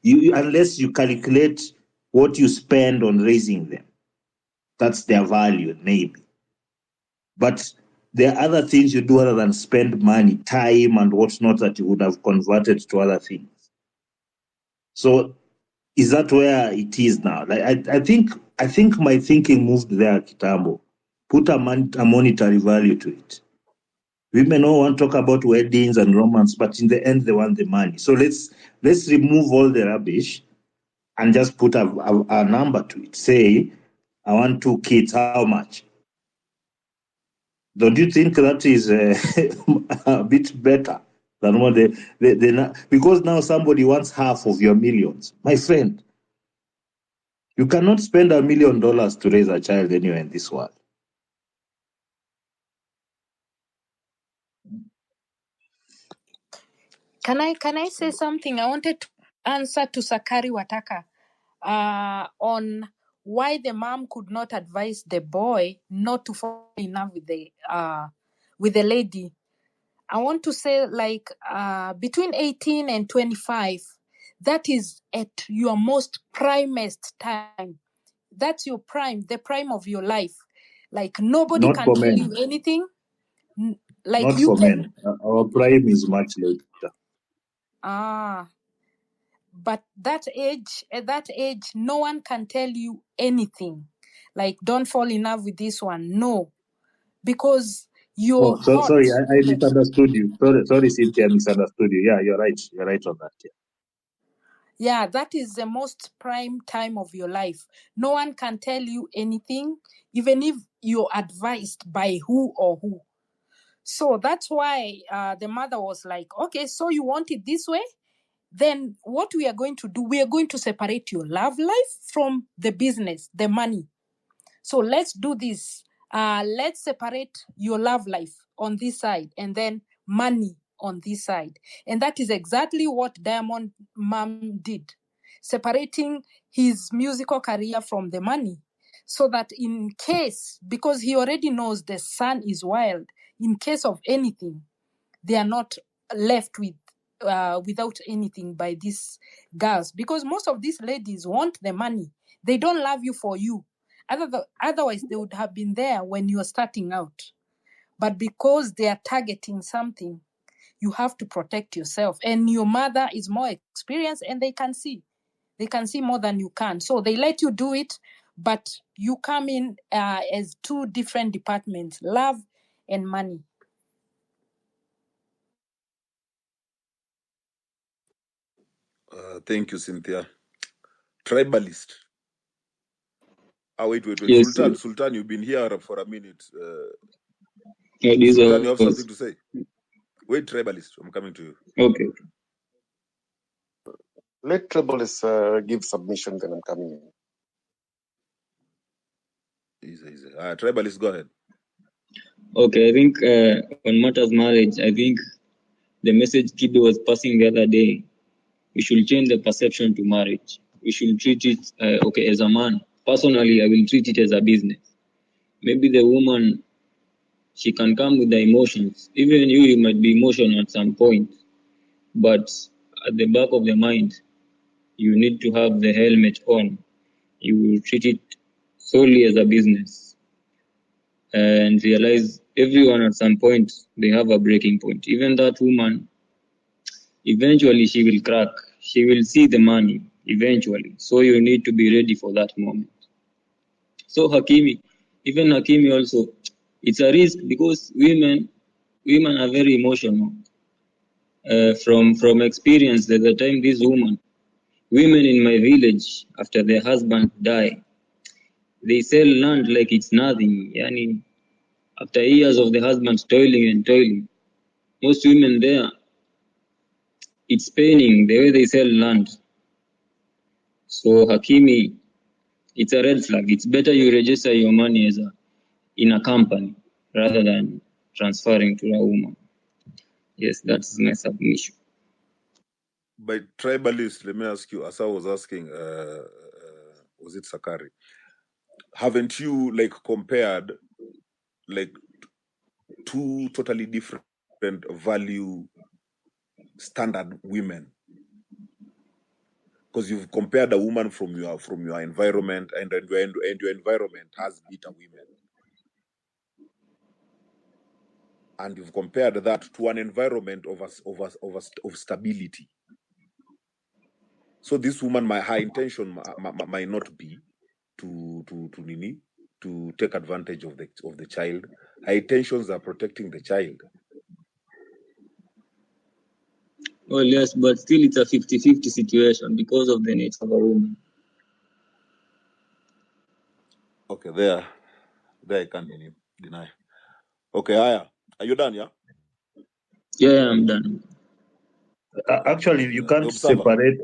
unless you calculate what you spend on raising them. That's their value, maybe. But there are other things you do other than spend money, time, and whatnot that you would have converted to other things. So, is that where it is now? Like, I think my thinking moved there, Kitambo. Put a monetary value to it. Women all want to talk about weddings and romance, but in the end, they want the money. So let's remove all the rubbish and just put a number to it. Say, I want 2 kids. How much? Don't you think that is a bit better than what because now somebody wants half of your millions? My friend, you cannot spend $1 million to raise a child anywhere in this world. Can I say something? I wanted to answer to Sakari Wataka on why the mom could not advise the boy not to fall in love with the lady. I want to say, like, between 18 and 25, that is at your most primest time. That's your prime, the prime of your life. Like, nobody Not can for tell you men. anything. Like, Not you for can. men. Our prime is much later. But at that age, no one can tell you anything. Like, don't fall in love with this one. No. Because you're Oh, hot. sorry, I misunderstood you. Sorry, Cynthia, I misunderstood you. Yeah, you're right. You're right on that. Yeah. Yeah, that is the most prime time of your life. No one can tell you anything, even if you're advised by who or who. So that's why the mother was like, okay, so you want it this way? Then what we are going to do, we are going to separate your love life from the business, the money. So let's do this. Let's separate your love life on this side and then money on this side. And that is exactly what Diamond Mom did, separating his musical career from the money. So that in case, because he already knows the son is wild, in case of anything, they are not left without anything by these girls. Because most of these ladies want the money. They don't love you for you. Otherwise, they would have been there when you're starting out. But because they are targeting something, you have to protect yourself. And your mother is more experienced and they can see. They can see more than you can. So they let you do it, but you come in as two different departments, love and money. Thank you, Cynthia. Tribalist. Wait. Yes. Sultan, you've been here for a minute. These Sultan, you have are something to say? Wait, Tribalist, I'm coming to you. okay. Let Tribalists give submission, then I'm coming in. Easy. Tribalist, go ahead. Okay, I think on matters marriage, I think the message Kibe was passing the other day, we should change the perception to marriage. We should treat it, okay, as a man. Personally, I will treat it as a business. Maybe the woman, she can come with the emotions. Even you might be emotional at some point. But at the back of the mind, you need to have the helmet on. You will treat it solely as a business. And realize everyone at some point, they have a breaking point. Even that woman, eventually she will crack. She will see the money eventually. So you need to be ready for that moment. So even Hakimi also, it's a risk because women are very emotional. From experience, there's a time women in my village, after their husband die, they sell land like it's nothing. Yani, after years of the husband toiling, most women there, it's paining the way they sell land. So Hakimi, It's a red flag. It's better you register your money in a company rather than transferring to a woman. Yes, that's my submission. By tribalist, let me ask you, as I was asking, was it Sakari? Haven't you like compared like two totally different value standard women? Because you've compared a woman from your environment, and your environment has bitter women, and you've compared that to an environment of stability. So this woman, her intention might not be to take advantage of the child. Her intentions are protecting the child. Well, yes, but still it's a 50-50 situation because of the nature of a woman. Okay, there I can't deny. Okay, Aya, are you done? Yeah. Yeah, I'm done. Actually, you can't The observer. separate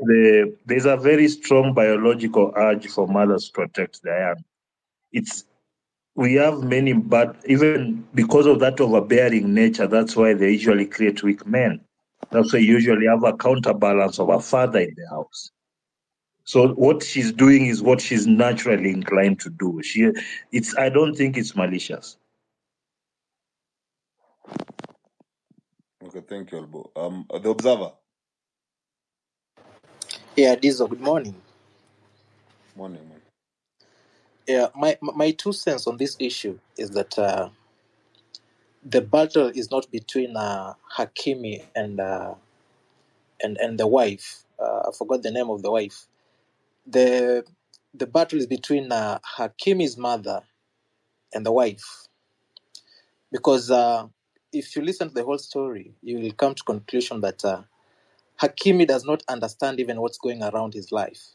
there's a very strong biological urge for mothers to protect their young. We have many, but even because of that overbearing nature, that's why they usually create weak men. That's why you usually have a counterbalance of a father in the house. So what she's doing is what she's naturally inclined to do. I don't think it's malicious. Okay, thank you, Albo. The observer. Yeah, Dizo, good morning. Morning, man. Yeah, my 2 cents on this issue is that the battle is not between Hakimi and the wife. I forgot the name of the wife. The battle is between Hakimi's mother and the wife, because if you listen to the whole story, you will come to conclusion that Hakimi does not understand even what's going around his life,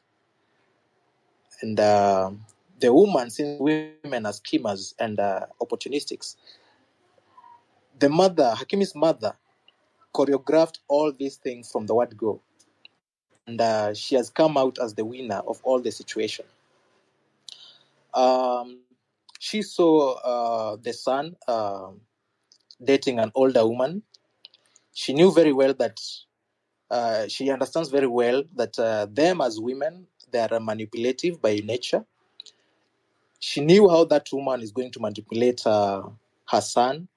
and the woman, since women are schemers and opportunistics, the mother, Hakimi's mother, choreographed all these things from the word go, and she has come out as the winner of all the situation. She saw the son dating an older woman. She knew very well that she understands very well that them as women, they are manipulative by nature. She knew how that woman is going to manipulate her son,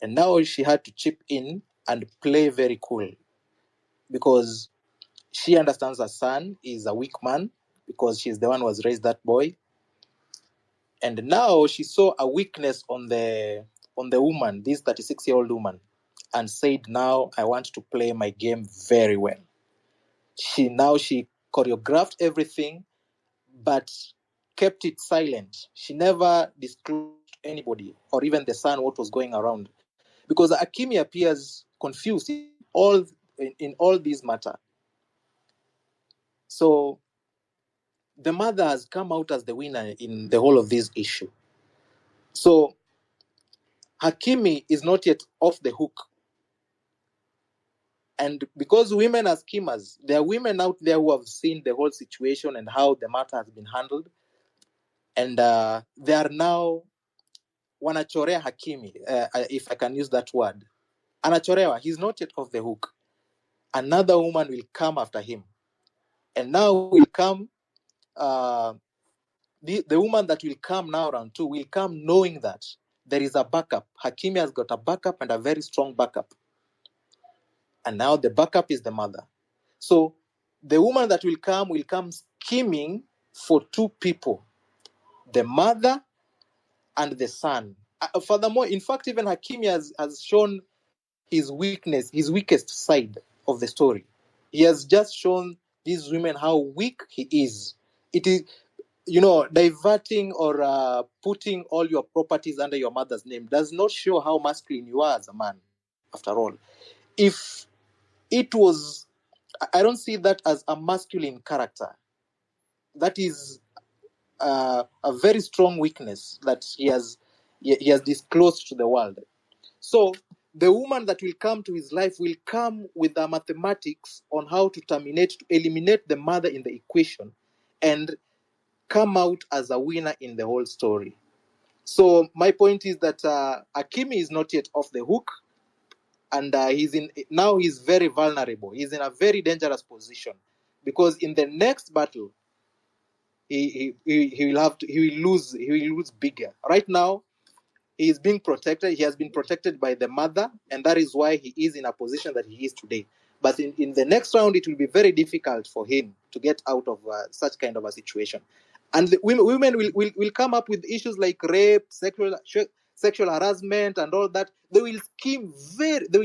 and now she had to chip in and play very cool, because she understands her son is a weak man because she's the one who has raised that boy. And now she saw a weakness on the woman, this 36-year-old woman, and said, now I want to play my game very well. She choreographed everything, but kept it silent. She never disclosed to anybody or even the son what was going around, because Hakimi appears confused in all these matter. So the mother has come out as the winner in the whole of this issue. So Hakimi is not yet off the hook. And because women are schemers, there are women out there who have seen the whole situation and how the matter has been handled. And they are now wanachorea Hakimi, if I can use that word. Anachorewa, he's not yet off the hook. Another woman will come after him. And now will come, the woman that will come now round 2 will come knowing that there is a backup. Hakimi has got a backup and a very strong backup. And now the backup is the mother. So the woman that will come scheming for 2 people, the mother and the son. Furthermore, in fact, even Hakimi has shown his weakness, his weakest side of the story. He has just shown these women how weak he is. It is, diverting or putting all your properties under your mother's name does not show how masculine you are as a man, after all. If it was, I don't see that as a masculine character. That is a very strong weakness that he has disclosed to the world. So the woman that will come to his life will come with the mathematics on how to eliminate the mother in the equation, and come out as a winner in the whole story. So my point is that Hakimi is not yet off the hook, and he's very vulnerable. He's in a very dangerous position because in the next battle, he will lose bigger. Right now, he is being protected. He has been protected by the mother, and that is why he is in a position that he is today. But in the next round, it will be very difficult for him to get out of such kind of a situation. And the women will come up with issues like rape, sexual harassment, and all that. They will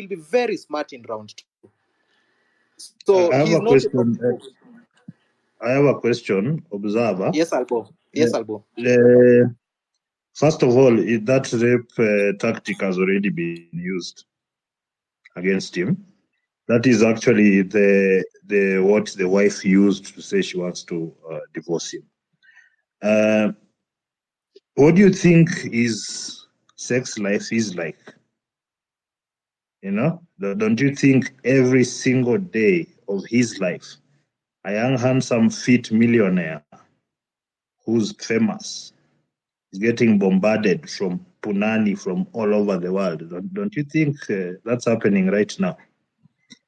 be very smart in round 2. So I have he's a not yet off question. the hook. I have a question, observer. Yes, Albo. First of all, that rape tactic has already been used against him. That is actually the what the wife used to say she wants to divorce him. What do you think his sex life is like? You know, don't you think every single day of his life, a young, handsome, fit millionaire who's famous is getting bombarded from Punani, from all over the world? Don't you think that's happening right now?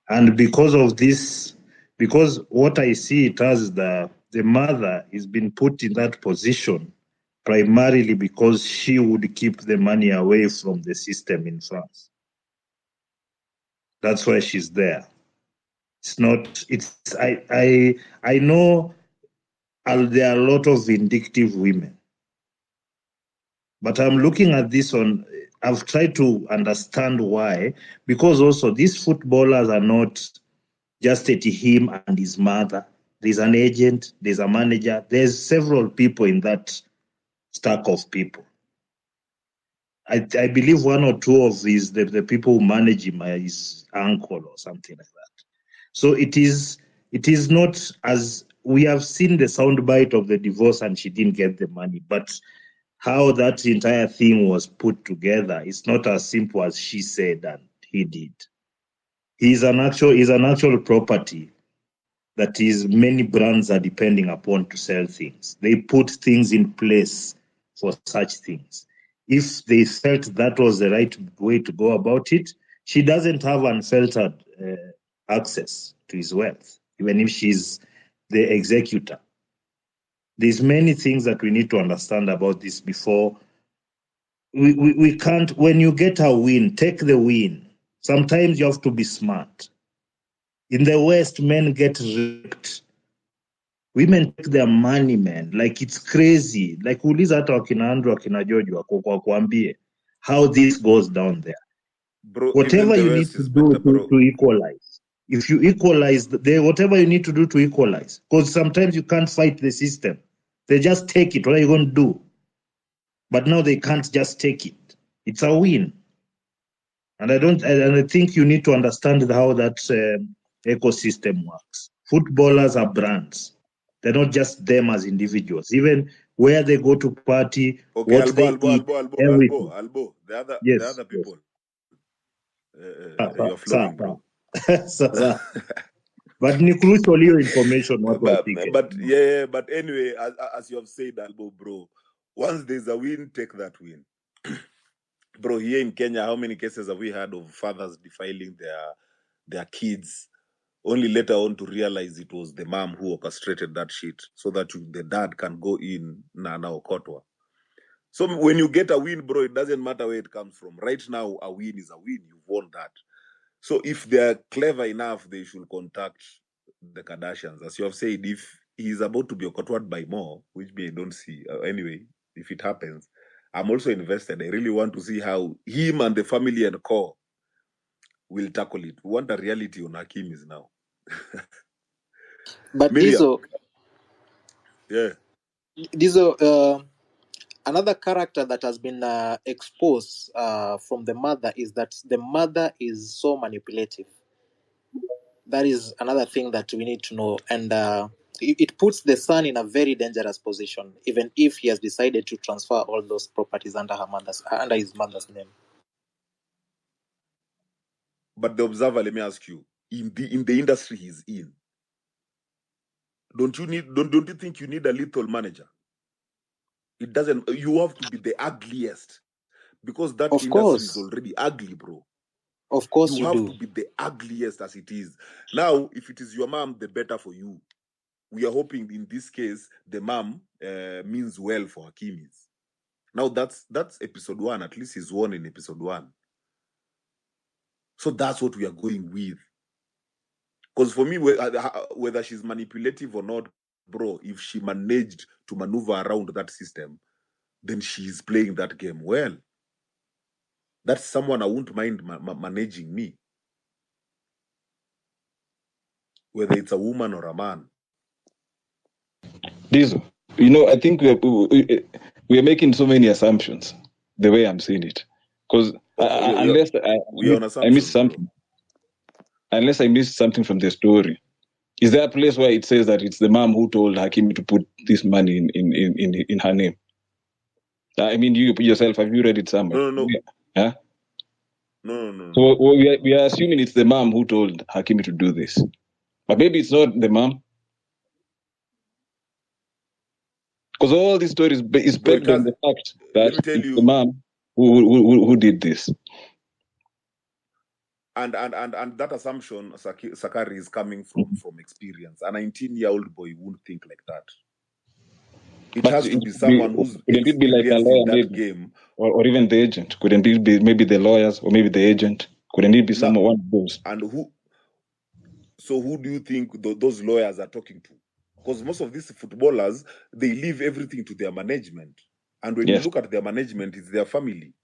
And because of this, because what I see it as the mother is being put in that position primarily because she would keep the money away from the system in France. That's why she's there. It's not. It's I know there are a lot of vindictive women, but I'm looking at this on. I've tried to understand why, because also these footballers are not just at him and his mother. There's an agent, there's a manager, there's several people in that stack of people. I believe one or two of these, the people who manage him are his uncle or something like that. So it is not, as we have seen the soundbite of the divorce and she didn't get the money, but how that entire thing was put together, it's not as simple as she said and he did. He's an actual property that is many brands are depending upon to sell things. They put things in place for such things. If they felt that was the right way to go about it, she doesn't have unfiltered access to his wealth, even if she's the executor. There's many things that we need to understand about this before. We can't, when you get a win, take the win. Sometimes you have to be smart. In the West, men get raped. Women take their money, man. Like, it's crazy. Like, uliza hata wakina Andrew, wakina George wakuambie how this goes down there. Bro, Whatever even the you need West to is do better, bro. to equalize. If you equalize, whatever you need to do to equalize. Because sometimes you can't fight the system. They just take it. What are you going to do? But now they can't just take it. It's a win. And I think you need to understand how that ecosystem works. Footballers are brands. They're not just them as individuals. Even where they go to party, Okay, what they eat, everything. Albo. The Yes, other people. yes. You're flowing, bro. But ni crucial hiyo information watu wapike. But anyway, as you have said, Albo, bro, once there's a win, take that win. Bro, here in Kenya, how many cases have we had of fathers defiling their kids, only later on to realize it was the mom who orchestrated that shit so that the dad can go in na okotwa. So when you get a win, bro, it doesn't matter where it comes from. Right now, a win is a win. You've won that. So if they're clever enough, they should contact the Kardashians. As you have said, if he's about to be okotwad by more, which I don't see. Anyway, if it happens, I'm also invested. I really want to see how him and the family and core will tackle it. We want a reality on Hakimi's now. But Miriam. Dizo, another character that has been exposed from the mother is that the mother is so manipulative. That is another thing that we need to know. And it puts the son in a very dangerous position, even if he has decided to transfer all those properties under his mother's name. But the observer, let me ask you, in the industry he's in, don't you think you need a lethal manager? It doesn't. You have to be the ugliest because that Of industry is course. already ugly, bro. Of course You you have do. to be the ugliest as it is. Now, if it is your mom, the better for you. We are hoping in this case the mom means well for Hakimi's. Now that's episode 1. At least he's won in episode 1. So that's what we are going with. Because for me, whether she's manipulative or not, bro, if she managed to maneuver around that system, then she's playing that game well. That's someone I won't mind managing me, whether it's a woman or a man. Diesel, I think we are making so many assumptions the way I'm seeing it. Because unless we are on I assumptions, missed something, unless I missed something from the story, is there a place where it says that it's the mom who told Hakimi to put this money in her name? I mean, you yourself, have you read it somewhere? No. Huh? No. So we are assuming it's the mom who told Hakimi to do this. But maybe it's not the mom. Because all these stories is based on the fact that it's the mom who did this. And that assumption, Sakari, is coming from experience. A 19-year-old boy wouldn't think like that. It has to be someone who's couldn't it be like a experienced lawyer in that maybe? game. Or even the agent? Couldn't it be maybe the lawyers or maybe the agent? Couldn't it be someone one of those? And who do you think those lawyers are talking to? Because most of these footballers, they leave everything to their management. And when you look at their management, it's their family.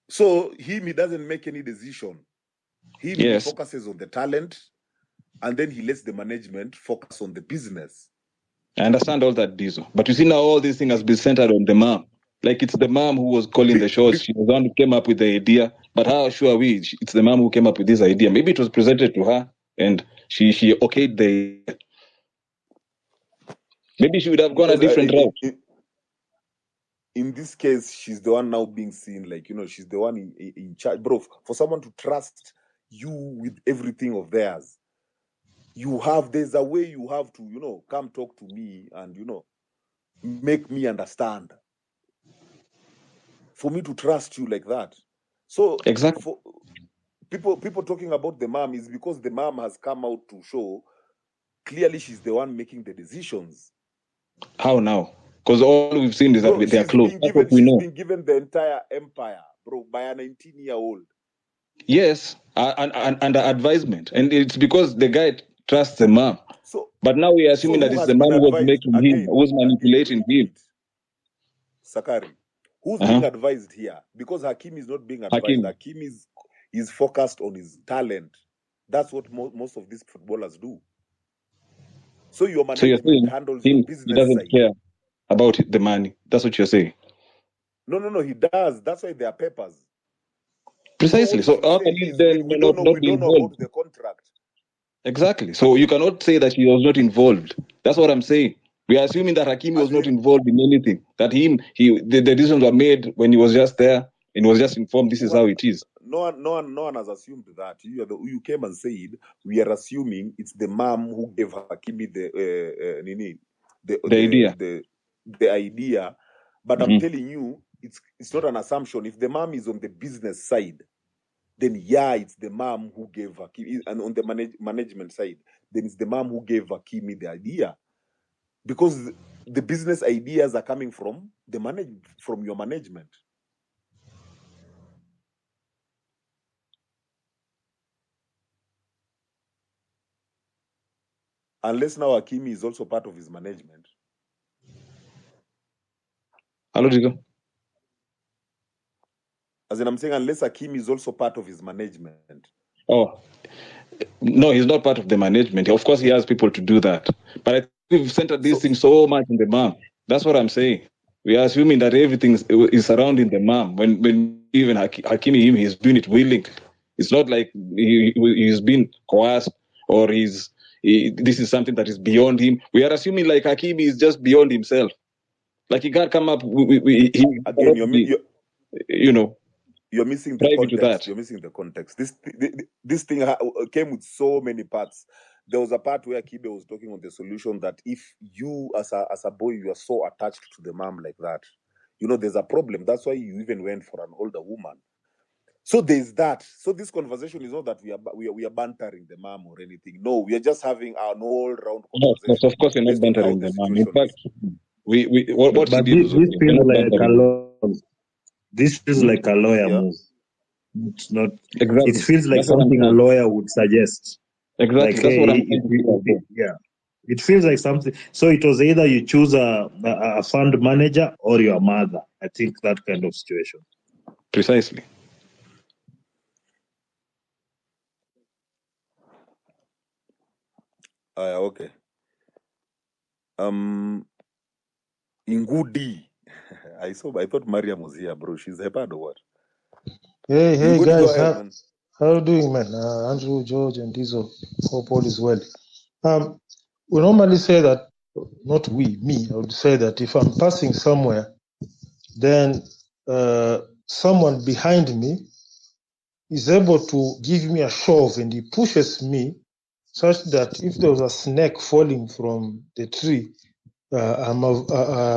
So he doesn't make any decision. He focuses on the talent, and then he lets the management focus on the business. I understand all that, Diesel. But you see now all these things has been centered on the mom. Like it's the mom who was calling the shots. She was the one who came up with the idea. But how sure are we? It's the mom who came up with this idea. Maybe it was presented to her and she okayed the idea. Maybe she would have gone a different route. In this case, she's the one now being seen, like, she's the one in charge. Bro, for someone to trust you with everything of theirs, there's a way you have to, come talk to me and, make me understand. For me to trust you like that. So exactly. For people talking about the mom is because the mom has come out to show clearly she's the one making the decisions. How now? Because all we've seen is that they are close. That's what we know. She's been given the entire empire, bro, by a 19-year-old. Yes, under advisement. And it's because the guy trusts the mom. But now we are assuming that it's the mom who was making him, who was manipulating him. Sakari, who's being advised here? Because Hakimi is not being advised. Hakimi is focused on his talent. That's what most of these footballers do. So your management handles your business he doesn't side. care about the money. That's what you're saying. No, he does. That's why there are papers. Precisely. So how can you then we don't know about the contract. Exactly. So you cannot say that he was not involved. That's what I'm saying. We are assuming that Hakimi was not involved in anything. That the decisions were made when he was just there and was just informed this is how it is. No one has assumed that. You came and said we are assuming it's the mom who gave Hakimi the idea. But I'm telling you, it's not an assumption. If the mom is on the business side, then it's the mom who gave Hakimi, and on the management side, then it's the mom who gave Hakimi the idea, because the business ideas are coming from from your management. Unless now Hakimi is also part of his management. Hello, Digo. As in, I'm saying, unless Hakimi is also part of his management. Oh, no, he's not part of the management. Of course, he has people to do that. But I think we've centered these things so much in the mom. That's what I'm saying. We are assuming that everything is surrounding the mom. When even Hakimi, he's doing it willingly. It's not like he's been coerced or this is something that is beyond him. We are assuming like Hakimi is just beyond himself. Like he can't come up. Again, you're missing the context. You're missing the context. This thing came with so many parts. there was a part where Kibe was talking on the solution that if you as a boy you are so attached to the mom like that, there's a problem. That's why you even went for an older woman. So there's that. So this conversation is not that we are bantering the mom or anything. No, we are just having an all-round No, conversation. of course, you're not based on how bantering the the man. In situation is. fact, what he But did this, was this okay. We're feels not like a bantering him. lawyer. This feels like a lawyer Yeah. move. It's not. Exactly. It feels like That's what I'm something a saying. lawyer would suggest. Exactly. Like, That's hey, what I'm saying. yeah. It feels like something. So it was either you choose a fund manager or your mother. I think that kind of situation. Precisely. Okay. Ingudi. I thought Mariam was here, bro. She's a bad or what? Hey Ingudi, guys, go ahead, man. how you doing, man? Andrew, George, and Diesel. Hope all is well. We normally say that, not we, me. I would say that if I'm passing somewhere, then someone behind me is able to give me a shove and he pushes me such that if there was a snake falling from the tree, I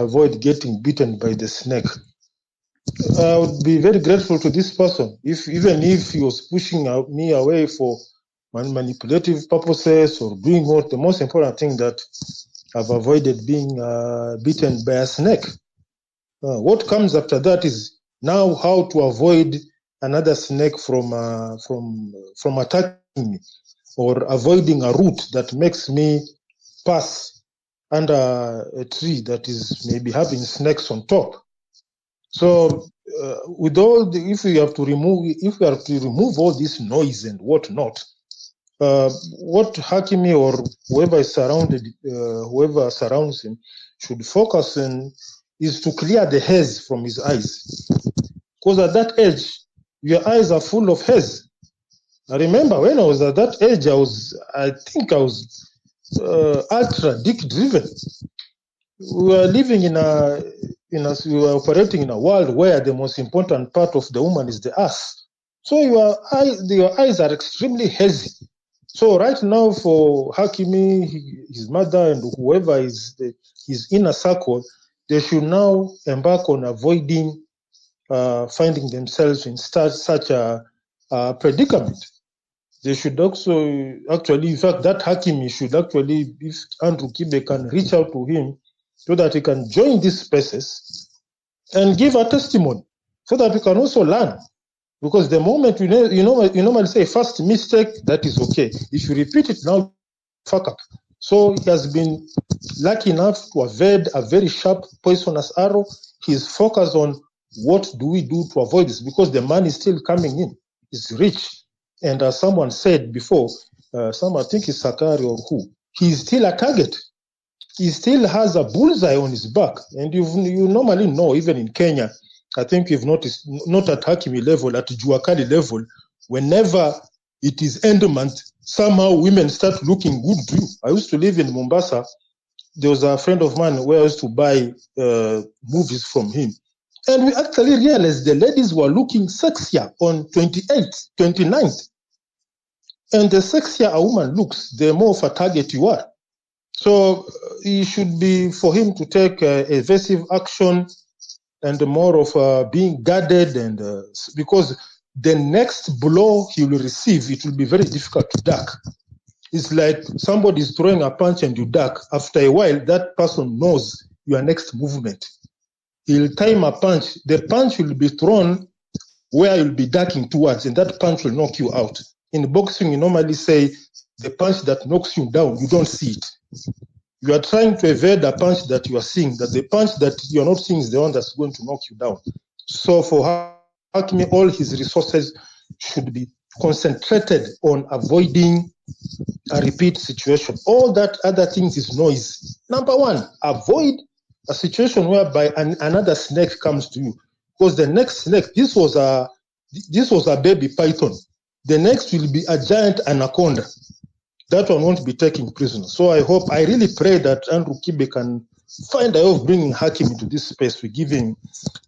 avoid getting bitten by the snake. I would be very grateful to this person even if he was pushing me away for manipulative purposes or doing what. The most important thing that I've avoided being bitten by a snake. What comes after that is now how to avoid another snake from attacking me or avoiding a route that makes me pass under a tree that is maybe having snakes on top. So, with all if we have to remove all this noise and whatnot, what Hakimi or whoever surrounds him should focus on is to clear the hairs from his eyes, because at that age, your eyes are full of hairs. I remember when I was at that age, I think I was ultra dick driven. We were living we were operating in a world where the most important part of the woman is the ass. So your eyes are extremely hazy. So right now for Hakimi, his mother, and whoever is his inner circle, they should now embark on avoiding finding themselves in such a predicament. They should also actually, in fact, that Hakimi should actually, if Andrew Kibe can reach out to him so that he can join these spaces and give a testimony so that we can also learn. Because the moment you normally say first mistake, that is okay. If you repeat it now, fuck up. So he has been lucky enough to evade a very sharp, poisonous arrow. He's focused on what do we do to avoid this, because the money is still coming in. He's rich. And as someone said before, I think it's Sakari or who, he's still a target. He still has a bullseye on his back. And you normally know, even in Kenya, I think you've noticed, not at Hakimi level, at Juakali level, whenever it is end month, somehow women start looking good to you. I used to live in Mombasa. There was a friend of mine where I used to buy movies from him. And we actually realized the ladies were looking sexier on 28th, 29th. And the sexier a woman looks, the more of a target you are. So it should be for him to take evasive action and more of being guarded, and because the next blow he will receive, it will be very difficult to duck. It's like somebody is throwing a punch and you duck. After a while, that person knows your next movement. He'll time a punch. The punch will be thrown where you'll be ducking towards, and that punch will knock you out. In boxing, you normally say the punch that knocks you down, you don't see it. You are trying to evade a punch that you are seeing, that the punch that you are not seeing is the one that's going to knock you down. So for Hakimi, all his resources should be concentrated on avoiding a repeat situation. All that other things is noise. Number one, avoid a situation whereby another snake comes to you. Because the next snake, this was a baby python. The next will be a giant anaconda. That one won't be taking prisoners. So I really pray that Andrew Kibe can find a way of bringing Hakimi into this space. We give him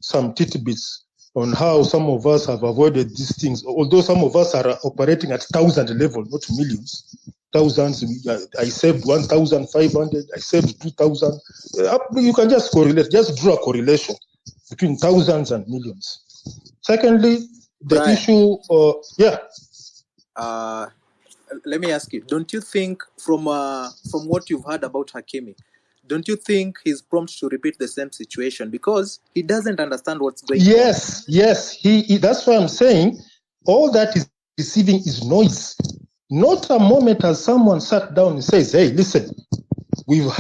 some tidbits on how some of us have avoided these things, although some of us are operating at 1,000 level, not millions. thousands. I saved 1,500. I saved 2,000. You can just correlate. Just draw a correlation between thousands and millions. Secondly, the Brian, issue. let me ask you: don't you think, from what you've heard about Hakimi, don't you think he's prompt to repeat the same situation because he doesn't understand what's going on? Yes. He. That's why I'm saying all that is receiving is noise. Not a moment has someone sat down and says, "Hey, listen, we've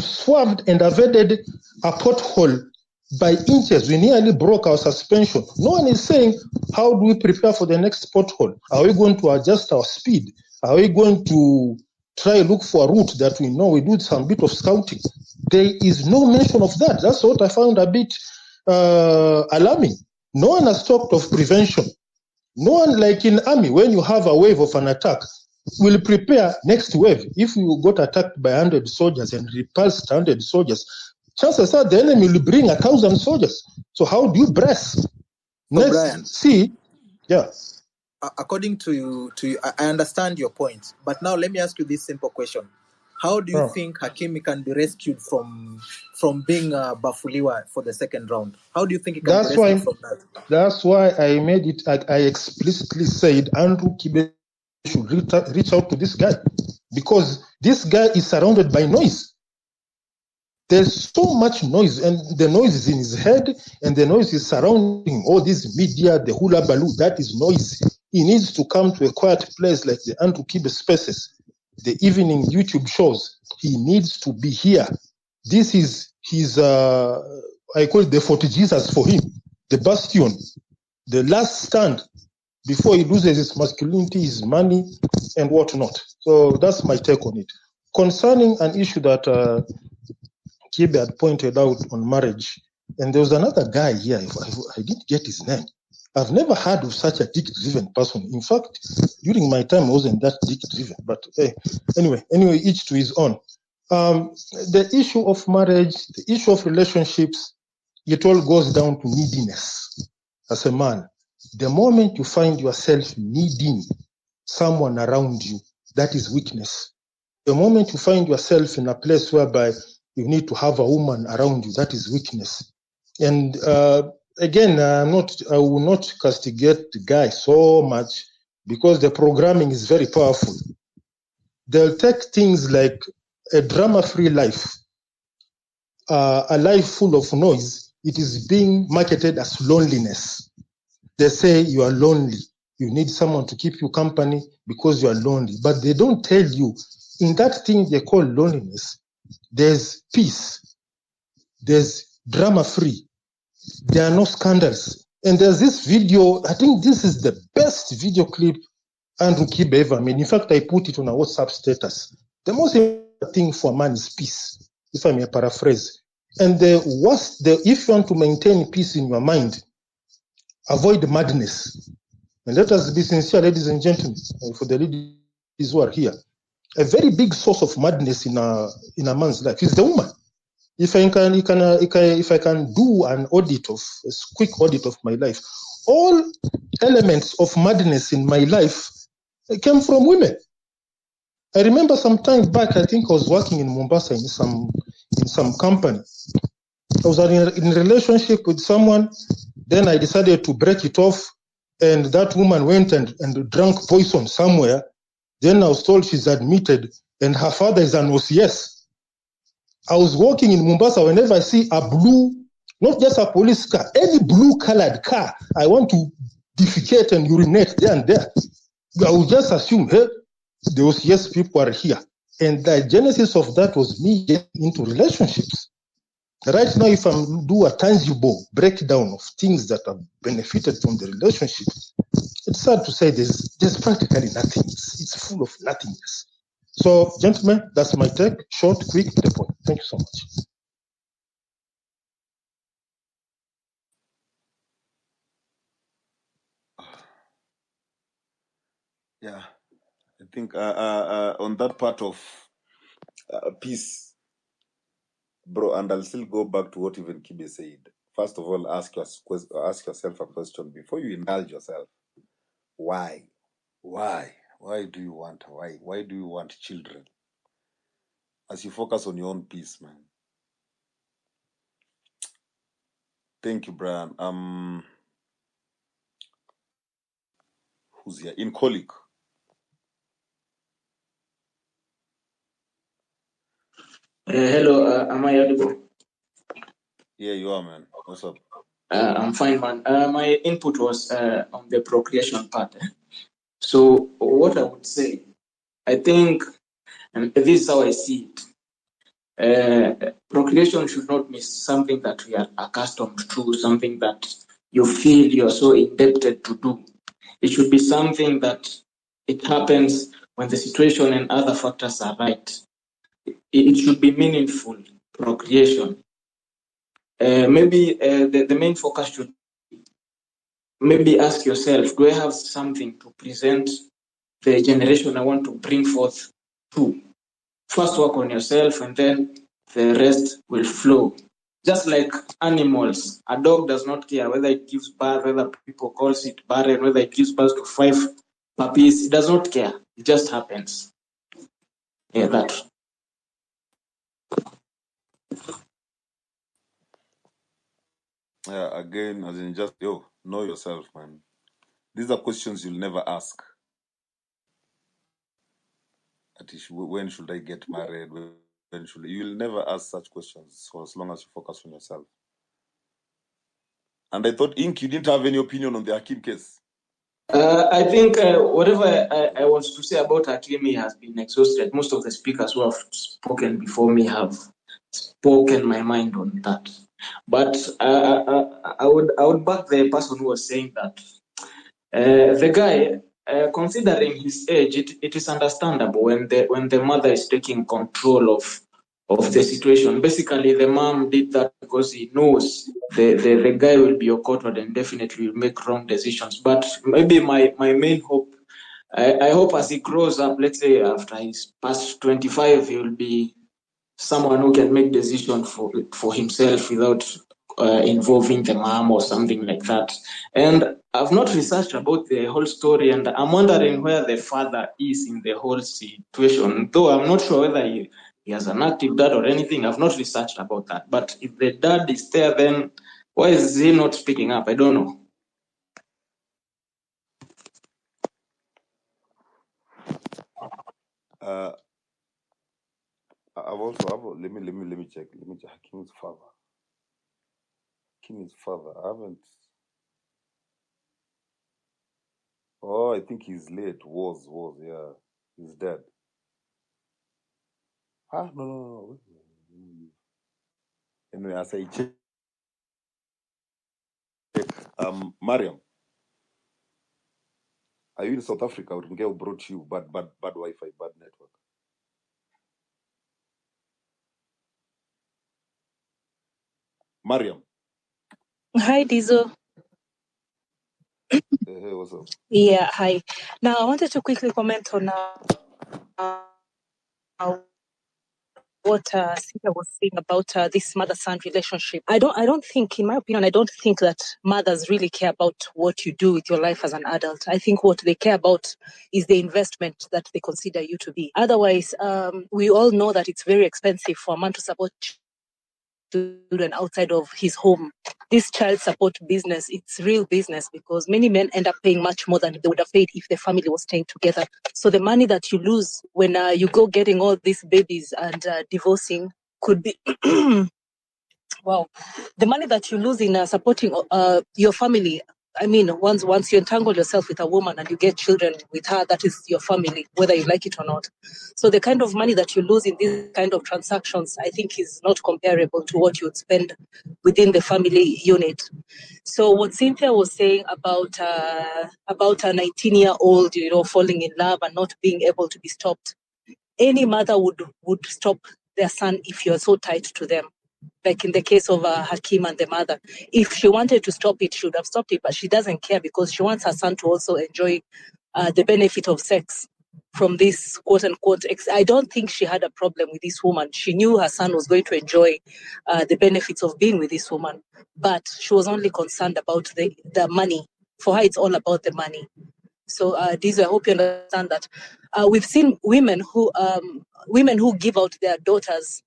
swerved and avoided a pothole by inches. We nearly broke our suspension." No one is saying, how do we prepare for the next pothole? Are we going to adjust our speed? Are we going to try look for a route that we know? We do some bit of scouting. There is no mention of that. That's what I found a bit alarming. No one has talked of prevention. No one, like in army, when you have a wave of an attack, will prepare next wave. If you got attacked by 100 soldiers and repulsed 100 soldiers, chances are the enemy will bring 1,000 soldiers. So how do you brace? Brian, according to you, I understand your point. But now let me ask you this simple question: how do you think Hakimi can be rescued from being Bafuliwa for the second round? How do you think he can be rescued from that? That's why I made it. I explicitly said Andrew Kibe should reach out to this guy, because this guy is surrounded by noise. There's so much noise, and the noise is in his head, and the noise is surrounding all this media, the hula baloo. That is noise. He needs to come to a quiet place like the Andrew Kibe spaces, the evening YouTube shows. He needs to be here. This is his, I call it the Fort Jesus for him, the bastion, the last stand before he loses his masculinity, his money, and whatnot. So that's my take on it. Concerning an issue that Kibe had pointed out on marriage, and there was another guy here, I didn't get his name. I've never heard of such a dick-driven person. In fact, during my time, I wasn't that dick-driven. But anyway, each to his own. The issue of marriage, the issue of relationships, it all goes down to neediness. As a man, the moment you find yourself needing someone around you, that is weakness. The moment you find yourself in a place whereby you need to have a woman around you, that is weakness. And again, I will not castigate the guy so much, because the programming is very powerful. They'll take things like a drama-free life, a life full of noise. It is being marketed as loneliness. They say you are lonely. You need someone to keep you company because you are lonely. But they don't tell you, in that thing they call loneliness, there's peace. There's drama-free. There are no scandals. And there's this video, I think this is the best video clip Andrew Kibe ever made. In fact, I put it on a WhatsApp status. The most important thing for a man is peace, if I may paraphrase. And if you want to maintain peace in your mind, avoid madness. And let us be sincere, ladies and gentlemen, for the ladies who are here. A very big source of madness in a man's life is the woman. If I can do an audit a quick audit of my life, all elements of madness in my life came from women. I remember some time back, I think I was working in Mombasa in some company. I was in a relationship with someone, then I decided to break it off, and that woman went and drank poison somewhere. Then I was told she's admitted, and her father is an OCS. I was walking in Mombasa, whenever I see a blue, not just a police car, any blue-colored car, I want to defecate and urinate there and there. I would just assume, hey, the OCS people are here. And the genesis of that was me getting into relationships. Right now, if I do a tangible breakdown of things that have benefited from the relationship, it's sad to say there's practically nothing. It's full of nothingness. So, gentlemen, that's my take. Short, quick, to the point. Thank you so much. Yeah, I think on that part of peace, bro, and I'll still go back to what even Kibe said. First of all, ask yourself a question before you indulge yourself. Why? Why do you want children? As you focus on your own peace, man. Thank you, Brian. Who's here? In Colic. Hello, am I audible? Yeah, you are, man. What's up? I'm fine, man. My input was on the procreation part. So what I would say, I think, and this is how I see it, procreation should not be something that we are accustomed to, something that you feel you're so indebted to do. It should be something that it happens when the situation and other factors are right. It should be meaningful, procreation. Maybe the main focus should maybe ask yourself, do I have something to present the generation I want to bring forth to? First work on yourself and then the rest will flow. Just like animals, a dog does not care whether it gives birth, whether people calls it barren, whether it gives birth to 5 puppies, it does not care. It just happens. Yeah, that. Yeah, again, as in just, know yourself, man. These are questions you'll never ask. When should I get married? You'll never ask such questions for as long as you focus on yourself. And I thought, Ink, you didn't have any opinion on the Hakim case. I think whatever I was to say about Hakimi has been exhausted. Most of the speakers who have spoken before me have spoken my mind on that. But I would back the person who was saying that the guy, considering his age, it is understandable when the mother is taking control of the situation. Basically, the mom did that because he knows the guy will be occurred and definitely will make wrong decisions. But maybe my main hope, I hope as he grows up, let's say after he's past 25, he will be someone who can make decisions for himself without involving the mom or something like that. And I've not researched about the whole story, and I'm wondering where the father is in the whole situation. Though I'm not sure whether he has an active dad or anything. I've not researched about that. But if the dad is there, then why is he not speaking up? I don't know. I've also let me check. Let me check Hakim's father. Hakim's father. I haven't. Oh, I think he's late. Was yeah. He's dead. No. Anyway, as I check, Mariam, are you in South Africa? Ringel brought you bad Wi-Fi, bad network. Mariam. Hi, Dizo. Hey, what's up? Yeah, hi. Now, I wanted to quickly comment on what Cynthia was saying about this mother-son relationship. I don't think, in my opinion, I don't think that mothers really care about what you do with your life as an adult. I think what they care about is the investment that they consider you to be. Otherwise, we all know that it's very expensive for a man to support children outside of his home. This child support business, it's real business because many men end up paying much more than they would have paid if the family was staying together. So the money that you lose when you go getting all these babies and divorcing could be wow. The money that you lose in supporting your family. I mean, once you entangle yourself with a woman and you get children with her, that is your family, whether you like it or not. So the kind of money that you lose in these kind of transactions, I think, is not comparable to what you would spend within the family unit. So what Cynthia was saying about a 19-year-old, falling in love and not being able to be stopped, any mother would stop their son if you're so tight to them. Like in the case of Hakim and the mother. If she wanted to stop it, she would have stopped it, but she doesn't care because she wants her son to also enjoy the benefit of sex from this quote-unquote I don't think she had a problem with this woman. She knew her son was going to enjoy the benefits of being with this woman, but she was only concerned about the money. For her, it's all about the money. So, Dizo, I hope you understand that. We've seen women who give out their daughters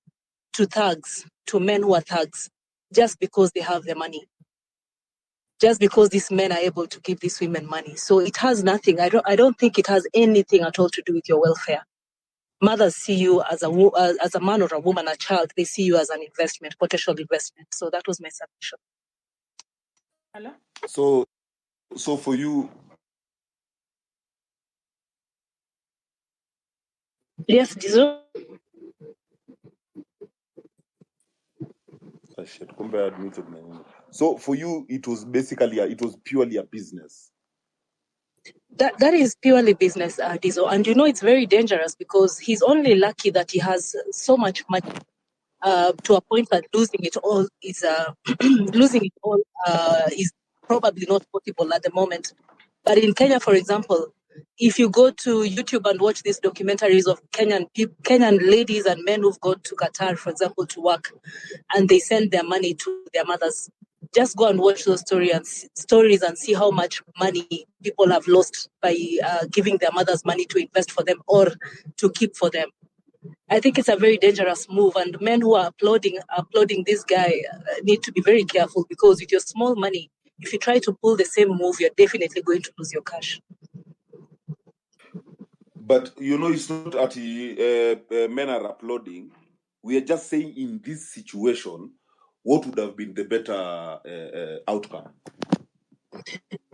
to thugs, to men who are thugs, just because they have the money, just because these men are able to give these women money. So it has nothing. I don't think it has anything at all to do with your welfare. Mothers see you as a man or a woman, a child. They see you as an investment, potential investment. So that was my submission. Hello? So for you, Yes, Dizo. shit, kumbe I had muted my name. So for you, it was purely a business. That is purely business, Dizo. And it's very dangerous because he's only lucky that he has so much money to a point that losing it all is is probably not possible at the moment. But in Kenya, for example, if you go to YouTube and watch these documentaries of Kenyan ladies and men who've gone to Qatar, for example, to work, and they send their money to their mothers, just go and watch those stories and see how much money people have lost by giving their mothers money to invest for them or to keep for them. I think it's a very dangerous move, and men who are applauding this guy need to be very careful, because with your small money, if you try to pull the same move, you're definitely going to lose your cash. But it's not that men are applauding. We are just saying in this situation, what would have been the better outcome?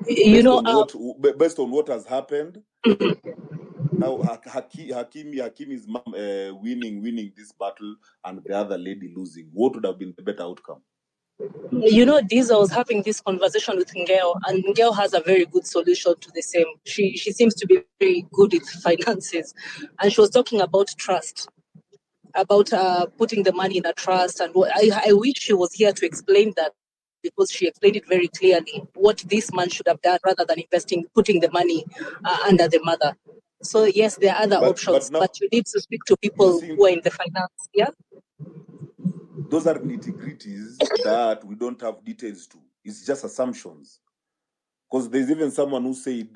Based on what has happened. Now Hakimi's mom winning this battle and the other lady losing. What would have been the better outcome? Diza was having this conversation with Ngeo, and Ngeo has a very good solution to the same. She seems to be very good with finances, and she was talking about trust, about putting the money in a trust. And I wish she was here to explain that, because she explained it very clearly what this man should have done rather than putting the money under the mother. So yes, there are other options, but you need to speak to people who are in the finance. Yeah. Those are nitty-gritties that we don't have details to. It's just assumptions. Because there's even someone who said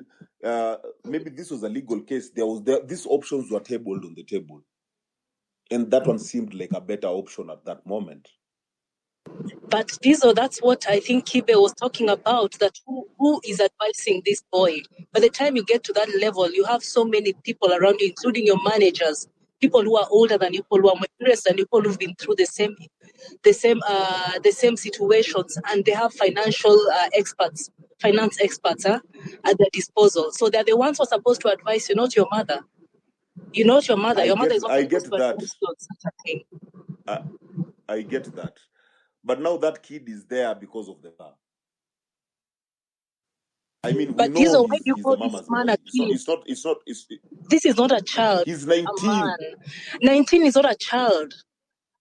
maybe this was a legal case. These options were tabled on the table, and that one seemed like a better option at that moment. But Dizo, that's what I think Kibe was talking about, that who is advising this boy. By the time you get to that level, you have so many people around you, including your managers, people who are older than you, people who are more experienced than you, people who've been through the same situations, and they have finance experts at their disposal. So they're the ones who are supposed to advise you, not your mother. You're not your mother. Your mother is not supposed to advise you on such a thing. I get that. But now that kid is there because of the car. I mean, we know he's a mama's boy. This is not a child. He's 19. A man. 19 is not a child.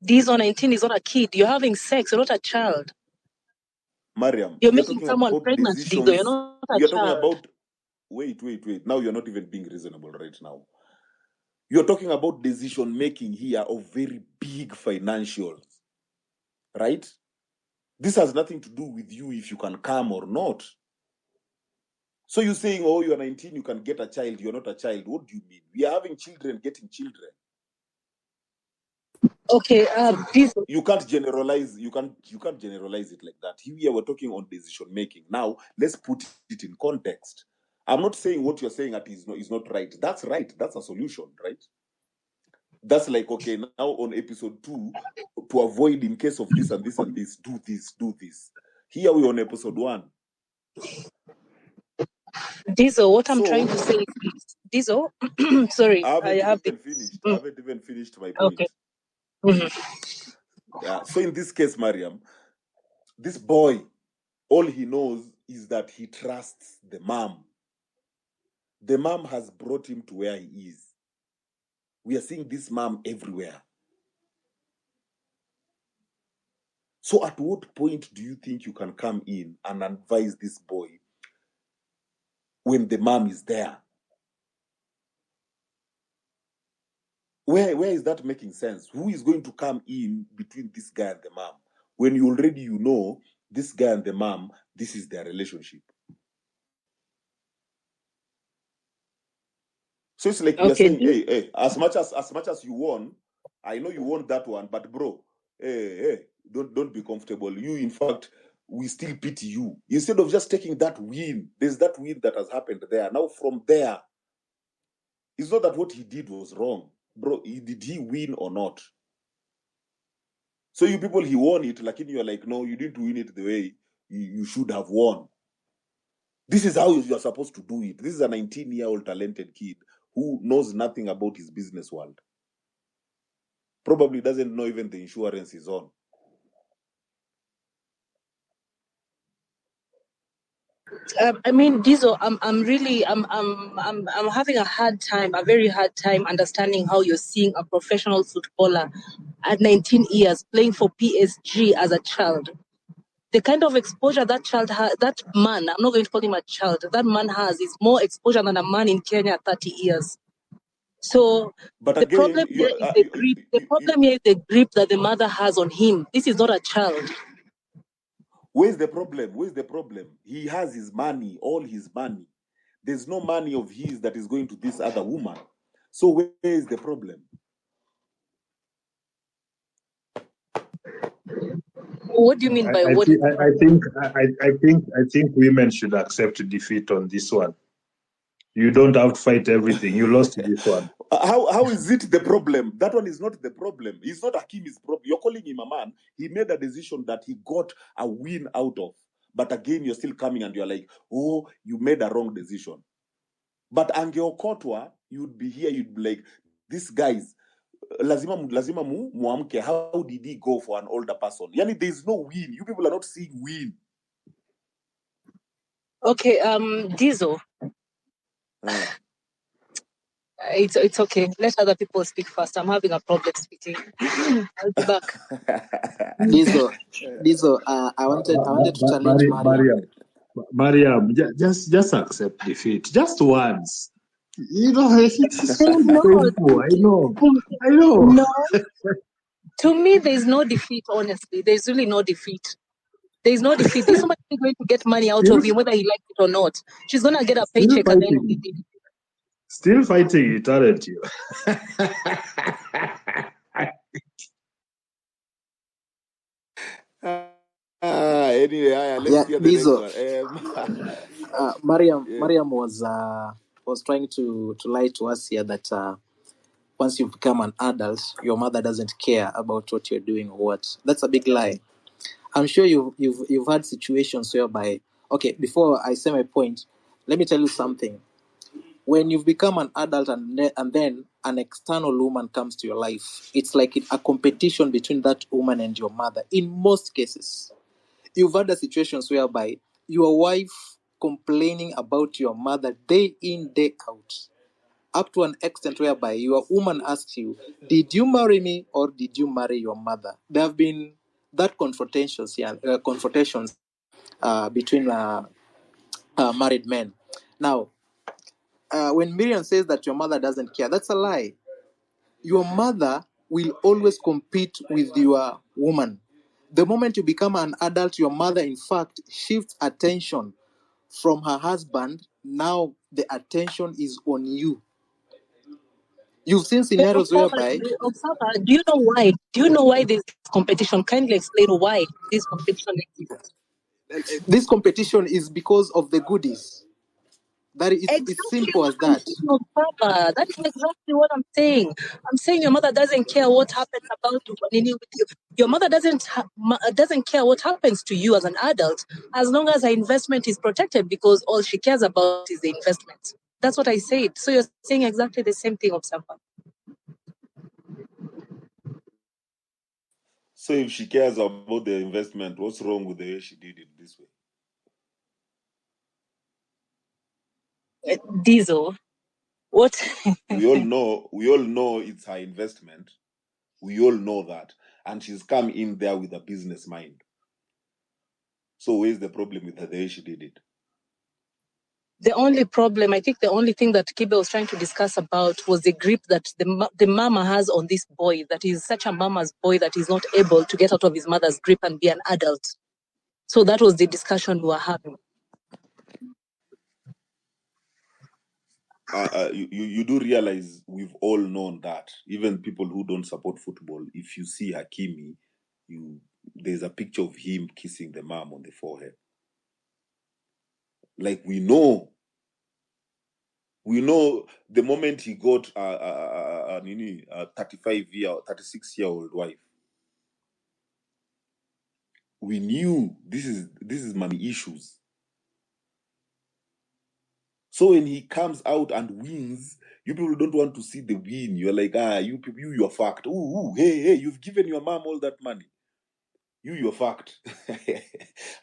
These are 19 is not a kid. You're having sex. You're not a child. Mariam, you're making someone pregnant. Dizo. You're not a you're child. Talking about. Wait. Now you're not even being reasonable right now. You're talking about decision making here of very big financials, right? This has nothing to do with you if you can come or not. So you're saying, oh, you're 19, you can get a child. You're not a child. What do you mean? We are having children getting children. Okay, you can't generalize. You can't generalize it like that. Here we're talking on decision making. Now let's put it in context. I'm not saying what you're saying is not right. That's right. That's a solution, right? That's like, okay, now on episode 2, to avoid in case of this and this and this, do this. Here we're on episode 1. Dizo, what I'm trying to say is, Dizo, sorry, I haven't even finished my point. Okay. Mm-hmm. Yeah. So in this case, Mariam, this boy, all he knows is that he trusts the mom. The mom has brought him to where he is. We are seeing this mom everywhere. So at what point do you think you can come in and advise this boy when the mom is there? Where is that making sense? Who is going to come in between this guy and the mom when you already know this guy and the mom, this is their relationship? So it's like we are Okay. saying, hey, as much as you won, I know you won that one, but bro, hey, don't be comfortable. You, in fact, we still pity you. Instead of just taking that win, there's that win that has happened there. Now from there, it's not that what he did was wrong, bro. Did he win or not? So you people, he won it, like you're like, no, you didn't win it the way you should have won. This is how you're supposed to do it. This is a 19-year-old talented kid who knows nothing about his business world. Probably doesn't know even the insurance is on. I mean, Dizo, I'm having a very hard time understanding how you're seeing a professional footballer at 19 years playing for PSG as a child. The kind of exposure that child has, that man, I'm not going to call him a child, that man has is more exposure than a man in Kenya at 30 years. So But the again, problem here is the grip. The problem here is the grip that the mother has on him. This is not a child. Where's the problem? He has his money, all his money. There's no money of his that is going to this other woman. So where is the problem? What do you mean by I what? think women should accept defeat on this one. You don't have to fight everything. You lost this one. How is it the problem? That one is not the problem. It's not Hakimi's problem. You're calling him a man. He made a decision that he got a win out of. But again, you're still coming and you're like, oh, you made a wrong decision. But angeokotwa, you'd be here, you'd be like, these guys, lazima muamke. How did he go for an older person? Yani, there's no win. You people are not seeing win. Okay, Dizo. It's okay. Let other people speak first. I'm having a problem speaking. I'll be back. Dizo, I wanted to challenge Mariam, just accept defeat. Just once. You know, it's so painful. I know. No. To me, there's no defeat, honestly. There's really no defeat. There's no defeat. There's somebody going to get money out of him, whether he likes it or not. She's going to get a paycheck at the end of the day. Still fighting it, aren't you? Anyway, let's hear the next one. Mariam was trying to lie to us here that once you become an adult, your mother doesn't care about what you're doing or what. That's a big lie. I'm sure you've had situations whereby, okay, before I say my point, let me tell you something. When you've become an adult and then an external woman comes to your life, it's like a competition between that woman and your mother. In most cases, you've had the situations whereby your wife complaining about your mother day in, day out, up to an extent whereby your woman asks you, did you marry me or did you marry your mother? There have been that confrontations between married men. Now, when Miriam says that your mother doesn't care, that's a lie. Your mother will always compete with your woman. The moment you become an adult, your mother, in fact, shifts attention from her husband. Now the attention is on you. You've seen scenarios whereby... Observer, do you know why? Do you know why this competition? Kindly explain why this competition exists. This competition is because of the goodies. That is it's simple as that. Papa, that is exactly what I'm saying. I'm saying your mother doesn't care what happens about you. Your mother doesn't care what happens to you as an adult, as long as her investment is protected, because all she cares about is the investment. That's what I said. So you're saying exactly the same thing, Observer. So if she cares about the investment, what's wrong with the way she did it this way? Diesel. What? we all know it's her investment. We all know that. And she's come in there with a business mind. So where's the problem with her, the way she did it? The only problem, I think the only thing that Kibe was trying to discuss about was the grip that the mama has on this boy, that is such a mama's boy that is not able to get out of his mother's grip and be an adult. So that was the discussion we were having. you do realize we've all known that even people who don't support football, if you see Hakimi, there's a picture of him kissing the mom on the forehead. Like we know the moment he got a 36-year-old wife, we knew this is money issues. So when he comes out and wins, you people don't want to see the win. You're like, you people, you're fucked. Ooh, hey, you've given your mom all that money. You're fucked.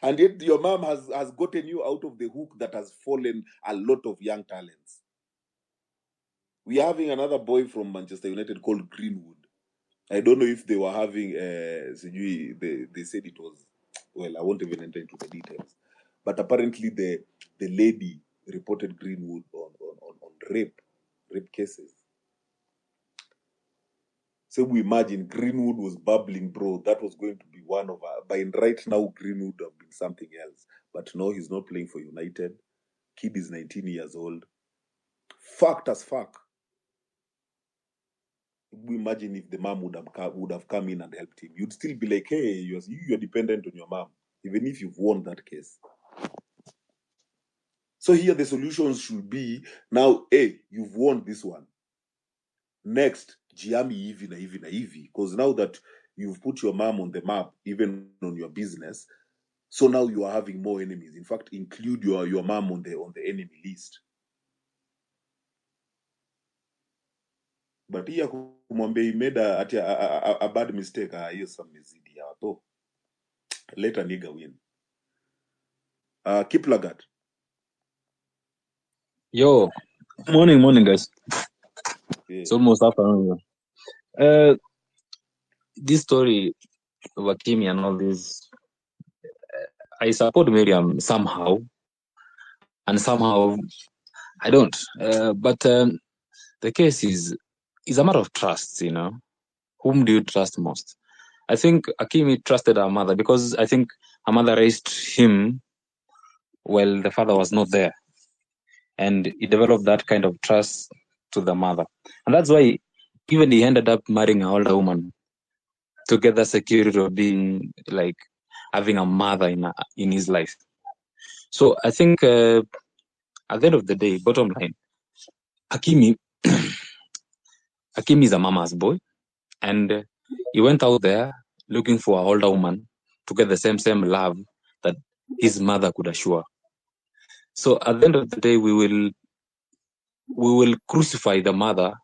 And yet your mom has gotten you out of the hook that has fallen a lot of young talents. We're having another boy from Manchester United called Greenwood. I don't know if they were having, they said it was, well, I won't even enter into the details. But apparently the lady reported Greenwood on rape cases. So we imagine Greenwood was bubbling, bro. That was going to be one of our, by right now, Greenwood would have been something else. But no, he's not playing for United. Kid is 19 years old. Fucked as fuck. We imagine if the mom would have come in and helped him. You'd still be like, hey, you're dependent on your mom, even if you've won that case. So here the solutions should be, now, hey, you've won this one. Next, Giami Ivi, because now that you've put your mom on the map, even on your business, so now you are having more enemies. In fact, include your mom on the enemy list. But here, he made a bad mistake. Let a nigga win. Keep laggard. Yo, morning, guys. Yeah. It's almost afternoon. This story of Hakimi and all this, I support Miriam somehow, and somehow I don't. But the case is a matter of trust, you know. Whom do you trust most? I think Hakimi trusted her mother because I think her mother raised him while the father was not there. And he developed that kind of trust to the mother. And that's why even he ended up marrying an older woman to get the security of being like having a mother in his life. So I think at the end of the day, bottom line, Hakimi is a mama's boy, and he went out there looking for an older woman to get the same love that his mother could assure. So at the end of the day, we will crucify the mother,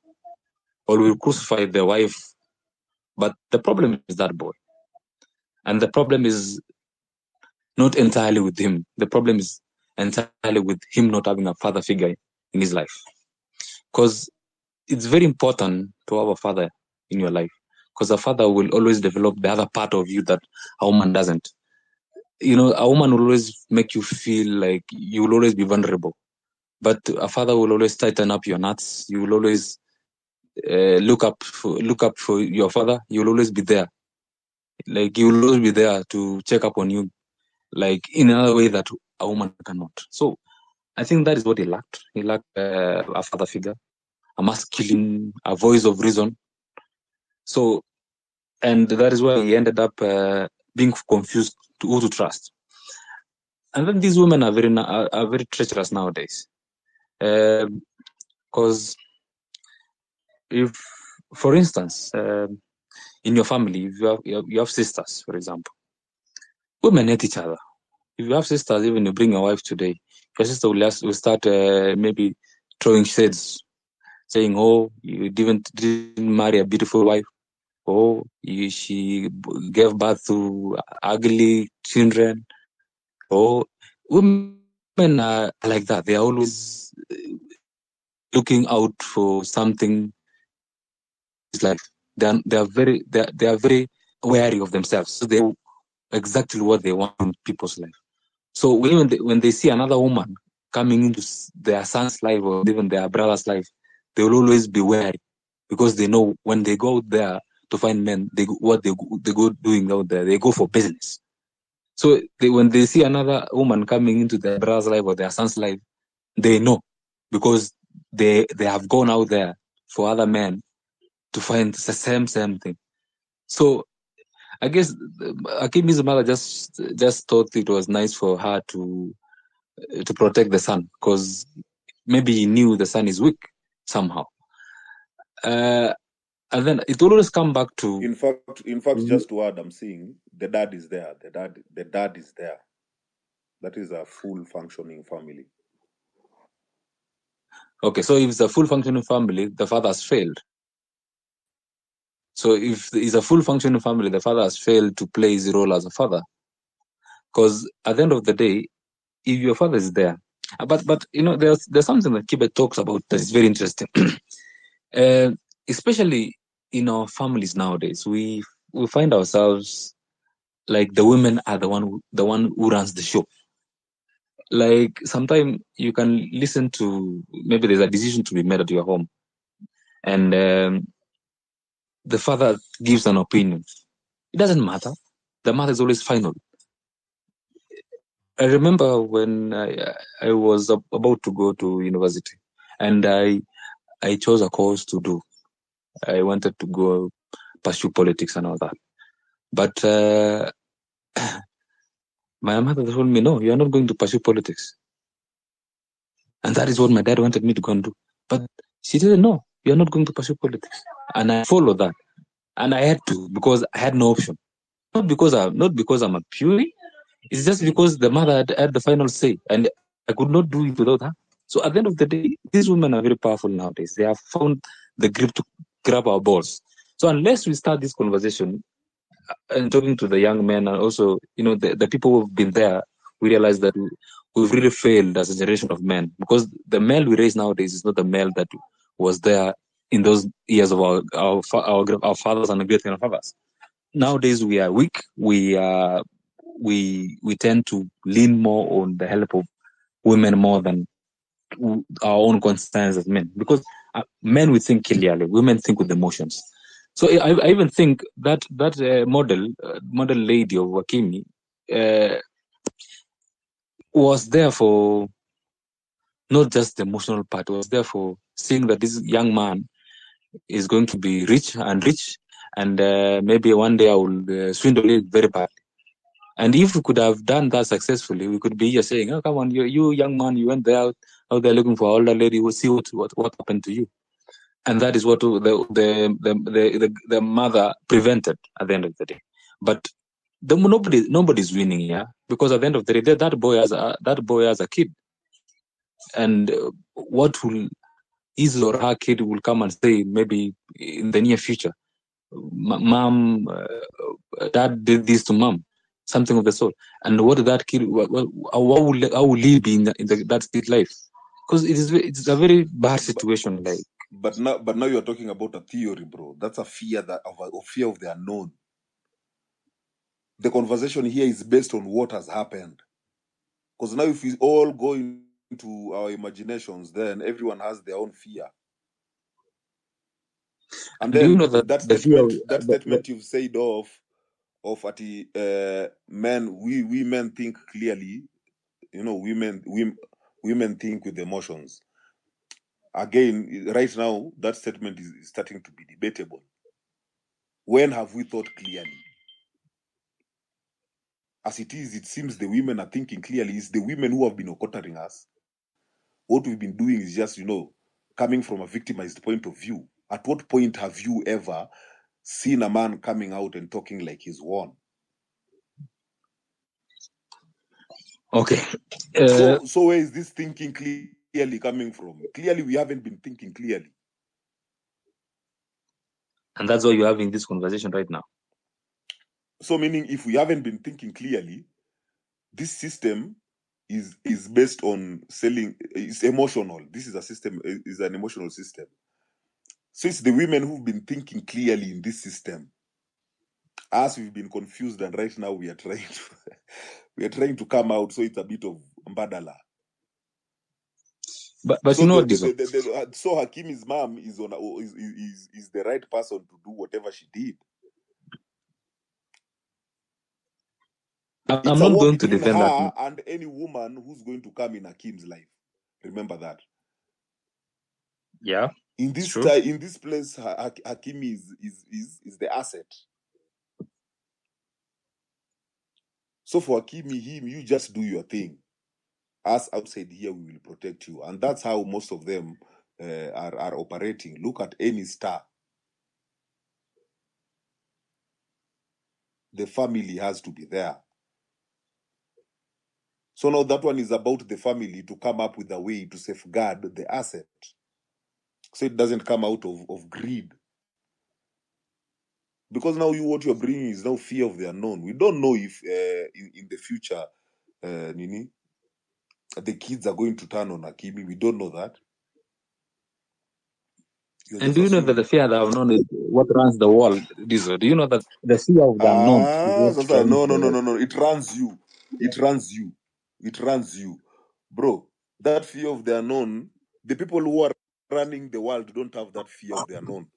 or we will crucify the wife, but the problem is that boy. And the problem is not entirely with him. The problem is entirely with him not having a father figure in his life. Because it's very important to have a father in your life, because a father will always develop the other part of you that a woman doesn't. You know, a woman will always make you feel like you will always be vulnerable, but a father will always tighten up your nuts. You will always look up for your father. You will always be there. Like, you will always be there to check up on you, like in another way that a woman cannot. So I think that is what he lacked. He lacked a father figure, a masculine, a voice of reason. So, and that is why he ended up being confused to who to trust. And then these women are very treacherous nowadays. Because if, for instance, in your family, if you have sisters, for example, women hate each other. If you have sisters, even you bring your wife today, your sister will start maybe throwing shades, saying, "Oh, you didn't marry a beautiful wife. Oh, she gave birth to ugly children." Oh, women are like that. They are always looking out for something. It's like they are very wary of themselves. So they know exactly what they want in people's life. So when they see another woman coming into their son's life or even their brother's life, they will always be wary, because they know when they go out there to find men, they go doing out there, they go for business. So when they see another woman coming into their brother's life or their son's life, they know, because they have gone out there for other men to find the same thing. So I guess Hakimi's mother just thought it was nice for her to protect the son, because maybe he knew the son is weak somehow. And then it always come back to. In fact, just to add, I'm saying the dad is there. The dad is there. That is a full functioning family. Okay, so if it's a full functioning family, the father has failed. So if it's a full functioning family, the father has failed to play his role as a father. Because at the end of the day, if your father is there, but there's something that Kibe talks about that is very interesting. Especially in our families nowadays, we find ourselves like the women are the one who runs the show. Like sometimes you can listen to, maybe there's a decision to be made at your home, and the father gives an opinion. It doesn't matter. The matter is always final. I remember when I was about to go to university, and I chose a course to do. I wanted to go pursue politics and all that. But my mother told me, no, you are not going to pursue politics. And that is what my dad wanted me to go and do. But she didn't know, you are not going to pursue politics. And I followed that. And I had to, because I had no option. Not because I'm a Puri. It's just because the mother had the final say, and I could not do it without her. So at the end of the day, these women are very powerful nowadays. They have found the grip to grab our balls. So unless we start this conversation and talking to the young men, and also, the people who've been there, we realize that we've really failed as a generation of men, because the male we raise nowadays is not the male that was there in those years of our fathers and great grandfathers. Nowadays we are weak. We tend to lean more on the help of women more than our own concerns as men, because men we think clearly, women think with emotions. So I even think that model lady of Hakimi was there for not just the emotional part, was there for seeing that this young man is going to be rich, and maybe one day I will swindle it very badly. And if we could have done that successfully, we could be here saying, "Oh, come on, you young man, you went there out there looking for an older lady. We'll see what happened to you." And that is what the mother prevented at the end of the day. But nobody's winning here, because at the end of the day, that boy has a kid, and what will his or her kid will come and say maybe in the near future, "Mom, dad did this to mom," something of the sort. And what did that kid? How will he be in that kid's life? Because it's a very bad situation. But now you're talking about a theory, bro. That's a fear of fear of the unknown. The conversation here is based on what has happened. Because now if we all go into our imaginations, then everyone has their own fear. And then that statement you've said of at the men, we men think clearly, women think with emotions. Again, right now, that statement is starting to be debatable. When have we thought clearly? As it is, it seems the women are thinking clearly. It's the women who have been occurring us. What we've been doing is just, coming from a victimized point of view. At what point have you ever seen a man coming out and talking like he's won? Okay. So where is this thinking clearly coming from? Clearly, we haven't been thinking clearly. And that's why you're having this conversation right now. So meaning, if we haven't been thinking clearly, this system is based on selling. It's emotional. This is a system. Is an emotional system. So it's the women who've been thinking clearly in this system. As we've been confused, and right now we are trying to come out. So it's a bit of mbadala. But so so Hakimi's mom is the right person to do whatever she did. I'm not going to defend that. And any woman who's going to come in Hakim's life. Remember that. Yeah, In it's this true. in this place, Hakimi is the asset. So for Hakimi, you just do your thing. Us outside here, we will protect you, and that's how most of them are operating. Look at any star. The family has to be there. So now that one is about the family to come up with a way to safeguard the asset, so it doesn't come out of greed. Because now what you're bringing is now fear of the unknown. We don't know if in the future, Nini, the kids are going to turn on Hakimi. We don't know that. You're And just do you know that the fear of the unknown is what runs the world? Dizo? Do you know that the fear of the unknown is what Sasa, drives the world? no. It runs you. It runs you. It runs you. Bro, that fear of the unknown, the people who are running the world don't have that fear of the unknown.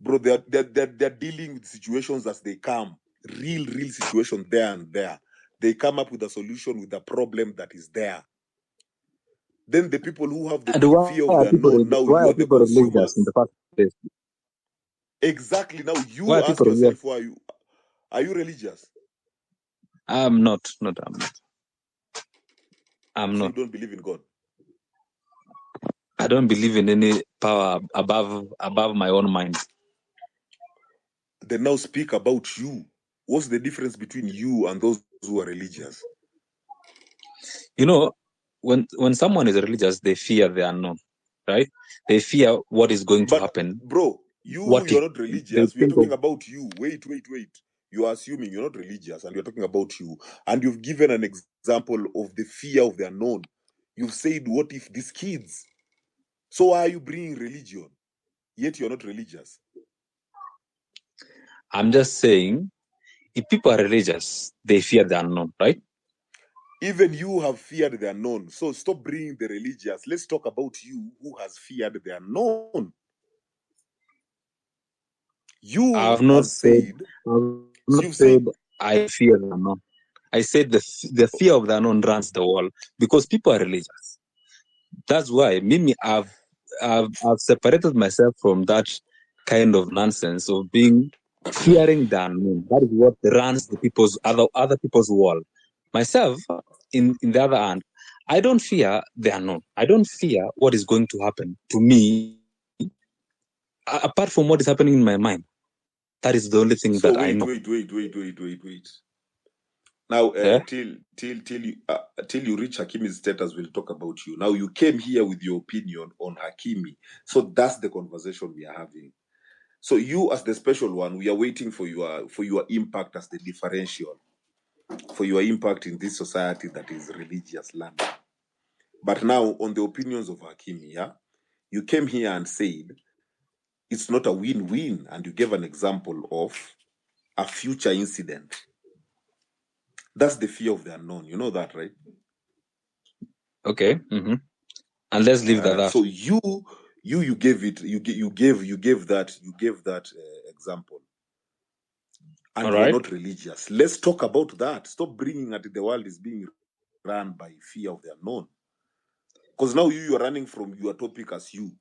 Bro, they're dealing with situations as they come. Real situation there and there. They come up with a solution with a problem that is there. Then the people who have the And fear of the unknown, now why you are are the people religious in consumers. the first place? Exactly. Now Why you are ask people religious? yourself, who are you? Are you religious? I'm not. I'm So not. you don't believe in God? I don't believe in any power above my own mind. They now speak about you. What's the difference between you and those who are religious? You know, when someone is religious, they fear the unknown, right? They fear what is going to But happen. bro, What you're if not they religious. We are think of? talking about you. Wait. You are assuming you're not religious, and you're talking about you. And you've given an example of the fear of the unknown. You've said, what if these kids? So why are you bringing religion? Yet you're not religious. I'm just saying, if people are religious, they fear the unknown, right? Even you have feared the unknown. So stop bringing the religious. Let's talk about you who has feared the unknown. You I've not said I fear the unknown. I said the fear of the unknown runs the world because people are religious. That's why Mimi, I've separated myself from that kind of nonsense of being fearing the unknown. That is what runs the people's other people's world. Myself, in the other hand, I don't fear the unknown. I don't fear what is going to happen to me, apart from what is happening in my mind. That is the only thing So that I know. wait. Now, till you reach Hakimi's status, we'll talk about you. Now, you came here with your opinion on Hakimi, so that's the conversation we are having. So, you as the special one, we are waiting for your impact as the differential, for your impact in this society that is religious land. But now, on the opinions of Hakimi, yeah, you came here and said it's not a win-win, and you gave an example of a future incident. That's the fear of the unknown. You know that, right? Okay. Mm-hmm. And let's leave that. So you gave that example, and you're not religious. Let's talk about that. Stop bringing that the world is being run by fear of the unknown, because now you are running from your topic as you.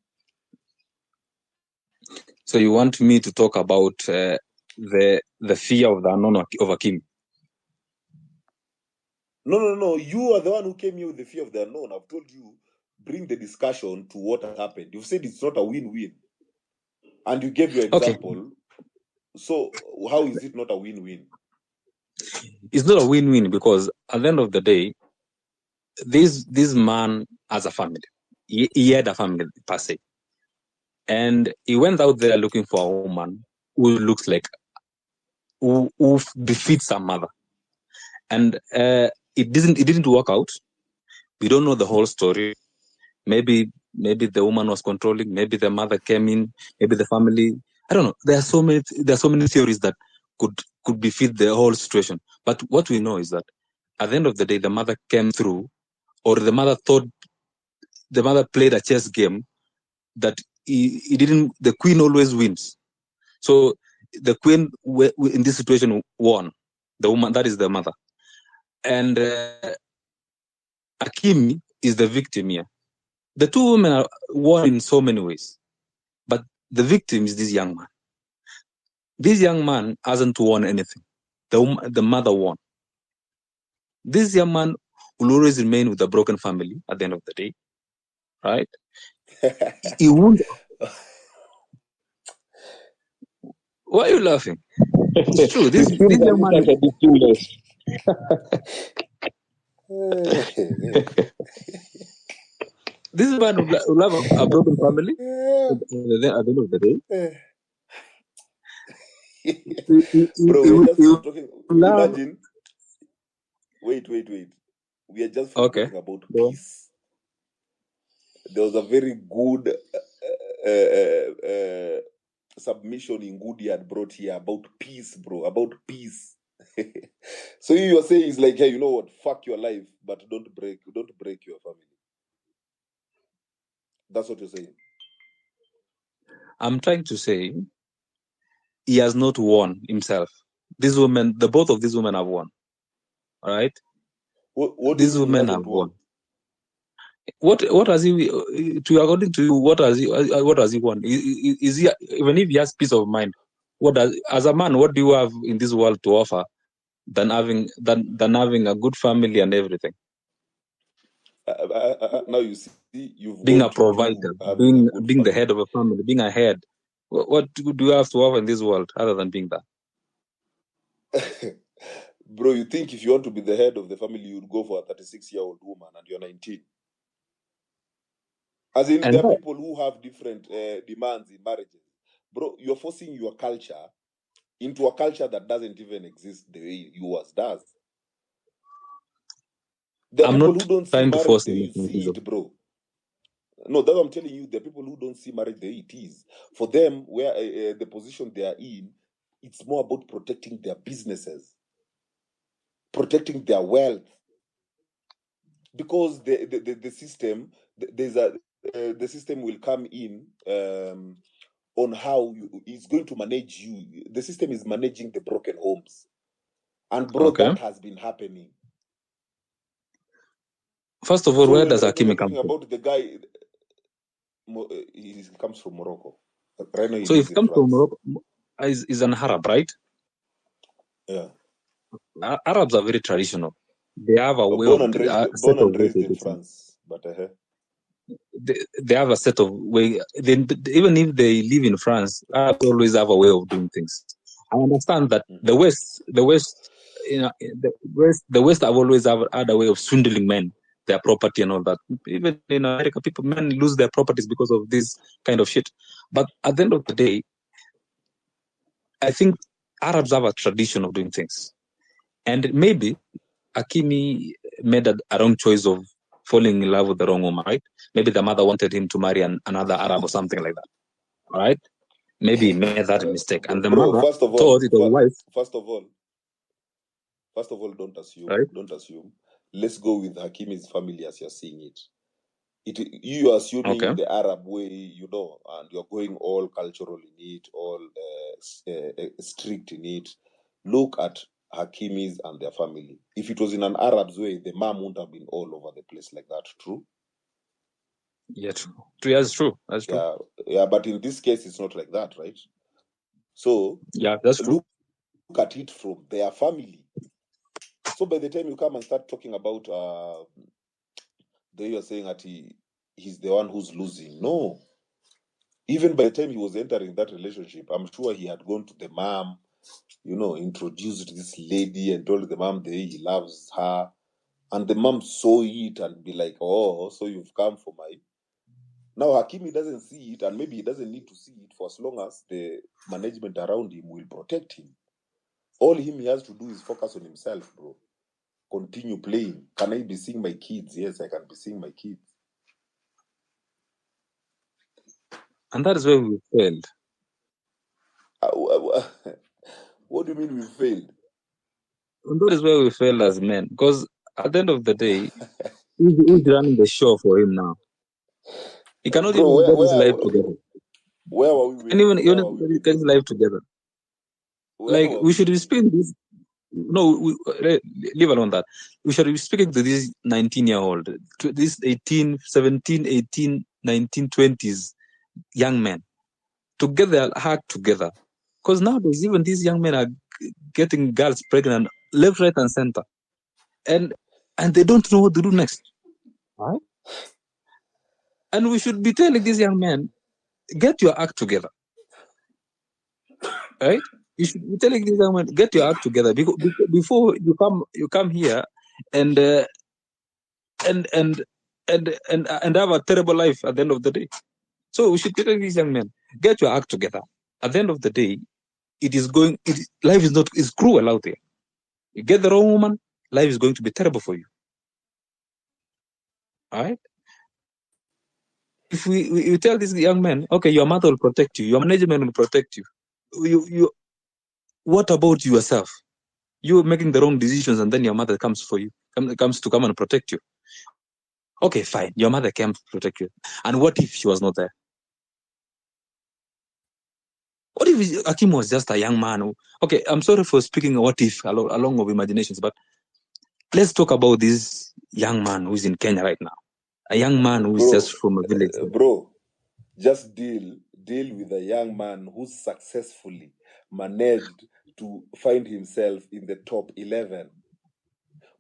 So you want me to talk about the fear of the unknown of Hakimi? No. You are the one who came here with the fear of the unknown. I've told you, bring the discussion to what happened. You've said it's not a win-win, and you gave your example. Okay. So how is it not a win-win? It's not a win-win because at the end of the day, this man has a family. He had a family per se, and he went out there looking for a woman who looks like who befits a mother, and it didn't work out. We don't know the whole story. Maybe the woman was controlling. Maybe the mother came in. Maybe the family. I don't know. There are so many theories that could befit the whole situation. But what we know is that at the end of the day, the mother came through, or the mother played a chess game that he didn't. The queen always wins. So the queen in this situation won. The woman, that is the mother, and Hakimi is the victim here. The two women won in so many ways, but the victim is this young man. This young man hasn't won anything. The mother won. This young man will always remain with a broken family at the end of the day, right? He won't. Why are you laughing? It's true. This young man. This man will have a broken family at the end of the day. Bro, we're just talking. Imagine. Wait. We are just talking about peace. There was a very good submission in good he had brought here about peace, bro. About peace. So you are saying it's like, hey, you know what? Fuck your life, but don't break your family. That's what you're saying. I'm trying to say he has not won himself. These women, the both of these women have won. All right. What these women have won. What has he? According to you, what has he won? Is he, even if he has peace of mind? As a man, what do you have in this world to offer than having a good family and everything? Now you see, you've being gone a provider, being the head of a family, being a head. What do you have to offer in this world other than being that? Bro, you think if you want to be the head of the family, you would go for a 36-year-old woman and you're 19? As in, there are people who have different demands in marriages. Bro, you're forcing your culture into a culture that doesn't even exist the way yours does. There are people who don't see marriage the way you see it, bro. No, that's what I'm telling you. There are people who don't see marriage the way it is. For them, where the position they are in, it's more about protecting their businesses, protecting their wealth. Because the system, the system will come in on how it's going to manage you. The system is managing the broken homes. And bro, that has been happening. First of all, where does Hakimi come from? About the guy, he comes from Morocco. Right now so if he comes from Morocco, he's an Arab, right? Yeah. Arabs are very traditional. They have a way born of and raised in France, but they have a set of way. Even if they live in France, Arabs always have a way of doing things. I understand that the West, you know, the West have always had a way of swindling men, their property and all that. Even in America, men lose their properties because of this kind of shit. But at the end of the day, I think Arabs have a tradition of doing things, and maybe Hakimi made a wrong choice of falling in love with the wrong woman, right? Maybe the mother wanted him to marry another Arab or something like that, right? Maybe he made that mistake, and the mother thought it was wife. First of all, don't assume. Right? Don't assume. Let's go with Hakimi's family as you're seeing it. You are assuming the Arab way, you know, and you're going all cultural in it, all strict in it. Look at Hakimi's and their family. If it was in an Arab's way, the mom wouldn't have been all over the place like that. True? Yeah, true. That's true. That's true. Yeah, but in this case, it's not like that, right? So yeah, that's true. Look at it from their family. So by the time you come and start talking about you're saying that he's the one who's losing. No. Even by the time he was entering that relationship, I'm sure he had gone to the mom, you know, introduced this lady and told the mom that he loves her. And the mom saw it and be like, oh, so you've come for my... Now, Hakimi doesn't see it, and maybe he doesn't need to see it for as long as the management around him will protect him. All he has to do is focus on himself, bro. Continue playing. Can I be seeing my kids? Yes, I can be seeing my kids. And that is where we failed. What do you mean we failed? And that is where we failed as men. Because at the end of the day, who's running the show for him now? He cannot even get his life together. Where were we? And even get his life together. Like, we should be speaking this. leave alone that. We should be speaking to this 19-year-old, to this 18, 17, 18, 19, 20s young men to get their act together. Because nowadays, even these young men are getting girls pregnant left, right, and center. And they don't know what to do next. Right? And we should be telling these young men, get your act together. Right? You should be telling these young men, get your act together before you come here and have a terrible life at the end of the day. So we should be telling these young men, get your act together. At the end of the day, life is cruel out there. You get the wrong woman, life is going to be terrible for you. All right? If we tell these young men, okay, your mother will protect you, your management will protect you. What about yourself? You're making the wrong decisions, and then your mother comes for you, comes to come and protect you. Okay, fine. Your mother came to protect you. And what if she was not there? What if Hakim was just a young man? Okay, I'm sorry for speaking what if along of imaginations, but let's talk about this young man who's in Kenya right now. A young man who's just from a village. Bro, just deal with a young man who's successfully managed to find himself in the top 11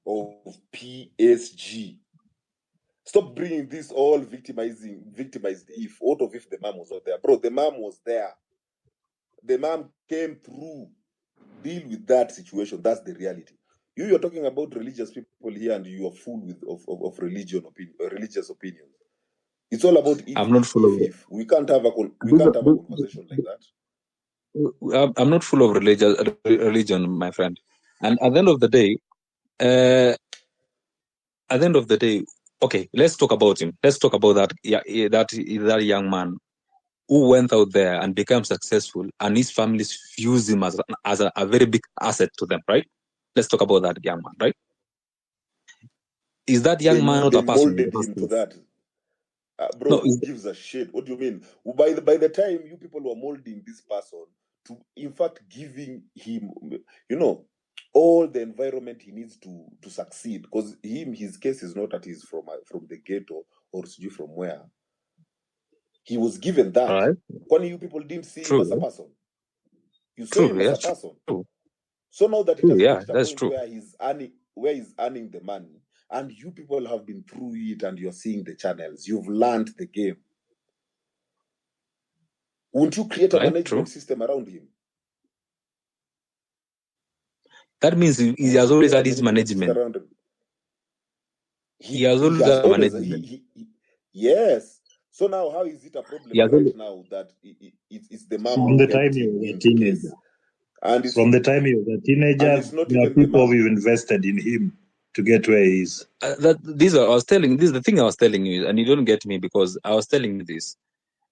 of PSG. Stop bringing this all victimized if. Out of if the mom was not there. Bro, the mom was there. The mom came through. Deal with that situation. That's the reality. You're talking about religious people here, and you are full of religious opinions. It's all about if. I'm not full of if. We can't have a conversation like that. I'm not full of religion, my friend. And at the end of the day, okay, let's talk about him. Let's talk about that young man who went out there and became successful, and his families views him as a very big asset to them, right? Let's talk about that young man, right? Is that young man not a person? They molded him to that. Bro, who gives a shit? What do you mean? By the time you people were molding this person to, in fact, giving him, all the environment he needs to succeed, because his case is not that he's from the ghetto or from where. He was given that. Right. When you people didn't see him as a person, you saw him as a person. True. So now that it has reached a point true. where he's earning the money, and you people have been through it, and you're seeing the channels, you've learned the game. Won't you create a management system around him? That means he has always had his management. He has always had management. Yes. So now, how is it a problem now that it's the mom from the time he was a teenager? And from the time he was a teenager, there are people who invested in him to get where he is. This is the thing I was telling you, and you don't get me because I was telling you this.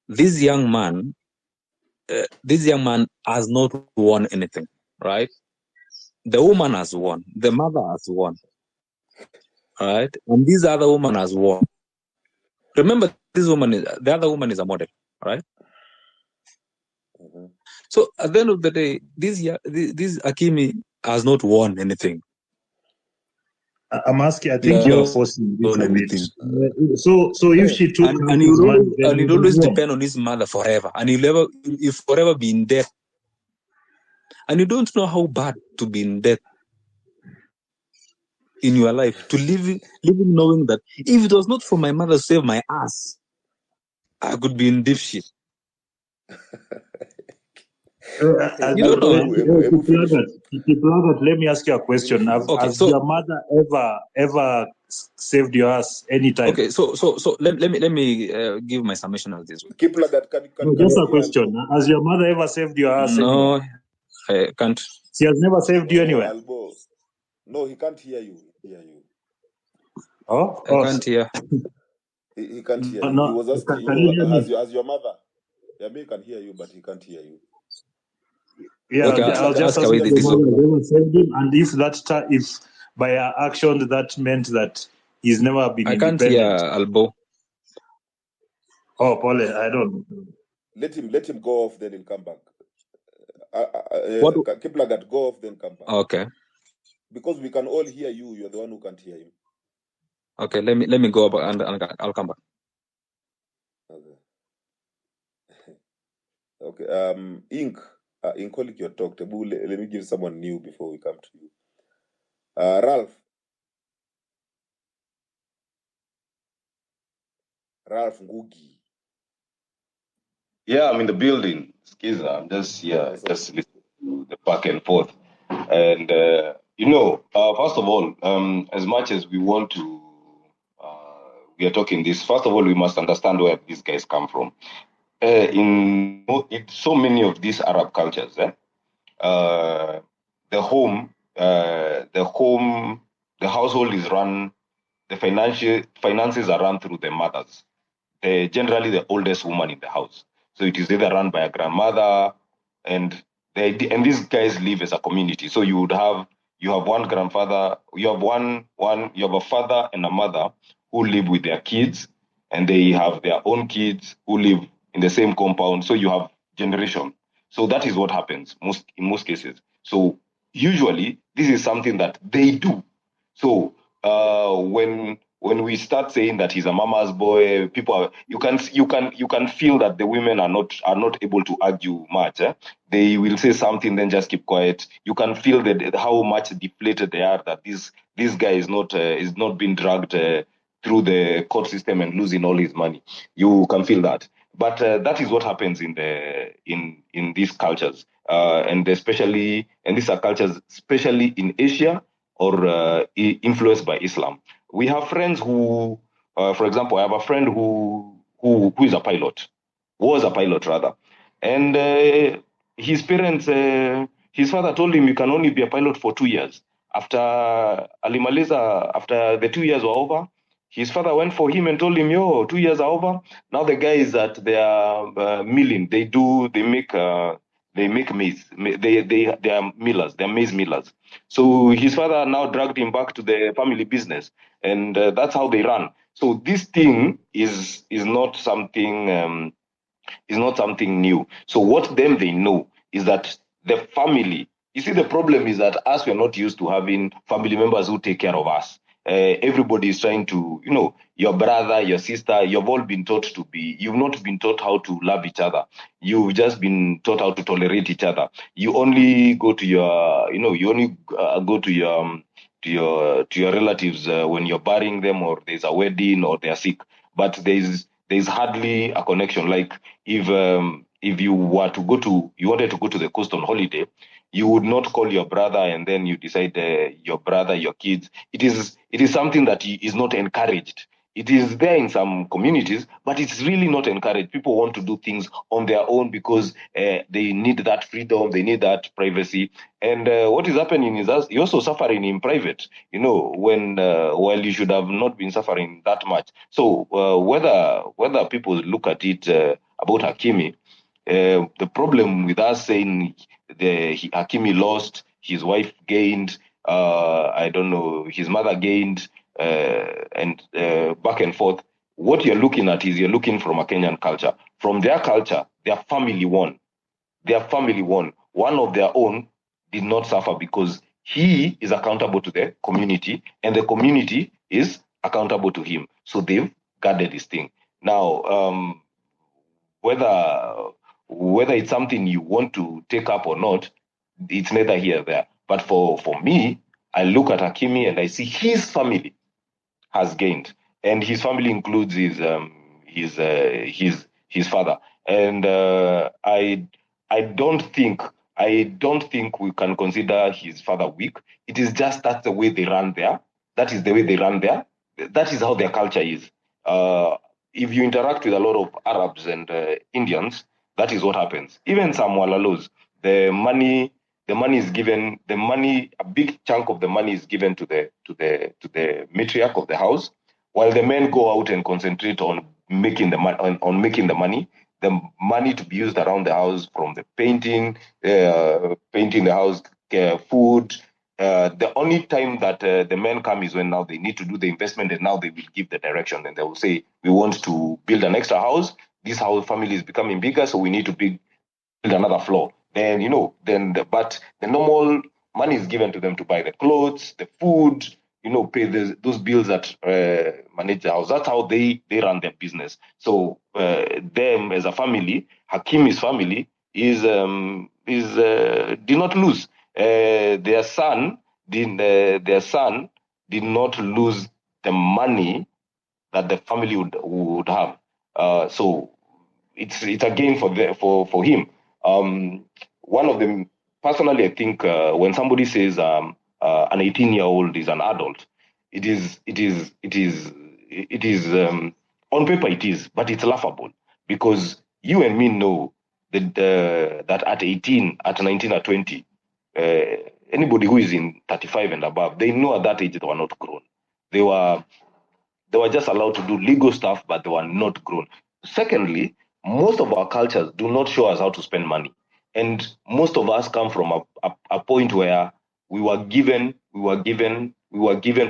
This young man has not won anything, right? The woman has won. The mother has won, right? And this other woman has won. Remember, the other woman is a model, right? Mm-hmm. So at the end of the day, this Hakimi has not won anything. I'm asking. I think you're forcing this a bit. So if she took and he'll always depend on his mother forever, and he'll forever be in debt. And you don't know how bad to be in debt in your life, to living knowing that if it was not for my mother to save my ass, I could be in deep shit. Let me ask you a question. Has your mother ever saved your ass anytime? Okay, so let me give my summation of this. Just a question. Has your mother ever saved your ass? No, I can't. She has never saved you anywhere. No, he can't hear you. Oh, I can't hear. He can't hear you. No. He was asking has your mother? Yeah, me can hear you, but he can't hear you. Yeah, okay, I'll just ask if your mother ever saved him, and if by her action that meant that he's never been independent. I can't hear Albo. Oh, Paul, I don't know. Let him go off, then he'll come back. Kiplagat, go off, then come back. Okay. Because we can all hear you. You're the one who can't hear him. Okay, let me go up and I'll come back. Okay. Okay. Ink. Inkolik your talk. Tebu, let me give someone new before we come to you. Ralph. Ralph Ngugi. Yeah, I'm in the building. Skiza. I'm just here, just listening to the back and forth. And first of all, as much as we want to, we are talking this. First of all, we must understand where these guys come from. In so many of these Arab cultures, the household is run. The finances are run through the mothers. Generally the oldest woman in the house. So it is either run by a grandmother, and these guys live as a community. So you have one grandfather, you have a father and a mother who live with their kids, and they have their own kids who live in the same compound. So you have generation. So that is what happens in most cases. So usually this is something that they do. So when we start saying that he's a mama's boy, you can feel that the women are not able to argue much. They will say something, then just keep quiet. You can feel that how much deflated they are, that this guy is not being dragged through the court system and losing all his money. You can feel that. But that is what happens in these cultures, and these are cultures, especially in Asia or influenced by Islam. We have friends who, for example, I have a friend who is a pilot, was a pilot rather, and his parents, his father told him you can only be a pilot for 2 years. After after the 2 years were over, his father went for him and told him, "Yo, 2 years are over. Now the guy is at their milling. They make maize. They are millers. They are maize millers." So his father now dragged him back to the family business, and that's how they run. So this thing is not something new. So what they know is that the family. You see, the problem is that us, we are not used to having family members who take care of us. Everybody is trying to, your brother, your sister, you've all been taught you've not been taught how to love each other. You've just been taught how to tolerate each other. You only go to go to your relatives when you're burying them, or there's a wedding, or they're sick. But there's hardly a connection. Like if you wanted to go to the coast on holiday, you would not call your brother and then you decide your brother, your kids. It is something that is not encouraged. It is there in some communities, but it's really not encouraged. People want to do things on their own because they need that freedom, they need that privacy. And what is happening is that you're also suffering in private, when while you should have not been suffering that much. So whether people look at it about Hakimi, the problem with us saying Hakimi lost, his wife gained, I don't know, his mother gained, and back and forth. What you're looking at is you're looking from a Kenyan culture. From their culture, their family won. Their family won. One of their own did not suffer because he is accountable to the community and the community is accountable to him. So they've guarded this thing. Now, whether it's something you want to take up or not, it's neither here nor there. But for me, I look at Hakimi and I see his family has gained, and his family includes his father. And I don't think we can consider his father weak. It is just that's the way they run there. That is the way they run there. That is how their culture is. If you interact with a lot of Arabs and Indians, that is what happens. Even some Walalos, the money is given. A big chunk of the money is given to the matriarch of the house, while the men go out and concentrate on making the money. The money to be used around the house, from the painting the house, food. The only time that the men come is when now they need to do the investment, and now they will give the direction, and they will say, we want to build an extra house. This house family is becoming bigger, so we need to build another floor. Then but the normal money is given to them to buy the clothes, the food, pay those bills that manage the house. That's how they run their business. So them as a family, Hakimi's family did not lose. Their son did not lose the money that the family would have. So it's a gain for him. One of them, personally, I think when somebody says an 18-year-old is an adult, it is on paper it is, but it's laughable because you and me know that at 18, at 19, at 20, anybody who is in 35 and above, they know at that age they were not grown. They were just allowed to do legal stuff, but they were not grown. Secondly, most of our cultures do not show us how to spend money. And most of us come from a point where we were given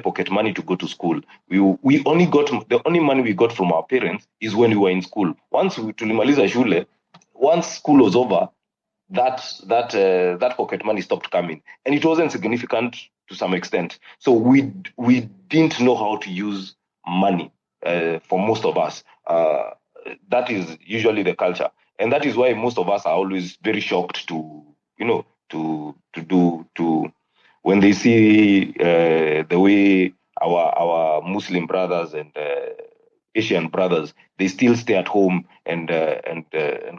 pocket money to go to school. We only got, the only money we got from our parents is when we were in school. Once tulimaliza shule, once school was over, that pocket money stopped coming. And it wasn't significant to some extent. So we didn't know how to use money for most of us. That is usually the culture, and that is why most of us are always very shocked to when they see the way our Muslim brothers and Asian brothers, they still stay at home and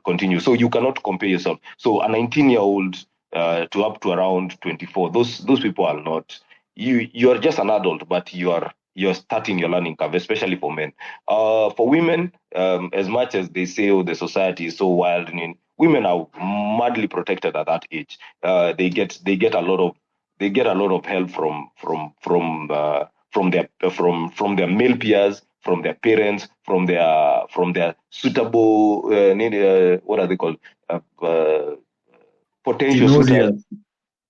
continue. So you cannot compare yourself. So a 19-year-old to up to around 24, those people are not. You are just an adult, but you're starting your learning curve, especially for men. For women, as much as they say, the society is so wild, women are madly protected at that age. They get a lot of help from their male peers, from their parents, from their suitable what are they called, potential suitors.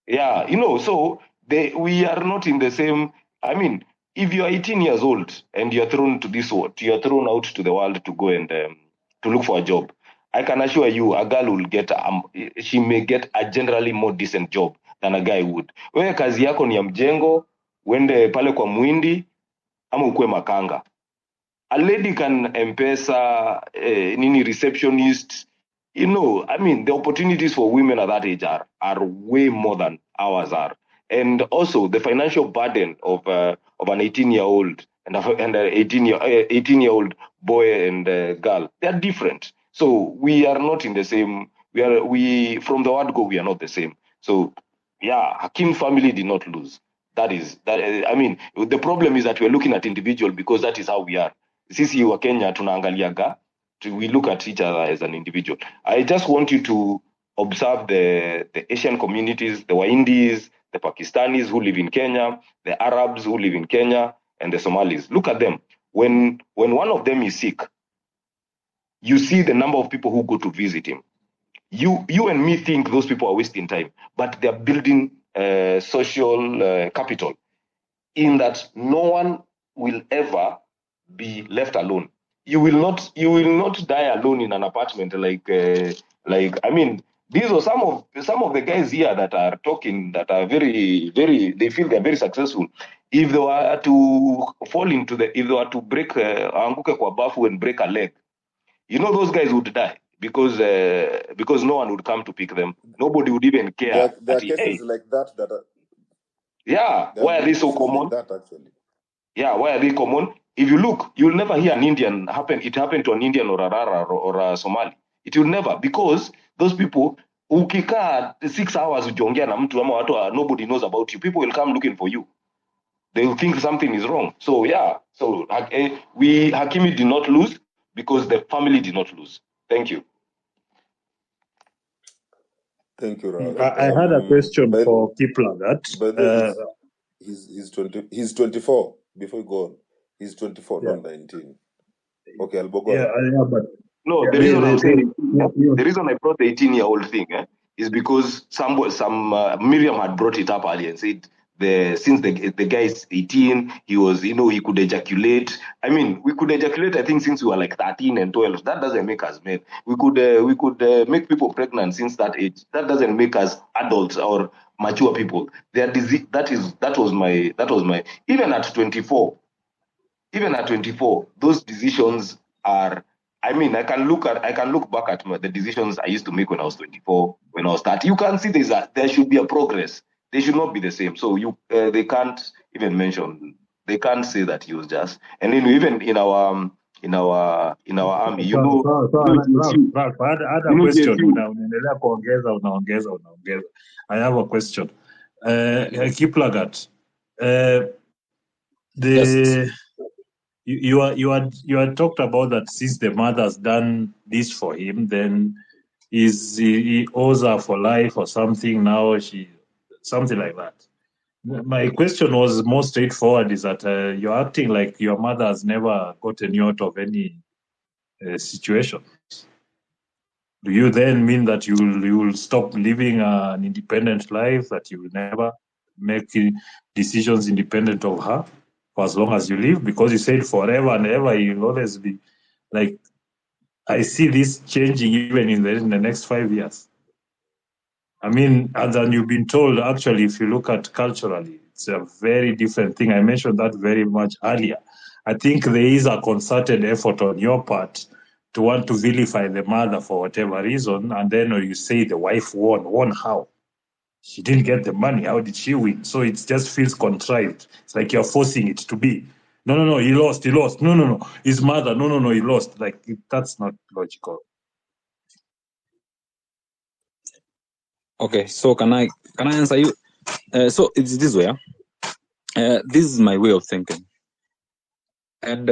Yeah, so we are not in the same. I mean, if you are 18 years old and you're thrown to this world, you're thrown out to the world to go and to look for a job, I can assure you, a girl will get she may get a generally more decent job than a guy would. Wewe kazi yako ni ya mjengo, uende pale kwa muindi ama ukue makanga. A lady can M-Pesa, receptionist. I mean, the opportunities for women at that age are way more than ours are. And also the financial burden of an 18-year-old and an 18-year-old boy and girl, they are different. So we are not in the same. We from the word go, we are not the same. So yeah, Hakim family did not lose. I mean, the problem is that we're looking at individual because that is how we are. Sisi wa Kenya tunaangaliaga, we look at each other as an individual. I just want you to observe the Asian communities, the Wahindis, the Pakistanis who live in Kenya, the Arabs who live in Kenya, and the Somalis. Look at them. When one of them is sick, you see the number of people who go to visit him. You and me think those people are wasting time, but they're building social capital in that no one will ever be left alone. You will not die alone in an apartment like I mean, these are some of the guys here that are talking that are very, very, they feel they're very successful. If they were to if they were to break anguke kwa bafu and break a leg, those guys would die because no one would come to pick them. Nobody would even care. There are cases like that are. Yeah, why are they so common? Like that, actually. Yeah, why are they common? If you look, you'll never hear an Indian happen. It happened to an Indian or a Rara or a Somali. It will never, because those people, ukikaa 6 hours ujiongea na mtu ama watu, nobody knows about you. People will come looking for you. They will think something is wrong. So yeah, Hakimi did not lose because the family did not lose. Thank you. Thank you, Ral. I had a question for Kiplagat. He's 24. Before you go on, he's 24, not 19. Okay, I'll go on. Yeah, but no, the reason I'm saying the reason I brought the 18-year-old thing is because some Miriam had brought it up earlier and said since the guy is 18, he was, he could ejaculate. I mean, we could ejaculate, I think, since we were like 13 and 12. That doesn't make us men. We could make people pregnant since that age. That doesn't make us adults or mature people. That was my even at 24. Even at 24, those decisions are. I mean, I can look back at the decisions I used to make when I was 24, when I was 30. You can see there should be a progress. They should not be the same. So they can't even mention. They can't say that he was just. And then even in our army, Ralph, I had a question. Unaendelea kuongeza, unaongeza. I have a question. Kiplagat, Yes. you had talked about that since the mother's done this for him, then he owes her for life or something. Now something like that. My question was more straightforward: is that you're acting like your mother has never gotten you out of any situation. Do you then mean that you will stop living an independent life, that you will never make decisions independent of her for as long as you live? Because you said forever and ever you'll always be like, I see this changing even in the next 5 years. I mean, and then you've been told, actually, if you look at culturally, it's a very different thing. I mentioned that very much earlier. I think there is a concerted effort on your part to want to vilify the mother for whatever reason, and then you say the wife won. Won how? She didn't get the money. How did she win? So it just feels contrived. It's like you're forcing it to be. No, he lost. No, his mother. No, he lost. Like, that's not logical. Okay, so can I answer you? So it's this way. This is my way of thinking, and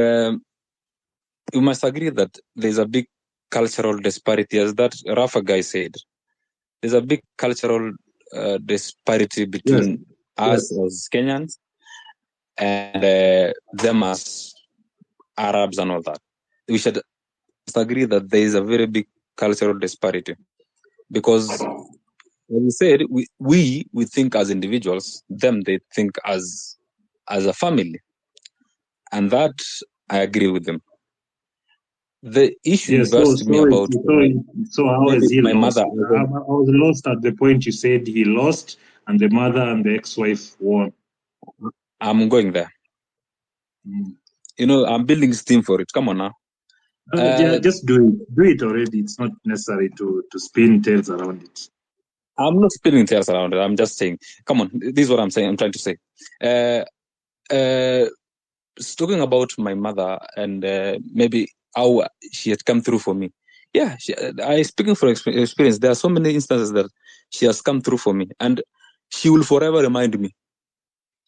you must agree that there's a big cultural disparity, as that Rafa guy said. There's a big cultural disparity between us as Kenyans and them as Arabs and all that. We should agree that there is a very big cultural disparity, because when you said we think as individuals, them they think as a family, and that I agree with them. The issue you asked me about. So how is he my lost? mother? I was lost at the point you said he lost, and the mother and the ex-wife won. I'm going there. I'm building steam for it. Come on now. Just do it. Do it already. It's not necessary to spin tales around it. I'm not spinning tales around it. I'm just saying. Come on. This is what I'm saying. I'm trying to say. Talking about my mother and maybe how she had come through for me. Yeah, I speaking from experience. There are so many instances that she has come through for me, and she will forever remind me.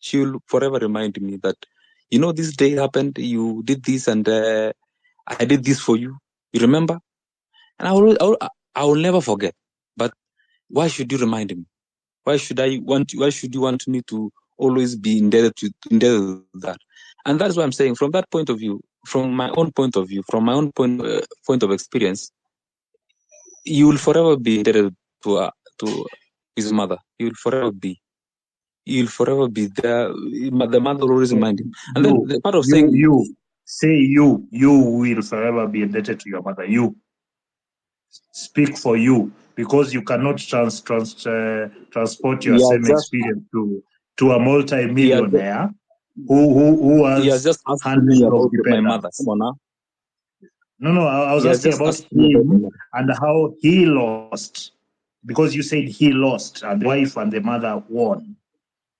She will forever remind me that, this day happened. You did this, and I did this for you. You remember? And I will never forget. But why should you remind me? Why should you want me to always be indebted to that? And that's what I'm saying. From that point of view, from my own point of view, from my own point of experience, you will forever be indebted to his mother. You'll forever be there. The mother will always remind him. And then the part of saying you will forever be indebted to your mother. You speak for you, because you cannot transport your same experience to a multi-millionaire who has just asked hundreds me of about my dependents. mother. Come on now. No, I was asking about him and how he lost, because you said he lost and the wife and the mother won.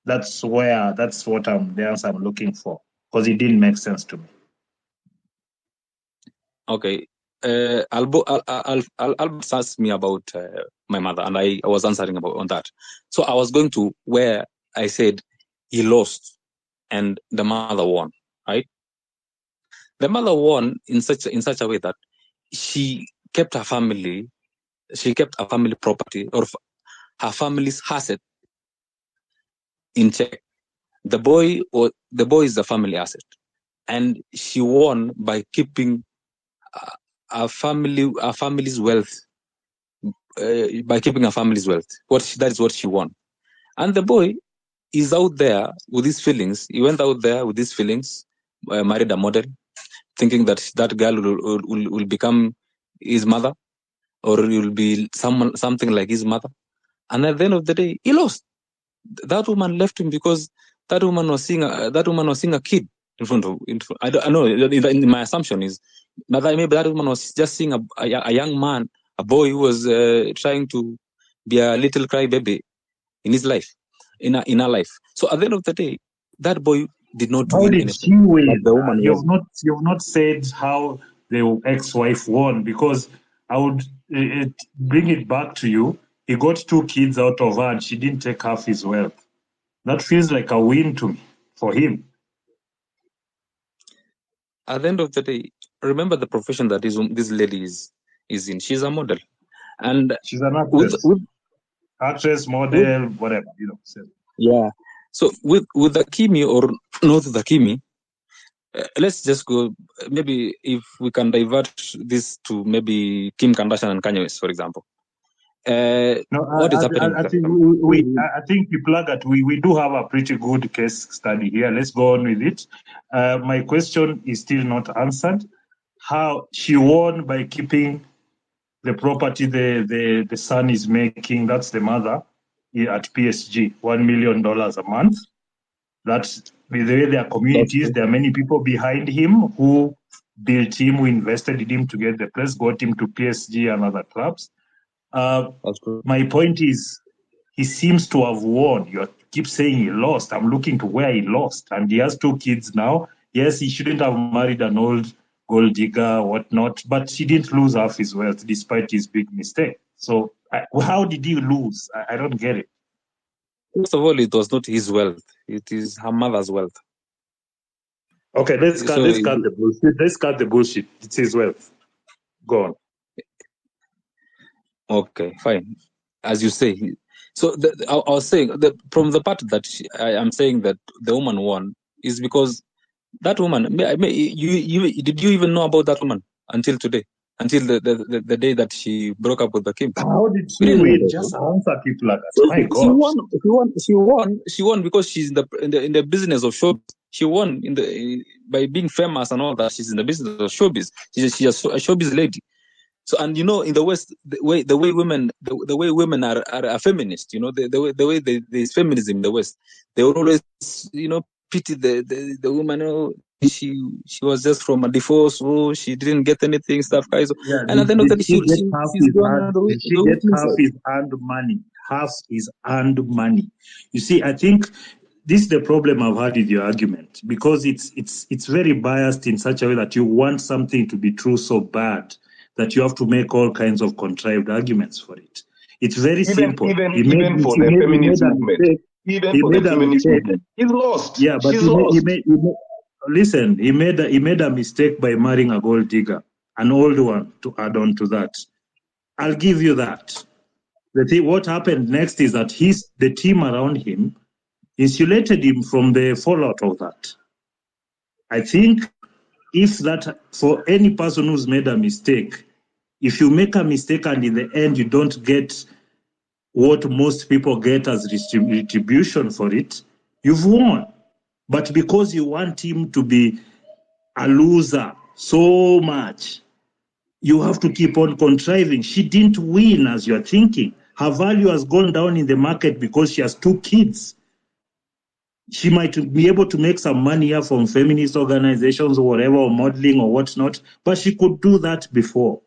That's the answer I'm looking for, because it didn't make sense to me. Okay. Albert asked me about my mother, and I was answering on that. So I was going to where I said he lost and the mother won, right? The mother won in such a way that she kept her family property, or her family's asset, in check. The boy is the family asset, and she won by keeping our family's wealth. By keeping her family's wealth, that is what she won. And the boy, he's out there with his feelings. He went out there with his feelings, married a model, thinking that that girl will become his mother, or will be something like his mother. And at the end of the day, he lost. That woman left him because that woman was seeing a kid in front of. I know. My assumption is maybe that woman was just seeing a young man, a boy who was trying to be a little crybaby in his life, in her life. So at the end of the day, that boy did not How win did anything. she win? But the woman won. You've not said how the ex-wife won, because I would bring it back to you. He got 2 kids out of her, and she didn't take half his wealth. That feels like a win to me for him. At the end of the day, remember the profession that this lady is in. She's a model, and she's an actress, actress, model, whatever, So. Yeah. So with Hakimi or not with Hakimi, let's just go. Maybe if we can divert this to maybe Kim Kardashian and Kanye West, for example. What is happening? I think we do have a pretty good case study here. Let's go on with it. My question is still not answered. How she won by keeping the property the son is making, that's the mother, at PSG, $1 million a month. That's the way there are communities. There are many people behind him who built him, who invested in him to get the place, got him to PSG and other clubs. My point is, he seems to have won. You keep saying he lost. I'm looking to where he lost. And he has 2 kids now. Yes, he shouldn't have married an old gold digger, whatnot, but he didn't lose half his wealth despite his big mistake. So how did he lose? I don't get it. First of all, it was not his wealth. It is her mother's wealth. Okay, let's cut the bullshit. Let's cut the bullshit. It's his wealth. Go on. Okay, fine. As you say, so I was saying from the part that I am saying that the woman won is because that woman. Did you even know about that woman until today? Until the day that she broke up with Hakim? How did she win? Just answer people like that. My God. She won because she's in the business of showbiz. She won by being famous and all that. She's in the business of showbiz. She's a showbiz lady. So, and in the West, the way women are feminist, the way there's feminism in the West, they will always, pity the woman. Oh, she was just from a divorce. Oh, she didn't get anything, stuff, guys. Yeah, and at the end of the day, she get half his earned money. Half his earned money. You see, I think this is the problem I've had with your argument, because it's very biased in such a way that you want something to be true so bad that you have to make all kinds of contrived arguments for it. It's very simple. Even for the feminist movement. Even for the feminist movement. He's lost. Yeah, but he made a mistake by marrying a gold digger, an old one, to add on to that. I'll give you that. What happened next is that the team around him insulated him from the fallout of that. I think if that, for any person who's made a mistake, if you make a mistake and in the end you don't get what most people get as retribution for it, you've won. But because you want him to be a loser so much, you have to keep on contriving. She didn't win as you're thinking. Her value has gone down in the market because she has 2 kids. She might be able to make some money here from feminist organizations or whatever, or modeling or whatnot, but she could do that before.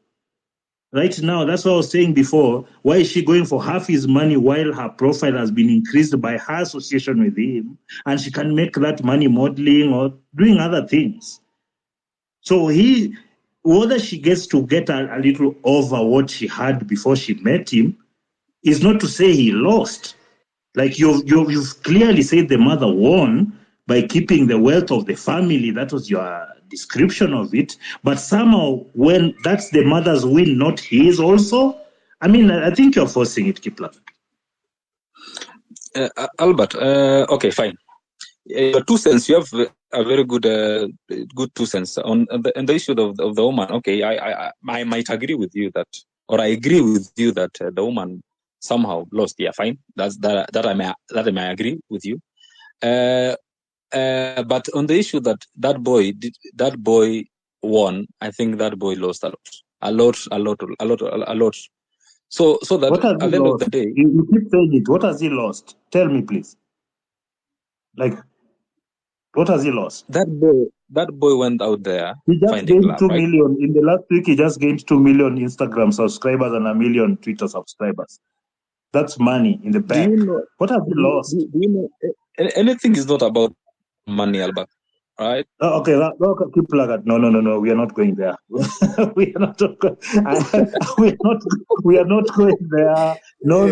Right now, that's what I was saying before. Why is she going for half his money while her profile has been increased by her association with him, and she can make that money modeling or doing other things? So whether she gets to get a little over what she had before she met him is not to say he lost. Like you've clearly said the mother won by keeping the wealth of the family. That was your description of it. But somehow, when that's the mother's win, not his also, I mean, I think you're forcing it, Kipla. Albert, okay, fine. Your 2 cents, you have a very good 2 cents on the issue of the woman. Okay, I might agree with you that, or I agree with you that the woman somehow lost. Yeah, fine. That I may agree with you. But on the issue that that boy won, I think that boy lost a lot. So that What has he at the end of lost? the day, You keep saying it. What has he lost? Tell me, please. Like, what has he lost? that boy went out there He just finding gained love, 2 right? million. In the last week, he just gained 2 million Instagram subscribers and 1 million Twitter subscribers. That's money in the Do you bank. know? What has he lost? Do you know? Anything is not about money, Albert. Right? Oh, okay, keep plug. No. We are not going there. we are not. We are not going there. No.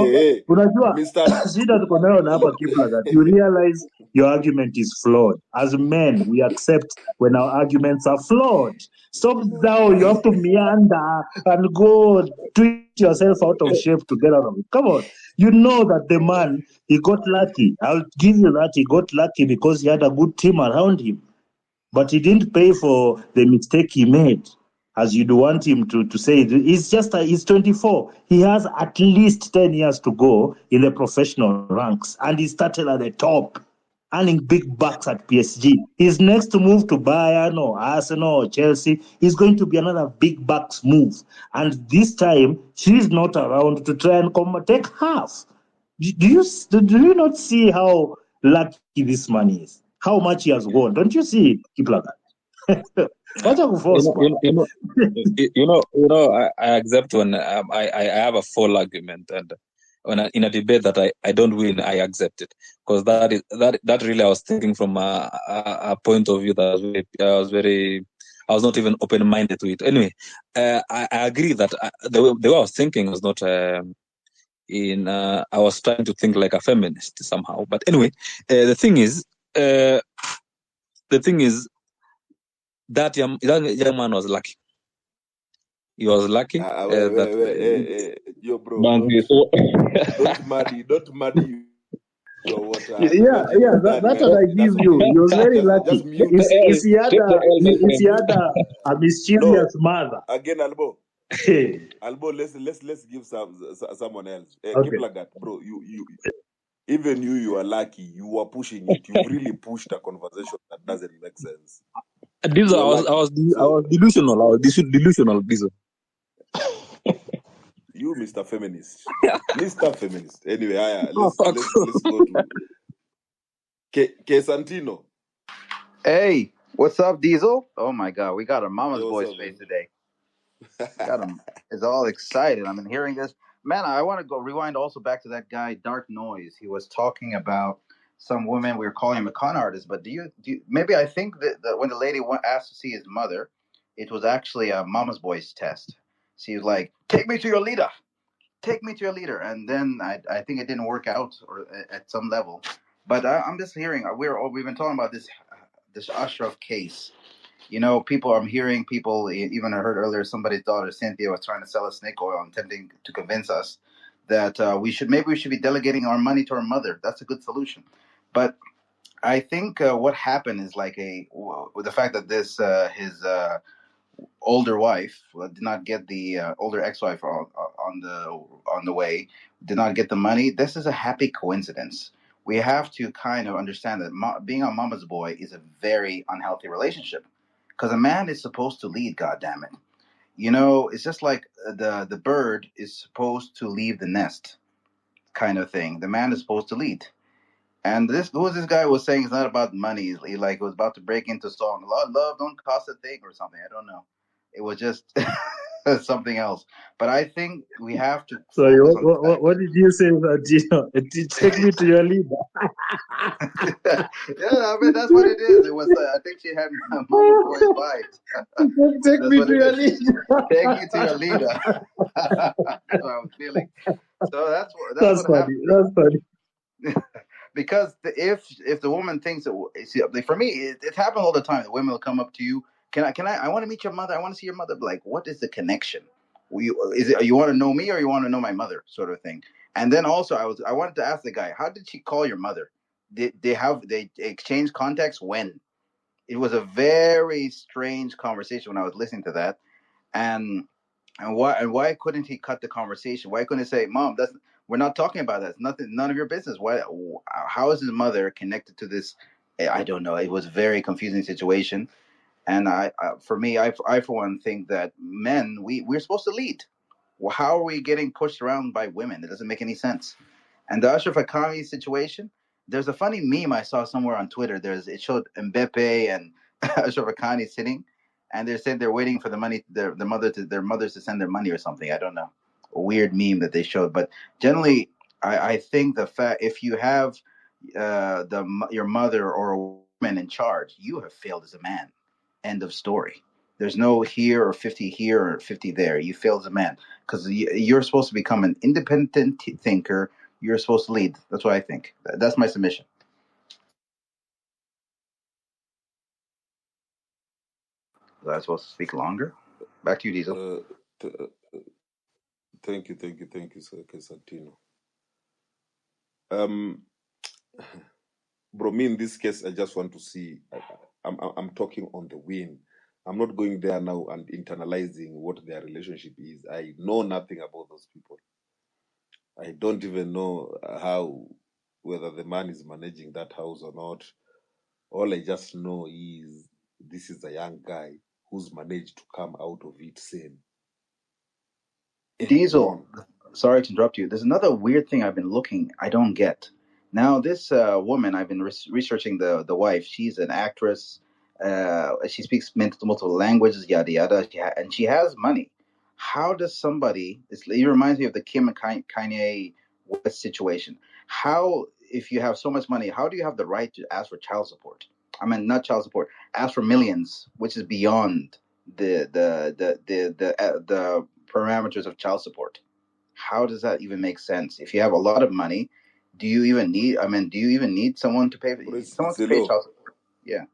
Hey, Unajua Mr. shida tuko nayo na hapa Kiplagat. You realize your argument is flawed. As men, we accept when our arguments are flawed. Stop now. You have to meander and go tweet yourself out of shape to get out of it. Come on. You know that the man, he got lucky. I'll give you that. He got lucky because he had a good team around him. But he didn't pay for the mistake he made, as you'd want him to say. He's 24. He has at least 10 years to go in the professional ranks. And he started at the top, earning big bucks at PSG. His next move to Bayern or Arsenal or Chelsea is going to be another big bucks move. And this time, she's not around to try and take half. Do you not see how lucky this man is? How much he has won? Don't you see it, Kiplagat? Wacha kuforce bwana. I accept when I have a full argument, and when in a debate that I don't win, I accept it, because that really I was thinking from a point of view that I was not even open-minded to it. Anyway, I agree that the way I was thinking was not I was trying to think like a feminist somehow. But anyway, the thing is that young man was lucky. He was lucky Wait. Yo, bro, don't muddy your water. Yeah, that I give you. He was very lucky. Just mute. Is he had a mischievous mother? Again, Albo. Albo, let's give someone else. Okay. Kiplagat, bro, you even you are lucky. You are pushing it. You really pushed a conversation that doesn't make sense. I was delusional. I was delusional. You, Mr. Feminist. Mr. Feminist. Anyway, let's go to K Santino. Hey, what's up, Diesel? Oh my God, we got a mama's boy's face today. Got him. Is all excited. I've been hearing this. Man, I want to go rewind also back to that guy, Dark Noise. He was talking about some women. We were calling him a con artist, but do you maybe I think that when the lady asked to see his mother, it was actually a mama's boy's test. She was like, "Take me to your leader. Take me to your leader." And then I think it didn't work out or at some level. But I'm just hearing we've been talking about this Achraf case. You know, I'm hearing people, even I heard earlier somebody's daughter, Cynthia, was trying to sell us snake oil and attempting to convince us that we should be delegating our money to our mother. That's a good solution. But I think what happened is like with the fact that his older wife did not get the older ex-wife on the way, did not get the money. This is a happy coincidence. We have to kind of understand that being a mama's boy is a very unhealthy relationship, because a man is supposed to lead. God damn it, you know, it's just like the bird is supposed to leave the nest, kind of thing. The man is supposed to lead. And this guy was saying it's not about money. He like was about to break into song. Love don't cost a thing or something. I don't know. It was just something else. But I think we have to. Sorry, what did you say, Latino? Take me to your leader. Yeah, I mean that's what it is. It was. I think she had Mama Boy's vibes. Take me to your leader. Take you to your leader. That's what I was feeling. So that's funny. happened. That's funny. Because if the woman thinks that, for me, it happens all the time. The women will come up to you. I want to meet your mother. I want to see your mother. Like, what is the connection? You want to know me or you want to know my mother, sort of thing. And then also I wanted to ask the guy, how did she call your mother? Did they exchange contacts when? It was a very strange conversation when I was listening to that. And why couldn't he cut the conversation? Why couldn't he say, Mom, We're not talking about that. It's nothing, none of your business. Why? How is his mother connected to this? I don't know. It was a very confusing situation. And for me, I for one think that men, we're supposed to lead. Well, how are we getting pushed around by women? It doesn't make any sense. And the Achraf Hakimi situation, there's a funny meme I saw somewhere on Twitter. It showed Mbappe and Achraf Hakimi sitting, and they said they're waiting for the money, their mothers to send their money or something. I don't know, a weird meme that they showed. But generally, I think the fact, if you have your mother or a woman in charge, you have failed as a man. End of story. There's no here or 50 here or 50 there. You failed as a man because you're supposed to become an independent thinker. You're supposed to lead. That's what I think. That's my submission. Was I supposed to speak longer? Back to you, Diesel. Thank you, Sir Santino. Bro, me in this case, I just want to see. I'm talking on the win. I'm not going there now and internalizing what their relationship is. I know nothing about those people. I don't even know whether the man is managing that house or not. All I just know is this is a young guy who's managed to come out of it sane. Diesel, sorry to interrupt you. There's another weird thing I've been looking. I don't get. Now, this woman, I've been researching the wife. She's an actress. She speaks multiple languages, yada yada, and she has money. How does somebody? It reminds me of the Kim and Kanye West situation. How, if you have so much money, how do you have the right to ask for child support? I mean, not child support. Ask for millions, which is beyond the parameters of child support. How does that even make sense? If you have a lot of money, do you even need? I mean, do you even need someone to pay? Someone to pay child support? Yeah.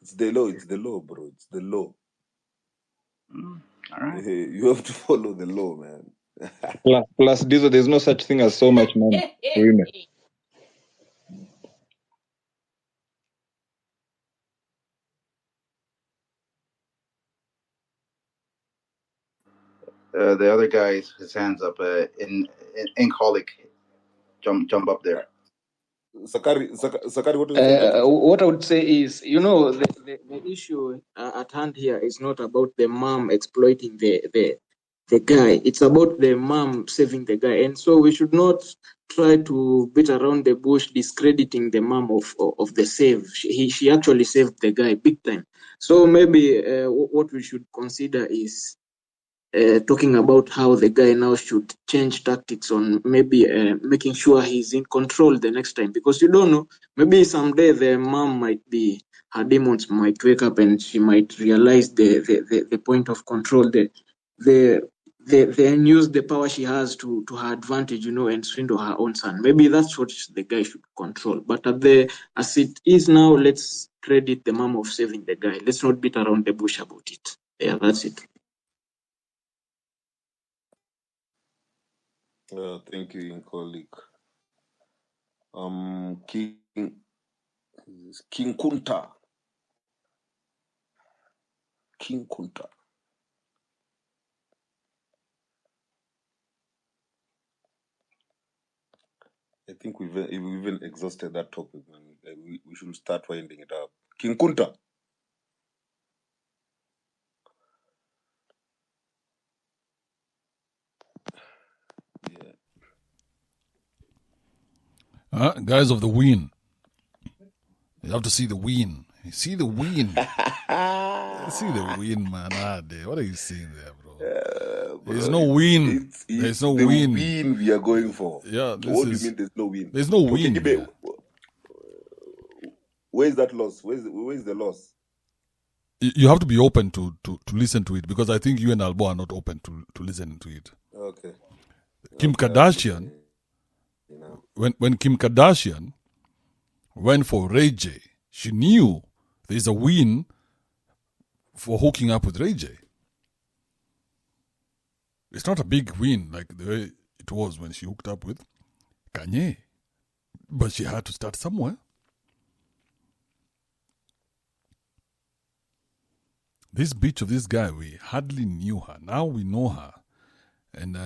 It's the law. It's the law, bro. It's the law. All right. You have to follow the law, man. Plus, Diesel, there's no such thing as so much money for women. The other guy, his hands up. In colic, jump up there. Sakari, what is What I would say is, the issue at hand here is not about the mom exploiting the guy. It's about the mom saving the guy. And so we should not try to beat around the bush, discrediting the mom of the save. She actually saved the guy big time. So maybe what we should consider is talking about how the guy now should change tactics on maybe making sure he's in control the next time, because you don't know, maybe someday the mom her demons might wake up and she might realize the point of control, and use the power she has to her advantage, and swindle her own son. Maybe that's what the guy should control. But as it is now, let's credit the mom of saving the guy. Let's not beat around the bush about it. Yeah, that's it. Thank you, colleague. King Kunta. King Kunta. I think we've even exhausted that topic. We should start winding it up. King Kunta. Guys of the win. You have to see the win. You see the win. See the win, man. What are you seeing there, bro? There's no win. There's no the win. win we are going for. Yeah, what do you mean there's no win? There's no win. Okay, where is that loss? Where is the loss? You have to be open to listen to it, because I think you and Albo are not open to listening to it. Okay. Kim Kardashian, when Kim Kardashian went for Ray J, she knew there's a win for hooking up with Ray J. It's not a big win like the way it was when she hooked up with Kanye. But she had to start somewhere. This bitch of this guy, we hardly knew her. Now we know her. And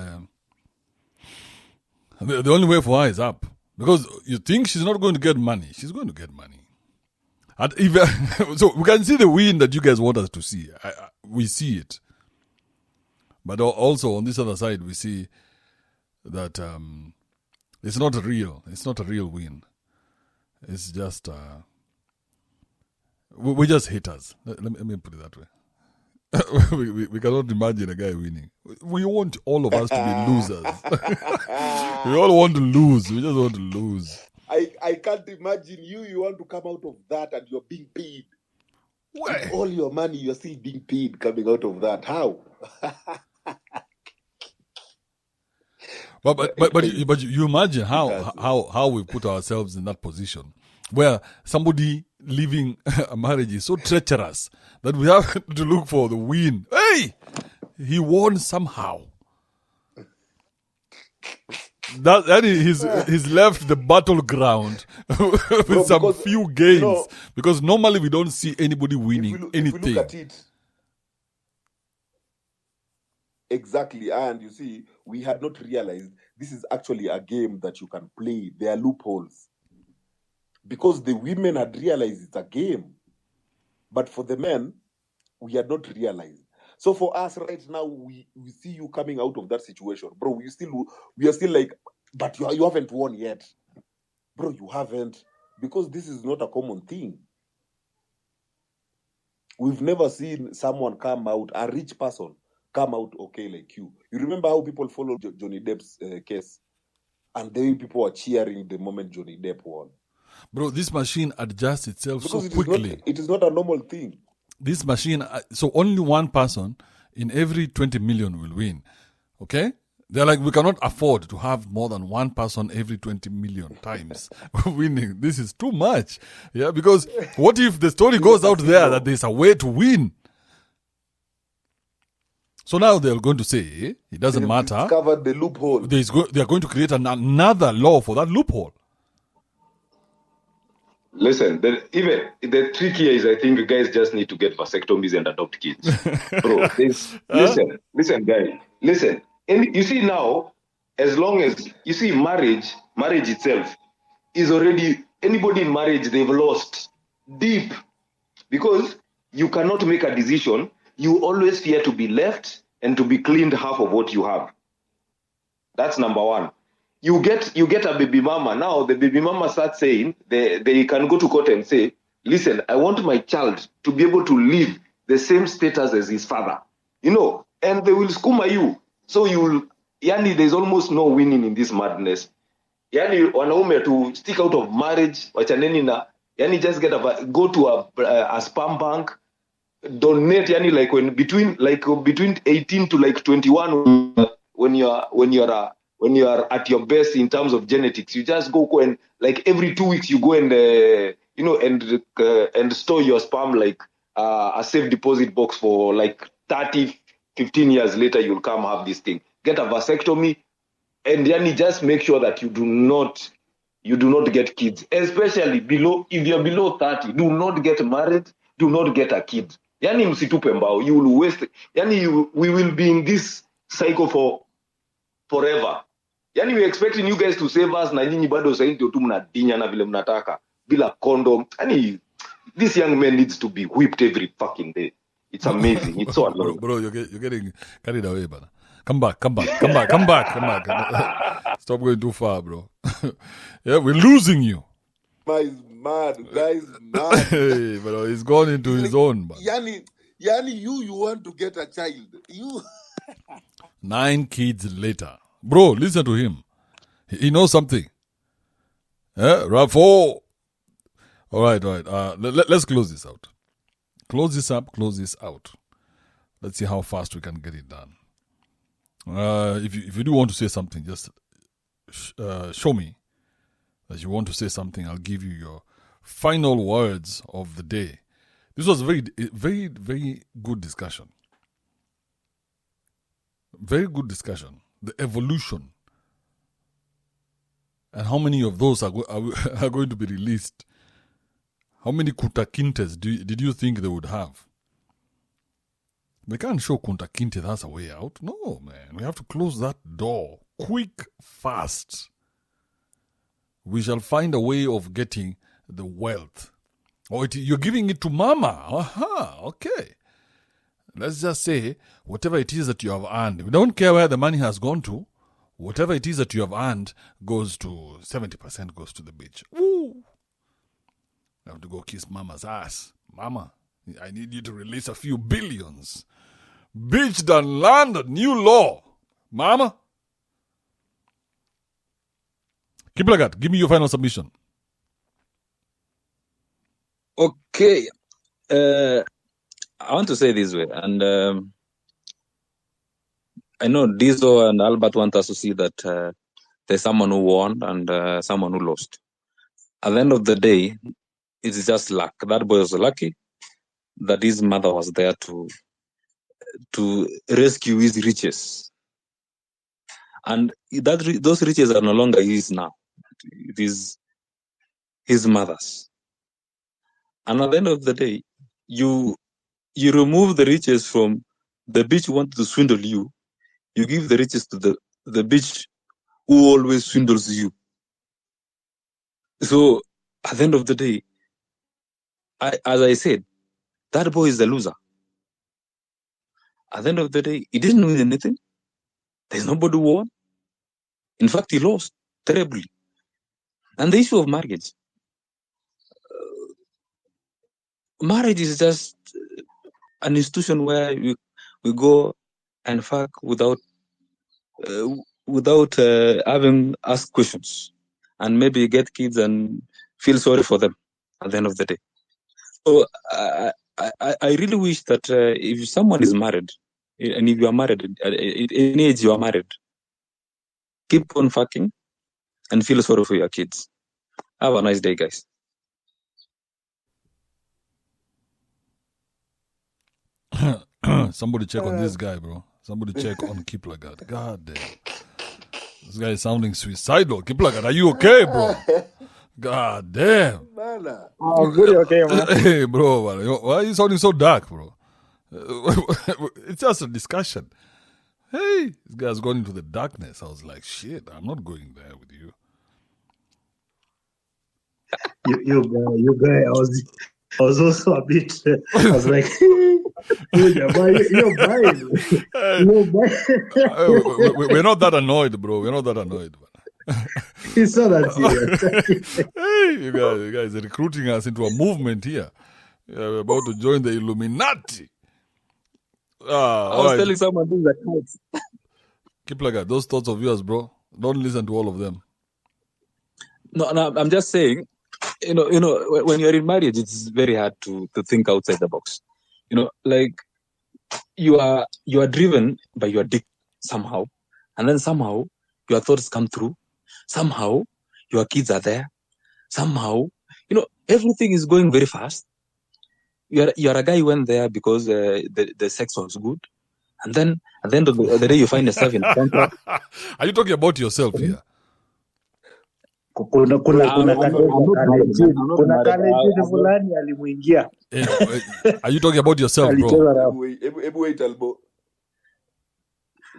The only way for her is up. Because you think she's not going to get money. She's going to get money. And so we can see the win that you guys want us to see. We see it. But also on this other side, we see that it's not a real win. It's just, we just haters. Let me put it that way. we cannot imagine a guy winning. We want all of us to be losers. We all want to lose. We just want to lose. I can't imagine you want to come out of that and you're being paid. With all your money, you're still being paid coming out of that. How? But you imagine how we put ourselves in that position where somebody leaving a marriage is so treacherous that we have to look for the win. Hey, he won somehow. That he's left the battleground with some few gains, because normally we don't see anybody winning anything. If you look at it, exactly, and you see, we had not realized this is actually a game that you can play. There are loopholes. Because the women had realized it's a game. But for the men, we had not realized. So for us right now, we see you coming out of that situation. Bro, we are still like, but you haven't won yet. Bro, you haven't. Because this is not a common thing. We've never seen someone come out, a rich person, come out okay like you. You remember how people followed Johnny Depp's case? And then people were cheering the moment Johnny Depp won. Bro, this machine adjusts itself because so quickly. It is not a normal thing. This machine, so only one person in every 20 million will win. Okay? They're like, we cannot afford to have more than one person every 20 million times winning. This is too much. Yeah, because what if the story goes out there that there's a way to win? So now they're going to say, it doesn't matter. Discovered the loophole. They are going to create another law for that loophole. Listen, even the trick here is I think you guys just need to get vasectomies and adopt kids. Bro, listen, guys. Listen. And you see now, as long as, you see marriage itself is already, anybody in marriage, they've lost deep. Because you cannot make a decision. You always fear to be left and to be cleaned half of what you have. That's number one. You get a baby mama. Now the baby mama starts saying they can go to court and say, listen, I want my child to be able to live the same status as his father. You know, and they will skooma you. So there's almost no winning in this madness. Wanaume to stick out of marriage, wachaneni na, just go to a sperm bank, donate, like between 18 to like 21, when you are at your best in terms of genetics, you just go and like every 2 weeks you go and and store your sperm like a safe deposit box for like 30, 15 years later you'll come have this thing. Get a vasectomy and just make sure that you do not get kids, especially if you're below 30. Do not get married, do not get a kid. Msitupe mbao, you will waste. We will be in this cycle for forever. We're expecting you guys to save us na nyinyi bado sasa ndio tu mnadinya na vile mnataka bila condom. This young man needs to be whipped every fucking day. It's amazing. It's so annoying. Bro, you're getting carried away, brother. Come back. Stop going too far, bro. Yeah, we're losing you. Guy's mad. Hey, bro, he's gone into his own. Man. Yani, you want to get a child. You 9 kids later. Bro, listen to him. He knows something. Rafo. All right. Let's close this out. Close this out. Let's see how fast we can get it done. If you do want to say something, just show me that you want to say something. I'll give you your final words of the day. This was a very, very good discussion. Very good discussion. The evolution. And how many of those are going to be released? How many Kunta Kintes did you think they would have? They can't show Kunta Kinte that's a way out. No, man. We have to close that door quick, fast, we shall find a way of getting the wealth. Or you're giving it to mama. Aha, okay. Let's just say, whatever it is that you have earned, we don't care where the money has gone to. Whatever it is that you have earned goes to 70% goes to the beach. Woo! I have to go kiss mama's ass. Mama, I need you to release a few billions. Beached and land, new law. Mama? Kiplagat, give me your final submission. Okay. I want to say this way, and I know Dizo and Albert want us to see that there's someone who won and someone who lost. At the end of the day, it's just luck. That boy was lucky that his mother was there to rescue his riches. And those riches are no longer his now. It is his mother's. And at the end of the day, you remove the riches from the bitch who wanted to swindle you. You give the riches to the bitch who always swindles you. So at the end of the day, as I said, that boy is the loser. At the end of the day, he didn't win anything. There's nobody who won. In fact, he lost terribly. And the issue of marriage is just an institution where we go and fuck without having asked questions, and maybe get kids and feel sorry for them at the end of the day. So I really wish that if someone is married, and if you are married, at any age you are married, keep on fucking and feel sorry for your kids. Have a nice day, guys. Somebody check on this guy, bro. Somebody check on Kiplagat. God damn. This guy is sounding suicidal. Kiplagat, are you okay, bro? God damn. I'm really okay, man. Hey, bro, man. Why are you sounding so dark, bro? It's just a discussion. Hey, this guy's gone into the darkness. I was like, shit, I'm not going there with you. You guy, I was also a bit. I was like, you're buying. We're not that annoyed, bro. We're not that annoyed. It's not that serious. Hey, you guys are recruiting us into a movement here. We're about to join the Illuminati. I was telling someone things that hurts. Kiplagat, those thoughts of yours, bro. Don't listen to all of them. No, I'm just saying, you know, when you're in marriage, it's very hard to think outside the box. You know, like you are driven by your dick somehow, and then somehow your thoughts come through. Somehow your kids are there. Somehow, you know, everything is going very fast. You're a guy who went there because the sex was good, and then at the end of the day you find yourself in a contract. Are you talking about yourself here? Kuna fulani alimuingia. Are you talking about yourself, bro? Ebu wait, Albo.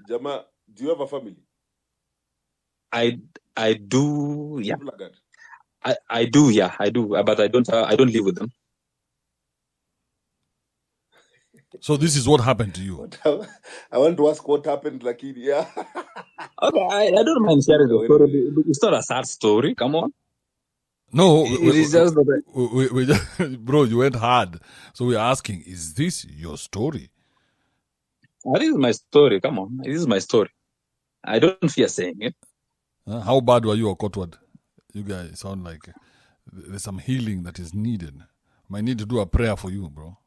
Jama, do you have a family? I do, yeah. I do, yeah, I do, but I don't live with them. So this is what happened to you. I want to ask what happened, like, yeah. Okay, I don't mind sharing the story. It's not a sad story. Come on. No, it is just that. Bro, you went hard. So we're asking, is this your story? This is my story. Come on, this is my story. I don't fear saying it. How bad were you, Okotwad? You guys sound like there's some healing that is needed. Might need to do a prayer for you, bro.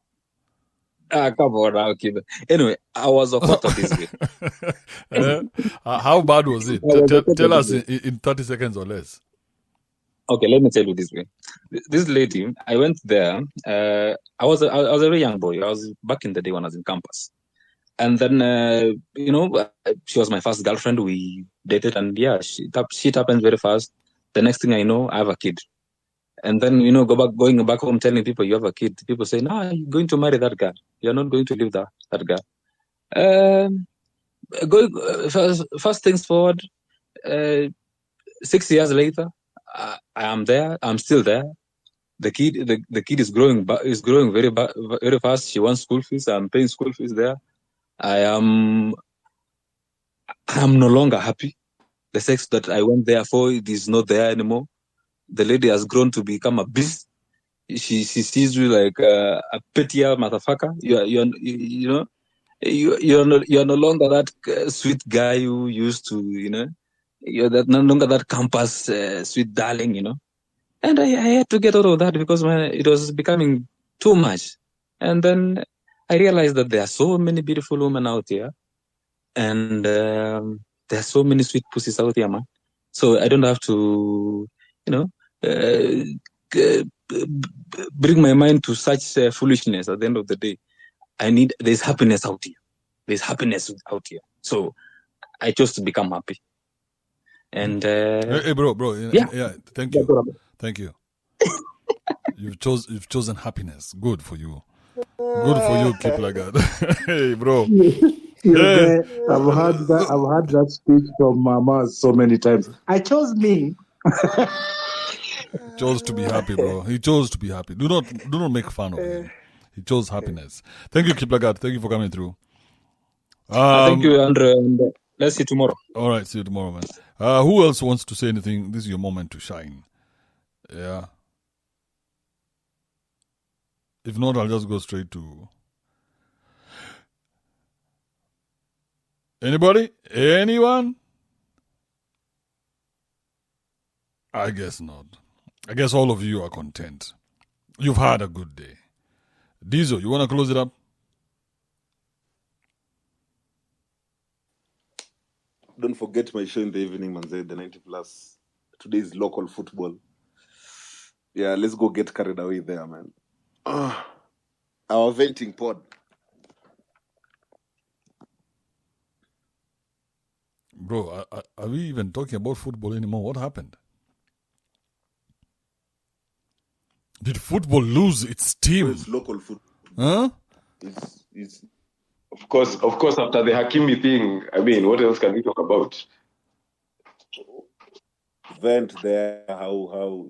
Come on, I'll keep it. Anyway, I was Okotwad this week. How bad was it? Tell us in 30 seconds or less. Okay, let me tell you this way. This lady, I went there. I was a very young boy. I was back in the day when I was in campus. And then, she was my first girlfriend. We dated, and yeah, shit happened very fast. The next thing I know, I have a kid. And then, going back home telling people you have a kid. People say, no, you're going to marry that guy. You're not going to leave that guy. First things forward, 6 years later, I am there. I'm still there. The kid is growing very fast. She wants school fees. I'm paying school fees there. I am no longer happy. The sex that I went there for, it is not there anymore. The lady has grown to become a beast. She sees you like a pettier motherfucker. You're no longer that sweet guy who used to, you're no longer that campus sweet darling, And I had to get out of that because it was becoming too much. And then I realized that there are so many beautiful women out here, and there are so many sweet pussies out here, man. So I don't have to, bring my mind to such foolishness. At the end of the day, there's happiness out here. There's happiness out here. So I chose to become happy. And hey, bro, yeah, thank you. You've chosen happiness. Good for you. Good for you, keep like that. Hey, bro. Yeah, I've heard that speech from Mama so many times. I chose me. Chose to be happy, bro. He chose to be happy. Do not make fun of him. He chose happiness. Thank you, Kiplagat. Thank you for coming through. Thank you, Andre. And let's see you tomorrow. All right, see you tomorrow, man. Who else wants to say anything? This is your moment to shine. Yeah. If not, I'll just go straight to... Anybody? Anyone? I guess not. I guess all of you are content. You've had a good day. Diesel, you want to close it up? Don't forget my show in the evening, Manze, the 90 plus. Today is local football. Yeah, let's go get carried away there, man. Our venting pod. Bro, are we even talking about football anymore? What happened? Did football lose its steam? It's local football. Huh? It's Of course, after the Hakimi thing, I mean, what else can we talk about? Vent there, how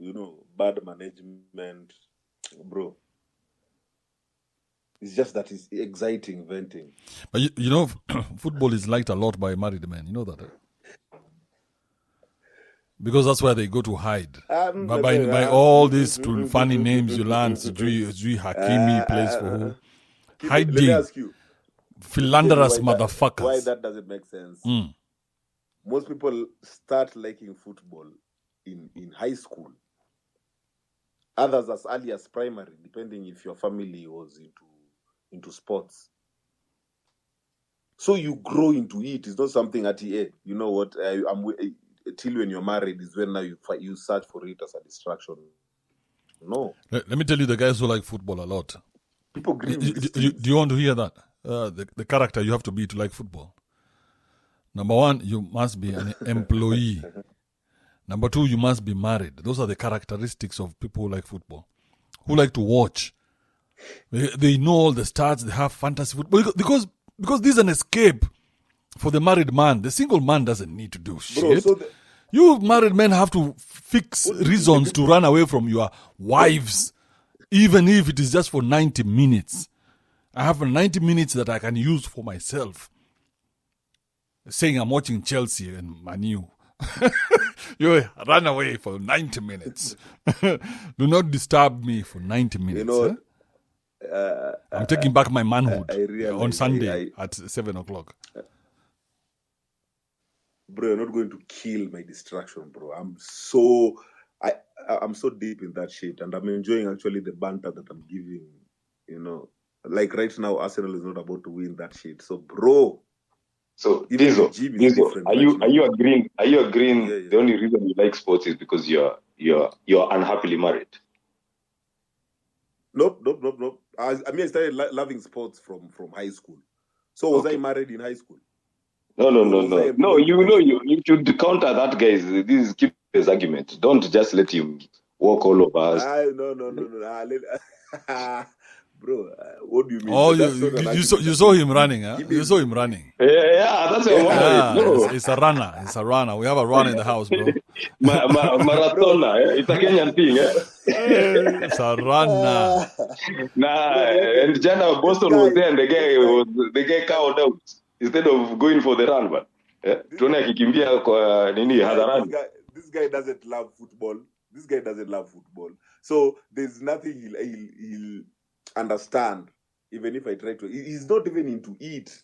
bad management, bro. It's just that it's exciting venting. But football is liked a lot by married men. You know that? Eh? Because that's where they go to hide. By all these funny names you learn, Hakimi plays for who? Hiding. Let me ask you. Philanderous motherfuckers. Why that doesn't make sense? Most people start liking football in high school. Others as early as primary, depending if your family was into sports. So you grow into it. It's not something at the end. You know what? Till when you're married is when now you search for it as a distraction. No. Let me tell you the guys who like football a lot. People agree with do you want to hear that? The character you have to be to like football. Number one, you must be an employee. Number two, you must be married. Those are the characteristics of people who like football, who like to watch. They know all the stats. They have fantasy football because this is an escape for the married man. The single man doesn't need to do shit. So you married men have to fix reasons to run away from your wives, even if it is just for 90 minutes. I have 90 minutes that I can use for myself. Saying I'm watching Chelsea and Man U. You run away for 90 minutes. Do not disturb me for 90 minutes. I'm taking back my manhood on Sunday at 7 o'clock. Bro, you're not going to kill my distraction, bro. I'm so deep in that shit, and I'm enjoying actually the banter that I'm giving. Like right now, Arsenal is not about to win that shit. So, bro. So, Diesel, are you agreeing? Are you agreeing? Yeah. The only reason you like sports is because you're unhappily married? Nope. I started loving sports from high school. So was I married in high school? No. No, you should counter that, guys. This is Kipe's argument. Don't just let him walk all over us. No. bro. What do you mean? Oh, That's not an you saw activist. him running, huh? You saw him running. Yeah, that's what I'm wondering. No. It's a runner. It's a runner. We have a runner in the house, bro. Maratona, it's a Kenyan thing. It's a runner. And Jana Boston was there, and the guy cowed out instead of going for the run, but tuone akikimbia kwa nini hadharani. This guy doesn't love football. This guy doesn't love football. So there's nothing he'll understand, even if I try to. He's not even into it.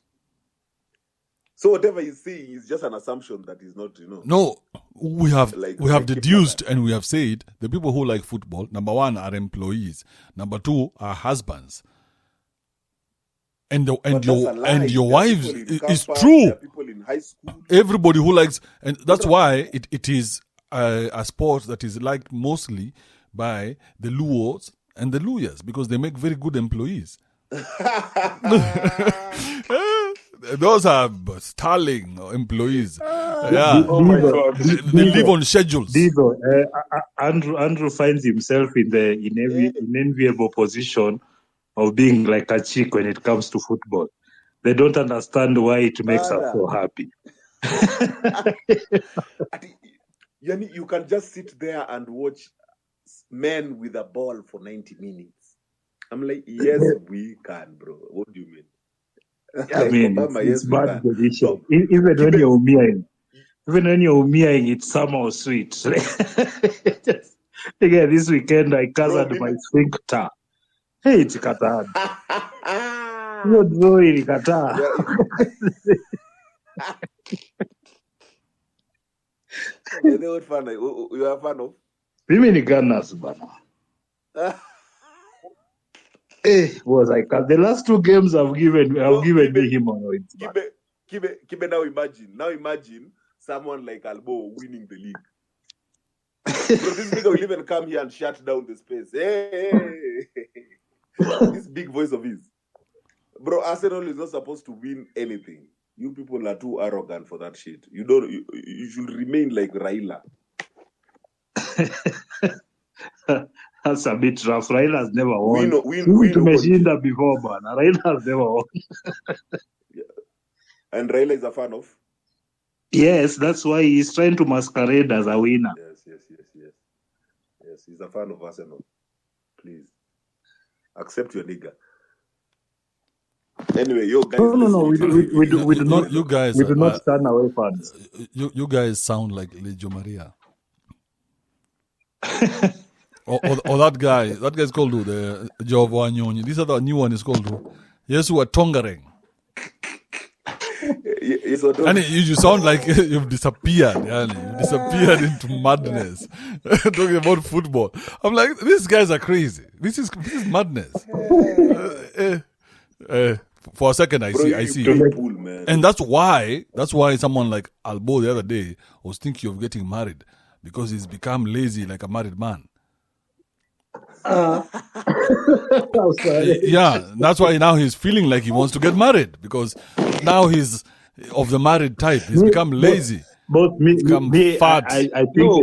So whatever he's saying is just an assumption that he's not, No, we have like deduced and we have said the people who like football, number one, are employees. Number two, are husbands. And your wives is true. People in high school. Everybody who likes, and that's why it is a sport that is liked mostly by the Luos and the Luyas, because they make very good employees. Those are sterling employees. Yeah. Oh my God. They live on schedules. Andrew finds himself in enviable position of being like a chick when it comes to football. They don't understand why it makes us so happy. You can just sit there and watch men with a ball for 90 minutes. I'm like, yes, we can, bro. What do you mean? I mean, it's bad position. Even when you're umiaing, it's somehow sweet. Again, this weekend I covered my sphincter. Hey, it's Qatar. You're doing Qatar. You are a fan of? Mimi ni Gunners, bana. Was like the last two games I've given me him on it. Kibe, now imagine someone like Albo winning the league. Bro, this nigga will even come here and shut down the space. Hey. This big voice of his. Bro, Arsenal is not supposed to win anything. You people are too arrogant for that shit. You should remain like Raila. That's a bit rough. Raila has never won. Win before, man. Raila has never won. Yeah. And Raila is a fan of? Yes, that's why he's trying to masquerade as a winner. Yes, he's a fan of Arsenal. Please. Accept your nigga. Anyway, you guys. No. We do not. You guys. We do not stand away fans. You guys sound like Legio Maria. or that guy. That guy's called who? The Jovo Anyonyi. This other new one is called who? Yes, who are Tongareng. And you sound like you've disappeared. You disappeared into madness. Talking about football. I'm like, these guys are crazy. This is madness. For a second, I see. And that's why someone like Albo the other day was thinking of getting married, because he's become lazy like a married man. Yeah, that's why now he's feeling like he wants to get married, because now he's of the married type. He's become lazy. But me, fat. I think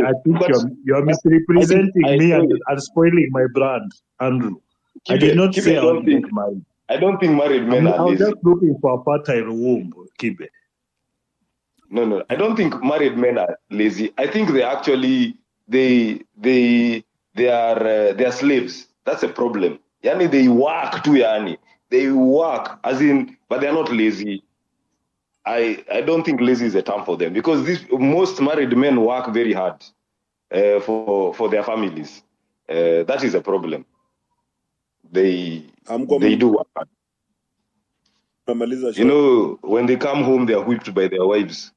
you're misrepresenting me and spoiling my brand, Andrew. I did not say I want to get married. I don't think married men are lazy. lazy. Just looking for a fertile womb, Kibe. No. I don't think married men are lazy. I think they actually they are slaves. That's a problem. Yani they work too, yani. They work as in, but they are not lazy. I don't think lazy is a term for them, because most married men work very hard for their families. That is a problem. They do work hard. When they come home, they are whipped by their wives.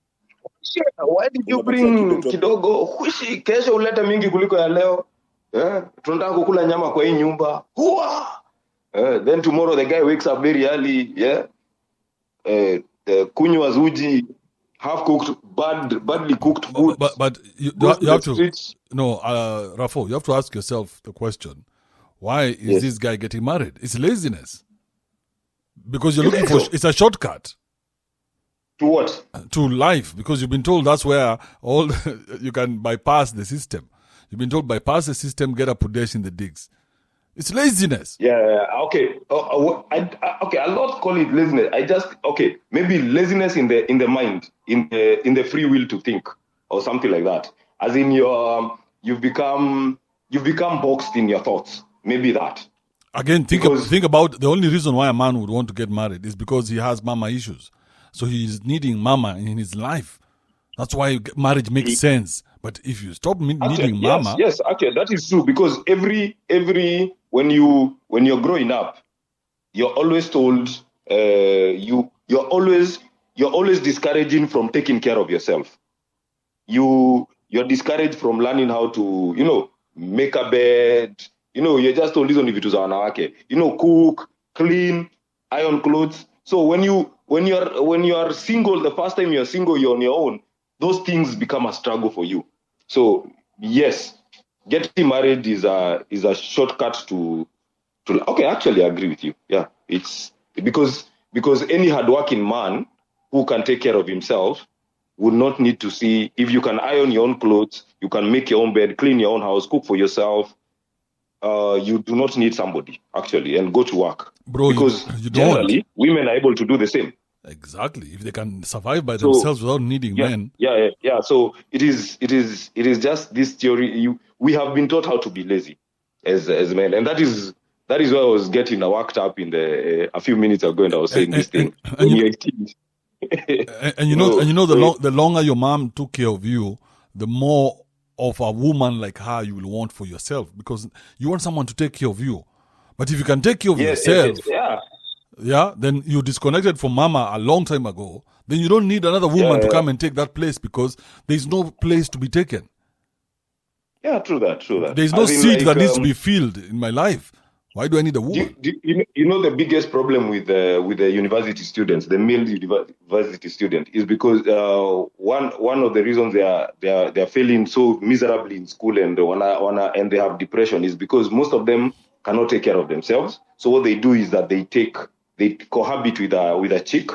Why did you bring kidogo? Hushi kesho uleta mingi kuliko ya leo. Tunataka kukula nyama kwa hii nyumba. Then tomorrow the guy wakes up very early. Kunywa uji, half cooked, badly cooked food. But you have to. No, Rafo, you have to ask yourself the question: why is this guy getting married? It's laziness. Because you're looking for. It's a shortcut. To what? To life, because you've been told that's where you can bypass the system. You've been told bypass the system, get a Pudesh in the digs. It's laziness. Yeah. Okay. Okay. I'll not call it laziness. Maybe laziness in the mind, in the free will to think, or something like that. As in you've become boxed in your thoughts. Maybe that. Again, think about the only reason why a man would want to get married is because he has mama issues. So he's needing mama in his life. That's why marriage makes sense. But if you stop needing mama, yes, actually, that is true, because every when you're growing up, you're always told you're always discouraging from taking care of yourself. You're discouraged from learning how to make a bed. You're just told listen if it was wanawake. Cook, clean, iron clothes. So when you are single, the first time you're single, you're on your own. Those things become a struggle for you. So yes, getting married is a shortcut to. Okay, actually, I agree with you. Yeah, it's because any hardworking man who can take care of himself would not need to see if you can iron your own clothes, you can make your own bed, clean your own house, cook for yourself. You do not need somebody actually, and go to work, bro. Because you generally women are able to do the same. Exactly, if they can survive by themselves without needing men. Yeah. So it is just this theory. We have been taught how to be lazy as men, and that is why I was getting worked up in a few minutes ago, and I was saying this thing. And you know, the longer your mom took care of you, the more of a woman like her you will want for yourself, because you want someone to take care of you. But if you can take care of yourself, then you disconnected from mama a long time ago. Then you don't need another woman to come and take that place, because there's no place to be taken. Yeah, true that. There's no seat that needs to be filled in my life. Why do I need a woman? You know the biggest problem with the university students, the male university student, is because one of the reasons they are failing so miserably in school and they have depression is because most of them cannot take care of themselves. So what they do is that they cohabit with a chick.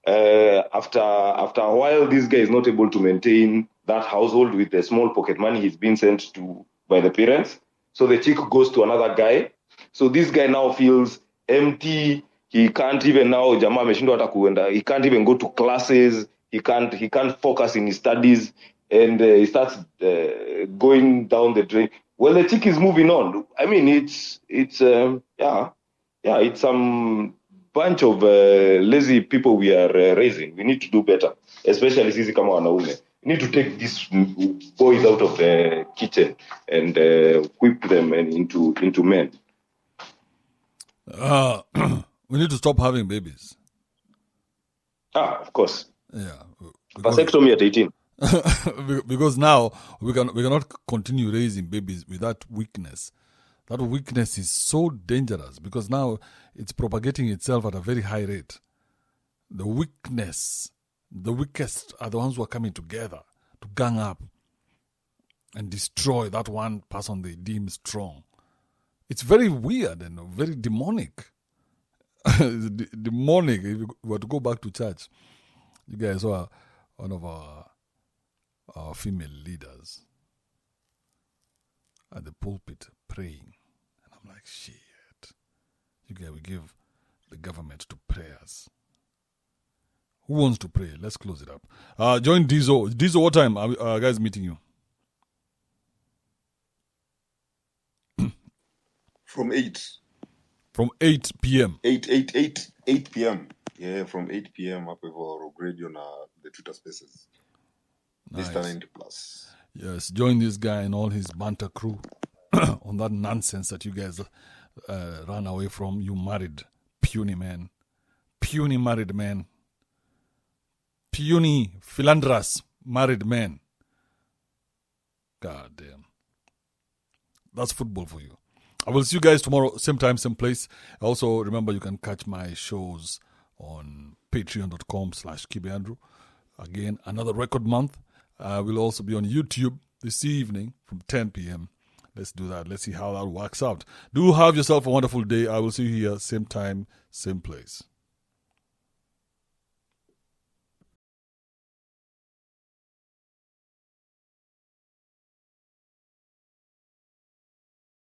After a while, this guy is not able to maintain that household with the small pocket money he's been sent to by the parents. So the chick goes to another guy. So this guy now feels empty. He can't even now. He can't even go to classes. He can't focus in his studies, and he starts going down the drain. Well, the chick is moving on. I mean, it's some bunch of lazy people we are raising. We need to do better, especially sisi kama wanaume. We need to take these boys out of the kitchen and whip them into men. We need to stop having babies. Of course. Yeah. Vasectomy at 18. Because now we cannot continue raising babies with that weakness. That weakness is so dangerous, because now it's propagating itself at a very high rate. The weakest are the ones who are coming together to gang up and destroy that one person they deem strong. It's very weird and very demonic. Demonic. If you were to go back to church, you guys saw one of our female leaders at the pulpit praying. And I'm like, shit. You guys will give the government to prayers. Who wants to pray? Let's close it up. Join Dizo. Dizo, what time are guys meeting you? From 8. From 8 p.m. 8 p.m. Yeah, from 8 p.m. up over radio na the Twitter spaces. Nice. Mr. 90 plus. Yes, join this guy and all his banter crew on that nonsense that you guys ran away from. You married puny man. Puny married man. Puny philandras married man. God damn. That's football for you. I will see you guys tomorrow, same time, same place. Also, remember you can catch my shows on patreon.com/KibeAndrew. Again, another record month. We'll also be on YouTube this evening from 10 p.m. Let's do that. Let's see how that works out. Do have yourself a wonderful day. I will see you here, same time, same place.